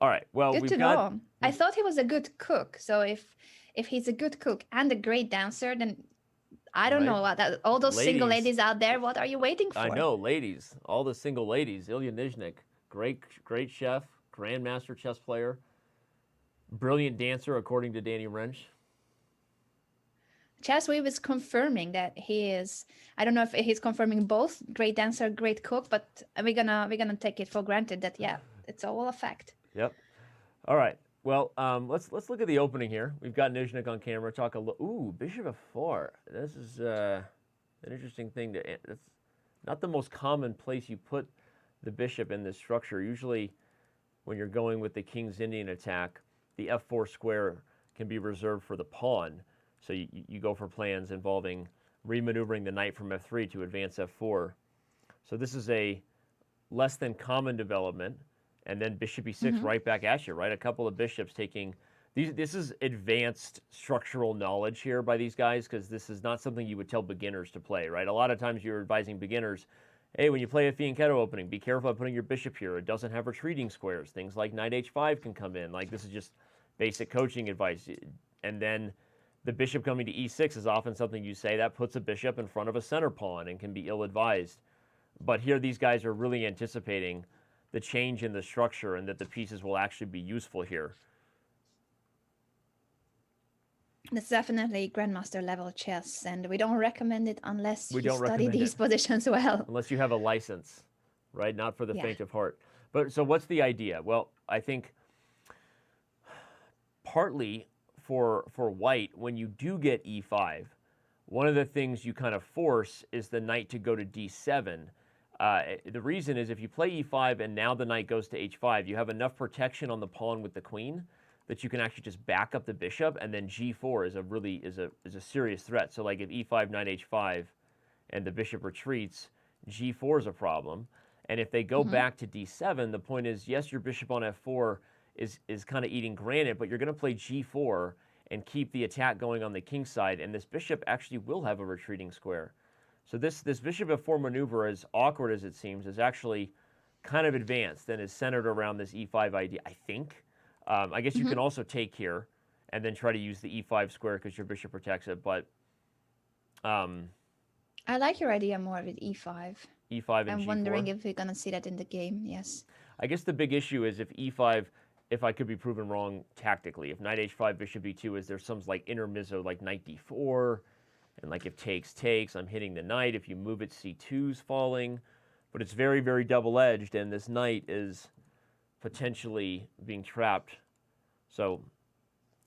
right, well, good to know. I thought he was a good cook. So if he's a good cook and a great dancer, then I don't know what all those single ladies out there. What are you waiting for? I know, ladies, all the single ladies. Ilya Nizhnik, great chef, grandmaster chess player, brilliant dancer, according to Danny Wrench. ChessWave is confirming that he is. I don't know if he's confirming both great dancer, great cook, but we're gonna take it for granted that it's all a fact. Yep. All right. Well, let's look at the opening here. We've got Nizhnik on camera. Talk a little. Ooh, Bishop F4. This is an interesting thing to. That's not the most common place you put the bishop in this structure. Usually, when you're going with the King's Indian attack, the F4 square can be reserved for the pawn. So you go for plans involving remaneuvering the knight from F3 to advance F4. So this is a less than common development. And then Bishop E6 right back at you, right? A couple of bishops taking these. This is advanced structural knowledge here by these guys, because this is not something you would tell beginners to play, right? A lot of times you're advising beginners, hey, when you play a fianchetto opening, be careful of putting your bishop here. It doesn't have retreating squares. Things like knight H5 can come in. Like, this is just basic coaching advice. And then the bishop coming to E6 is often something you say that puts a bishop in front of a center pawn and can be ill-advised. But here these guys are really anticipating the change in the structure and that the pieces will actually be useful here. It's definitely grandmaster level chess, and we don't recommend it unless you study these positions well. Unless you have a license, right? Not for the faint of heart. But so what's the idea? Well, I think partly for white, when you do get E5, one of the things you kind of force is the knight to go to D7. The reason is if you play E5 and now the knight goes to H5, you have enough protection on the pawn with the queen that you can actually just back up the bishop, and then g4 is a serious threat. So like if e5, knight h5, and the bishop retreats, g4 is a problem. And if they go back to d7, the point is, yes, your bishop on f4 is kind of eating granite, but you're going to play g4 and keep the attack going on the king side, and this bishop actually will have a retreating square. So this bishop f4 maneuver, as awkward as it seems, is actually kind of advanced and is centered around this e5 idea, I think. I guess you can also take here and then try to use the e5 square because your bishop protects it, but... I like your idea more with e5. e5 and I'm g4. wondering if we're going to see that in the game, yes. I guess the big issue is if e5, if I could be proven wrong tactically, if knight h5, bishop b2, is there some like intermezzo like knight d4, and like if takes, I'm hitting the knight. If you move it, c2's falling. But it's very, very double-edged, and this knight is potentially being trapped. So,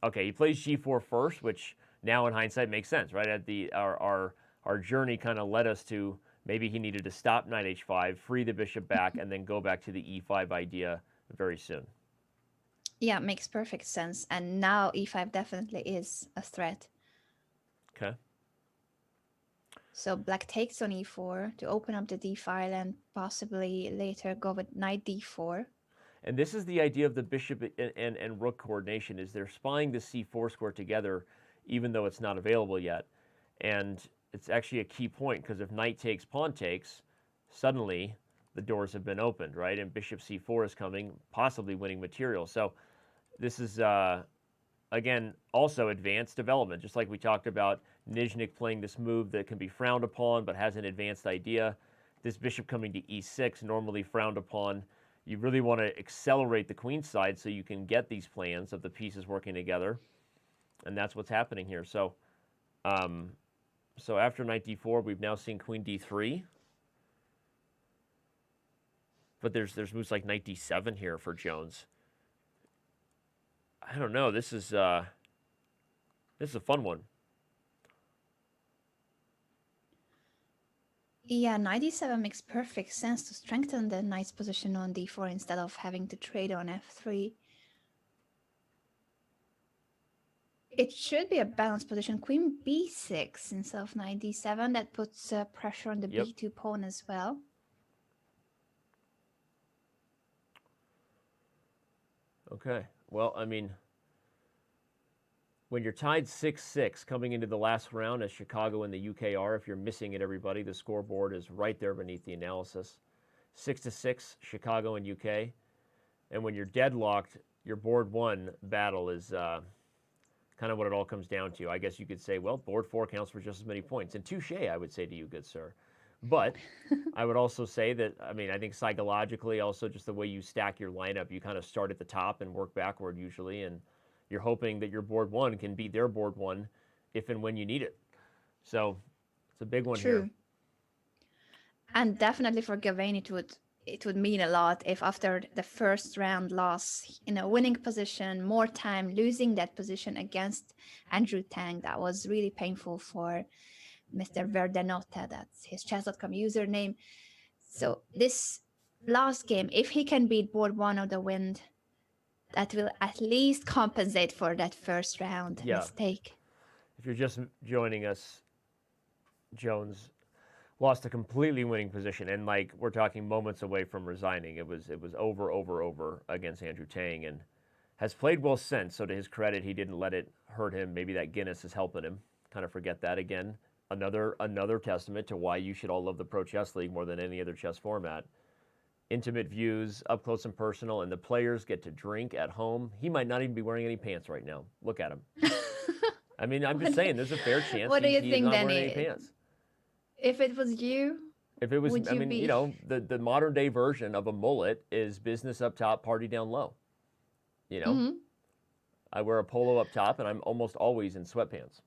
okay, he plays g4 first, which now in hindsight makes sense, right? At our journey kind of led us to maybe he needed to stop knight h5, free the bishop back, and then go back to the e5 idea very soon. Yeah, makes perfect sense. And now e5 definitely is a threat. Okay. So black takes on e4 to open up the d file and possibly later go with knight d4. And this is the idea of the bishop and rook coordination, is they're spying the c4 square together even though it's not available yet. And it's actually a key point, because if knight takes, pawn takes, suddenly the doors have been opened, right? And bishop c4 is coming, possibly winning material. So this is, again, also advanced development, just like we talked about Nizhnik playing this move that can be frowned upon but has an advanced idea. This bishop coming to e6, normally frowned upon. You really want to accelerate the queen side so you can get these plans of the pieces working together. And that's what's happening here. So, so after knight d4, we've now seen queen d3. But there's moves like knight d7 here for Jones. I don't know. This is a fun one. Yeah, knight d7 makes perfect sense to strengthen the knight's position on d4 instead of having to trade on f3. It should be a balanced position. Queen b6 instead of knight d7. That puts pressure on the b2 pawn as well. Okay. Well, I mean, when you're tied 6-6 coming into the last round, as Chicago and the UK are, if you're missing it, everybody, the scoreboard is right there beneath the analysis. 6-6, Chicago and UK. And when you're deadlocked, your board one battle is kind of what it all comes down to. I guess you could say, well, board four counts for just as many points. And touche, I would say to you, good sir. But I would also say that, I mean, I think psychologically, also just the way you stack your lineup, you kind of start at the top and work backward usually, and you're hoping that your board one can beat their board one if and when you need it. So it's a big one here. True. And definitely for Gawain, it would mean a lot if after the first round loss in a winning position, more time losing that position against Andrew Tang. That was really painful for Mr. Verdenotta. That's his Chess.com username. So this last game, if he can beat board one of the wind, that will at least compensate for that first round mistake. If you're just joining us, Jones lost a completely winning position, and like we're talking moments away from resigning. It was over against Andrew Tang, and has played well since. So to his credit, he didn't let it hurt him. Maybe that Guinness is helping him. Kind of forget that again. Another testament to why you should all love the Pro Chess League more than any other chess format. Intimate views, up close and personal, and the players get to drink at home. He might not even be wearing any pants right now. Look at him. I mean, I'm just saying, there's a fair chance what do you he's think, not then wearing any pants. If it was you, if it was, would I mean, you know, the modern day version of a mullet is business up top, party down low. You know, I wear a polo up top, and I'm almost always in sweatpants.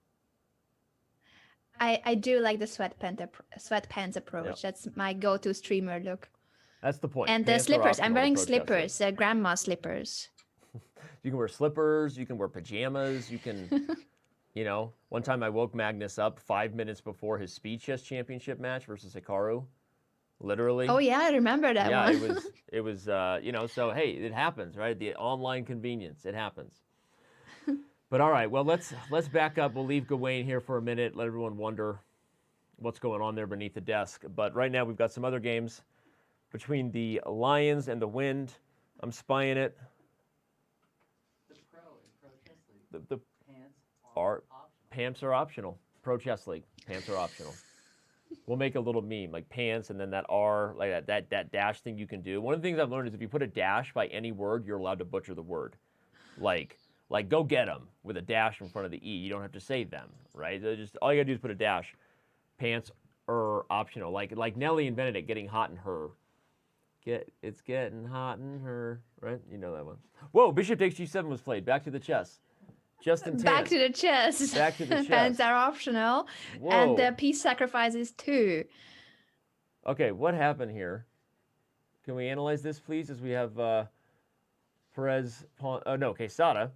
I do like the sweatpants approach. Yep. That's my go-to streamer look. That's the point. And the Pants are slippers. I'm optimal wearing to Pro Chess League. slippers, grandma slippers. You can wear slippers. You can wear pajamas. You can, you know. One time I woke Magnus up 5 minutes before his speed chess championship match versus Hikaru. Literally. Oh yeah, I remember that one. Yeah, it was, you know. So hey, it happens, right? The online convenience, it happens. But all right, well, let's back up. We'll leave Gawain here for a minute. Let everyone wonder what's going on there beneath the desk. But right now we've got some other games between the Lions and the Wind. I'm spying it. The Pro in Pro Chess League. The Pants are are optional. pants are optional. Pro Chess League. Pants are optional. We'll make a little meme like pants and then that R, like that dash thing you can do. One of the things I've learned is if you put a dash by any word, you're allowed to butcher the word. Like go get them with a dash in front of the E. You don't have to say them, right? Just all you gotta do is put a dash. Pants are optional. Like Nelly and Benedict getting hot in her. It's getting hot in her, right? You know that one. Whoa, bishop takes G7 was played. Back to the chess. Justin Tan. Back to the chess. Back to the chess. Pens are optional. Whoa. And the piece sacrifices too. Okay, what happened here? Can we analyze this, please, as we have Perez, Quesada.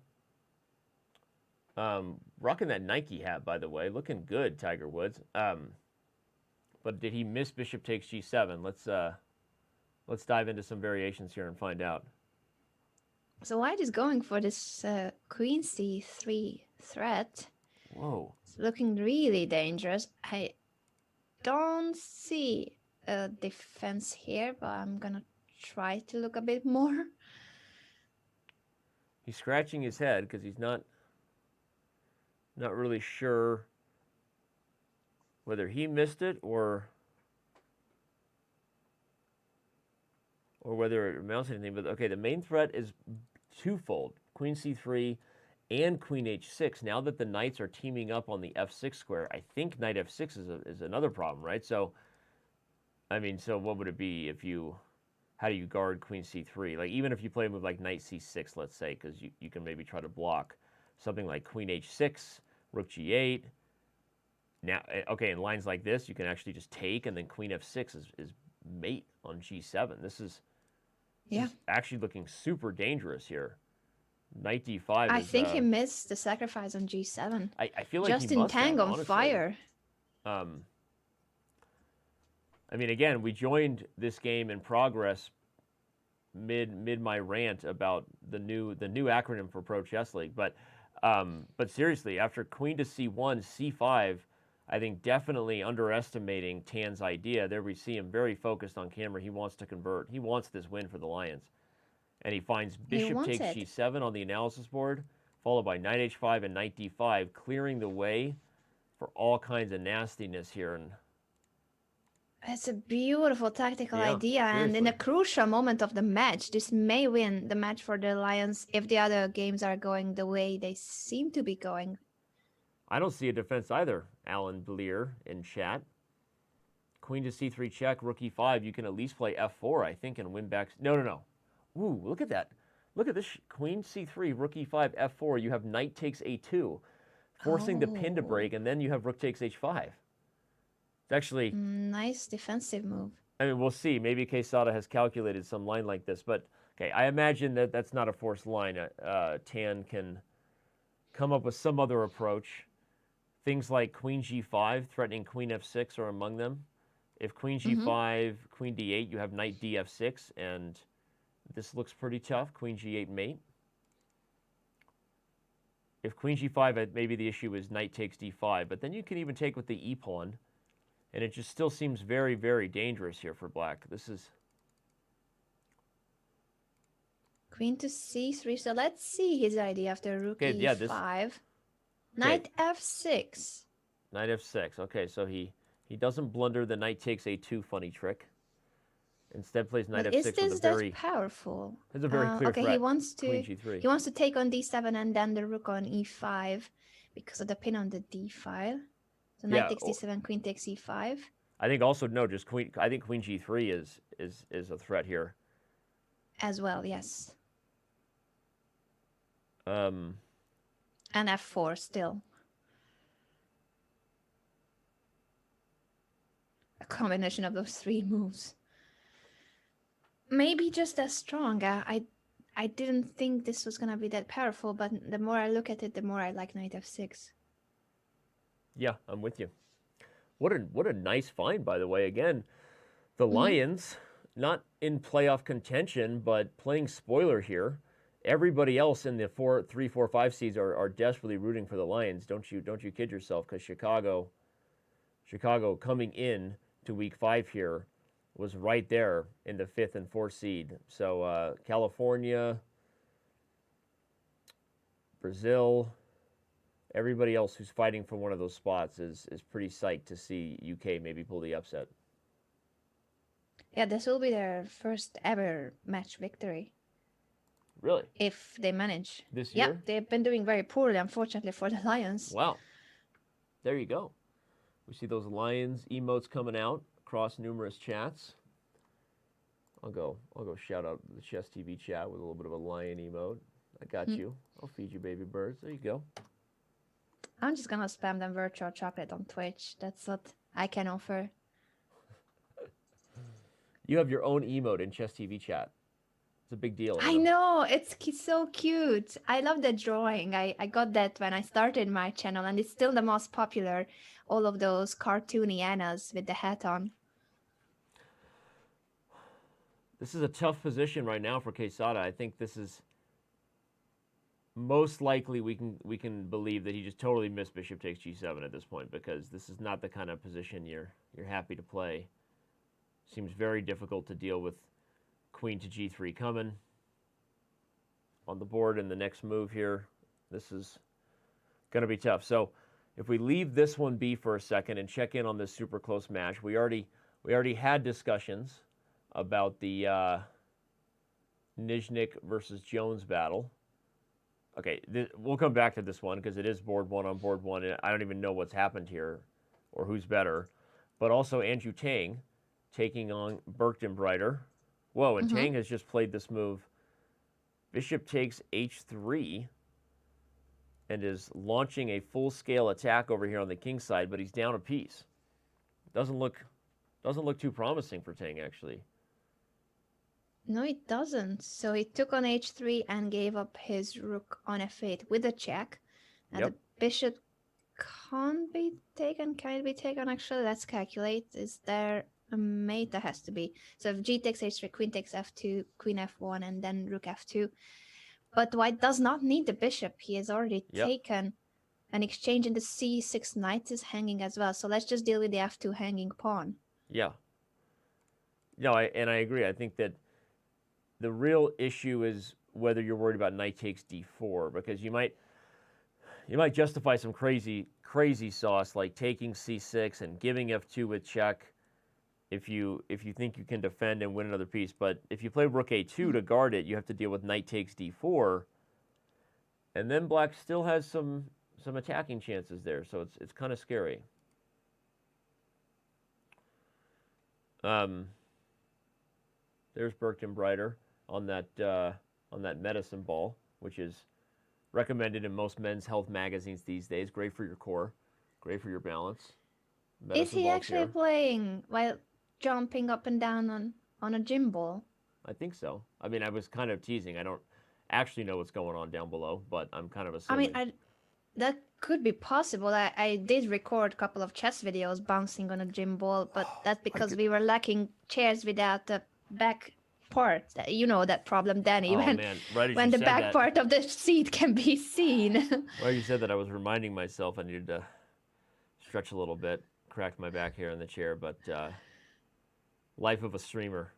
Rocking that Nike hat, by the way. Looking good, Tiger Woods. But did he miss bishop takes G7? Let's dive into some variations here and find out. So White is going for this queen c3 threat. Whoa. It's looking really dangerous. I don't see a defense here, but I'm gonna try to look a bit more. He's scratching his head because he's not really sure whether he missed it or whether it amounts to anything. But okay, the main threat is twofold: Queen C3 and Queen H6. Now that the knights are teaming up on the F6 square, I think Knight F6 is another problem, right? So, I mean, so what would it be if you? How do you guard Queen C3? Like even if you play a move like Knight C6, let's say, because you can maybe try to block something like Queen H6, Rook G8. Now, okay, in lines like this, you can actually just take, and then Queen F6 is mate on G7. This is actually looking super dangerous here. Knight D5. I think he missed the sacrifice on G7. I feel like just he in must Tang have, on honestly. fire. I mean, again, we joined this game in progress mid my rant about the new acronym for Pro Chess League, but seriously, after Queen to C1, C5, I think definitely underestimating Tan's idea. There we see him very focused on camera. He wants to convert. He wants this win for the Lions. And he finds bishop takes G7 on the analysis board, followed by Knight H5 and Knight D5, clearing the way for all kinds of nastiness here. And it's a beautiful tactical Yeah, idea, and in a seriously. crucial moment of the match, this may win the match for the Lions if the other games are going the way they seem to be going. I don't see a defense either, Alan Bleer in chat. Queen to C3 check, Rook E5. You can at least play F4, I think, and win back. No. Ooh, look at that. Look at this. Queen C3, Rook E5, F4. You have Knight takes A2, forcing the pin to break, and then you have Rook takes H5. It's actually... Nice defensive move. I mean, we'll see. Maybe Quesada has calculated some line like this, but okay, I imagine that that's not a forced line. Tan can come up with some other approach. Things like Queen G5 threatening Queen F6 are among them. If Queen G5, Queen D8, you have Knight DF6, and this looks pretty tough. Queen G8 mate. If Queen G5, maybe the issue is Knight takes D5, but then you can even take with the E pawn. And it just still seems very, very dangerous here for Black. This is... Queen to C3. So let's see his idea after Rook Okay, E5. yeah, Knight F6. Knight F6. Okay, so he doesn't blunder the Knight takes A2 funny trick. Instead plays Knight But F6 is this with a very... that powerful? It's a very clear okay, threat. he wants to Queen G3. he wants to take on D7 and then the Rook on E5 because of the pin on the D file. So Knight takes D7, Queen takes E5. I think also just Queen. I think Queen G3 is a threat here. As well, yes. Um. And F4 still. A combination of those three moves. Maybe just as strong. I didn't think this was gonna be that powerful, but the more I look at it, the more I like Knight F6. Yeah, I'm with you. What a nice find, by the way. Again, the Lions not in playoff contention, but playing spoiler here, everybody else in the 3, 4, 5 seeds are desperately rooting for the Lions. Don't you kid yourself, because Chicago coming in to week 5 here was right there in the 5th and 4th seed. So California, Brazil, everybody else who's fighting for one of those spots is pretty psyched to see UK maybe pull the upset. Yeah, this will be their first ever match victory Really? if they manage. This Yeah, year? they've been doing very poorly, unfortunately, for the Lions. Wow. There you go. We see those Lions emotes coming out across numerous chats. I'll go shout out the Chess TV chat with a little bit of a lion emote. I got you. I'll feed you baby birds. There you go. I'm just gonna spam them virtual chocolate on Twitch. That's what I can offer. You have your own emote in Chess TV chat. It's a big deal. I know, it's so cute. I love the drawing. I got that when I started my channel, and it's still the most popular. All of those cartoony Annas with the hat on. This is a tough position right now for Quesada. I think this is most likely we can believe that he just totally missed bishop takes g7 at this point, because this is not the kind of position you're happy to play. Seems very difficult to deal with queen to g3 coming on the board in the next move here. This is going to be tough. So if we leave this one be for a second and check in on this super close match, we already had discussions about the Nizhnik versus Jones battle. Okay, we'll come back to this one because it is board 1 on board 1, and I don't even know what's happened here or who's better. But also Andrew Tang taking on Birkenbreiter. Whoa, and Tang has just played this move. Bishop takes h3 and is launching a full-scale attack over here on the king side, but he's down a piece. Doesn't look too promising for Tang, actually. No, it doesn't. So he took on h3 and gave up his rook on f8 with a check. And Yep. the bishop can't be taken. Can it be taken, actually? Let's calculate. Is there a mate? There has to be. So if g takes h3, queen takes f2, queen f1, and then rook f2. But white does not need the bishop. He has already taken an exchange, and the c6 knight is hanging as well. So let's just deal with the f2 hanging pawn. Yeah. No, I agree. I think that the real issue is whether you're worried about knight takes d4, because you might justify some crazy sauce like taking c6 and giving f2 with check if you think you can defend and win another piece. But if you play rook a2 to guard it, you have to deal with knight takes d4, and then black still has some attacking chances there. So it's kind of scary. There's Birkenbreiter on that medicine ball, which is recommended in most men's health magazines these days. Great for your core, great for your balance. Medicine is he balls actually here. playing while jumping up and down on a gym ball? I think so. I mean, I was kind of teasing. I don't actually know what's going on down below, but I'm kind of assuming. I mean, that could be possible. I did record a couple of chess videos bouncing on a gym ball, but that's because we were lacking chairs without the back part. You know that problem, Danny, Oh when, man, right as when you the said back that, part of the seat can be seen. Right, you said that, I was reminding myself I needed to stretch a little bit, cracked my back here in the chair, but life of a streamer.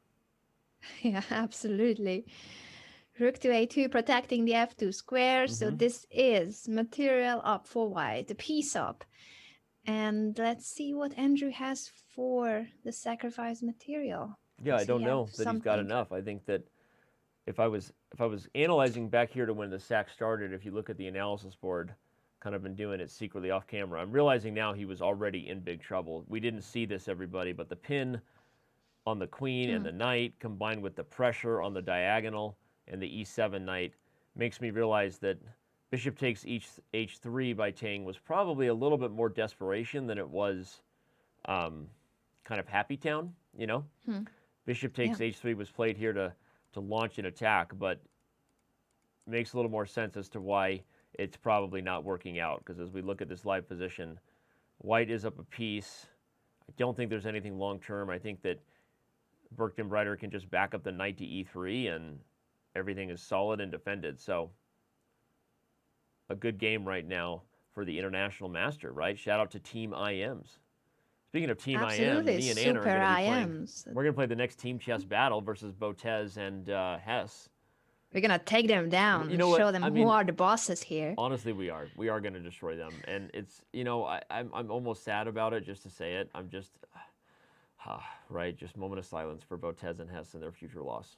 Yeah, absolutely. Rook to a2, protecting the f2 square. So this is material up for white, a piece up. And let's see what Andrew has for the sacrifice material. Yeah, Does I he don't have know that he's got something? enough. I think that if I was analyzing back here to when the sack started, if you look at the analysis board, kind of been doing it secretly off camera, I'm realizing now he was already in big trouble. We didn't see this, everybody, but the pin on the queen and the knight, combined with the pressure on the diagonal and the e7 knight, makes me realize that bishop takes h3 by Tang was probably a little bit more desperation than it was kind of happy town, you know? Bishop takes h3 was played here to launch an attack, but makes a little more sense as to why it's probably not working out, because as we look at this live position, white is up a piece. I don't think there's anything long-term. I think that Birkenbreiter can just back up the knight to e3 and everything is solid and defended. So a good game right now for the International Master, right? Shout out to Team IMs. Speaking of Team Absolutely, IM, me and Anna are super going to be playing. IMs. We're going to play the next Team Chess battle versus Botez and Hess. We're gonna take them down You and know what? show them I who mean, are the bosses here. Honestly, we are. We are going to destroy them. And it's, I'm almost sad about it just to say it. I'm just, right, just moment of silence for Botez and Hess and their future loss.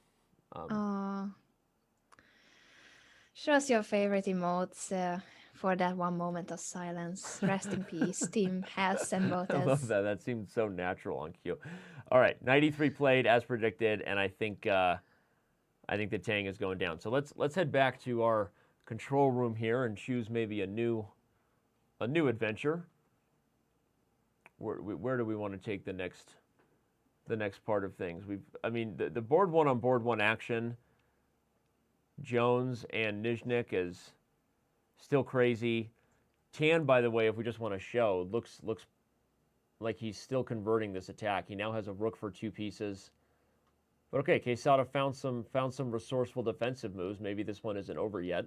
Show us your favorite emotes for that one moment of silence. Rest in peace, Team Hess and Botez. I love that. That seems so natural on cue. All right, 93 played as predicted, and I think the Tang is going down. So let's head back to our control room here and choose maybe a new adventure. Where do we want to take the next part of things? The board one on board one action. Jones and Nizhnik is still crazy. Tan, by the way, if we just want to show, looks like he's still converting this attack. He now has a rook for 2 pieces. But okay, Quesada found some resourceful defensive moves. Maybe this one isn't over yet.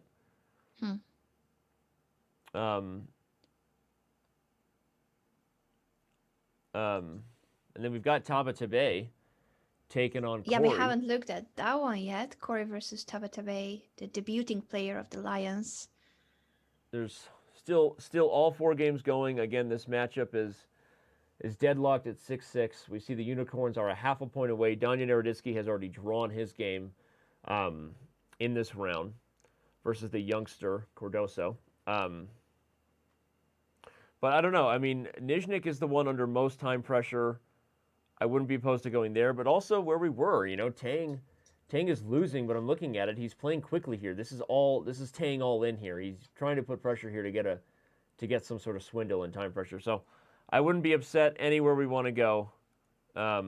And then we've got Tabatabai taken on Corey. Yeah, we haven't looked at that one yet. Corey versus Tabatabai, the debuting player of the Lions. There's still all 4 games going. Again, this matchup is deadlocked at 6-6. We see the Unicorns are a half a point away. Danya Naroditsky has already drawn his game in this round versus the youngster Cordoso. But I don't know. I mean, Nizhnik is the one under most time pressure. I wouldn't be opposed to going there, but also where we were. Tang is losing, but I'm looking at it. He's playing quickly here. This is Tang all in here. He's trying to put pressure here to get some sort of swindle and time pressure. So I wouldn't be upset anywhere we want to go. I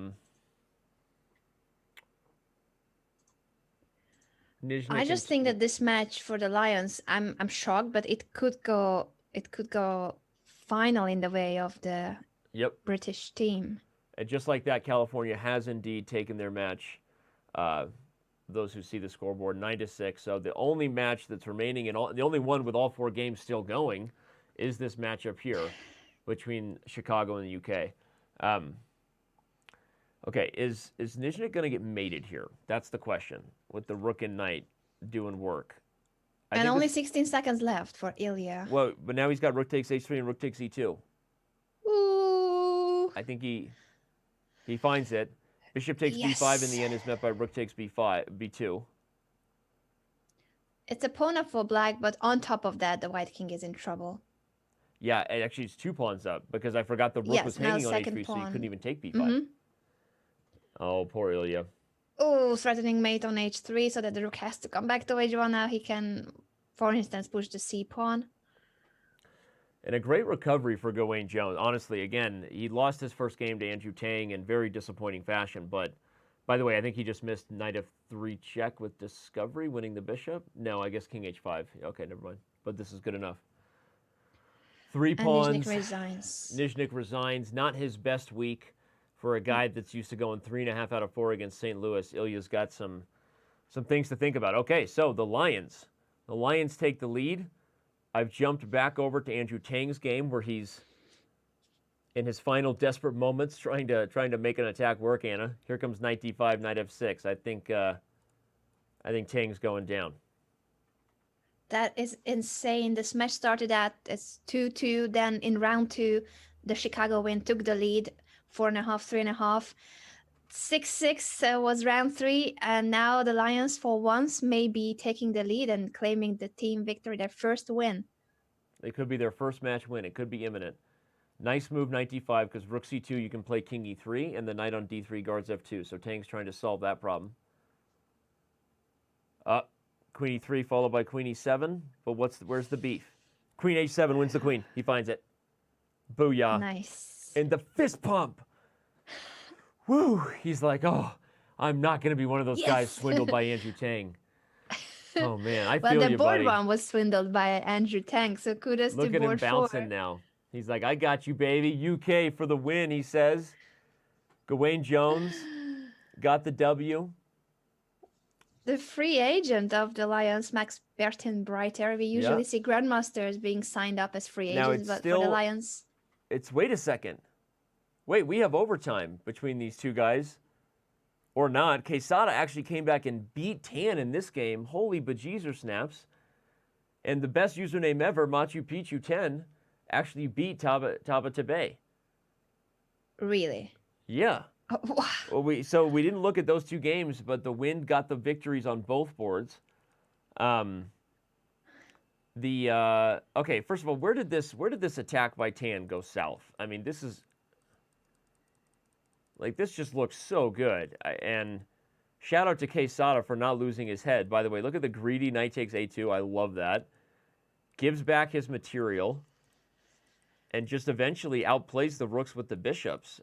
just think that this match for the Lions, I'm shocked, but it could go final in the way of the British team. And just like that, California has indeed taken their match. Those who see the scoreboard, 9-6. So the only match that's remaining, and the only one with all 4 games still going, is this matchup here between Chicago and the UK. Okay, is Nizhnik going to get mated here? That's the question, with the rook and knight doing work. And only 16 seconds left for Ilya. Well, but now he's got rook takes h3 and rook takes e2. Ooh. I think he finds it. Bishop takes b5 in the end is met by rook takes b2. It's a pawn up for black, but on top of that, the white king is in trouble. Yeah, actually it's 2 pawns up because I forgot the rook was hanging on h3, so you couldn't even take b5. Oh, poor Ilya. Oh, threatening mate on h3 so that the rook has to come back to h1. Now he can, for instance, push the c pawn. And a great recovery for Gawain Jones. Honestly, again, he lost his first game to Andrew Tang in very disappointing fashion. But, by the way, I think he just missed knight f3 check with discovery, winning the bishop. No, I guess king h5. Okay, never mind. But this is good enough. 3 pawns. And Nizhnik resigns. Nizhnik resigns. Not his best week for a guy that's used to going 3.5 out of 4 against St. Louis. Ilya's got some things to think about. Okay, so the Lions. The Lions take the lead. I've jumped back over to Andrew Tang's game where he's in his final desperate moments trying to make an attack work, Anna. Here comes knight d5, knight f6. I think Tang's going down. That is insane. This match started at 2-2. Then in round 2, the Chicago win took the lead, 4.5, 3.5. 6-6 was round 3, and now the Lions for once may be taking the lead and claiming the team victory, their first win. It could be their first match win. It could be imminent. Nice move, knight d5, because rook c2, you can play king e3, and the knight on d3 guards f2. So Tang's trying to solve that problem. Queen e3 followed by queen e7, but where's the beef? Queen h7 wins the queen. He finds it. Booyah. Nice. And the fist pump. Woo! He's like, oh, I'm not going to be one of those guys swindled by Andrew Tang. Oh, man, I feel you, buddy. Well, the board one was swindled by Andrew Tang, so kudos to board 4. Look at him bouncing now. He's like, I got you, baby. UK for the win, he says. Gawain Jones got the W. The free agent of the Lions, Max Bertenbreiter. We usually see grandmasters being signed up as free Now agents, it's but for the still- Lions, Wait a second. Wait, we have overtime between these two guys. Or not. Quesada actually came back and beat Tan in this game. Holy bejesus snaps. And the best username ever, Machu Picchu 10, actually beat Taba Tabe. really. Yeah. Oh, wow. Well, we didn't look at those two games, but the Wind got the victories on both boards. Okay, first of all, where did this attack by Tan go south? I mean, this just looks so good. And shout out to Quesada for not losing his head. By the way, look at the greedy knight takes a2. I love that. Gives back his material and just eventually outplays the rooks with the bishops.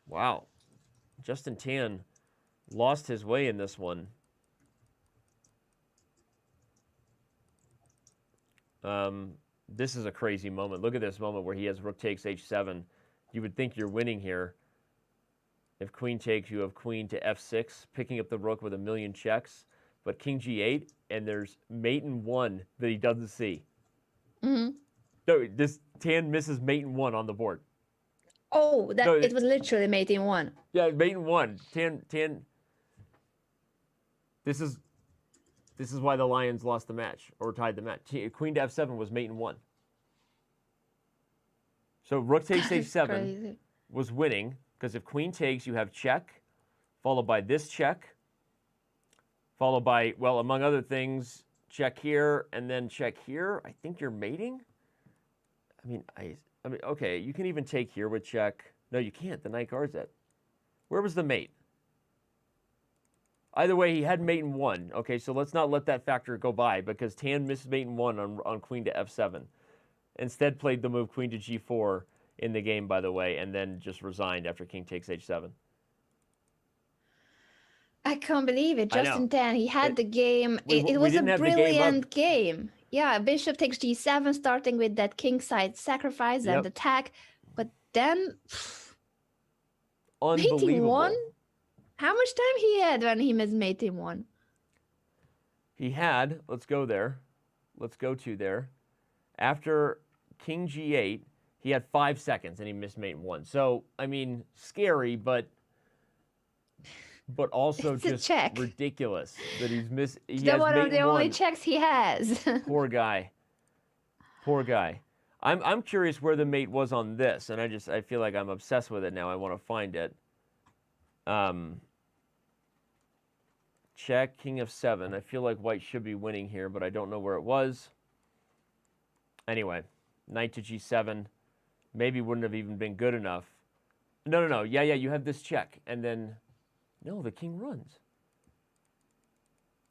Wow. Justin Tan lost his way in this one. This is a crazy moment. Look at this moment where he has rook takes h7. You would think you're winning here. If queen takes, you have queen to f6, picking up the rook with a million checks. But king g8, and there's mate in 1 that he doesn't see. Mm-hmm. No, this Tan misses mate in 1 on the board. Oh, No, it was literally mate in 1. Yeah, mate in 1. Tan. This is why the Lions lost the match or tied the match. Queen to f7 was mate in 1. So rook takes h7 Crazy. was winning because if queen takes, you have check, followed by this check, followed by, well, among other things, check here and then check here. I think you're mating. I mean, okay, you can even take here with check. No, you can't. The knight guards it. Where was the mate? Either way, he had mate in 1. Okay, so let's not let that factor go by because Tan missed mate in 1 on queen to f7. Instead played the move queen to g4 in the game, by the way, and then just resigned after king takes h7. I can't believe it. I know. Justin Tan, he had the game. we It was a didn't have the game up. brilliant game. Yeah, bishop takes g7, starting with that king side sacrifice Yep. and attack. But then, Unbelievable. mating 1? How much time he had when he missed mating 1? He had, let's go there. Let's go to there. After king g8, he had 5 seconds and he missed mate in 1. So, I mean, scary, but also It's a just check. ridiculous that he's missed. He That has one mate of the in only 1. checks he has. Poor guy. Poor guy. I'm curious where the mate was on this, and I feel like I'm obsessed with it now. I want to find it. Check, king of 7. I feel like white should be winning here, but I don't know where it was. Anyway, knight to g7. Maybe wouldn't have even been good enough. No. Yeah, you have this check. And then, no, the king runs.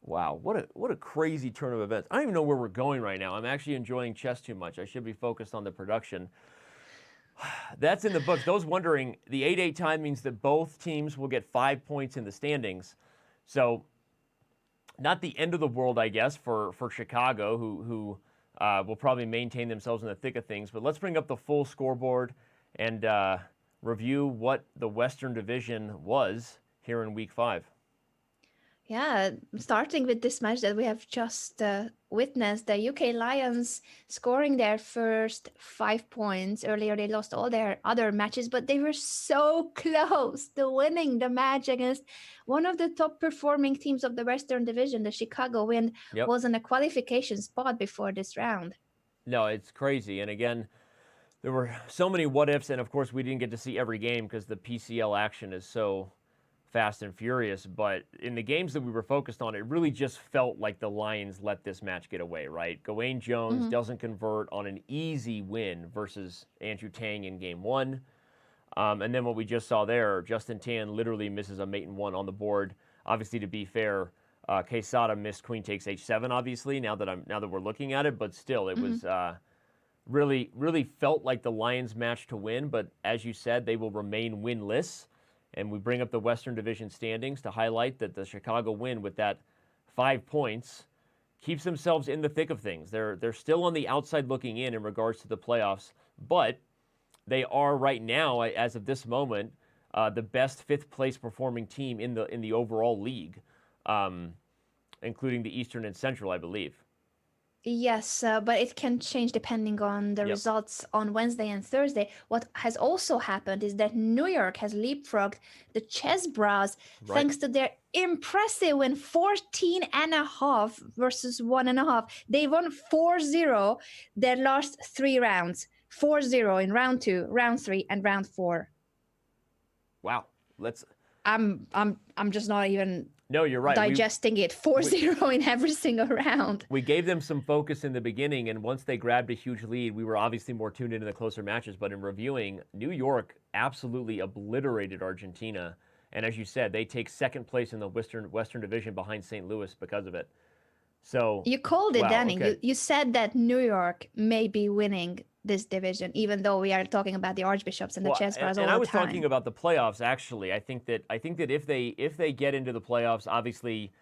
Wow, what a crazy turn of events. I don't even know where we're going right now. I'm actually enjoying chess too much. I should be focused on the production. That's in the books. Those wondering, the 8-8 tie means that both teams will get 5 points in the standings. So, not the end of the world, I guess, for Chicago, who will probably maintain themselves in the thick of things. But let's bring up the full scoreboard and review what the Western Division was here in Week 5. Yeah, starting with this match that we have just witnessed, the UK Lions scoring their first 5 points. Earlier, they lost all their other matches, but they were so close to winning the match against one of the top performing teams of the Western Division. The Chicago Wind was in a qualification spot before this round. No, it's crazy. And again, there were so many what ifs, and of course, we didn't get to see every game because the PCL action is so fast and furious, but in the games that we were focused on, it really just felt like the Lions let this match get away, right? Gawain Jones doesn't convert on an easy win versus Andrew Tang in game 1. And then what we just saw there, Justin Tan literally misses a mate in 1 on the board. Obviously, to be fair, Quesada missed queen takes h7, obviously, now that we're looking at it, but still, it was really felt like the Lions match to win, but as you said, they will remain winless. And we bring up the Western Division standings to highlight that the Chicago Wind, with that 5 points, keeps themselves in the thick of things. They're still on the outside looking in regards to the playoffs, but they are right now, as of this moment, the best fifth place performing team in the overall league, including the Eastern and Central, I believe. Yes, but it can change depending on the Yep. results on Wednesday and Thursday. What has also happened is that New York has leapfrogged the Chess Bros Right. thanks to their impressive win 14.5 versus 1.5. They won 4-0 their last 3 rounds. 4-0 in round 2, round 3, and round 4. Wow. Let's. I'm just not even No, you're right. digesting it. 4-0 in every single round. We gave them some focus in the beginning, and once they grabbed a huge lead, we were obviously more tuned into the closer matches. But in reviewing, New York absolutely obliterated Argentina. And as you said, they take second place in the Western Division behind St. Louis because of it. So You called it, wow, Danny. okay. You said that New York may be winning this division, even though we are talking about the Archbishops and the Chess Bros all and the I was time. talking about the playoffs. Actually, I think that if they get into the playoffs, obviously,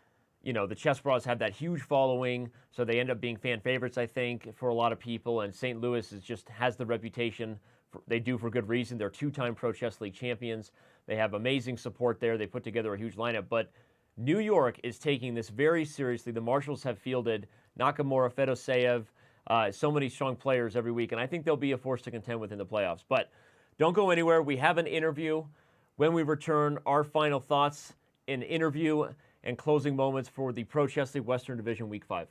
the Chess Bros have that huge following, so they end up being fan favorites. I think for a lot of people, and St. Louis has the reputation. They do for good reason. They're 2-time Pro Chess League champions. They have amazing support there. They put together a huge lineup, but New York is taking this very seriously. The Marshals have fielded Nakamura, Fedoseev, so many strong players every week, and I think they'll be a force to contend with in the playoffs. But don't go anywhere. We have an interview. When we return, our final thoughts, an interview, and closing moments for the Pro Chess League Western Division Week 5.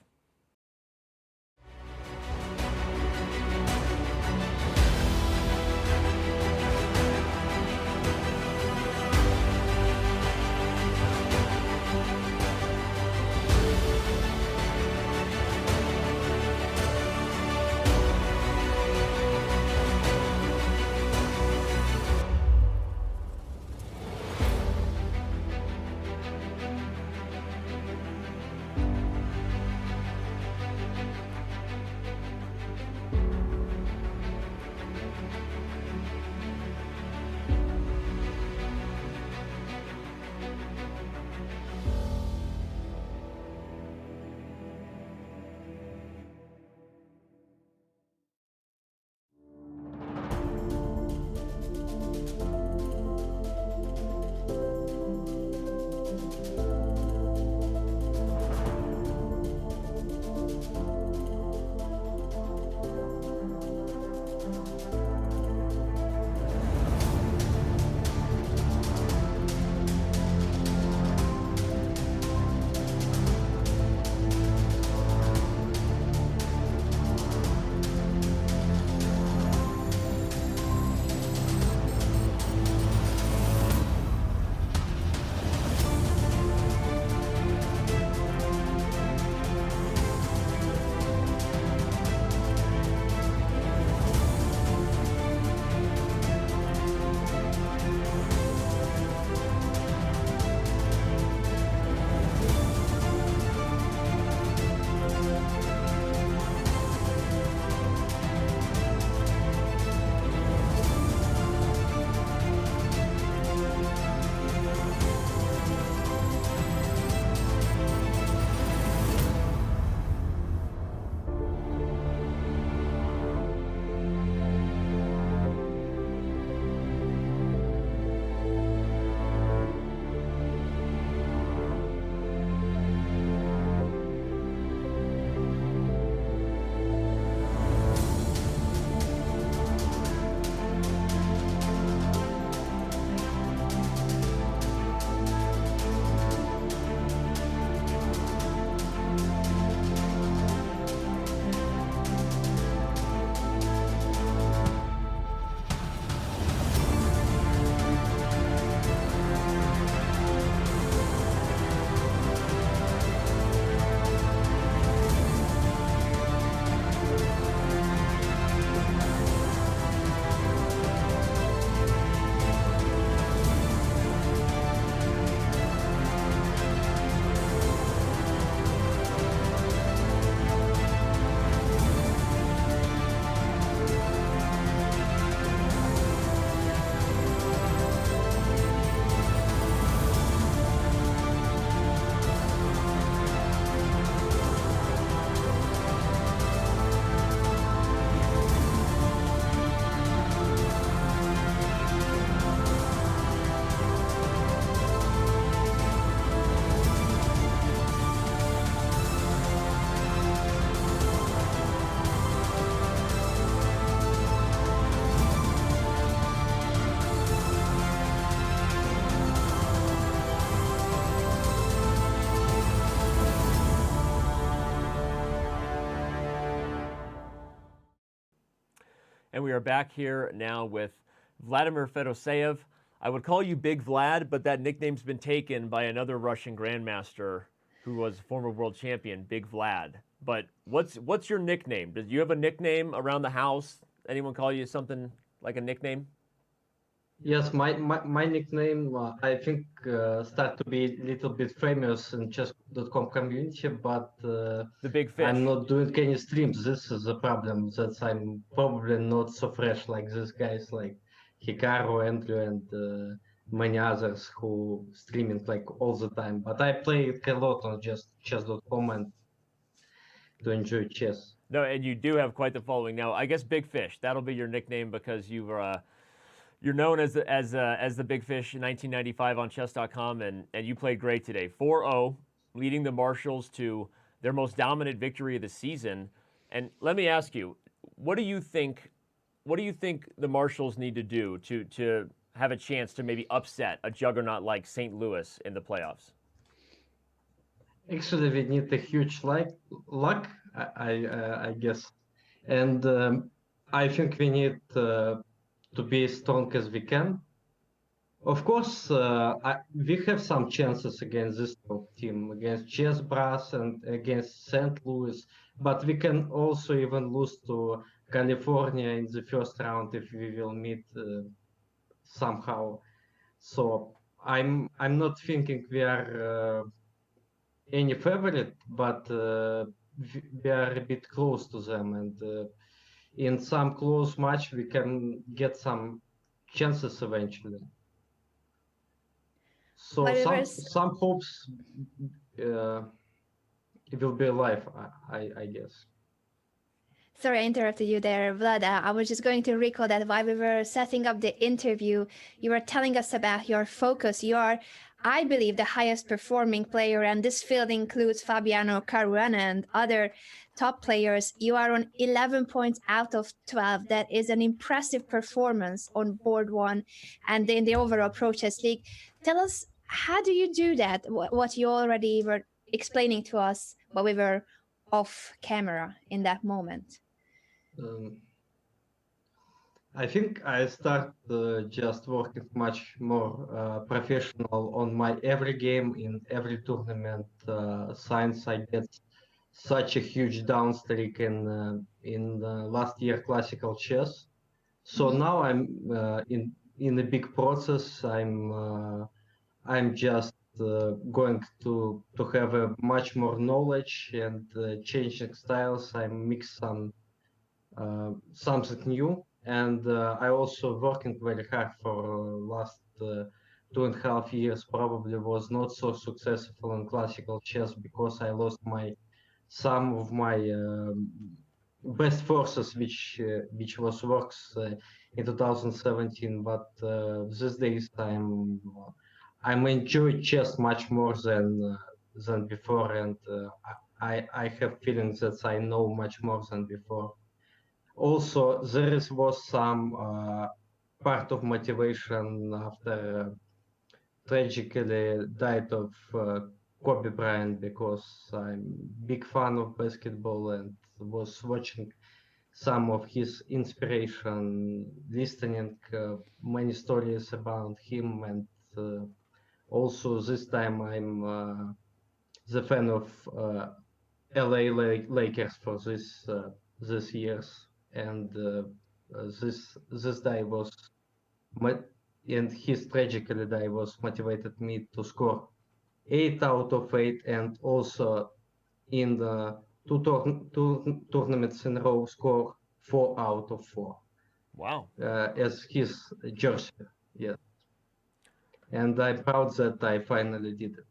and we are back here now with Vladimir Fedoseev. I would call you Big Vlad, but that nickname's been taken by another Russian grandmaster who was former world champion, Big Vlad. But what's your nickname? Do you have a nickname around the house? Anyone call you something like a nickname? Yes, my nickname, I think, start to be a little bit famous in Chess.com community, but The Big Fish. I'm not doing any streams. This is the problem, that I'm probably not so fresh like these guys, like Hikaru, Andrew, and many others who streaming like all the time. But I play it a lot on just Chess.com and to enjoy chess. No, and you do have quite the following. Now, I guess Big Fish, that'll be your nickname because you're known as the Big Fish in 1995 on Chess.com, and you played great today. 4-0, leading the Marshals to their most dominant victory of the season. And let me ask you, what do you think the Marshals need to do to have a chance to maybe upset a juggernaut like St. Louis in the playoffs? Actually, we need a huge luck, I guess, and I think we need to be as strong as we can. Of course, we have some chances against this top team, against Chess Brass and against St. Louis, but we can also even lose to California in the first round if we will meet somehow. So I'm not thinking we are any favorite, but we are a bit close to them, and in some close match we can get some chances eventually. So some hopes it will be alive, I guess. Sorry, I interrupted you there, Vlad. I was just going to recall that while we were setting up the interview, you were telling us about your focus. You are, I believe, the highest performing player, and this field includes Fabiano Caruana and other top players. You are on 11 points out of 12. That is an impressive performance on board one and in the overall Pro Chess League. Tell us, how do you do that? What you already were explaining to us while we were off camera in that moment. I think I start just working much more professional on my every game in every tournament. Since I get such a huge down streak in last year classical chess, so now I'm in a big process. I'm just going to have a much more knowledge and changing styles. I mix something new, and I also working very hard for last 2.5 years. Probably was not so successful in classical chess because I lost some of my best forces, which was works in 2017. But these days I'm enjoy chess much more than before, and I have feelings that I know much more than before. Also, there was some part of motivation after tragically died of Kobe Bryant, because I'm big fan of basketball and was watching some of his inspiration, listening many stories about him, and also this time I'm the fan of LA Lakers for this years, and this day was and his tragically die was motivated me to score 8 out of 8, and also in the two tournaments in a row score 4 out of 4. Wow. As his jersey, yes. And I'm proud that I finally did it.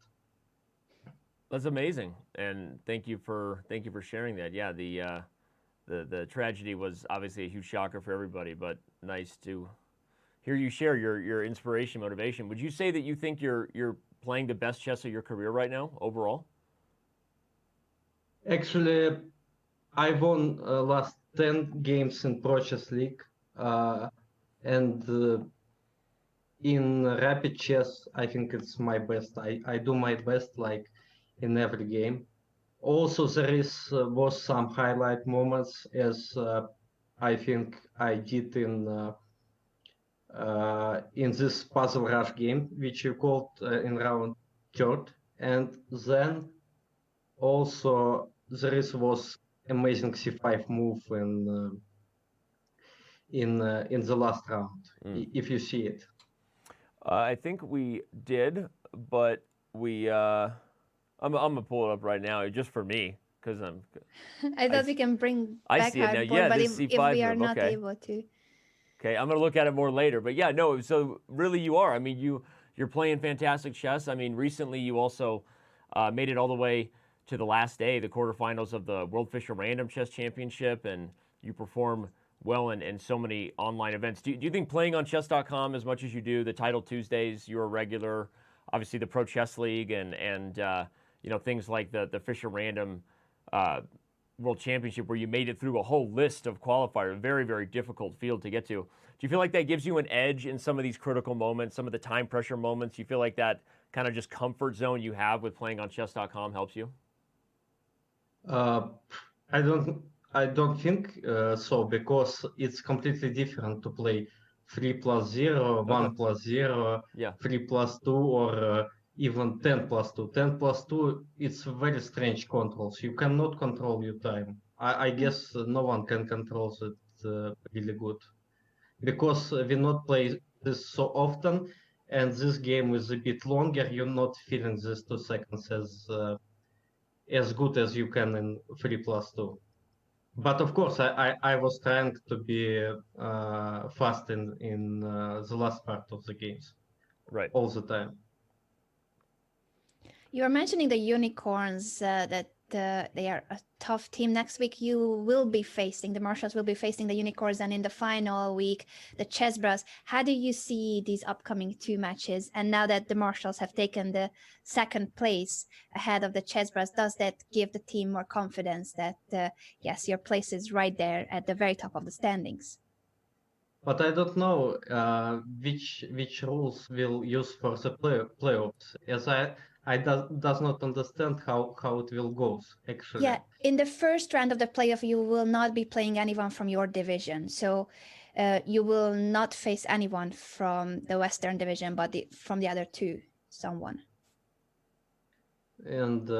That's amazing, and thank you for sharing that. Yeah, the tragedy was obviously a huge shocker for everybody, but nice to hear you share your inspiration, motivation. Would you say that you think you're playing the best chess of your career right now overall? Actually, I won last 10 games in Pro Chess League, and in rapid chess, I think it's my best. I do my best like in every game. Also, there was some highlight moments, as I think I did in this puzzle rush game, which you called in round third, and then also there was amazing c5 move in the last round, if you see it. I think we did, but I'm gonna pull it up right now just for me because I thought we can bring I back see it now. hard Yeah, board, but this if C5 we are move, not okay. able to. Okay, I'm gonna look at it more later. But yeah, no. So really, you are. I mean, you're playing fantastic chess. I mean, recently you also made it all the way to the last day, the quarterfinals of the World Fisher Random Chess Championship, and you perform well in so many online events. Do you think playing on Chess.com as much as you do, the Title Tuesdays, you're a regular, obviously the Pro Chess League and you know, things like the Fisher Random World Championship where you made it through a whole list of qualifiers, very, very difficult field to get to. Do you feel like that gives you an edge in some of these critical moments, some of the time pressure moments? You feel like that kind of just comfort zone you have with playing on Chess.com helps you? I don't think so, because it's completely different to play 3+0, 1+0, Yeah. 3+2, or even 10+2. 10+2, it's very strange controls. You cannot control your time. I guess no one can control it really good, because we not play this so often, and this game is a bit longer. You're not feeling this 2 seconds as good as you can in 3+2. But of course, I was trying to be fast in the last part of the games, Right. all the time. You were mentioning the unicorns, that they are a tough team. Next week, the Marshals will be facing the unicorns, and in the final week, the Chess Bros. How do you see these upcoming 2 matches? And now that the Marshals have taken the 2nd place ahead of the Chess Bros, does that give the team more confidence that, yes, your place is right there at the very top of the standings? But I don't know which rules will use for the playoffs, as I does not understand how it will go, actually. Yeah, in the first round of the playoff, you will not be playing anyone from your division. So you will not face anyone from the Western division, but from the other 2, someone. And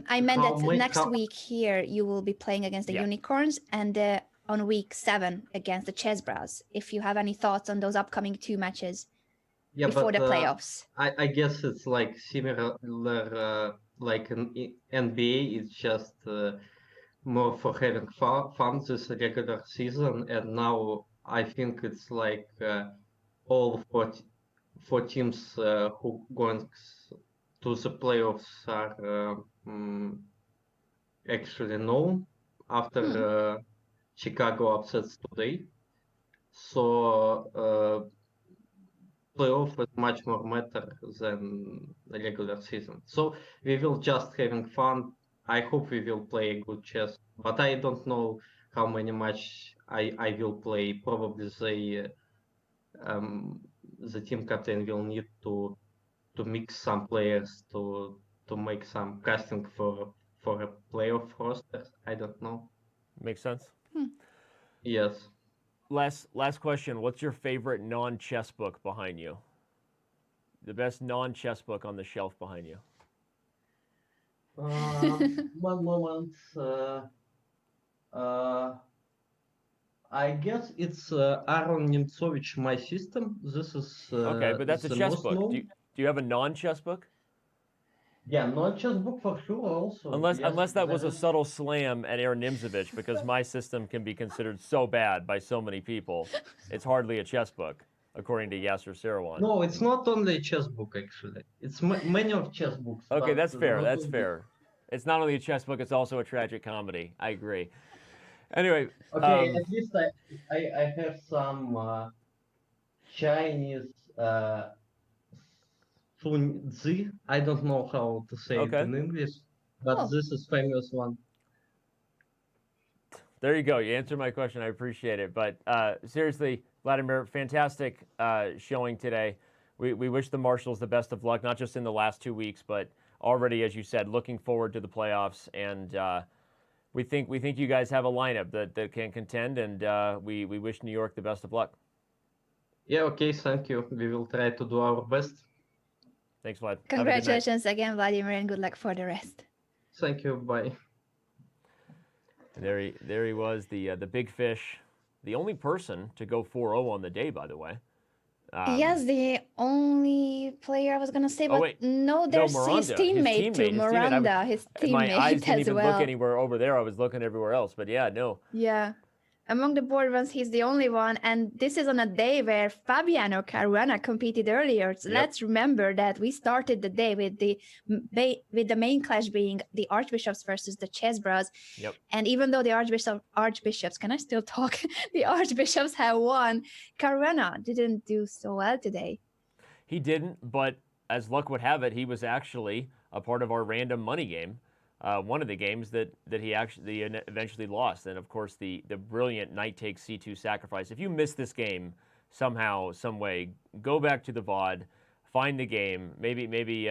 I meant that next week here, you will be playing against the unicorns, and on week 7 against the Chess Bros. If you have any thoughts on those upcoming 2 matches before the playoffs. I guess it's like similar like in NBA. It's just more for having fun this regular season, and now I think it's like all 4 teams who going to the playoffs are actually known after Chicago upsets today. So playoff is much more matter than the regular season. So we will just having fun. I hope we will play good chess, but I don't know how many match I will play. Probably the team captain will need to mix some players to make some casting for a playoff roster. I don't know. Makes sense. Yes. Last question. What's your favorite non-chess book behind you? The best non-chess book on the shelf behind you. One moment. I guess it's Aaron Nemtsovich, My System. This is okay, but that's a chess book. Do you have a non-chess book? Yeah, non-chess book for sure also. Unless that was a subtle slam at Aaron Nimzovich, because My System can be considered so bad by so many people. It's hardly a chess book, according to Yasser Seirawan. No, it's not only a chess book, actually. It's many of chess books. Okay, that's fair. That's fair. It's not only a chess book, it's also a tragic comedy. I agree. Anyway. Okay, at least I have some Chinese Sun Tzu. I don't know how to say it in English, but this is famous one. There you go. You answered my question. I appreciate it. But seriously, Vladimir, fantastic showing today. We wish the Marshals the best of luck, not just in the last 2 weeks, but already, as you said, looking forward to the playoffs. And we think you guys have a lineup that can contend, and we wish New York the best of luck. Yeah, okay, thank you. We will try to do our best. Thanks, Vlad. Have a good night. Congratulations again, Vladimir, and good luck for the rest. Thank you. Bye. And there he was, the big fish, the only person to go 4-0 on the day, by the way. Yes, the only player I was gonna say, Oh, but wait. no, there's Miranda, his teammate too, Miranda, his My eyes teammate didn't as even well. look anywhere over there. I was looking everywhere else. But yeah, no. Yeah. Among the board ones, he's the only one, and this is on a day where Fabiano Caruana competed earlier. So Yep. let's remember that we started the day with the main clash being the Archbishops versus the Chess Bros. Yep. And even though the Archbishops, can I still talk? The Archbishops have won. Caruana didn't do so well today. He didn't, but as luck would have it, he was actually a part of our random money game. One of the games that he actually eventually lost, and of course the brilliant knight takes c2 sacrifice. If you missed this game somehow, some way, go back to the VOD, find the game. Maybe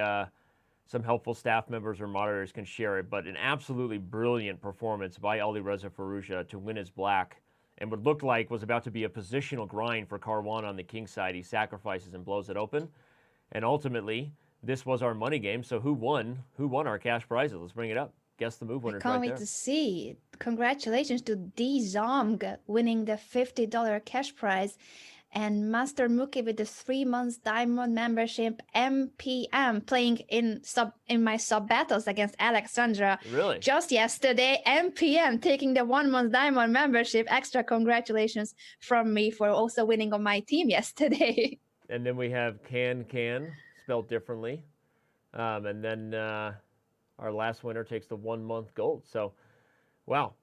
some helpful staff members or moderators can share it. But an absolutely brilliant performance by Alireza Firouzja to win his black, and what looked like was about to be a positional grind for Caruana on the king side. He sacrifices and blows it open, and ultimately, this was our money game. So who won? Who won our cash prizes? Let's bring it up. Guess the move winners Can't right wait there. to see. Congratulations to D Zomg winning the $50 cash prize, and Master Mookie with the 3 months diamond membership. MPM playing in my sub battles against Alexandra Really? just yesterday. MPM taking the 1 month diamond membership. Extra congratulations from me for also winning on my team yesterday. And then we have Can, spelled differently. And then our last winner takes the 1 month gold. So, wow.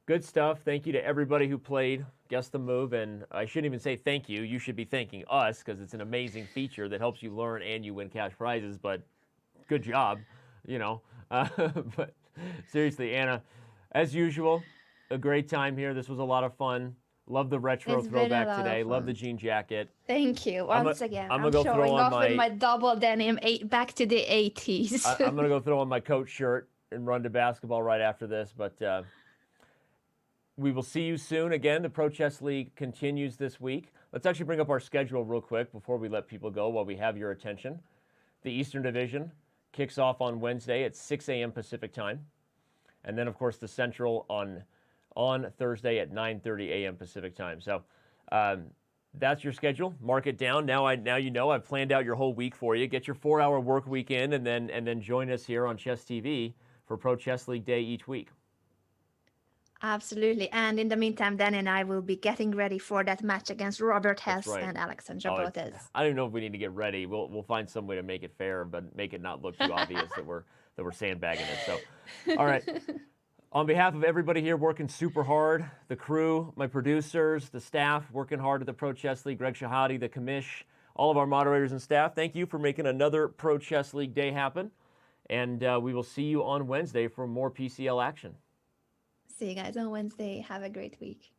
Good stuff. Thank you to everybody who played. Guess the move. And I shouldn't even say thank you. You should be thanking us because it's an amazing feature that helps you learn and you win cash prizes. But good job, you know. But seriously, Anna, as usual, a great time here. This was a lot of fun. Love the retro It's been a throwback lot of today. Love fun. the jean jacket. Thank you once again. I'm I'm gonna go throw showing on off with my- my double denim back to the 80s. I'm going to go throw on my coach shirt and run to basketball right after this. But we will see you soon. Again, the Pro Chess League continues this week. Let's actually bring up our schedule real quick before we let people go while we have your attention. The Eastern Division kicks off on Wednesday at 6 a.m. Pacific time. And then, of course, the Central on Thursday at 9:30 a.m. Pacific time. So that's your schedule. Mark it down. Now you know. I've planned out your whole week for you. Get your 4-hour work week in, and then join us here on Chess TV for Pro Chess League Day each week. Absolutely. And in the meantime, Dan and I will be getting ready for that match against Robert Hess right. and Alexandra Oh, Botes. I don't even know if we need to get ready. We'll find some way to make it fair, but make it not look too obvious that we're sandbagging it. So, all right. On behalf of everybody here working super hard, the crew, my producers, the staff working hard at the Pro Chess League, Greg Shahadi, the commish, all of our moderators and staff, thank you for making another Pro Chess League day happen. And we will see you on Wednesday for more PCL action. See you guys on Wednesday. Have a great week.